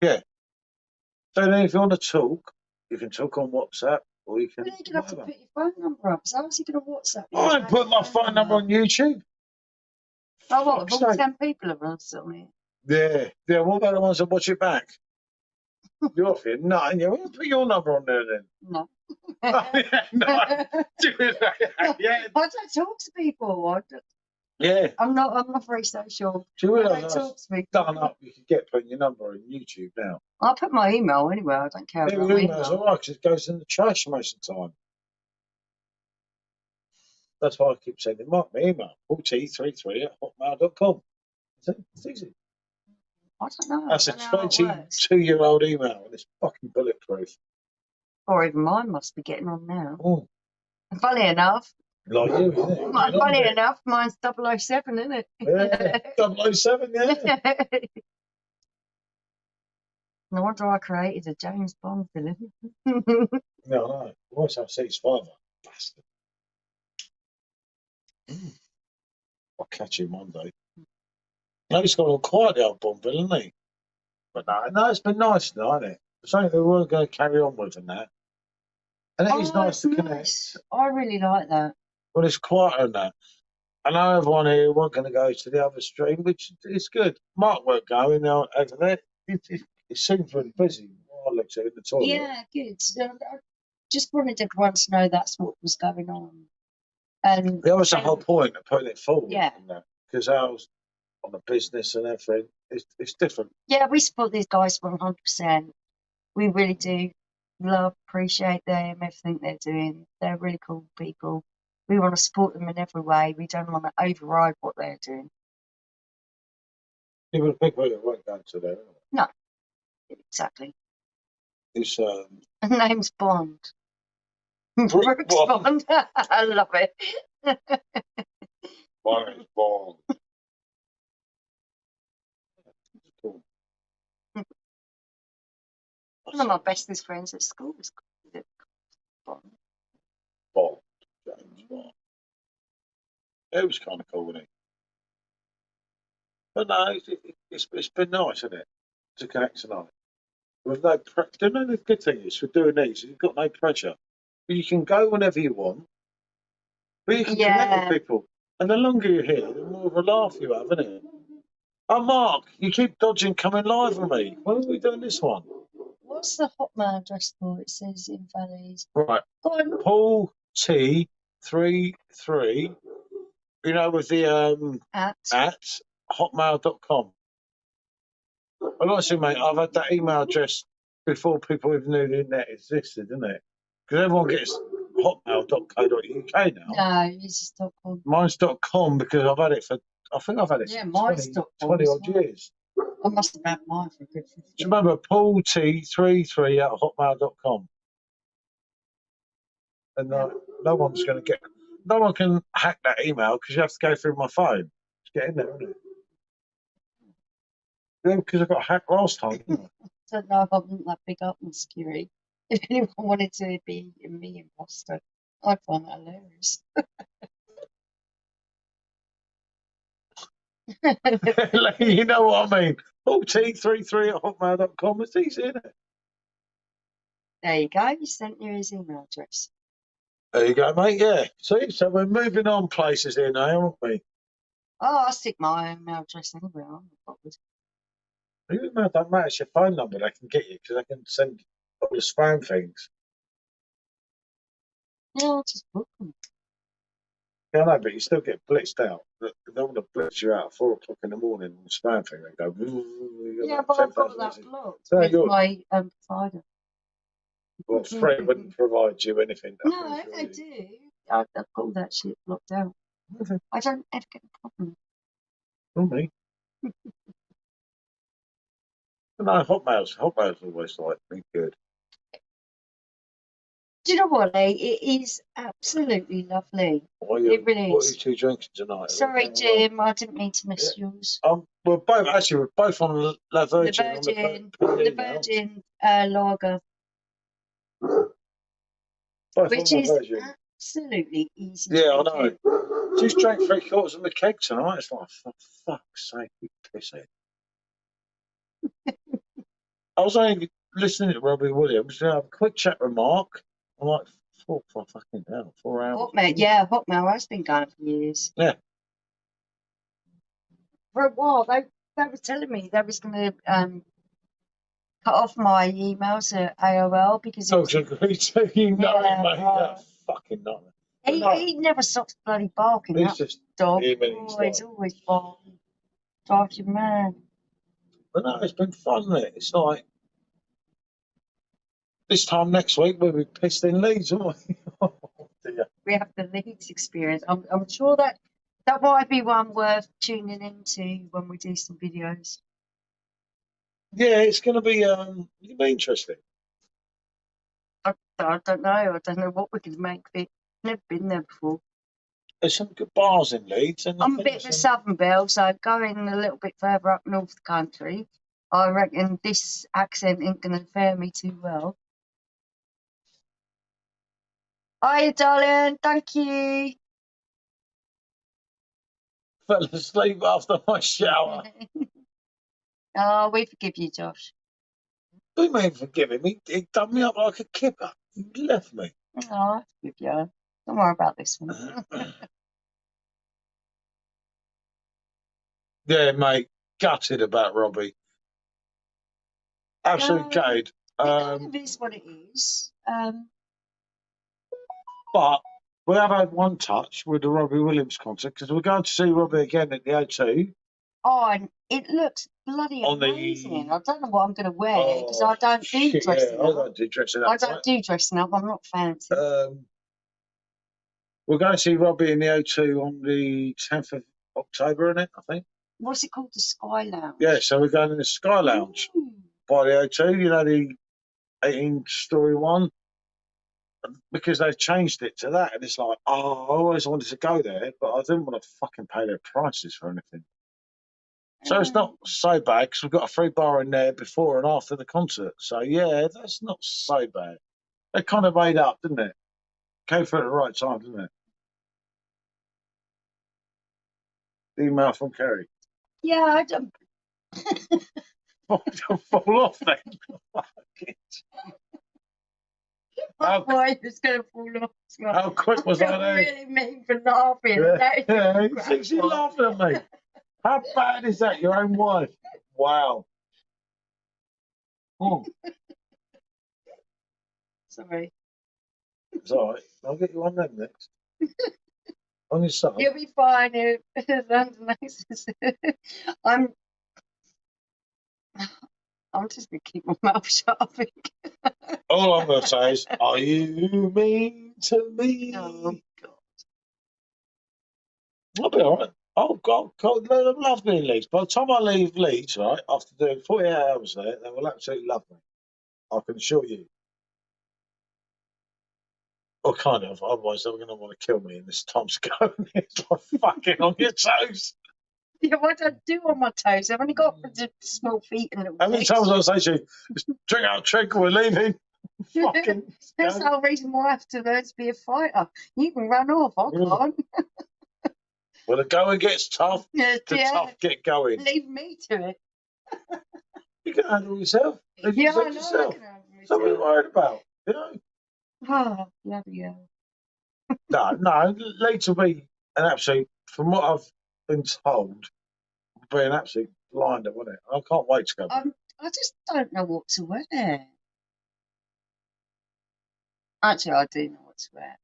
Yeah. So then if you want to talk, you can talk on WhatsApp or you can. You're going to have to put your phone number up. So how's he going to WhatsApp you? I put my phone number on YouTube. Oh, what? If all 10 people are on it. Yeah. What about the ones that watch it back? You're off here. No, you want to put your number on there then? No. No. I don't talk to people. Yeah. I'm not very social. Do you realise I talk to people. Done up, you can get putting your number on YouTube now. I'll put my email anywhere. I don't care about my email's all right because it goes in the trash most of the time. That's why I keep sending Mark my email. paulT33@hotmail.com. It's easy. I don't know. That's a 22-year-old email and it's fucking bulletproof. Or even mine must be getting on now. Oh. Funny enough. Like you, isn't it? Funny enough, mine's 007, isn't it? Yeah, 007, yeah. No wonder I created a James Bond villain. No. Once I see his father, bastard. I'll catch him one day. No, he's got all quiet, the old Bond villain, hasn't he? But no, it's been nice now, hasn't it? Something that we're going to carry on with and that. And it is nice to connect. I really like that. Well, it's quieter than that. I know everyone here weren't going to go to the other stream, which is good. Mark won't go in there over there. It seems really busy. I looked at it in the toilet. Yeah, good. I just wanted everyone to know that's what was going on. And that was the whole point of putting it forward. Yeah. Because ours on the business and everything, it's different. Yeah, we support these guys 100%. We really do appreciate them, everything they're doing. They're really cool people. We want to support them in every way. We don't want to override what they're doing. Yeah, but people won't go to there. No, exactly. It's The name's Bond. Brooks Bond. I love it. My name's Bond. Cool. One of my bestest friends at school was called Bond. Bond. James Bond. It was kind of cool, wasn't it? But no, it's been nice, isn't it, to connect tonight. With no the good thing is for doing these, you've got no pressure. You can go whenever you want, but you can connect with people. And the longer you're here, the more of a laugh you have, isn't it? Oh, Mark, you keep dodging coming live with me. When are we doing this one? What's the Hotmail address for? It says invalid. Right. Go on. Paul T33, you know, with the at hotmail.com. I like to mate, I've had that email address before people even knew the internet existed, isn't it? Because everyone gets hotmail.co.uk now. No, it's just .com. Mine's .com because I've had it for, I think I've had it for 20 odd years. I must have had mine for a good 50 years. Do you remember Paul T33@hotmail.com? And no one's going to get, no one can hack that email because you have to go through my phone to get in there, isn't it? Yeah, because I got hacked last time, didn't I? I don't know if I'm that big up in security. If anyone wanted to be a me imposter, I'd find that hilarious. You know what I mean? Paul T33@hotmail.com. It's easy, isn't it? There you go. You sent you his email address. There you go, mate. Yeah. See, so we're moving on places here now, aren't we? Oh, I'll stick my email address anywhere. I'm not bothered. Your email don't matter. It's your phone number they can get you because they can send all the spam things. Yeah, I'll just book them. Yeah, I know, but you still get blitzed out. They don't want to blitz you out at 4 o'clock in the morning on the spam thing. They go, Yeah, but I've got that blocked So with you're, my provider. well, Fred wouldn't provide you anything. No, I do. I've got all that shit blocked out. I don't ever get a problem. Not me. No, Hotmail's always like been good. Do you know what, Lee? It is absolutely lovely. It really What are is. you two drinking tonight? Sorry, Jim, I didn't mean to miss yours. We're both on La Virgin. The Virgin lager, Both which on La is Virgin. absolutely easy. Yeah, I know. Just drank 3/4 of the keg tonight. It's like, for fuck's sake, you pisshead. I was only listening to Robbie Williams. You know, a quick chat remark. I'm like, for fucking hell, 4 hours. Hotmail, yeah, Hotmail has been going for years. Yeah. For a while, they were telling me they was going to cut off my emails at AOL because it was, you know it, mate. That fucking nightmare. he never stops bloody barking. He's That just dog. he's Always barking. Drives you mad. But no, it's been fun, mate. It's like this time next week we'll be pissed in Leeds, won't we? Oh, dear. We have the Leeds experience. I'm sure that might be one worth tuning into when we do some videos. Yeah, it's going to be interesting. I don't know. I don't know what we could make of it. Never been there before. There's some good bars in Leeds. And I'm a bit of a Southern Belle, so going a little bit further up north the country, I reckon this accent ain't going to fare me too well. Hiya, darling. Thank you. Fell asleep after my shower. Oh, we forgive you, Josh. What do you mean forgive him? He done me up like a kipper. He left me. Oh, I forgive you. Don't worry about this one. Yeah, mate. Gutted about Robbie. Absolutely gutted. It kind of is what it is. But we have had one touch with the Robbie Williams concert because we're going to see Robbie again at the O2. Oh, and it looks bloody amazing. I don't know what I'm going to wear because I don't do dressing up. I don't do dressing up. I don't do dressing up. I'm not fancy. We're going to see Robbie in the O2 on the 10th of October, isn't it? I think. What's it called? The Sky Lounge. Yeah, so we're going in the Sky Lounge by the O2. You know, the 18-story one. Because they've changed it to that, and it's like, I always wanted to go there, but I didn't want to fucking pay their prices for anything. So it's not so bad because we've got a free bar in there before and after the concert. So yeah, that's not so bad. They kind of made up, didn't it? Came for it at the right time, didn't it? Email from Kerry. Yeah, I don't. Fall off then. Why it's going to fall off? How quick was I there? Really mean for laughing. Yeah, she's laughing at me. How bad is that? Your own wife? Wow. Oh. Sorry. It's all right. I'll get you on them next. On your son. You'll be fine. I'm just going to keep my mouth shut, I think. All I'm going to say is, are you mean to me? Oh, God. I'll be all right. Oh, God, they love me in Leeds. By the time I leave Leeds, right, after doing 48 hours there, they will absolutely love me. I can assure you. Or kind of. Otherwise, they're going to want to kill me in this time's going. It's like fucking on your toes. Yeah, what do I do on my toes? I've only got small feet and little How many times I say to you, drink out, drink, we're leaving. Fucking. That's the whole reason why I have to learn to be a fighter. You can run off, I can't. Well, the going gets tough. The tough get going. Leave me to it. You can handle yourself. I know I can handle myself. What are you worried about? You know? Oh, bloody hell. No. Leeds will be an absolute, from what I've been told, will be an absolute blinder, won't it? I can't wait to go. I just don't know what to wear. Actually, I do know what to wear.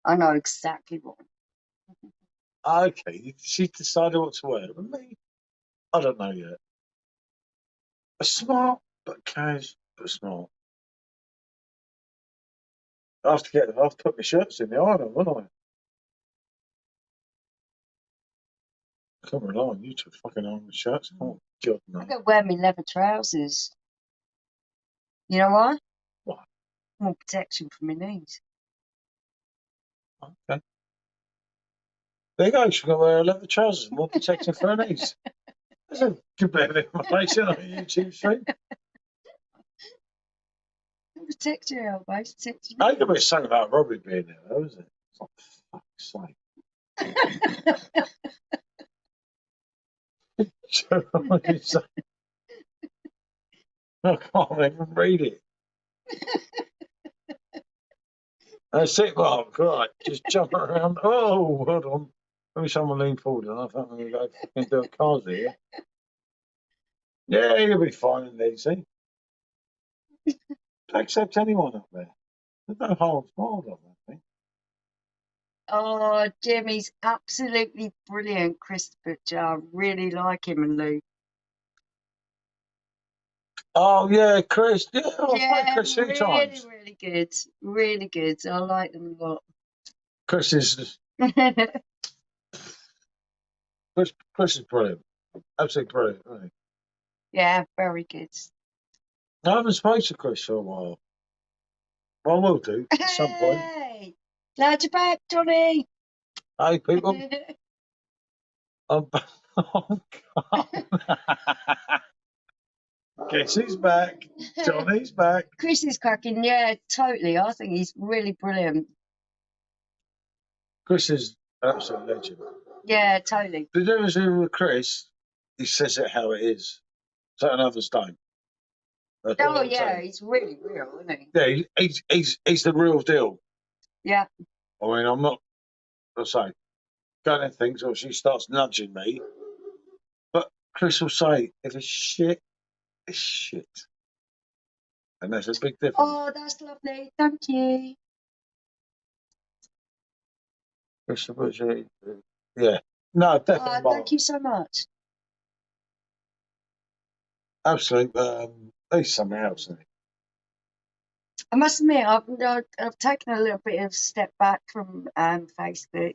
I know exactly what. Okay, she decided what to wear. But me, I don't know yet. A smart but cash but smart. I have to put my shirts in the iron, won't I? Come on, you two fucking iron my shirts. Oh God, I no. could wear my leather trousers. You know why? Why? More protection for my knees. Okay. There you go. She's going to wear leather trousers, more protection for her knees. That's a good bit of information on a YouTube stream. Protect your elbows, protect I your think there's something about Robbie being there, though, isn't it? It's like, fuck's sake. What did you say? I can't even read it. That's it, Mark. Right, just jump around. Oh, hold on. Maybe someone lean forward and I think I'm going to go fucking do a cars here. Yeah, you'll be fine in these, see? Accept anyone up there. There's no holds barred on that thing. Oh, Jimmy's absolutely brilliant, Christopher J. I really like him and Lou. Oh, yeah, Chris. Yeah, I've met Yeah, Chris a few times. really good. Really good. I like them a lot. Chris is brilliant. Absolutely brilliant, isn't he? Yeah, very good. I haven't spoken to Chris for a while. I will do at some point. Hey, glad you're back, Johnny. Hey, people. I'm back. Oh, God. Guess who's back? Johnny's back. Chris is cracking. Yeah, totally. I think he's really brilliant. Chris is an absolute legend. Yeah, totally. The difference with Chris, he says it how it is. Certain others don't. That's all Oh, I'm yeah, saying. he's really real, isn't he? Yeah, he's the real deal. Yeah. I mean, I'm not, I say, going to things or she starts nudging me. But Chris will say, if it's shit, it's shit. And there's a big difference. Oh, that's lovely. Thank you. Chris will say, yeah. No, definitely. Oh, thank you so much. Absolutely. He's something else, isn't he? I must admit, I've taken a little bit of step back from Facebook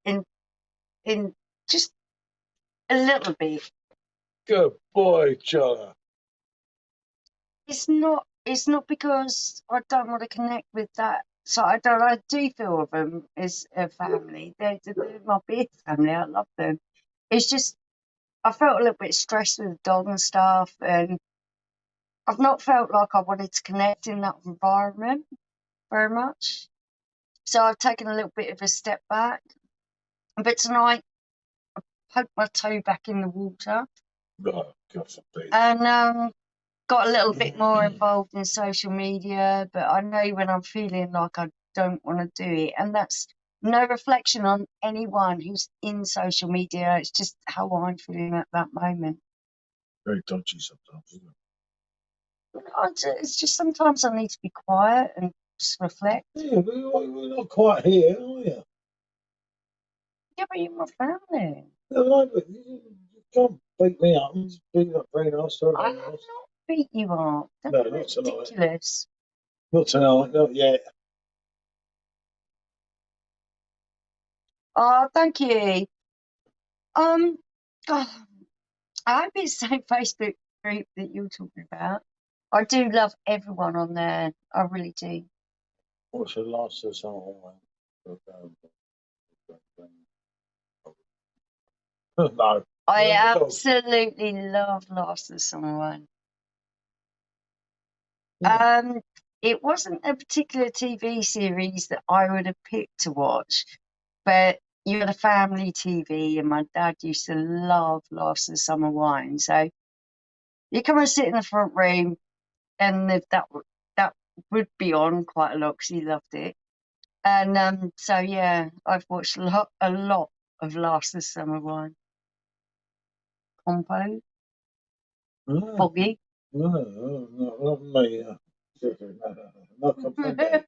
in just a little bit. Good boy, John. It's not because I don't want to connect with that. So I do feel of them as a family. They're my big family. I love them. It's just I felt a little bit stressed with the dog and stuff, and I've not felt like I wanted to connect in that environment very much. So I've taken a little bit of a step back. But tonight, poked my toe back in the water Oh, God forbid. and got a little bit more involved in social media. But I know when I'm feeling like I don't want to do it, and that's no reflection on anyone who's in social media. It's just how I'm feeling at that moment. Very dodgy sometimes, isn't it? It's just sometimes I need to be quiet and just reflect. Yeah, but we're not quite here, are you? Yeah, but you're my family. No, but you can't beat me up. It's been up very nice. Very I have nice. not beat you up. That's No, not tonight. ridiculous. Not tonight, not yet. Oh, thank you. Oh, I hope it's the same Facebook group that you're talking about. I do love everyone on there. I really do. What's the last of song? No. I No, no. absolutely love Last of the Summer One. Yeah. It wasn't a particular TV series that I would have picked to watch, but you had a family TV, and my dad used to love Last of the Summer Wine. So you come and sit in the front room, and that would be on quite a lot because he loved it. And so yeah, I've watched a lot of Last of the Summer Wine. Compo, No, Foggy. no, not me. Not complaining.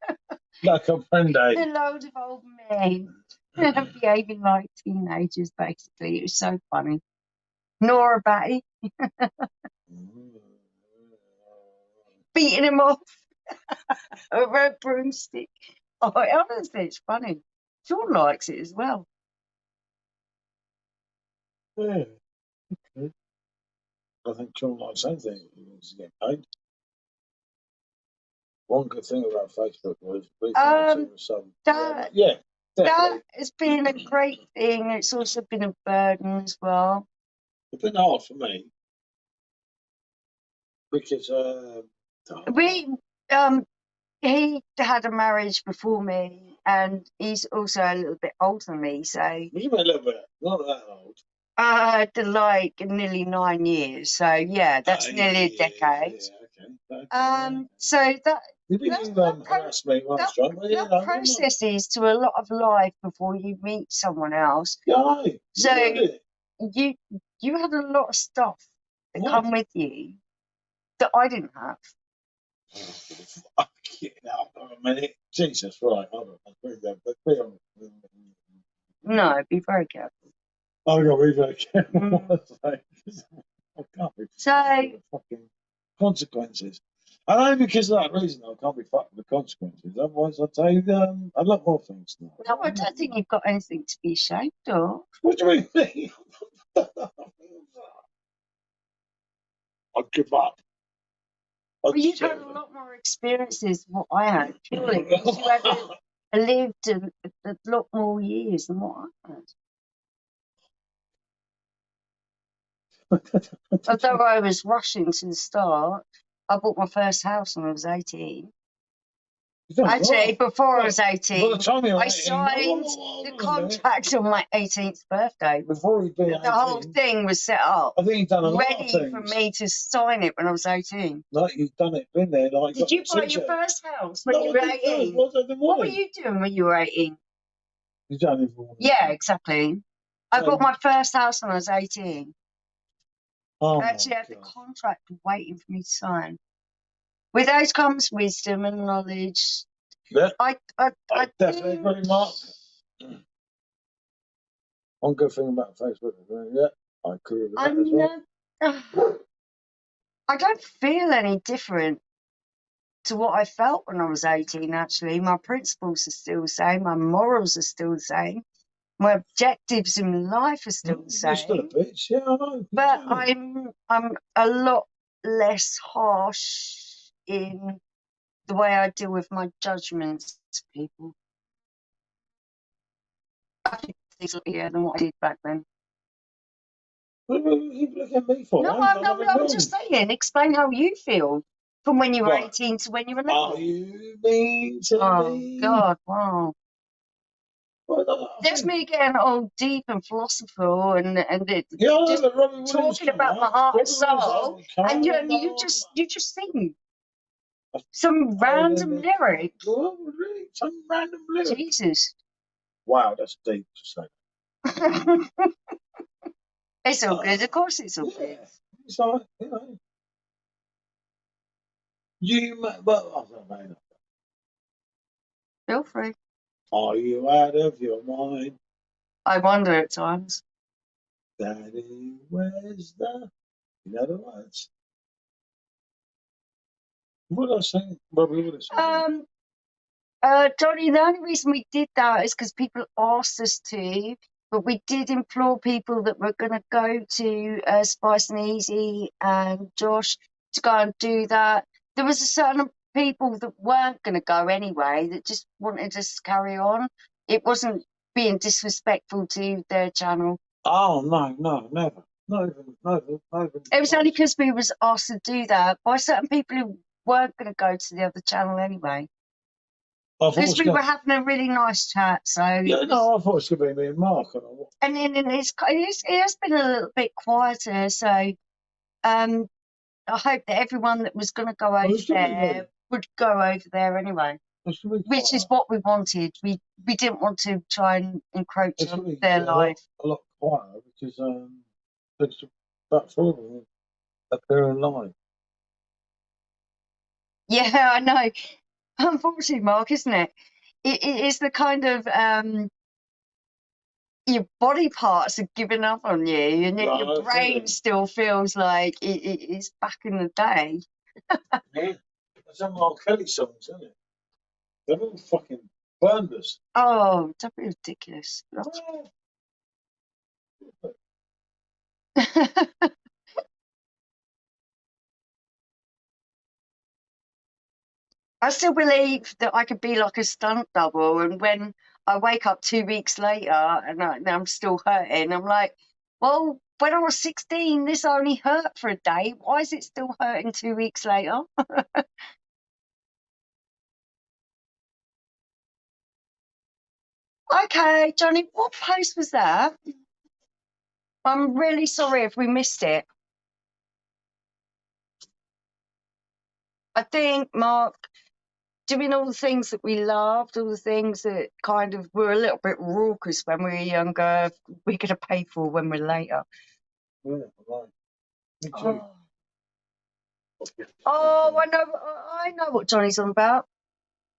La comprende. A load of old men behaving like teenagers, basically. It was so funny. Nora Batty beating him off over a broomstick. Oh, honestly, it's funny. Sean likes it as well. Yeah. I think Sean likes anything. He wants to get paid. One good thing about Facebook was we thought it was some. That Yeah, definitely. that has been a great thing. It's also been a burden as well. It's been hard for me because He had a marriage before me, and he's also a little bit older than me, so you were a little bit not that old. like nearly 9 years. So yeah, that's nearly a decade. Yeah, okay. So that harassed me once, John. Well, yeah, that processes to a lot of life before you meet someone else. Yeah, So you had a lot of stuff that come with you that I didn't have. Fucking hell, a minute. Jesus, right. Hold on. No, be very careful. I've got to be very careful. I can't be fucking consequences. And only because of that reason I can't be fucked with the consequences. Otherwise I'd say a lot more things now. No, I don't think you've got anything to be ashamed of. What do you mean? I'd give up. Well, you've had a lot more experiences than what I had, purely because you had lived a lot more years than what I had. Although I was rushing to the start, I bought my first house when I was 18. Actually, before I was 18, I signed the contract on my 18th birthday. Before you'd been 18, the whole thing was set up. I think you've done a lot of ready things. for me to sign it when I was 18. Like you've done it, been there. Like Did you buy your first house when you were 18? What were you doing when you were 18? You done it for Yeah, exactly. I bought my first house when I was 18. I actually had the contract waiting for me to sign. With those comes wisdom and knowledge. Yeah, I definitely agree, Mark. One good thing about Facebook, yeah, I agree with that as well. I don't feel any different to what I felt when I was 18, actually. My principles are still the same. My morals are still the same. My objectives in life are still the same. You're still a bitch, yeah, I know. But I'm a lot less harsh in the way I deal with my judgments to people. I think things are better than what I did back then. What are you looking at me for? No, I'm just saying, explain how you feel from when you were 18 to when you were 11. Are you mean to me? Oh, God, wow. There's me getting all deep and philosophical and just talking about my heart and soul, and you just sing some random lyric. Some random lyric. Jesus. Wow, that's deep to say. It's all good. Of course, it's all good. It's like, well, I don't know. Feel free. Are you out of your mind? I wonder at times. Daddy, where's the... In other words, what did I say? Bobby, what did I say? Johnny, the only reason we did that is because people asked us to, but we did implore people that were going to go to Spice and Easy and Josh to go and do that. There was a certain people that weren't going to go anyway, that just wanted us to carry on. It wasn't being disrespectful to their channel. Oh, no, never. Not even. It was only because we was asked to do that by certain people who weren't going to go to the other channel anyway. Because we were having a really nice chat, so... Yeah, no, I thought it was going to be me and Mark. And then it has been a little bit quieter, so I hope that everyone that was going to go over there would go over there anyway. Which is what we wanted. We didn't want to try and encroach on their life. A lot quieter, because it's about 4 of them appearing live. Yeah, I know. Unfortunately, Mark, isn't it? it is the kind of your body parts are giving up on you, and yet your Right, brain really. still feels like it's back in the day. Yeah. That's some R. Kelly songs, isn't it? They've all fucking burned us. Oh, don't be ridiculous. I still believe that I could be like a stunt double, and when I wake up 2 weeks later and I'm still hurting, I'm like, well, when I was 16, this only hurt for a day. Why is it still hurting 2 weeks later? Okay, Johnny, what post was that? I'm really sorry if we missed it. I think, Mark, doing all the things that we loved, all the things that kind of were a little bit raucous when we were younger, we're going to pay for when we're later. Yeah, right. Me too. Oh. Oh, I know what Johnny's on about.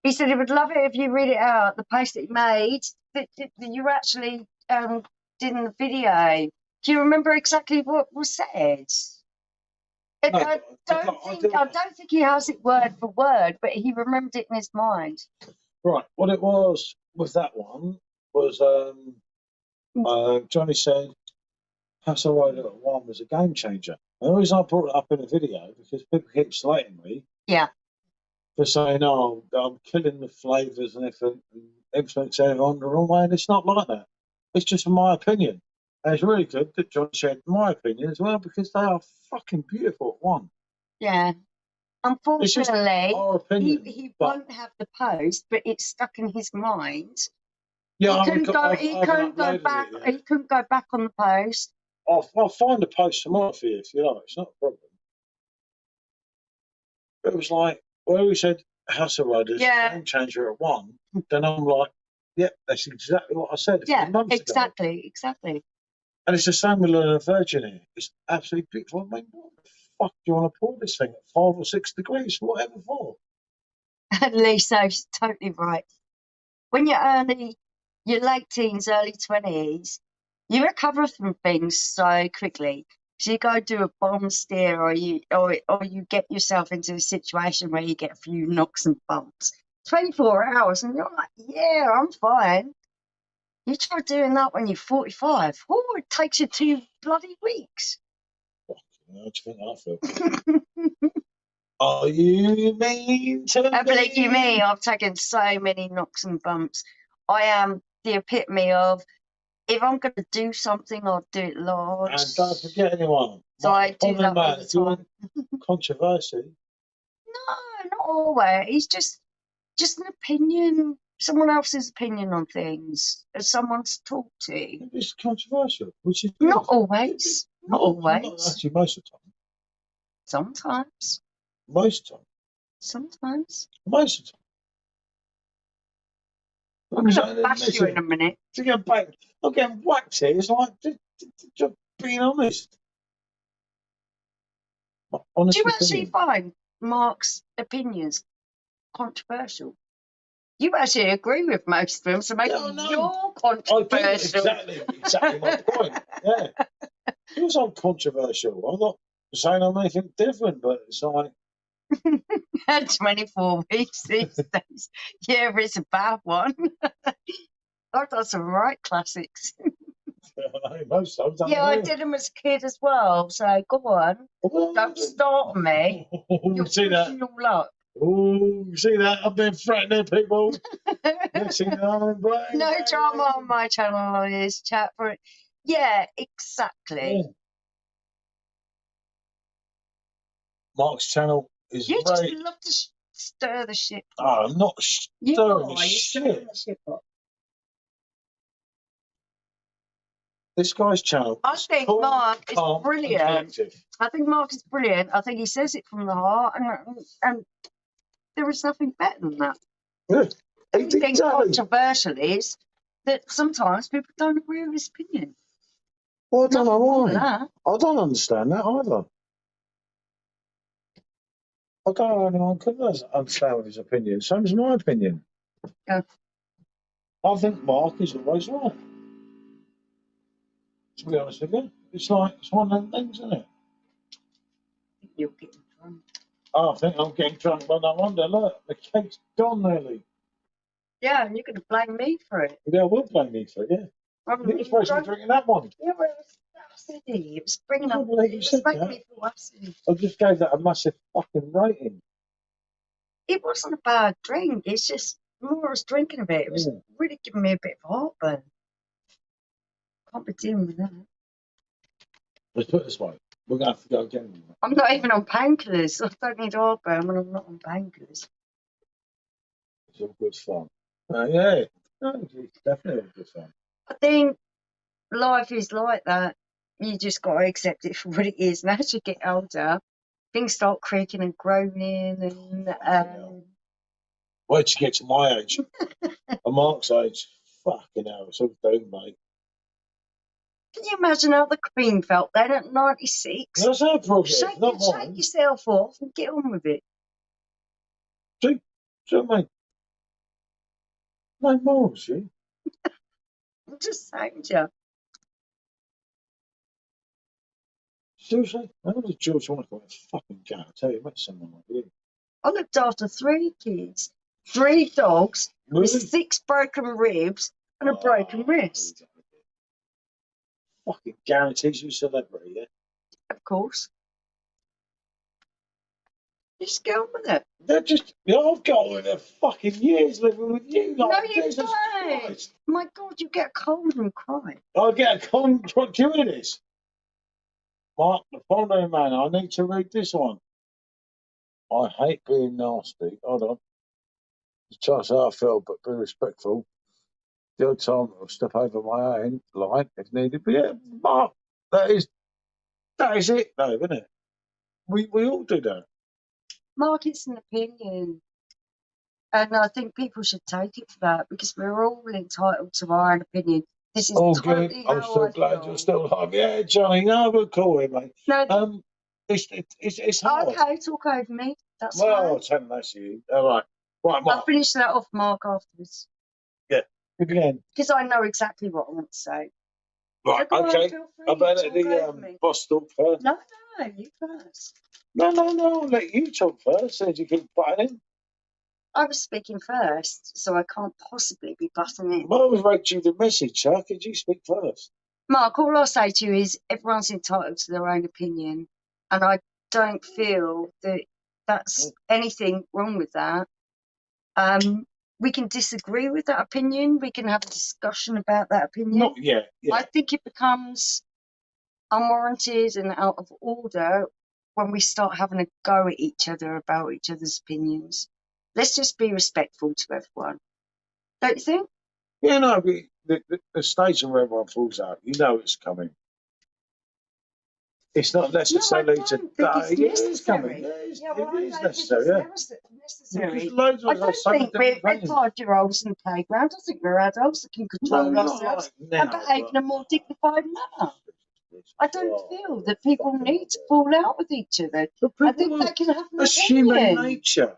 He said he would love it if you read it out, the post that he made, that you actually did in the video. Do you remember exactly what was said? No, I don't think he has it word for word, but he remembered it in his mind. Right, what it was with that one was Johnny said House of Rider 1 was a game changer. And the reason I brought it up in the video because people keep slating me Yeah. for saying, oh, I'm killing the flavours and everything and influencing everyone the wrong way, and it's not like that. It's just my opinion. And it's really good that John shared my opinion as well because they are fucking beautiful at one. Yeah. Unfortunately, our opinion, he but won't have the post, but it's stuck in his mind. yeah, He couldn't go back. He couldn't go back on the post. I'll find a post tomorrow for you if you like. It's not a problem. It was like where we said House of Riders, game changer at one. Then I'm like, yep, that's exactly what I said a few months ago. Exactly. And it's the same with Learner Virgin here. It's absolutely beautiful. I mean, what the fuck do you want to pour this thing at 5 or 6 degrees? Whatever for? Lisa's totally right. When you're early, your late teens, early 20s, you recover from things so quickly. So you go do a bomb steer, or you get yourself into a situation where you get a few knocks and bumps. 24 hours, and you're like, yeah, I'm fine. You try doing that when you're 45. Oh, it takes you 2 bloody weeks. How do you think I feel? Are you mean to me? Believe you me, I've taken so many knocks and bumps. I am the epitome of, if I'm going to do something, I'll do it large. And don't forget anyone. So I do that all the if you want controversy. No, not always. Just an opinion, someone else's opinion on things, as someone to talk to. It's controversial, which is not always. Not always. Not actually, most of the time. Sometimes. Most of the time. Sometimes. Most of the time. I'm going to bash you in a minute. I'm getting whacked here. It's like, just being honest. Do you actually find Mark's opinions controversial? You actually agree with most of them, so maybe you're controversial. Exactly my point. Yeah. Because I'm controversial. I'm not saying I'm anything different, but it's like 24 weeks these days. Yeah, it's a bad one. I've done some right classics. Most times. I did them as a kid as well. So go on. Don't start me. You're pushing all up. Oh, see that? I've been threatening people. No drama on my channel on his chat for it. Yeah, exactly. Yeah. Mark's channel is you just love to stir the shit. Oh, I'm not stirring the shit. This guy's channel. I think Mark is brilliant. I think Mark is brilliant. I think he says it from the heart, and there is nothing better than that. Yeah. The thing controversial is that sometimes people don't agree with his opinion. Well, I don't know why. I don't understand that either. I don't know anyone could understand with his opinion. Same as my opinion. Yeah. I think Mark is always right. To be honest with you, it's one of them things, isn't it? You're getting drunk. I think I'm getting drunk, but I wonder. Look, the cake's gone nearly. Yeah, and you're going to blame me for it. Yeah, I will blame you for it. Yeah, I'm you're supposed to be drinking that one. Yeah, but it was acidy. It was bringing I up. can't believe you It was said making that. me feel acidy. I just gave that a massive fucking rating. It wasn't a bad drink. It's just the more I was drinking of it, it was really giving me a bit of heartburn. Can't be dealing with that. Let's put it this way: we're gonna have to go again. I'm not even on painkillers. I don't need heartburn when I'm not on painkillers. It's all good fun. Yeah, no, it's definitely all good fun. I think life is like that. You just got to accept it for what it is. And as you get older, things start creaking and groaning, and Wait till you get to my age, and Mark's age. Fucking hell, it's all doom, mate. can you imagine how the Queen felt then at 96? That's her problem, not Shake mine. yourself off and get on with it. See what I mean? No more, see? I'm just saying to you. Seriously? How does George want to go fucking go? I tell you, met someone like you. I looked after 3 kids, 3 dogs, Really? with 6 broken ribs and a broken wrist. Fucking guarantees you celebrity, yeah? Of course. Just get on with it. They're just, I've got all the fucking years living with you. Like, No, you Jesus don't. Christ. My God, you get cold and cry. I'll get a contract doing this. Mark, the following man, I need to read this one. I hate being nasty. Hold on. Just how I feel, but be respectful. The odd time I'll step over my own line if needed. But yeah, Mark, that is it, though, isn't it? We all do that. Mark, it's an opinion. And I think people should take it for that because we're all entitled to our own opinion. This is totally good. I'm how so I glad feel. you're still alive. Yeah, Johnny, no, we'll call him, mate. No, It's hard. okay, talk over me. That's Well, fine. tell him that's you. All right. Right, I'll Mark. finish that off, Mark, afterwards. Yeah, again. Because I know exactly what I want to say. Right, So go on, okay. feel free, I better talk over the me. boss talk first. No, you first. No, I'll let you talk first, as you keep butting in. I was speaking first, so I can't possibly be butting in. Well, I always wrote you the message, how could you speak first? Mark, all I'll say to you is everyone's entitled to their own opinion, and I don't feel that that's anything wrong with that. We can disagree with that opinion. We can have a discussion about that opinion. Not yet. Yeah. I think it becomes unwarranted and out of order when we start having a go at each other about each other's opinions. Let's just be respectful to everyone. Don't you think? Yeah, no, the stage where everyone falls out, you know it's coming. It's not necessarily today. Yeah, it's coming. It is necessary. Yeah. I don't think we're 5-year-olds in the playground. I think we're adults that can control ourselves and behave in a more dignified manner. I don't feel that people need to fall out with each other. I think they can have an It's opinion. human nature.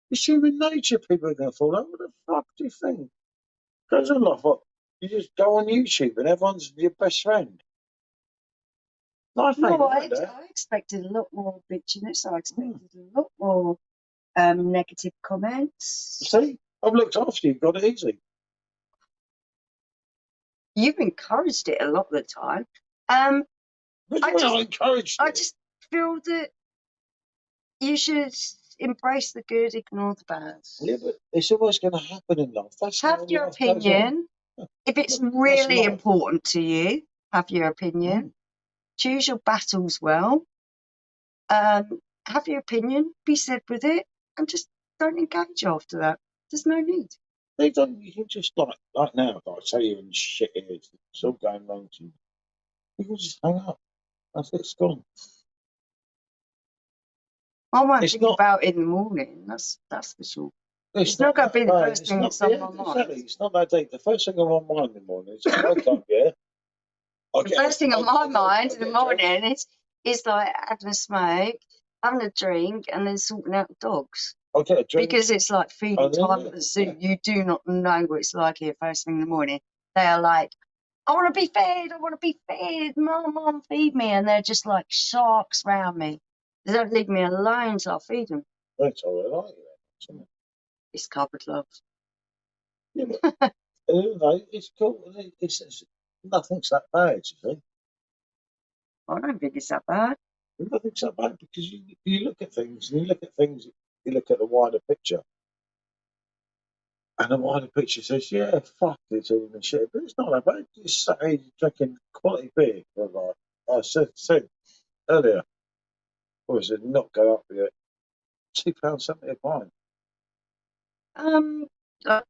It's human nature. People are going to fall out. What the fuck do you think? Goes on like what? You just go on YouTube and everyone's your best friend. No, I expected a lot more bitchiness. I expected a lot more negative comments. See, I've looked after you. You've got it easy. You've encouraged it a lot of the time. I encouraged it. I just feel that you should embrace the good, ignore the bad. Yeah, but it's always going to happen in life. That's have your opinion. If it's really important to you, have your opinion. Choose your battles well. Have your opinion, be said with it, and just don't engage after that. There's no need. You can just like now, like say you're in shit here, it's all going wrong to you. You can just hang up. That's it, it's gone. I won't think about it in the morning, that's for sure. It's not going to be the first thing that's on my mind. Exactly. It's not that deep. The first thing on my mind in the morning is I wake up, yeah. The first thing on my mind in the morning is like having a smoke, having a drink, and then sorting out the dogs. I'll get a drink. because it's like feeding time at the zoo. You do not know what it's like here first thing in the morning. They are like, I want to be fed. I want to be fed. Mom, feed me. And they're just like sharks round me. They don't leave me alone till I feed them. That's all I like it. It's cupboard love. Yeah, but it's cool. It's nothing's that bad, you see. I don't think it's that bad. Nothing's that bad because you look at things and you look at things. You look at the wider picture, and the wider picture says, "Yeah, fuck it's all the shit," but it's not that bad. You're sat here drinking quality beer, like I said earlier. What was it? Not go up yet. £2.70 a pint. I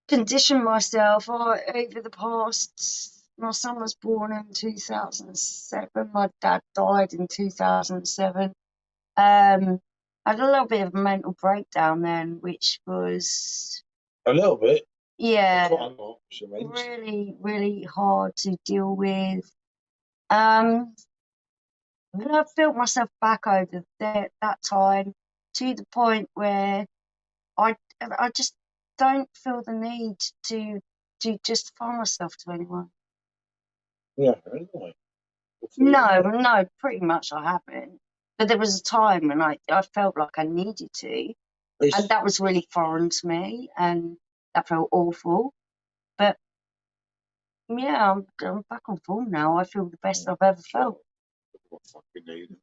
conditioned myself over the past. My son was born in 2007. My dad died in 2007. I had a little bit of a mental breakdown then, which was A little bit. yeah, Quite a lot, she means. really, really hard to deal with. And I felt myself back over that time to the point where I just don't feel the need to justify myself to anyone. Yeah, anyway. No, pretty much I haven't. But there was a time when I felt like I needed to, and that was really foreign to me, and that felt awful. But yeah, I'm back on form now. I feel the best I've ever felt. What fucking need?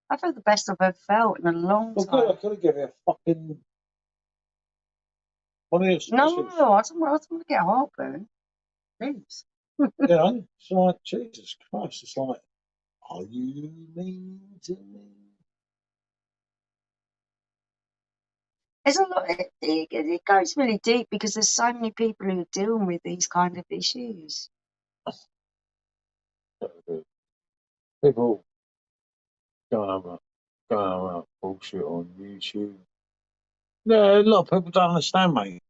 I feel the best I've ever felt in a long Well, time. good, I could have given you a fucking one of your No, specials. I don't want to get heartburn. Please. You know, it's like, Jesus Christ, it's like, are you mean to me? There's a lot. It goes really deep because there's so many people who are dealing with these kind of issues. People going over bullshit on YouTube. Yeah, a lot of people don't understand, mate.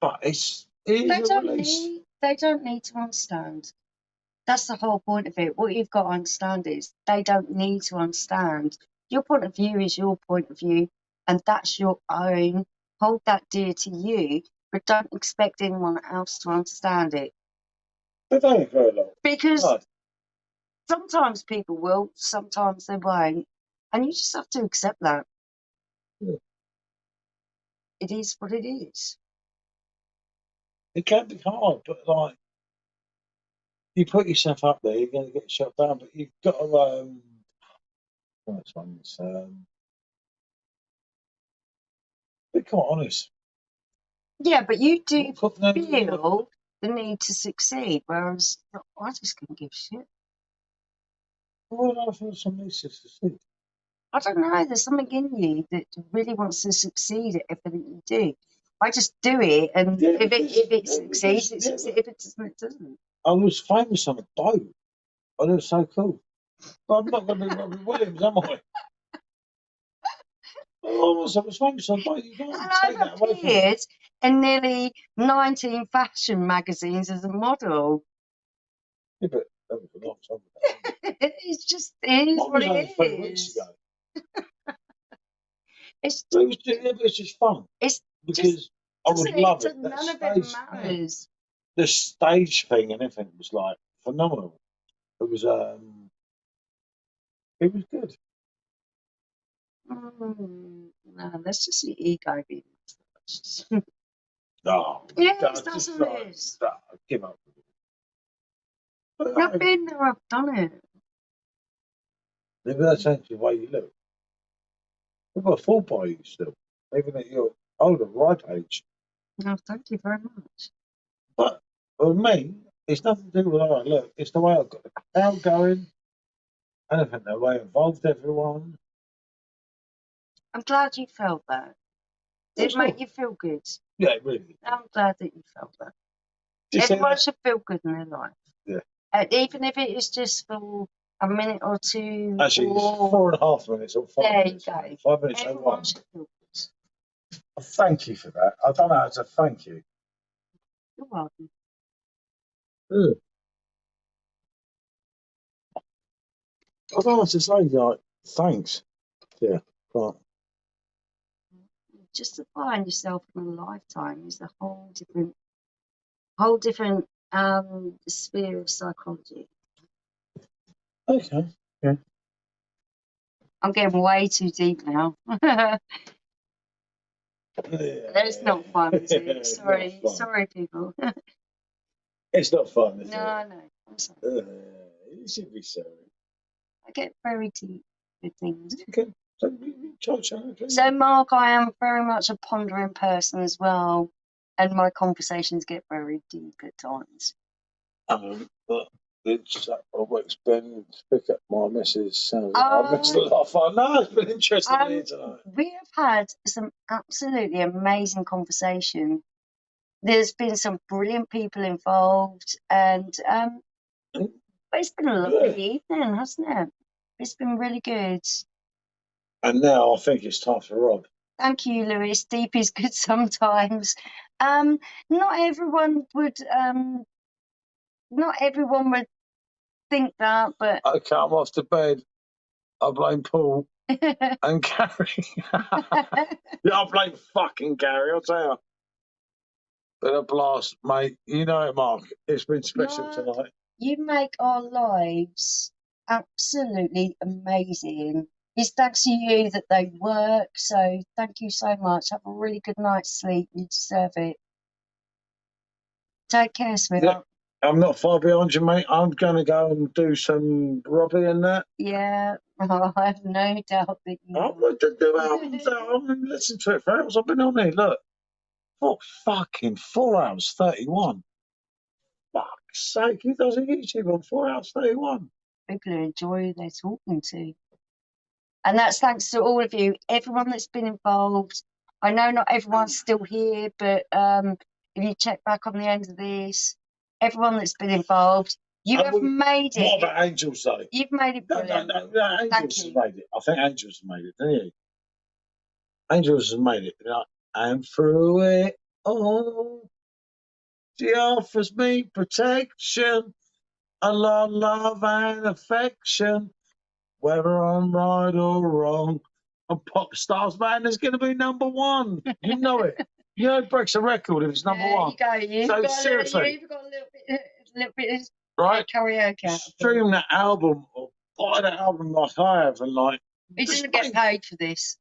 But it is a release. They don't need to understand. That's the whole point of it. What you've got to understand is they don't need to understand. Your point of view is your point of view, and that's your own. Hold that dear to you, but don't expect anyone else to understand it. They don't very long. Because No. sometimes people will, sometimes they won't, and you just have to accept that. Yeah. It is what it is. It can be hard, but like you put yourself up there, you're going to get shut down. But you've got to. Which one's? Be quite honest. Yeah, but you do Put them- feel the need to succeed, whereas I just couldn't give a shit. Well, I feel somebody to succeed. I don't know. There's something in you that really wants to succeed at everything you do. I just do it, and Yeah, if it because- succeeds, it yeah, succeeds. If it doesn't, it doesn't. I was famous on a boat. And it was so cool. But I'm not going to be Robbie Williams, am I? I was famous on a boat. You can't And take that I've away from me. appeared in nearly 19 fashion magazines as a model. Yeah, but that was a long time ago. It's just it is Mine what was only it 3 weeks is. ago. It's But it was just fun. It's Because just I would love it. None That of it stage, matters. the stage thing and everything was like phenomenal. It was good. No, that's just your ego being touched. No, Yes, that's that's just what it like, is. give up. But I've been there, I've done it. maybe that changes the way you look. We've got a full by you still, even at your older, ripe age. No, thank you very much. But for me, it's nothing to do with how I look. It's the way I've got the crowd going. I don't think the way I involved everyone. I'm glad you felt that. Did it make you feel good? Yeah, it really. I'm glad that you felt that. Just say Everyone that. should feel good in their life. Yeah. Even if it is just for a minute or two. Actually, it's 4.5 minutes or 5 There minutes. you go. 5 minutes or Everyone 1. should feel good. Thank you for that. I don't know how to thank you. You're welcome. I don't know what to say, like, thanks. Yeah, right. just to find yourself in a lifetime is a whole different sphere of psychology. Okay. Yeah. I'm getting way too deep now. It's not fun, is it? It's not fun. Sorry, people. It's not fun, is it? No, I'm sorry. You should be sorry. I get very deep with things. Okay. So, Mark, I am very much a pondering person as well, and my conversations get very deep at times. But it's always been to pick up my missus. Sounds like I missed a lot of fun. No, it's been interesting here tonight. We have had some absolutely amazing conversation. There's been some brilliant people involved, and it's been a lovely evening, hasn't it? It's been really good. And now I think it's time for Rob. Thank you, Lewis. Deep is good sometimes. Not everyone would think that, but Okay, I'm off to bed. I blame Paul and Gary. Yeah, I blame fucking Gary, I'll tell you. Been a blast, mate. You know it, Mark. It's been special tonight. You make our lives absolutely amazing. It's thanks to you that they work, so thank you so much. Have a really good night's sleep. You deserve it. Take care, sweetheart. Yeah, I'm not far behind you, mate. I'm going to go and do some Robbie and that. Yeah, I have no doubt that you I'm going to do albums. I'm going to listen to it for hours. I've been on here, look. For fucking 4 hours 31. Fuck's sake, who does a YouTube on 4 hours 31? People who enjoy who they're talking to. And that's thanks to all of you, everyone that's been involved. I know not everyone's still here, but if you check back on the end of this, everyone that's been involved, you have made it. What about Angels, though? You've made it brilliant. No, Angels has made it. I think Angels have made it, didn't you? Angels has made it. And through it all, she offers me protection, a lot of love and affection. Whether I'm right or wrong, a pop stars man is going to be number one. You know it. You know it breaks a record if it's number one. You So got seriously, you've got a little bit of right? karaoke. Stream that album or buy that album like I have, and like. He doesn't get paid for this.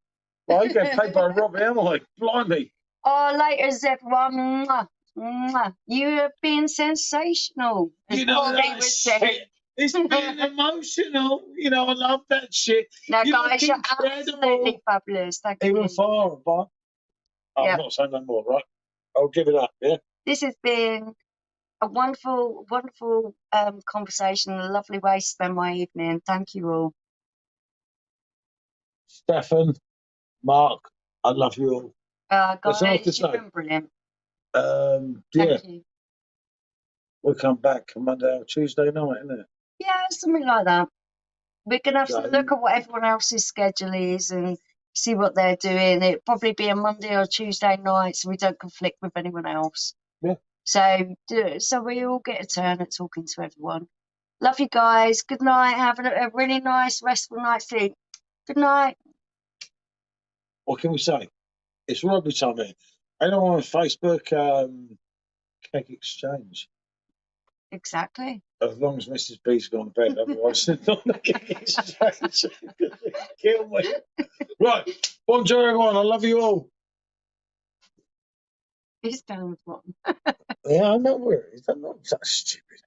Well, I get paid by Robbie, am I? Blimey. Oh, laters, everyone. Mwah. Mwah. You have been sensational. You know that shit. It's been emotional. You know, I love that shit. Now, You guys, look you're incredible. absolutely fabulous. Thank you. Even far, but I'm not saying no more, right? I'll give it up, yeah? This has been a wonderful, wonderful conversation, a lovely way to spend my evening. Thank you all. Stefan, Mark, I love you all. Guys, you've been brilliant. Yeah. Thank you. We'll come back Monday or Tuesday night, isn't it? Yeah, something like that. We're going to have to look at what everyone else's schedule is and see what they're doing. It'll probably be a Monday or Tuesday night so we don't conflict with anyone else. Yeah. So we all get a turn at talking to everyone. Love you guys. Good night. Have a really nice, restful night's sleep. Good night. What can we say? It's Robbie time here. Anyone on Facebook, Cake Exchange. Exactly. As long as Mrs. B's gone to bed, otherwise it's not the Cake Exchange. Kill me. Right. Bonjour, everyone. I love you all. He's down with one. Yeah, I know where it is. I'm not that stupid.